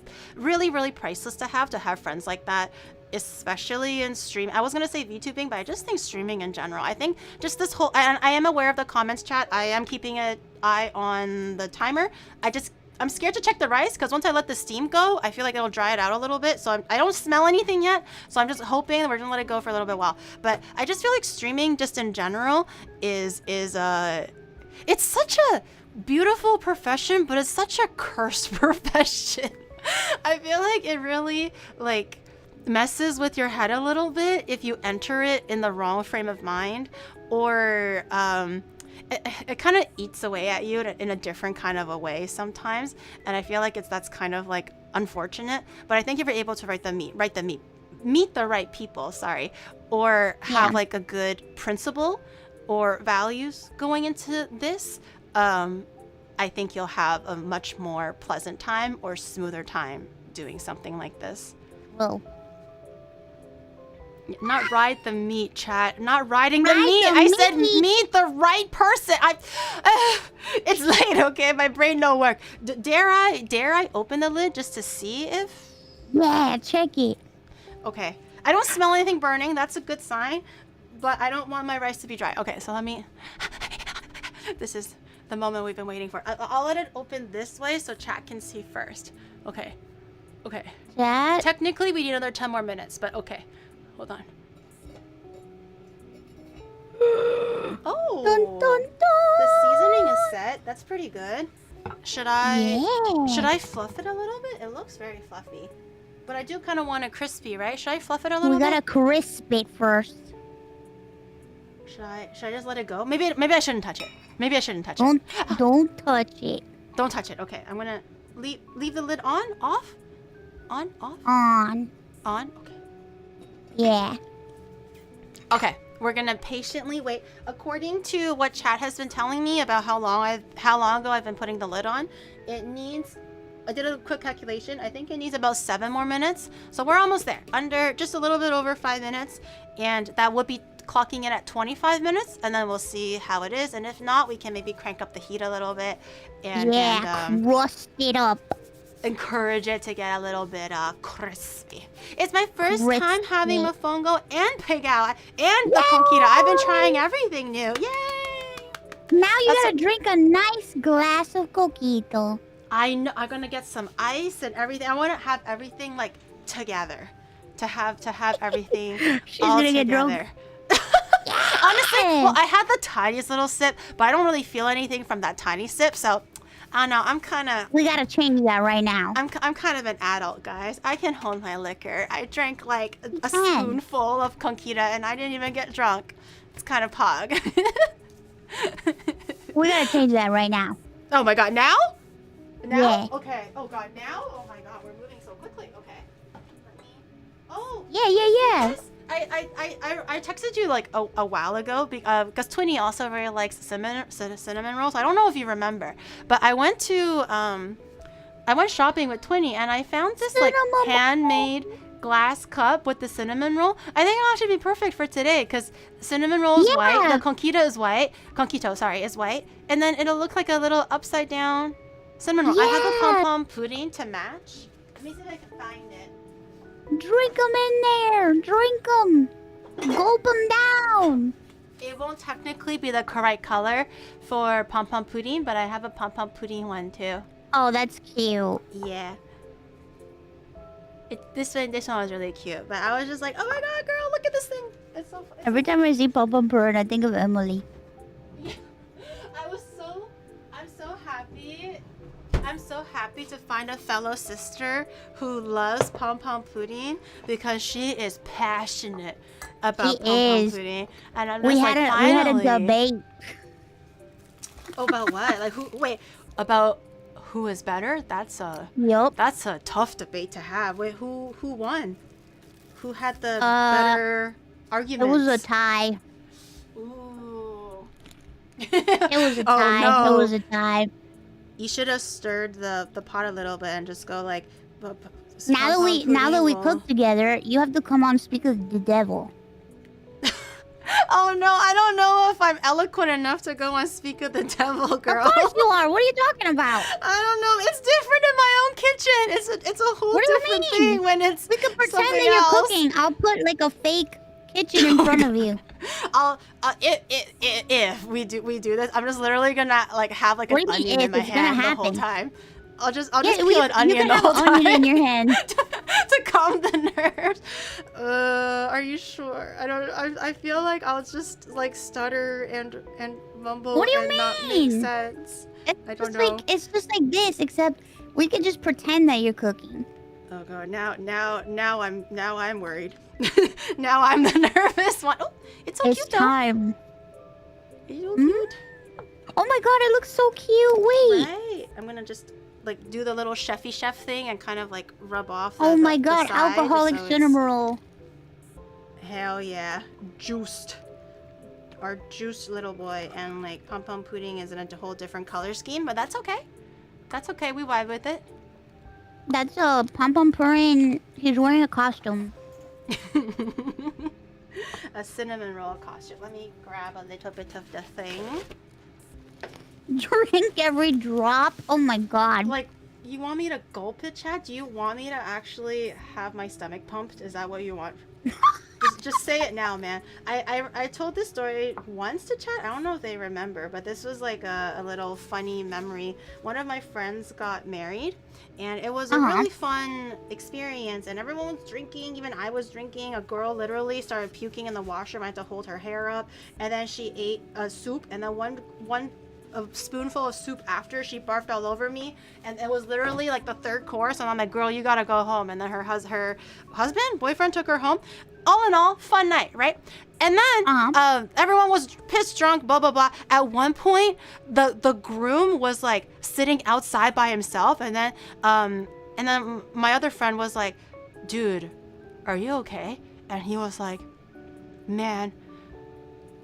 priceless to have friends like that, especially in stream. I was gonna say VTubing, but I just think streaming in general. I think just this whole, and I am aware of the comments chat. I am keeping an eye on the timer. I'm scared to check the rice because once I let the steam go, I feel like it'll dry it out a little bit. So I don't smell anything yet. So I'm just hoping that we're gonna let it go for a little bit while. But I just feel like streaming just in general is it's such a beautiful profession, but it's such a cursed profession. I feel like it really like messes with your head a little bit if you enter it in the wrong frame of mind, or it kind of eats away at you in a different kind of a way sometimes, and I feel like that's kind of like unfortunate. But I think if you're able to meet the right people, or have like a good principle or values going into this, I think you'll have a much more pleasant time or smoother time doing something like this. Well, not ride the meat, chat. Not riding the meat. The I said meat. meet the right person. It's late, okay? My brain don't work. Dare I open the lid just to see if? Yeah, check it. Okay. I don't smell anything burning. That's a good sign. But I don't want my rice to be dry. Okay, so let me... This is the moment we've been waiting for. I'll let it open this way so chat can see first. Okay. Okay. Chat. Technically, we need another 10 more minutes, but okay. Hold on. Oh. Dun, dun, dun. The seasoning is set. That's pretty good. Should I Yeah. fluff it a little bit? It looks very fluffy. But I do kind of want it crispy, right? Should I fluff it a little We bit? gotta crisp it first. Should I just let it go? Maybe I shouldn't touch it. Maybe I shouldn't touch it. Don't touch it. Don't touch it. Okay, I'm gonna leave the lid on, off, on, off, On. on. Okay. Yeah. Okay, we're gonna patiently wait. According to what chat has been telling me about how long ago I've been putting the lid on, it needs. I did a quick calculation. I think it needs about 7 more minutes. So we're almost there. Under just a little bit over 5 minutes, and that would be clocking in at 25 minutes, and then we'll see how it is. And if not, we can maybe crank up the heat a little bit and crust it up. encourage it to get a little bit crispy. It's my first time having mofongo and pegao and the conquita. I've been trying everything new. Yay! Now you gotta drink a nice glass of coquito. I know. I'm gonna get some ice and everything. I want to have everything like together. To have everything She's all gonna together. get drunk. Honestly, well, I had the tiniest little sip, but I don't really feel anything from that tiny sip. So I don't know. I'm kind of. We gotta change that right now. I'm kind of an adult, guys. I can hold my liquor. I drank like a spoonful of conquita, and I didn't even get drunk. It's kind of pog. We gotta change that right now. Oh my god! Now? Now? Yeah. Okay. Oh god! Now? Oh my god! We're moving so quickly. Okay. Let me... Oh. Yeah. Yes. I texted you like a while ago because Twinny also very likes cinnamon rolls. I don't know if you remember, but I went shopping with Twinny and I found this like handmade glass cup with the cinnamon roll. I think it'll actually be perfect for today because cinnamon roll is white, the conquito is white, is white, and then it'll look like a little upside down cinnamon roll. I have the pom pom pudding to match. Let me see if I can find it. Drink them in there. Drink them. Gulp them down. It won't technically be the correct color for pom pom pudding, but I have a pom pom pudding one too. Oh, that's cute. Yeah. This one was really cute, but I was just like, oh my god, girl, look at this thing. It's so. Every time I see Pom Pom Purring, I think of Emily. I'm so happy. I'm so happy to find a fellow sister who loves pom pom pudding because she is passionate about pom pom pudding, and I'm just like, finally. We had a debate. Oh, about what? Like who? Wait, about who is better? That's a tough debate to have. Wait, who won? Who had the better arguments? It was a tie. Ooh. It was a tie. Oh, no. It was a tie. You should have stirred the pot a little bit and just go like. Now that we cook together, you have to come on speak of the devil. Oh no, I don't know if I'm eloquent enough to go and speak of the devil, girl. Of course you are. What are you talking about? I don't know. It's different in my own kitchen. It's a whole different thing when it's. We could pretend something that you're else. cooking. I'll put like a fake kitchen in front of you. If we do this, I'm just literally gonna like have like an onion in my hand the whole time. I'll just peel an onion the whole time. Onion in your hand to calm the nerves. Are you sure? I feel like I'll just like stutter and mumble What do you and mean? not make sense. I don't know. It's just like this, except we can just pretend that you're cooking. Oh god, now I'm worried. Now I'm the nervous one. Oh, it's so It's cute though. time. It's so cute. Oh my god, it looks so cute. Wait. Right. I'm gonna just like do the little chefy chef thing and kind of like rub off. Oh my god, the side alcoholic so cinnamon roll. Hell yeah, juiced. Our juiced little boy, and like pom pom pudding is in a whole different color scheme, but that's okay. That's okay. We vibe with it. That's a Pom Pom Purin. He's wearing a costume. A cinnamon roll costume. Let me grab a little bit of the thing. Drink every drop. Oh my god. Like, you want me to gulp it, Chad? Do you want me to actually have my stomach pumped? Is that what you want? just say it now, man. I told this story once to Chad. I don't know if they remember, but this was like a little funny memory. One of my friends got married, and it was a really fun experience, and everyone was drinking. Even I was drinking. A girl literally started puking in the washroom. I had to hold her hair up, and then she ate a soup, and then a spoonful of soup after she barfed all over me, and it was literally like the third course, and I'm like, girl, you gotta go home. And then her boyfriend took her home. All in all, fun night, right? And then everyone was pissed drunk, blah blah blah. At one point, the groom was like sitting outside by himself, and then my other friend was like, dude, are you okay? And he was like, man,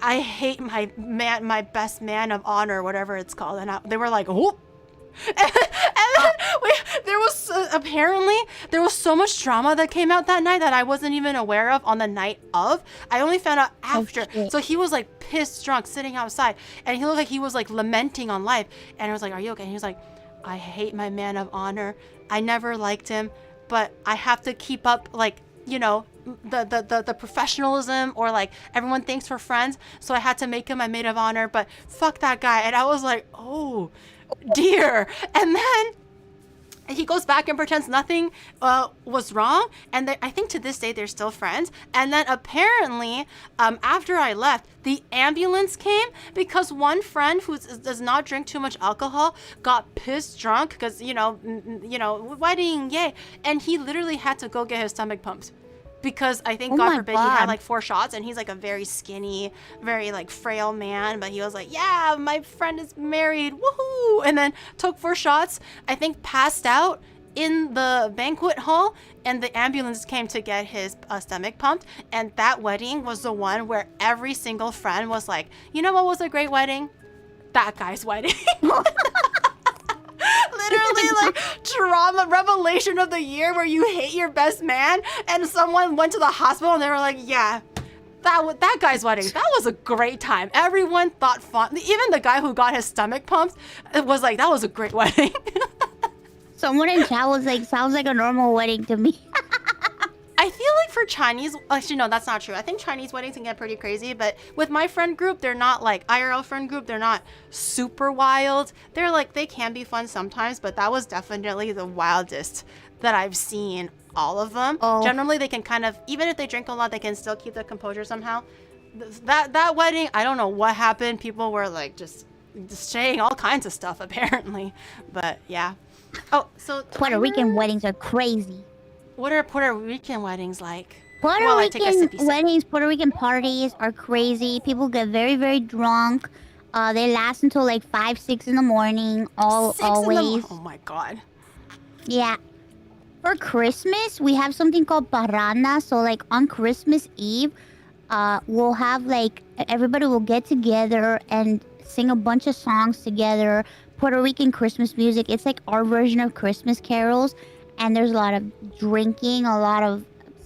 I hate my best man of honor, whatever it's called. And they were like, whoop. And then there was so much drama that came out that night that I wasn't even aware of on the night of. I only found out after. So he was like pissed drunk sitting outside, and he looked like he was like lamenting on life. And I was like, are you okay? And he was like, I hate my man of honor. I never liked him, but I have to keep up, like, you know, the professionalism, or like everyone thinks we're friends, so I had to make him my maid of honor, but fuck that guy. And I was like, oh dear. And then he goes back and pretends nothing was wrong, and I think to this day they're still friends. And then apparently after I left, the ambulance came because one friend who does not drink too much alcohol got pissed drunk because you know wedding, yay, and he literally had to go get his stomach pumped. Because I think, God forbid, he had like 4 shots, and he's like a very skinny, very like frail man. But he was like, yeah, my friend is married, woohoo! And then took 4 shots, I think passed out in the banquet hall, and the ambulance came to get his stomach pumped. And that wedding was the one where every single friend was like, you know what was a great wedding? That guy's wedding. Literally, like, drama revelation of the year where you hate your best man, and someone went to the hospital and they were like, yeah, that guy's wedding, that was a great time. Everyone thought fun. Even the guy who got his stomach pumped, it was like, that was a great wedding. Someone in chat was like, sounds like a normal wedding to me. I feel like for for Chinese, actually no, that's not true. I think Chinese weddings can get pretty crazy, but with my friend group, they're not like IRL friend group. They're not super wild. They're like, they can be fun sometimes, but that was definitely the wildest that I've seen. All of them. Generally, they can kind of, even if they drink a lot, they can still keep their composure somehow. That wedding, I don't know what happened. People were like just saying all kinds of stuff apparently, but yeah. Oh, so Puerto Rican weddings are crazy. What are Puerto Rican weddings like? Puerto Well, I take a Rican sippy sip. weddings, Puerto Rican parties are crazy. People get very, very drunk. They last until like 5, 6 in the morning. Always. Oh my god. Yeah. For Christmas, we have something called parranda. So like on Christmas Eve, we'll have like everybody will get together and sing a bunch of songs together. Puerto Rican Christmas music. It's like our version of Christmas carols. And there's a lot of drinking, a lot of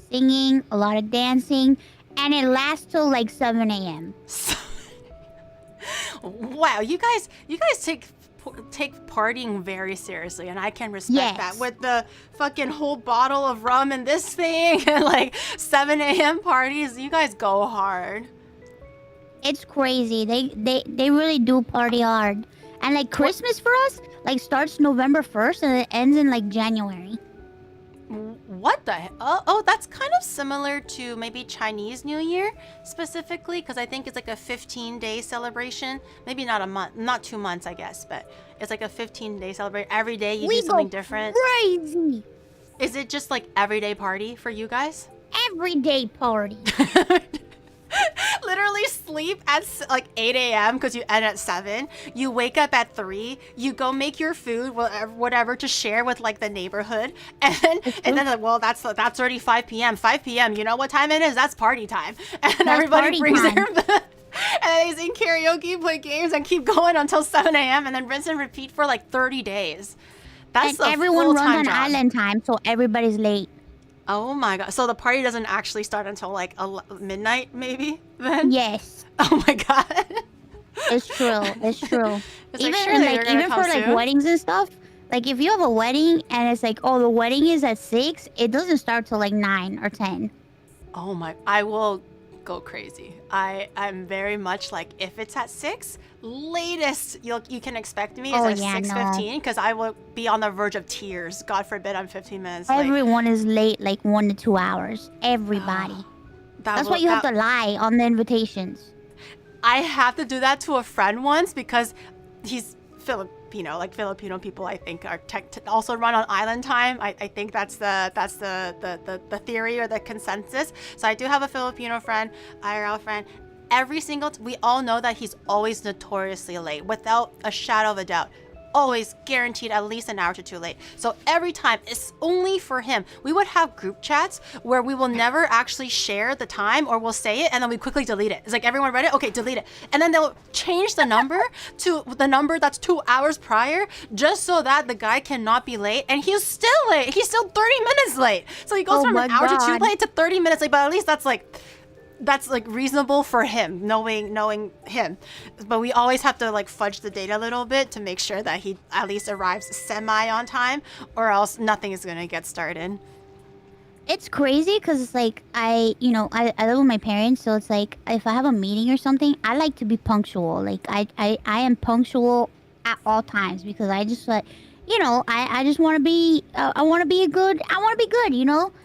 singing, a lot of dancing. And it lasts till like 7 a.m. Wow, you guys take partying very seriously, and I can respect that. With the fucking whole bottle of rum and this thing, and like 7 a.m. parties, you guys go hard. It's crazy. They really do party hard. And like Christmas for us, like starts November 1st and it ends in like January. What the heck? Oh, that's kind of similar to maybe Chinese New Year specifically, because I think it's like a 15-day celebration. Maybe not a month, not 2 months, I guess, but it's like a 15-day celebration. Every day you do something different. Crazy. Is it just like everyday party for you guys? Everyday party. Literally sleep at like 8 a.m. because you end at 7. You wake up at 3. You go make your food, whatever, to share with like the neighborhood, and then like, well, that's already 5 p.m. 5 p.m. You know what time it is? That's party time, and everybody brings their and they sing karaoke, play games, and keep going until 7 a.m. and then rinse and repeat for like 30 days. That's and everyone runs on island time, so everybody's late. Oh my god. So the party doesn't actually start until like midnight maybe then? Yes. Oh my god. It's true. It's true. It's even like, even for like weddings and stuff, like if you have a wedding and it's like, oh, the wedding is at 6, it doesn't start till like 9 or 10. Oh my, I will go crazy. I'm very much like, if it's at 6, latest you can expect me is at 6:15, because I will be on the verge of tears. God forbid I'm 15 minutes late. Everyone is late like 1 to 2 hours. Everybody. That's why you have to lie on the invitations. I have to do that to a friend once because he's Filipino. Like Filipino people, I think, are also run on island time. I think that's the theory or the consensus. So I do have a Filipino friend, IRL friend. Every single we all know that he's always notoriously late, without a shadow of a doubt. Always guaranteed at least an hour to 2 late. So every time, it's only for him. We would have group chats where we will never actually share the time, or we'll say it and then we quickly delete it. It's like, everyone read it? Okay, delete it. And then they'll change the number to the number that's 2 hours prior, just so that the guy cannot be late. And he's still late. He's still 30 minutes late. So he goes from an hour to 2 late to 30 minutes late, but at least that's like reasonable for him, knowing him. But we always have to like fudge the date a little bit to make sure that he at least arrives semi on time, or else nothing is gonna get started. It's crazy because it's like I live with my parents, so it's like if I have a meeting or something, I like to be punctual. Like I am punctual at all times because I just like, I just want to be I want to be good,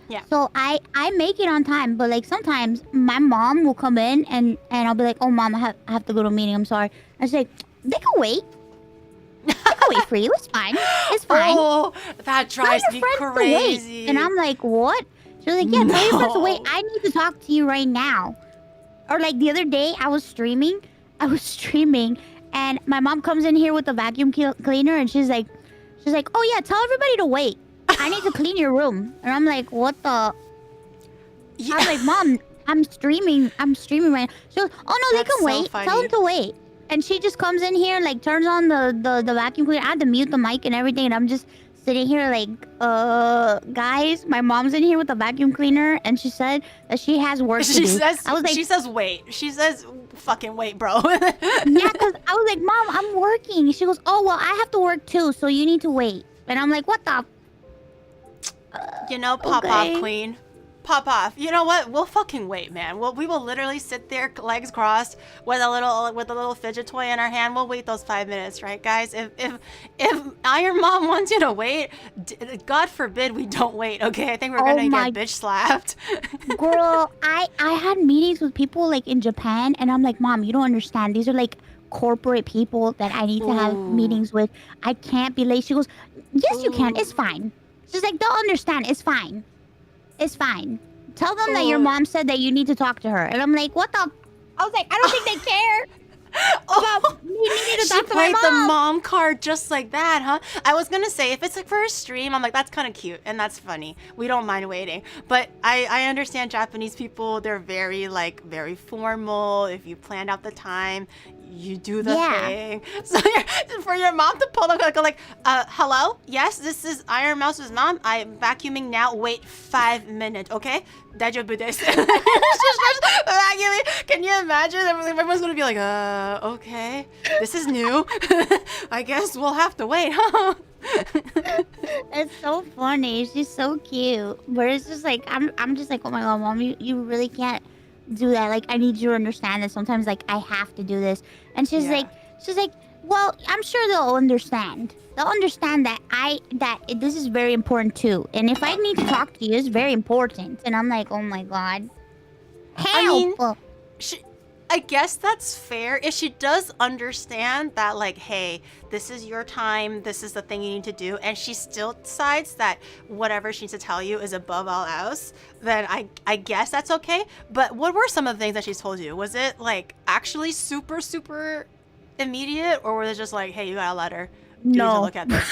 Yeah. So I make it on time, but like sometimes my mom will come in and I'll be like, oh mom, I have to go to a meeting, I'm sorry. I say, they can wait. They can wait for you. It's fine. It's fine. Oh, that drives me crazy. And I'm like, what? She's like, yeah, tell your friends to wait. I need to talk to you right now. Or like the other day, I was streaming, and my mom comes in here with the vacuum cleaner, and she's like, oh yeah, tell everybody to wait. I need to clean your room. And I'm like, what the? Yeah. I'm like, mom, I'm streaming right now. She goes, oh no, they can wait. Funny. Tell them to wait. And she just comes in here, like turns on the vacuum cleaner. I had to mute the mic and everything, and I'm just sitting here like, guys, my mom's in here with the vacuum cleaner, and she said that she has work to do. I was like, she says wait. She says fucking wait, bro. Yeah, because I was like, mom, I'm working. She goes, oh well, I have to work too, so you need to wait. And I'm like, what the? Pop-off queen. pop off. You know what? We'll fucking wait, man. We will literally sit there, legs crossed, with a little fidget toy in our hand. We'll wait those 5 minutes, right, guys? If Iron Mom wants you to wait, God forbid we don't wait. Okay, I think we're gonna get bitch slapped. Girl, I had meetings with people like in Japan, and I'm like, Mom, you don't understand. These are like corporate people that I need to have meetings with. I can't be late. She goes, yes, you can. It's fine. She's like, they'll understand. It's fine. It's fine. Tell them that your mom said that you need to talk to her. And I'm like, what the? I was like, I don't think they care about me needing to talk to my mom. She played the mom card just like that, huh? I was gonna say, if it's like for a stream, I'm like, that's kind of cute and that's funny. We don't mind waiting. But I understand Japanese people, they're very formal. If you planned out the time, you do the thing. So for your mom to pull up like, hello? Yes, this is Iron Mouse's mom. I'm vacuuming now. Wait 5 minutes, okay? Daijoubu desu. She starts vacuuming. Can you imagine? Everyone's gonna be like, okay. This is new. I guess we'll have to wait, huh? It's so funny. She's so cute. But it's just like, I'm just like, oh my God, Mom, you really can't do that. Like, I need you to understand that sometimes, like, I have to do this. And she's like, well, I'm sure they'll understand. They'll understand that this is very important too. And if I need to talk to you, it's very important. And I'm like, oh my God. Help! I mean, I guess that's fair. If she does understand that, like, hey, this is your time, this is the thing you need to do, and she still decides that whatever she needs to tell you is above all else, then I guess that's okay. But what were some of the things that she's told you? Was it, like, actually super, super immediate, or was it just like, hey, you got a letter? You need to look at this.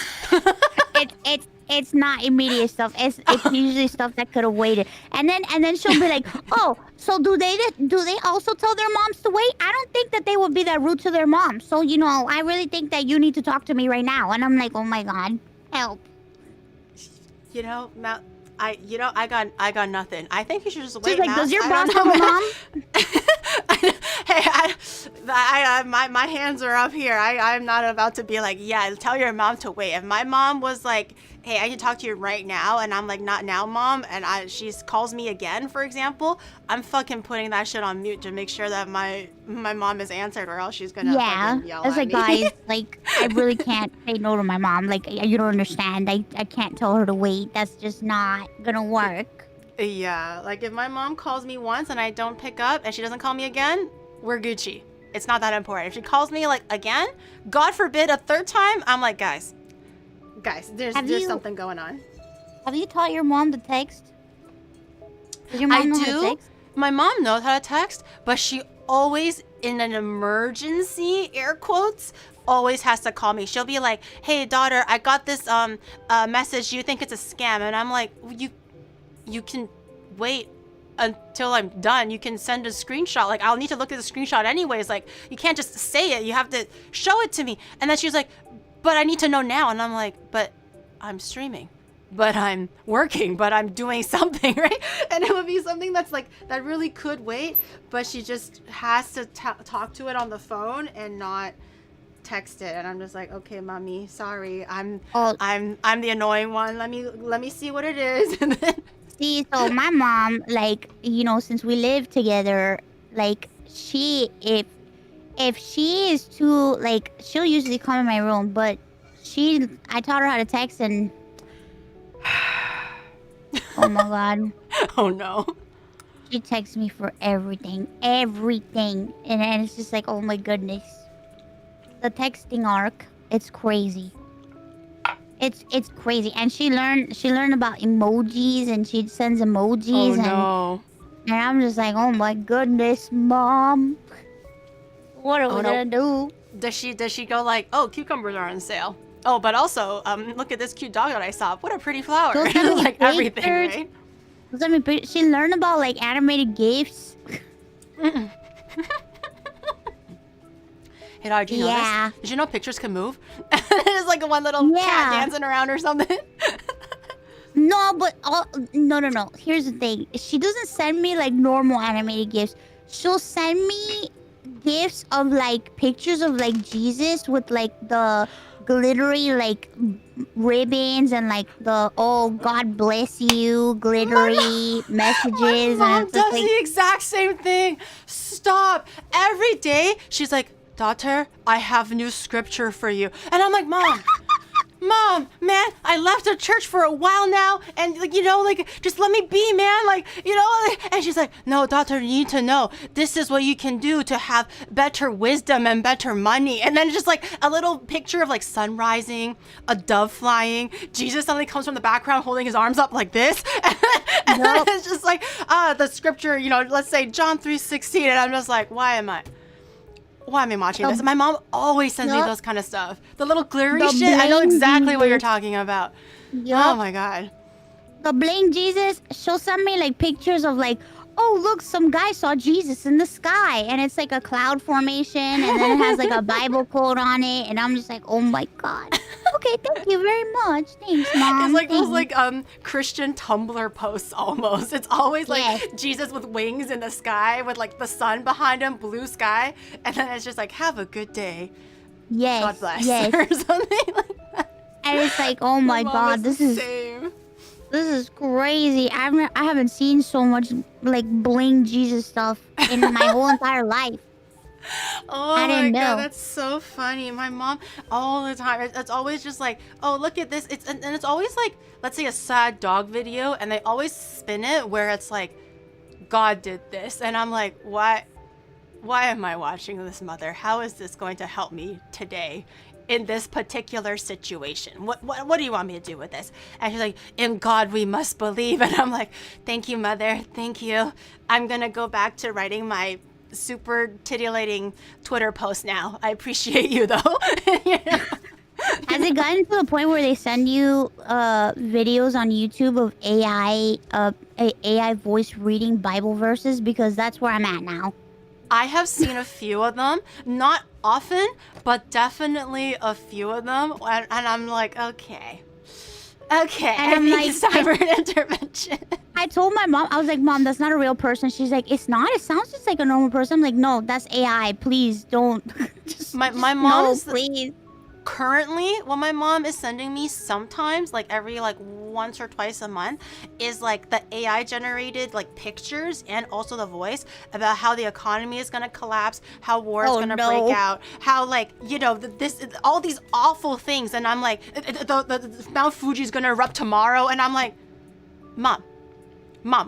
It's not immediate stuff. It's usually stuff that could have waited. And then she'll be like, oh, so do they also tell their moms to wait? I don't think that they would be that rude to their moms. So, you know, I really think that you need to talk to me right now. And I'm like, oh my God, help. You know, I got nothing. I think you should just wait. She's like, does your boss have a mom? Hey, my hands are up here. I'm not about to be like, yeah, tell your mom to wait. If my mom was like, hey, I can talk to you right now, and I'm like, not now, Mom, and she calls me again, for example, I'm fucking putting that shit on mute to make sure that my mom is answered, or else she's gonna fucking yell at me. Guys, like, I really can't say no to my mom. Like, you don't understand. I can't tell her to wait. That's just not gonna work. Yeah, like if my mom calls me once and I don't pick up and she doesn't call me again, we're Gucci. It's not that important. If she calls me like again, God forbid a third time, I'm like, guys, there's something going on. Have you taught your mom to text? Does your mom know how to text? My mom knows how to text, but she always, in an emergency, air quotes, always has to call me. She'll be like, hey, daughter, I got this message. Do you think it's a scam? And I'm like, you can wait until I'm done. You can send a screenshot. Like, I'll need to look at the screenshot anyways. Like, you can't just say it. You have to show it to me. And then she's like, but I need to know now. And I'm like, but I'm streaming, but I'm working, but I'm doing something, right? And it would be something that's like, that really could wait, but she just has to talk to it on the phone and not text it. And I'm just like, okay, mommy, sorry. I'm the annoying one. Let me see what it is. And then see, so my mom, like, you know, since we live together, like, if she is too, like, she'll usually come in my room, but I taught her how to text, and oh my God. Oh no. She texts me for everything, and it's just like, oh my goodness. The texting arc, it's crazy. It's crazy. And she learned about emojis, and she sends emojis. Oh no. And I'm just like, oh my goodness, Mom. What are we gonna do? Does she go like, oh, cucumbers are on sale? Oh, but also, look at this cute dog that I saw. What a pretty flower. Like everything, right? She learned about like animated GIFs. Hey, dog, did you know this? Did you know pictures can move? There's like one little cat dancing around or something. No, but no. Here's the thing. She doesn't send me like normal animated GIFs. She'll send me GIFs of like pictures of like Jesus with like the glittery like ribbons and like the oh God bless you glittery messages, My mom and it's just does like the exact same thing. Stop. Every day, she's like, daughter, I have new scripture for you. And I'm like, Mom, Mom, man, I left the church for a while now, and like, you know, like, just let me be, man, like, you know, and she's like, no, daughter, you need to know, this is what you can do to have better wisdom and better money. And then just like a little picture of like sun rising, a dove flying, Jesus suddenly comes from the background holding his arms up like this, and then it's just like, the scripture, you know, let's say John 3:16, and I'm just like, why am I watching this? My mom always sends me those kind of stuff. The little glittery shit, I know exactly what you're talking about. Oh my God. The bling Jesus, she'll send me like pictures of like, oh look, some guy saw Jesus in the sky, and it's like a cloud formation, and then it has like a Bible quote on it, and I'm just like, oh my God. Okay, thank you very much. Thanks, Mom. It's like those like Christian Tumblr posts almost. It's always like Jesus with wings in the sky with like the sun behind him, blue sky, and then it's just like, have a good day. Yes. God bless. Yes. Or something like that. And it's like, oh my God, this is crazy. I haven't seen so much like bling Jesus stuff in my whole entire life. Oh my God, that's so funny. My mom all the time, it's always just like, oh, look at this. And it's always like, let's say a sad dog video, and they always spin it where it's like, God did this. And I'm like, why am I watching this, mother? How is this going to help me today in this particular situation? What do you want me to do with this? And she's like, in God we must believe. And I'm like, thank you, mother. Thank you. I'm going to go back to writing my super titillating Twitter post now. I appreciate you though. You know? Has it gotten to the point where they send you videos on YouTube of AI voice reading Bible verses? Because that's where I'm at now. I have seen a few of them, not often, but definitely a few of them, and I'm like, okay, and I think it's time for an intervention. I told my mom, I was like, Mom, that's not a real person. She's like, it's not? It sounds just like a normal person. I'm like, no, that's AI. Please don't. My mom no, is please. Currently, what my mom is sending me sometimes, like every like once or twice a month, is like the AI generated like pictures and also the voice about how the economy is gonna collapse, how war is gonna break out, how like, you know, this all these awful things, and I'm like, the Mount Fuji is gonna erupt tomorrow, and I'm like, Mom,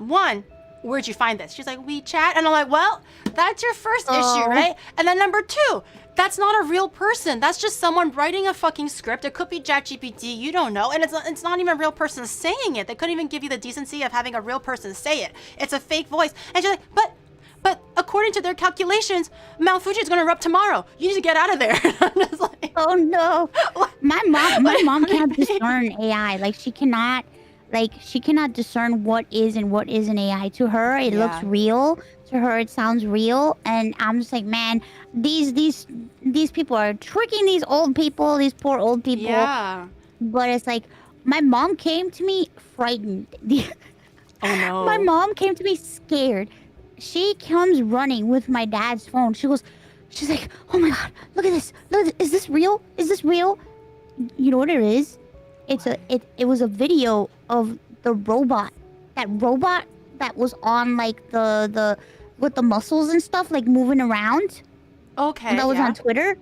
one, where'd you find this? She's like, WeChat, and I'm like, well, that's your first issue, right? And then number two, that's not a real person. That's just someone writing a fucking script. It could be ChatGPT, you don't know. And it's not even a real person saying it. They couldn't even give you the decency of having a real person say it. It's a fake voice. And she's like, but according to their calculations, Mount Fuji is going to erupt tomorrow. You need to get out of there. I'm just like, oh no. My mom can't discern AI. Like she cannot discern what is and what isn't AI. To her, it looks real. To her, it sounds real. And I'm just like, man, these people are tricking these old people, these poor old people. Yeah. But it's like, my mom came to me frightened. Oh no. My mom came to me scared. She comes running with my dad's phone. She's like, oh my God, look at this. Is this real? Is this real? You know what it is? It was a video of the robot. That robot that was on like the with the muscles and stuff, like moving around. Okay. That was on Twitter.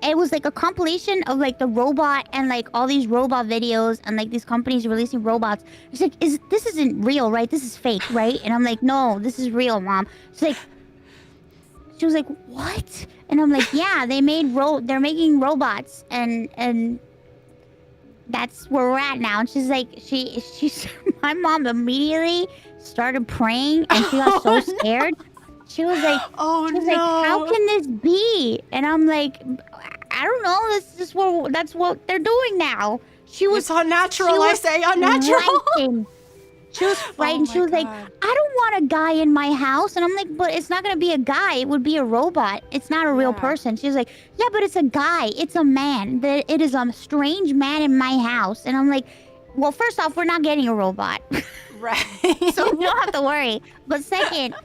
It was like a compilation of like the robot and like all these robot videos and like these companies releasing robots. It's like, this isn't real, right? This is fake, right? And I'm like, no, this is real, Mom. She was like, what? And I'm like, yeah, they're making robots and that's where we're at now. And she's like, she's my mom immediately started praying and she got so scared. She was like, like, how can this be? And I'm like, I don't know. That's what they're doing now. She was it's unnatural. I say unnatural. She was frightened. She was like, I don't want a guy in my house. And I'm like, but it's not gonna be a guy. It would be a robot. It's not a real person. She's like, yeah, but it's a guy. It's a man. It is a strange man in my house. And I'm like, well, first off, we're not getting a robot. Right. So you don't have to worry. But second,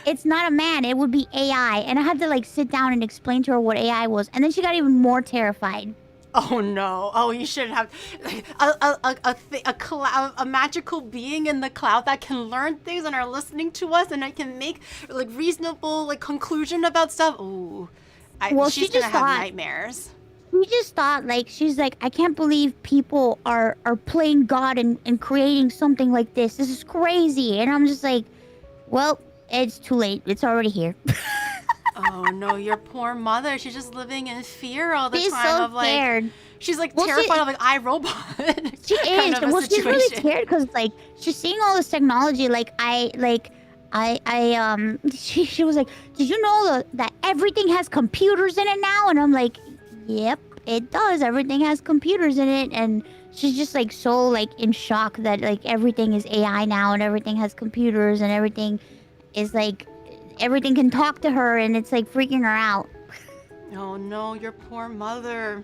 it's not a man. It would be AI. And I had to like sit down and explain to her what AI was. And then she got even more terrified. Oh no! Oh, you shouldn't have a cloud, a magical being in the cloud that can learn things and are listening to us, and I can make like reasonable like conclusion about stuff. Ooh, she's gonna have nightmares. We just thought like she's like, I can't believe people are playing God and creating something like this. This is crazy, and I'm just like, well, it's too late. It's already here. Oh no, your poor mother. She's just living in fear all the time. She's so of like, scared. She's like terrified of like iRobot. She is. Well, she's really scared because like she's seeing all this technology. She was like, did you know that everything has computers in it now? And I'm like, yep, it does. Everything has computers in it. And she's just like so like in shock that like everything is AI now and everything has computers and everything is like. Everything can talk to her, and it's like freaking her out. Oh no, your poor mother.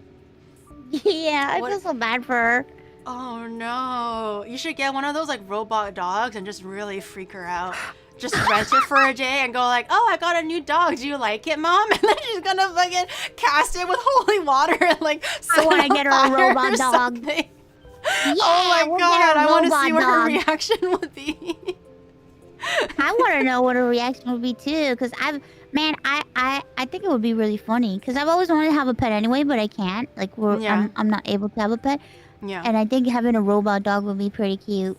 Yeah, I feel so bad for her. Oh no, you should get one of those like robot dogs and just really freak her out. Just rent it for a day and go like, oh, I got a new dog. Do you like it, Mom? And then she's gonna fucking cast it with holy water and like. I want to get her a robot dog. Something. Yeah, oh my god, I want to see what her dog. reaction would be. I want to know what her reaction would be too, because I think it would be really funny, because I've always wanted to have a pet anyway, but I can't. Like I'm not able to have a pet. Yeah. And I think having a robot dog would be pretty cute.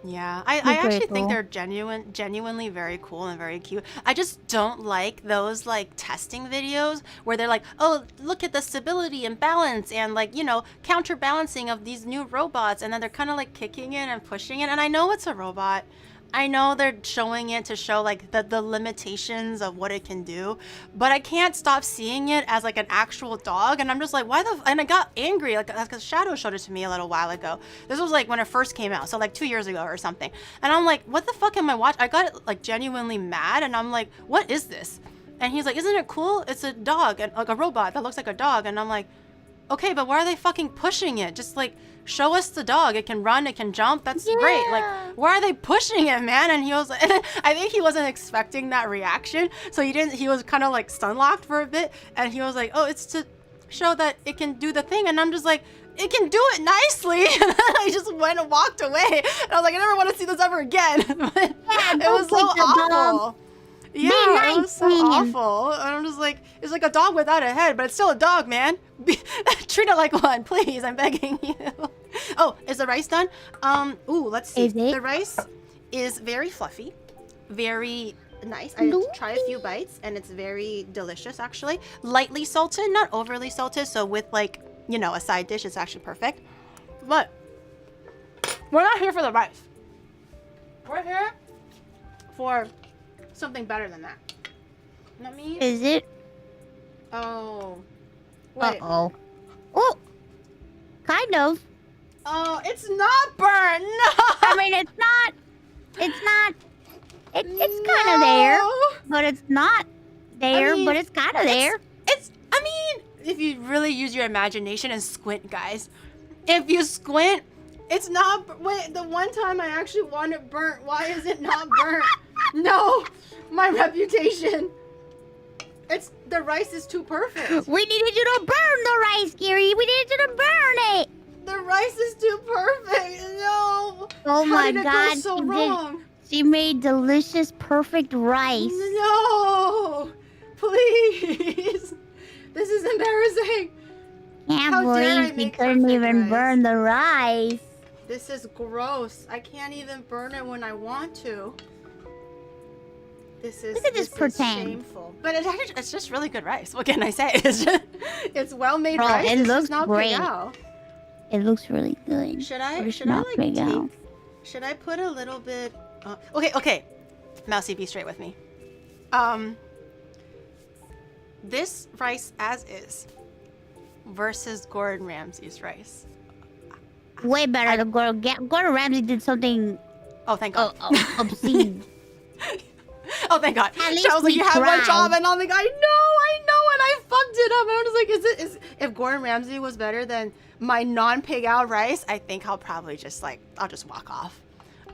Yeah, I actually think they're genuinely very cool and very cute. I just don't like those like testing videos where they're like, oh, look at the stability and balance and like, you know, counterbalancing of these new robots, and then they're kind of like kicking it and pushing it. And I know it's a robot. I know they're showing it to show like the limitations of what it can do, but I can't stop seeing it as like an actual dog, and I'm just like, why the and I got angry like because Shadow showed it to me a little while ago. This was like when it first came out, so like 2 years ago or something, and I'm like, what the fuck am I watching? I got like genuinely mad, and I'm like, what is this? And he's like, isn't it cool? It's a dog, and like a robot that looks like a dog. And I'm like, okay, but why are they fucking pushing it? Just like show us the dog. It can run, it can jump. That's great. Like, why are they pushing it, man? And he was, and I think he wasn't expecting that reaction, so he was kind of like stun locked for a bit, and he was like, oh, it's to show that it can do the thing. And I'm just like, it can do it nicely. And then I just went and walked away, and I was like, I never want to see this ever again. But it was so awful. Yeah, it was so awful. And I'm just like, it's like a dog without a head, but it's still a dog, man. Treat it like one, please. I'm begging you. Oh, is the rice done? Ooh, let's see. The rice is very fluffy, very nice. I tried a few bites, and it's very delicious, actually. Lightly salted, not overly salted. So with like, you know, a side dish, it's actually perfect. But we're not here for the rice. We're here for something better than that. Not me. Is it? Oh. Wait. Uh-oh. Oh. Kind of. Oh, it's not burnt. No. I mean, it's not. It's kind of there, but it's not there. But it's kind of there. I mean, if you really use your imagination and squint, guys. If you squint, it's not. Wait, the one time I actually want it burnt. Why is it not burnt? No, my reputation. The rice is too perfect. We needed you to burn the rice, Giri. We needed you to burn it. The rice is too perfect. No. Oh my God. How did it go so wrong? She made delicious, perfect rice. No, please. This is embarrassing. Can't believe she couldn't even burn the rice. This is gross. I can't even burn it when I want to. This is shameful. But it's just really good rice. What can I say? It's well-made rice. It looks not great. It looks really good. Should I put a little bit? Okay. Mousy, be straight with me. This rice as is versus Gordon Ramsay's rice. Way better than Gordon Ramsay did something. Oh, thank God. Obscene. Oh, thank God. At least I was like, you had one job, and I'm like, I know, and I fucked it up. And I was like, if Gordon Ramsay was better than my non-pig out rice, I think I'll probably just I'll just walk off.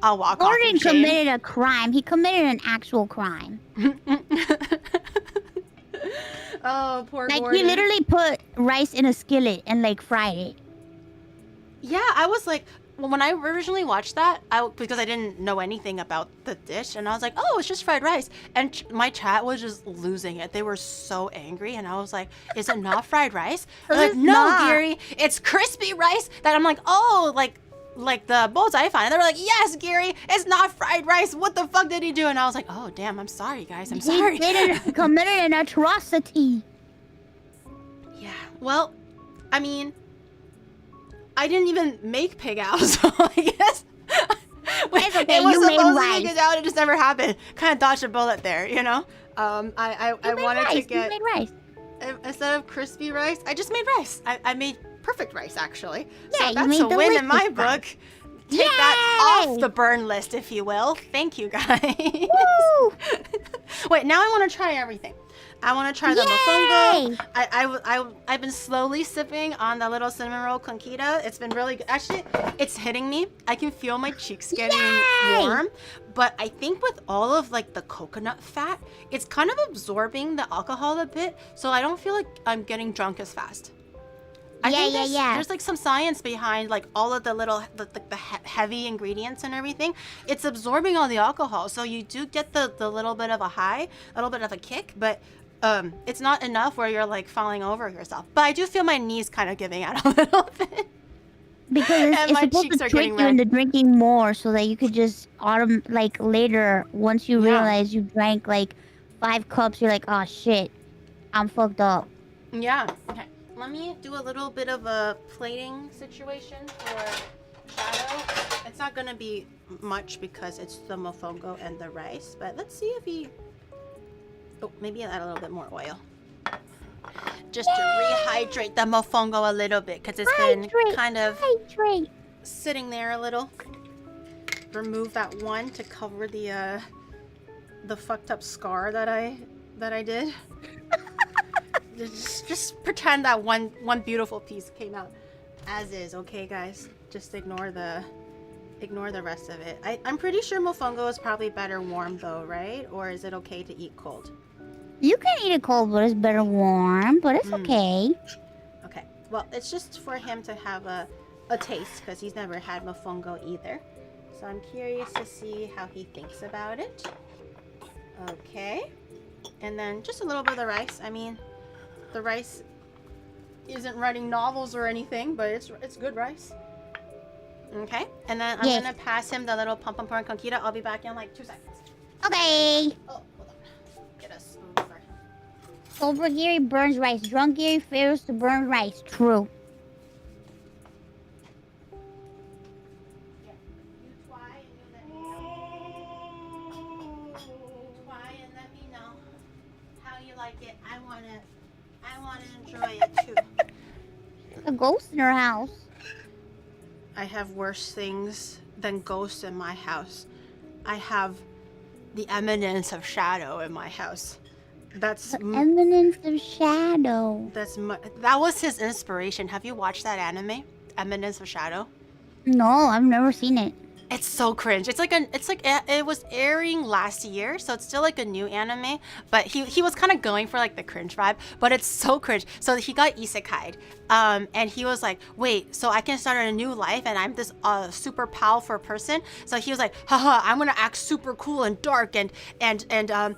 I'll walk off. Gordon committed a crime. He committed an actual crime. Oh, poor Gordon. Gordon. He literally put rice in a skillet and like fried it. Yeah, I was like, well, when I originally watched that, because I didn't know anything about the dish, and I was like, oh, it's just fried rice. And my chat was just losing it. They were so angry, and I was like, is it not fried rice? They're like, It's no, not. Gary, it's crispy rice. That I'm like, oh, like the bullseye fan. And they were like, yes, Gary, it's not fried rice. What the fuck did he do? And I was like, oh, damn, I'm sorry, guys. I'm sorry. He committed an atrocity. Yeah, well, I mean, I didn't even make pig out, so I guess It's okay, it was you made supposed to rice. be out. It just never happened. Kind of dodged a bullet there, you know. I wanted to get You made rice. instead of crispy rice, I just made rice. I made perfect rice actually. Yeah, So you that's made a win in my delicious rice. book. Take that Yay! off the burn list, if you will. Thank you, guys. Woo! Wait, now I want to try everything. I want to try the Yay! mofongo. I've been slowly sipping on the little cinnamon roll conquita. It's been really good. Actually, it's hitting me. I can feel my cheeks getting Yay! warm. But I think with all of like the coconut fat, it's kind of absorbing the alcohol a bit. So I don't feel like I'm getting drunk as fast. I think there's like some science behind like all of the little the heavy ingredients and everything. It's absorbing all the alcohol, so you do get the little bit of a high, a little bit of a kick, but it's not enough where you're like falling over yourself. But I do feel my knees kind of giving out a little bit. Because And it's my supposed cheeks to are trick getting you red. into drinking more so that you could just like later, once you Yeah. realize you drank like 5 cups, you're like, oh shit, I'm fucked up. Yeah. Okay. Let me do a little bit of a plating situation for Shadow. It's not gonna be much because it's the mofongo and the rice, but let's see if he. Oh, maybe add a little bit more oil. Just to rehydrate the mofongo a little bit because it's been Hydrate, kind of hydrate. sitting there a little. Remove that one to cover the fucked up scar that I did. just pretend that one beautiful piece came out as is, okay, guys? Just ignore the rest of it. I'm pretty sure mofongo is probably better warm though, right? Or is it okay to eat cold? You can eat it cold, but it's better warm, but it's okay. Okay. Well, it's just for him to have a taste because he's never had mofongo either. So I'm curious to see how he thinks about it. Okay. And then just a little bit of the rice. I mean, the rice isn't writing novels or anything, but it's good rice. Okay. And then I'm Yes. gonna pass him the little pom pom corn conquita. I'll be back in like 2 seconds. Okay. Oh, hold on. Get a spoon for him. Sober Gary burns rice. Drunk Gary fails to burn rice. True. Yeah. You try and you let me know. You try and let me know how you like it. I wanna enjoy it too. A ghost in her house. I have worse things than ghosts in my house. I have the eminence of shadow in my house. That's Eminence of shadow. that was his inspiration. Have you watched that anime, Eminence of Shadow? No, I've never seen it. It's so cringe. It was airing last year, so it's still like a new anime. But he was kind of going for like the cringe vibe, but it's so cringe. So he got isekai'd, and he was like, wait, so I can start a new life, and I'm this super powerful person. So he was like, haha, I'm gonna act super cool and dark and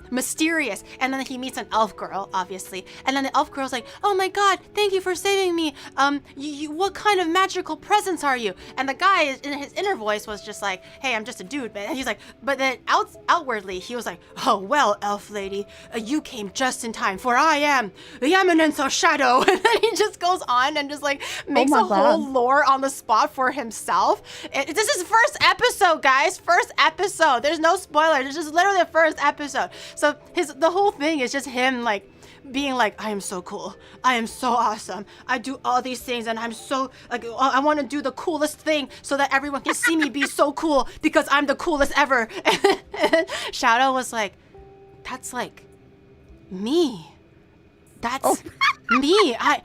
mysterious. And then he meets an elf girl, obviously, and then the elf girl's like, oh my god, thank you for saving me. What kind of magical presence are you? And the guy in his inner voice was just like, hey, I'm just a dude, man. And he's like, but then outwardly, he was like, oh, well, elf lady, you came just in time, for I am the eminence of shadow. And then he just goes on and just like makes my a whole God. lore on the spot for himself. This is first episode, guys. First episode. There's no spoilers. It's just literally the first episode. So the whole thing is just him like being like, I am so cool. I am so awesome. I do all these things and I'm so like, I want to do the coolest thing so that everyone can see me be so cool because I'm the coolest ever. And Shadow was like, that's like me. That's me. I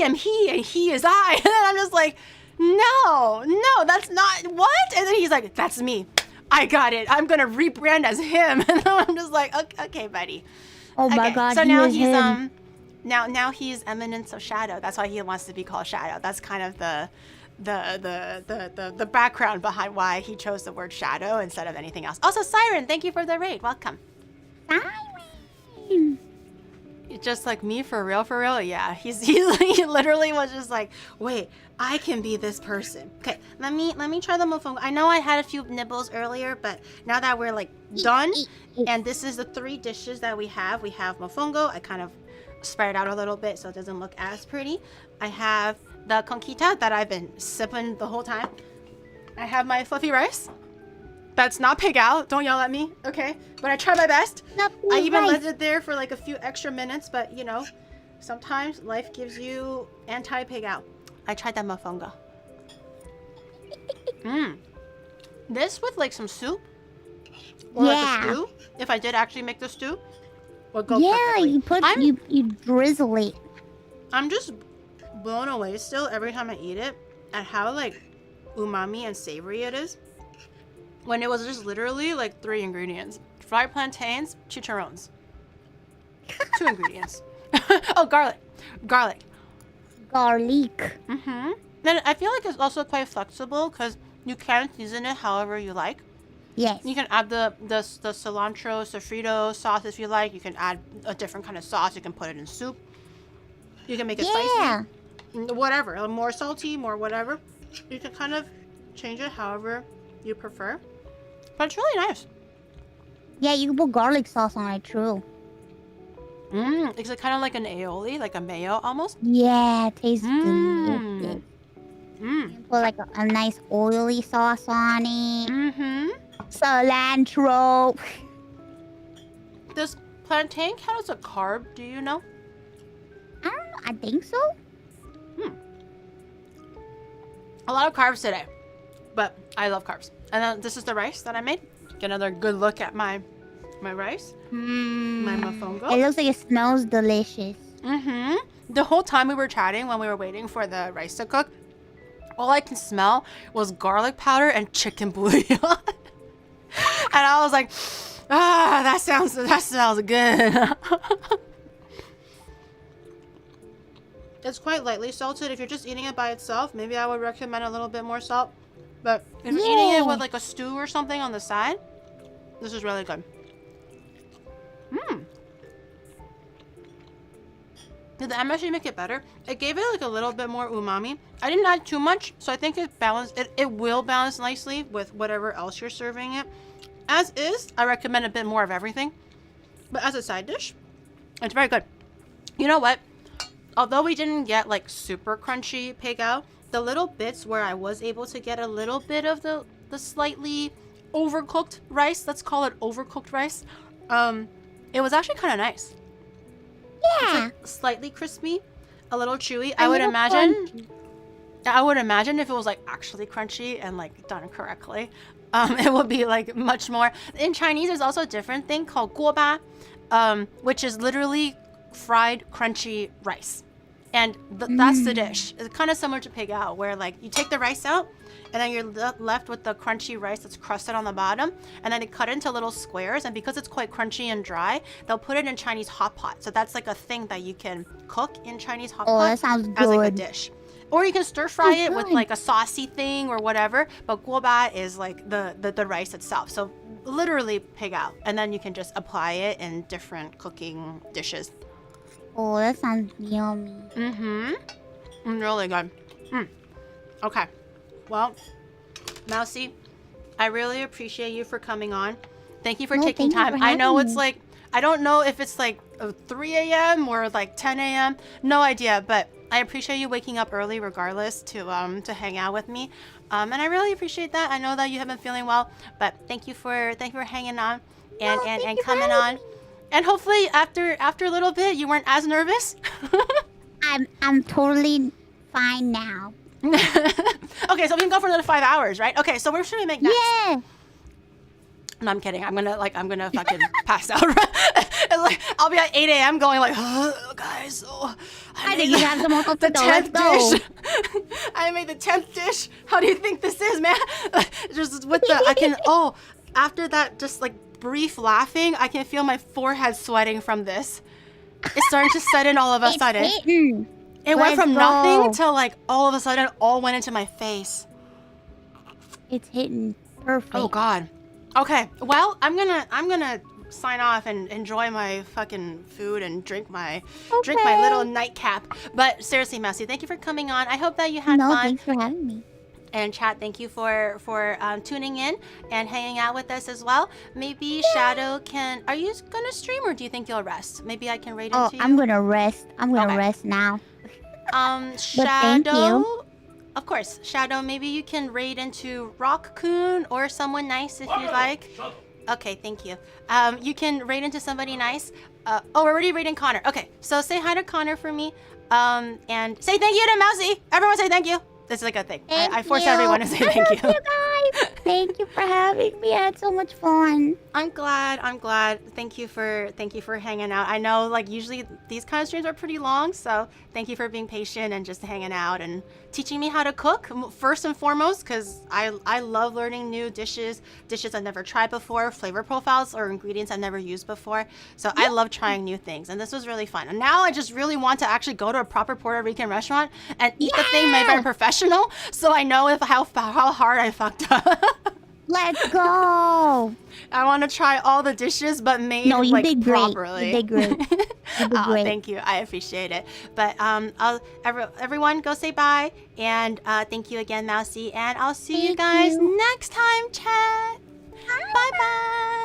am he and he is I. And then I'm just like, no, that's not what? And then he's like, that's me. I got it. I'm gonna rebrand as him. And then I'm just like, okay, buddy. Oh my Okay, god, so he now is he's him. Now he's Eminence of Shadow. That's why he wants to be called Shadow. That's kind of the background behind why he chose the word Shadow instead of anything else. Also, Siren, thank you for the raid. Welcome. Siren. Just like me, for real, yeah. He literally was just like, wait, I can be this person. Okay, let me try the mofongo. I know I had a few nibbles earlier, but now that we're like done, and this is the 3 dishes that we have. We have mofongo. I kind of spread it out a little bit so it doesn't look as pretty. I have the conquita that I've been sipping the whole time. I have my fluffy rice. That's not pig out. Don't yell at me, okay? But I try my best. I even left it there for like a few extra minutes, but you know, sometimes life gives you anti-pig out. I tried that mofongo. This with like some soup or like a stew. If I did actually make the stew, would go perfectly. you drizzle it. I'm just blown away still every time I eat it at how like umami and savory it is. When it was just literally like 3 ingredients: fried plantains, chicharrones. 2 ingredients. Oh, garlic. Garlic. Then I feel like it's also quite flexible because you can season it however you like. Yes. You can add the cilantro, sofrito sauce if you like. You can add a different kind of sauce. You can put it in soup. You can make it spicy. Whatever. More salty, more whatever. You can kind of change it however you prefer. But it's really nice. Yeah, you can put garlic sauce on it, true. Is it kind of like an aioli, like a mayo almost? Yeah, it tastes delicious. You can put like a nice oily sauce on it. Cilantro. Does plantain count as a carb? Do you know? I don't know. I think so. A lot of carbs today, but I love carbs. And then this is the rice that I made. Get another good look at my rice. My mofongo. It looks like it smells delicious. The whole time we were chatting when we were waiting for the rice to cook, all I can smell was garlic powder and chicken bouillon. And I was like, that smells good. It's quite lightly salted. If you're just eating it by itself, maybe I would recommend a little bit more salt. But if you're eating it with like a stew or something on the side, this is really good. Did the MSG make it better? It gave it like a little bit more umami. I didn't add too much, so I think it balanced. It will balance nicely with whatever else you're serving it. As is, I recommend a bit more of everything. But as a side dish, it's very good. You know what? Although we didn't get like super crunchy pegao, the little bits where I was able to get a little bit of the slightly overcooked rice, let's call it overcooked rice, it was actually kind of nice. Yeah. It's like slightly crispy, a little chewy. I would imagine if it was like actually crunchy and like done correctly, it would be like much more. In Chinese, there's also a different thing called guoba, which is literally fried crunchy rice. And that's the dish. It's kind of similar to pegao, where like you take the rice out and then you're left with the crunchy rice that's crusted on the bottom, and then they cut it into little squares, and because it's quite crunchy and dry, they'll put it in Chinese hot pot. So that's like a thing that you can cook in Chinese hot pot that sounds as like a good. dish. Or you can stir fry it with like a saucy thing or whatever, but guoba is like the rice itself. So literally pegao, and then you can just apply it in different cooking dishes. Oh, that sounds yummy. Really good. Okay. Well, Mousy, I really appreciate you for coming on. Thank you for taking time. I know it's like, I don't know if it's like 3 a.m. or like 10 a.m. No idea, but I appreciate you waking up early regardless to hang out with me. And I really appreciate that. I know that you haven't been feeling well, but thank you for hanging on and coming on. And hopefully after a little bit, you weren't as nervous. I'm totally fine now. Okay, so we can go for another 5 hours, right? Okay, so where should we make next? Yeah. No, I'm kidding. I'm gonna fucking pass out. It's like I'll be at 8 a.m. going like, guys, so I think you have some more the 10th dish. I made the 10th dish. How do you think this is, man? Just with after that, just like brief laughing, I can feel my forehead sweating from this. It's starting to set in all of a It's sudden. hitting. It went Let's from go. nothing to like all of a sudden all went into my face. It's hitting perfect. Oh God. Okay. Well, I'm gonna sign off and enjoy my fucking food and drink my little nightcap. But seriously, Messi, thank you for coming on. I hope that you had No, fun. thanks for having me. And chat, thank you for tuning in and hanging out with us as well. Maybe Shadow can. Are you gonna stream or do you think you'll rest? Maybe I can raid Oh, into you. I'm gonna rest. I'm gonna Okay. rest now. thank Shadow. you. Of course, Shadow. Maybe you can raid into Rock-kun or someone nice if you like. Okay, thank you. You can raid into somebody nice. Oh, we're already raiding Connor. Okay, so say hi to Connor for me. And say thank you to Mousy. Everyone say thank you. This is like a thing. I force you. everyone to say thank you. You guys. Thank you for having me. I had so much fun. I'm glad. Thank you for hanging out. I know like usually these kind of streams are pretty long, so thank you for being patient and just hanging out and teaching me how to cook first and foremost, because I love learning new dishes I've never tried before, flavor profiles or ingredients I've never used before. So I love trying new things, and this was really fun. And now I just really want to actually go to a proper Puerto Rican restaurant and eat the thing made by a professional, so I know how hard I fucked up. Let's go. I want to try all the dishes, but made No, you like did great. properly. You did great. You did Oh, great. thank you. I appreciate it. But everyone go say bye, and thank you again, Mousy, and I'll see you Thank guys you. next time, chat. Bye bye.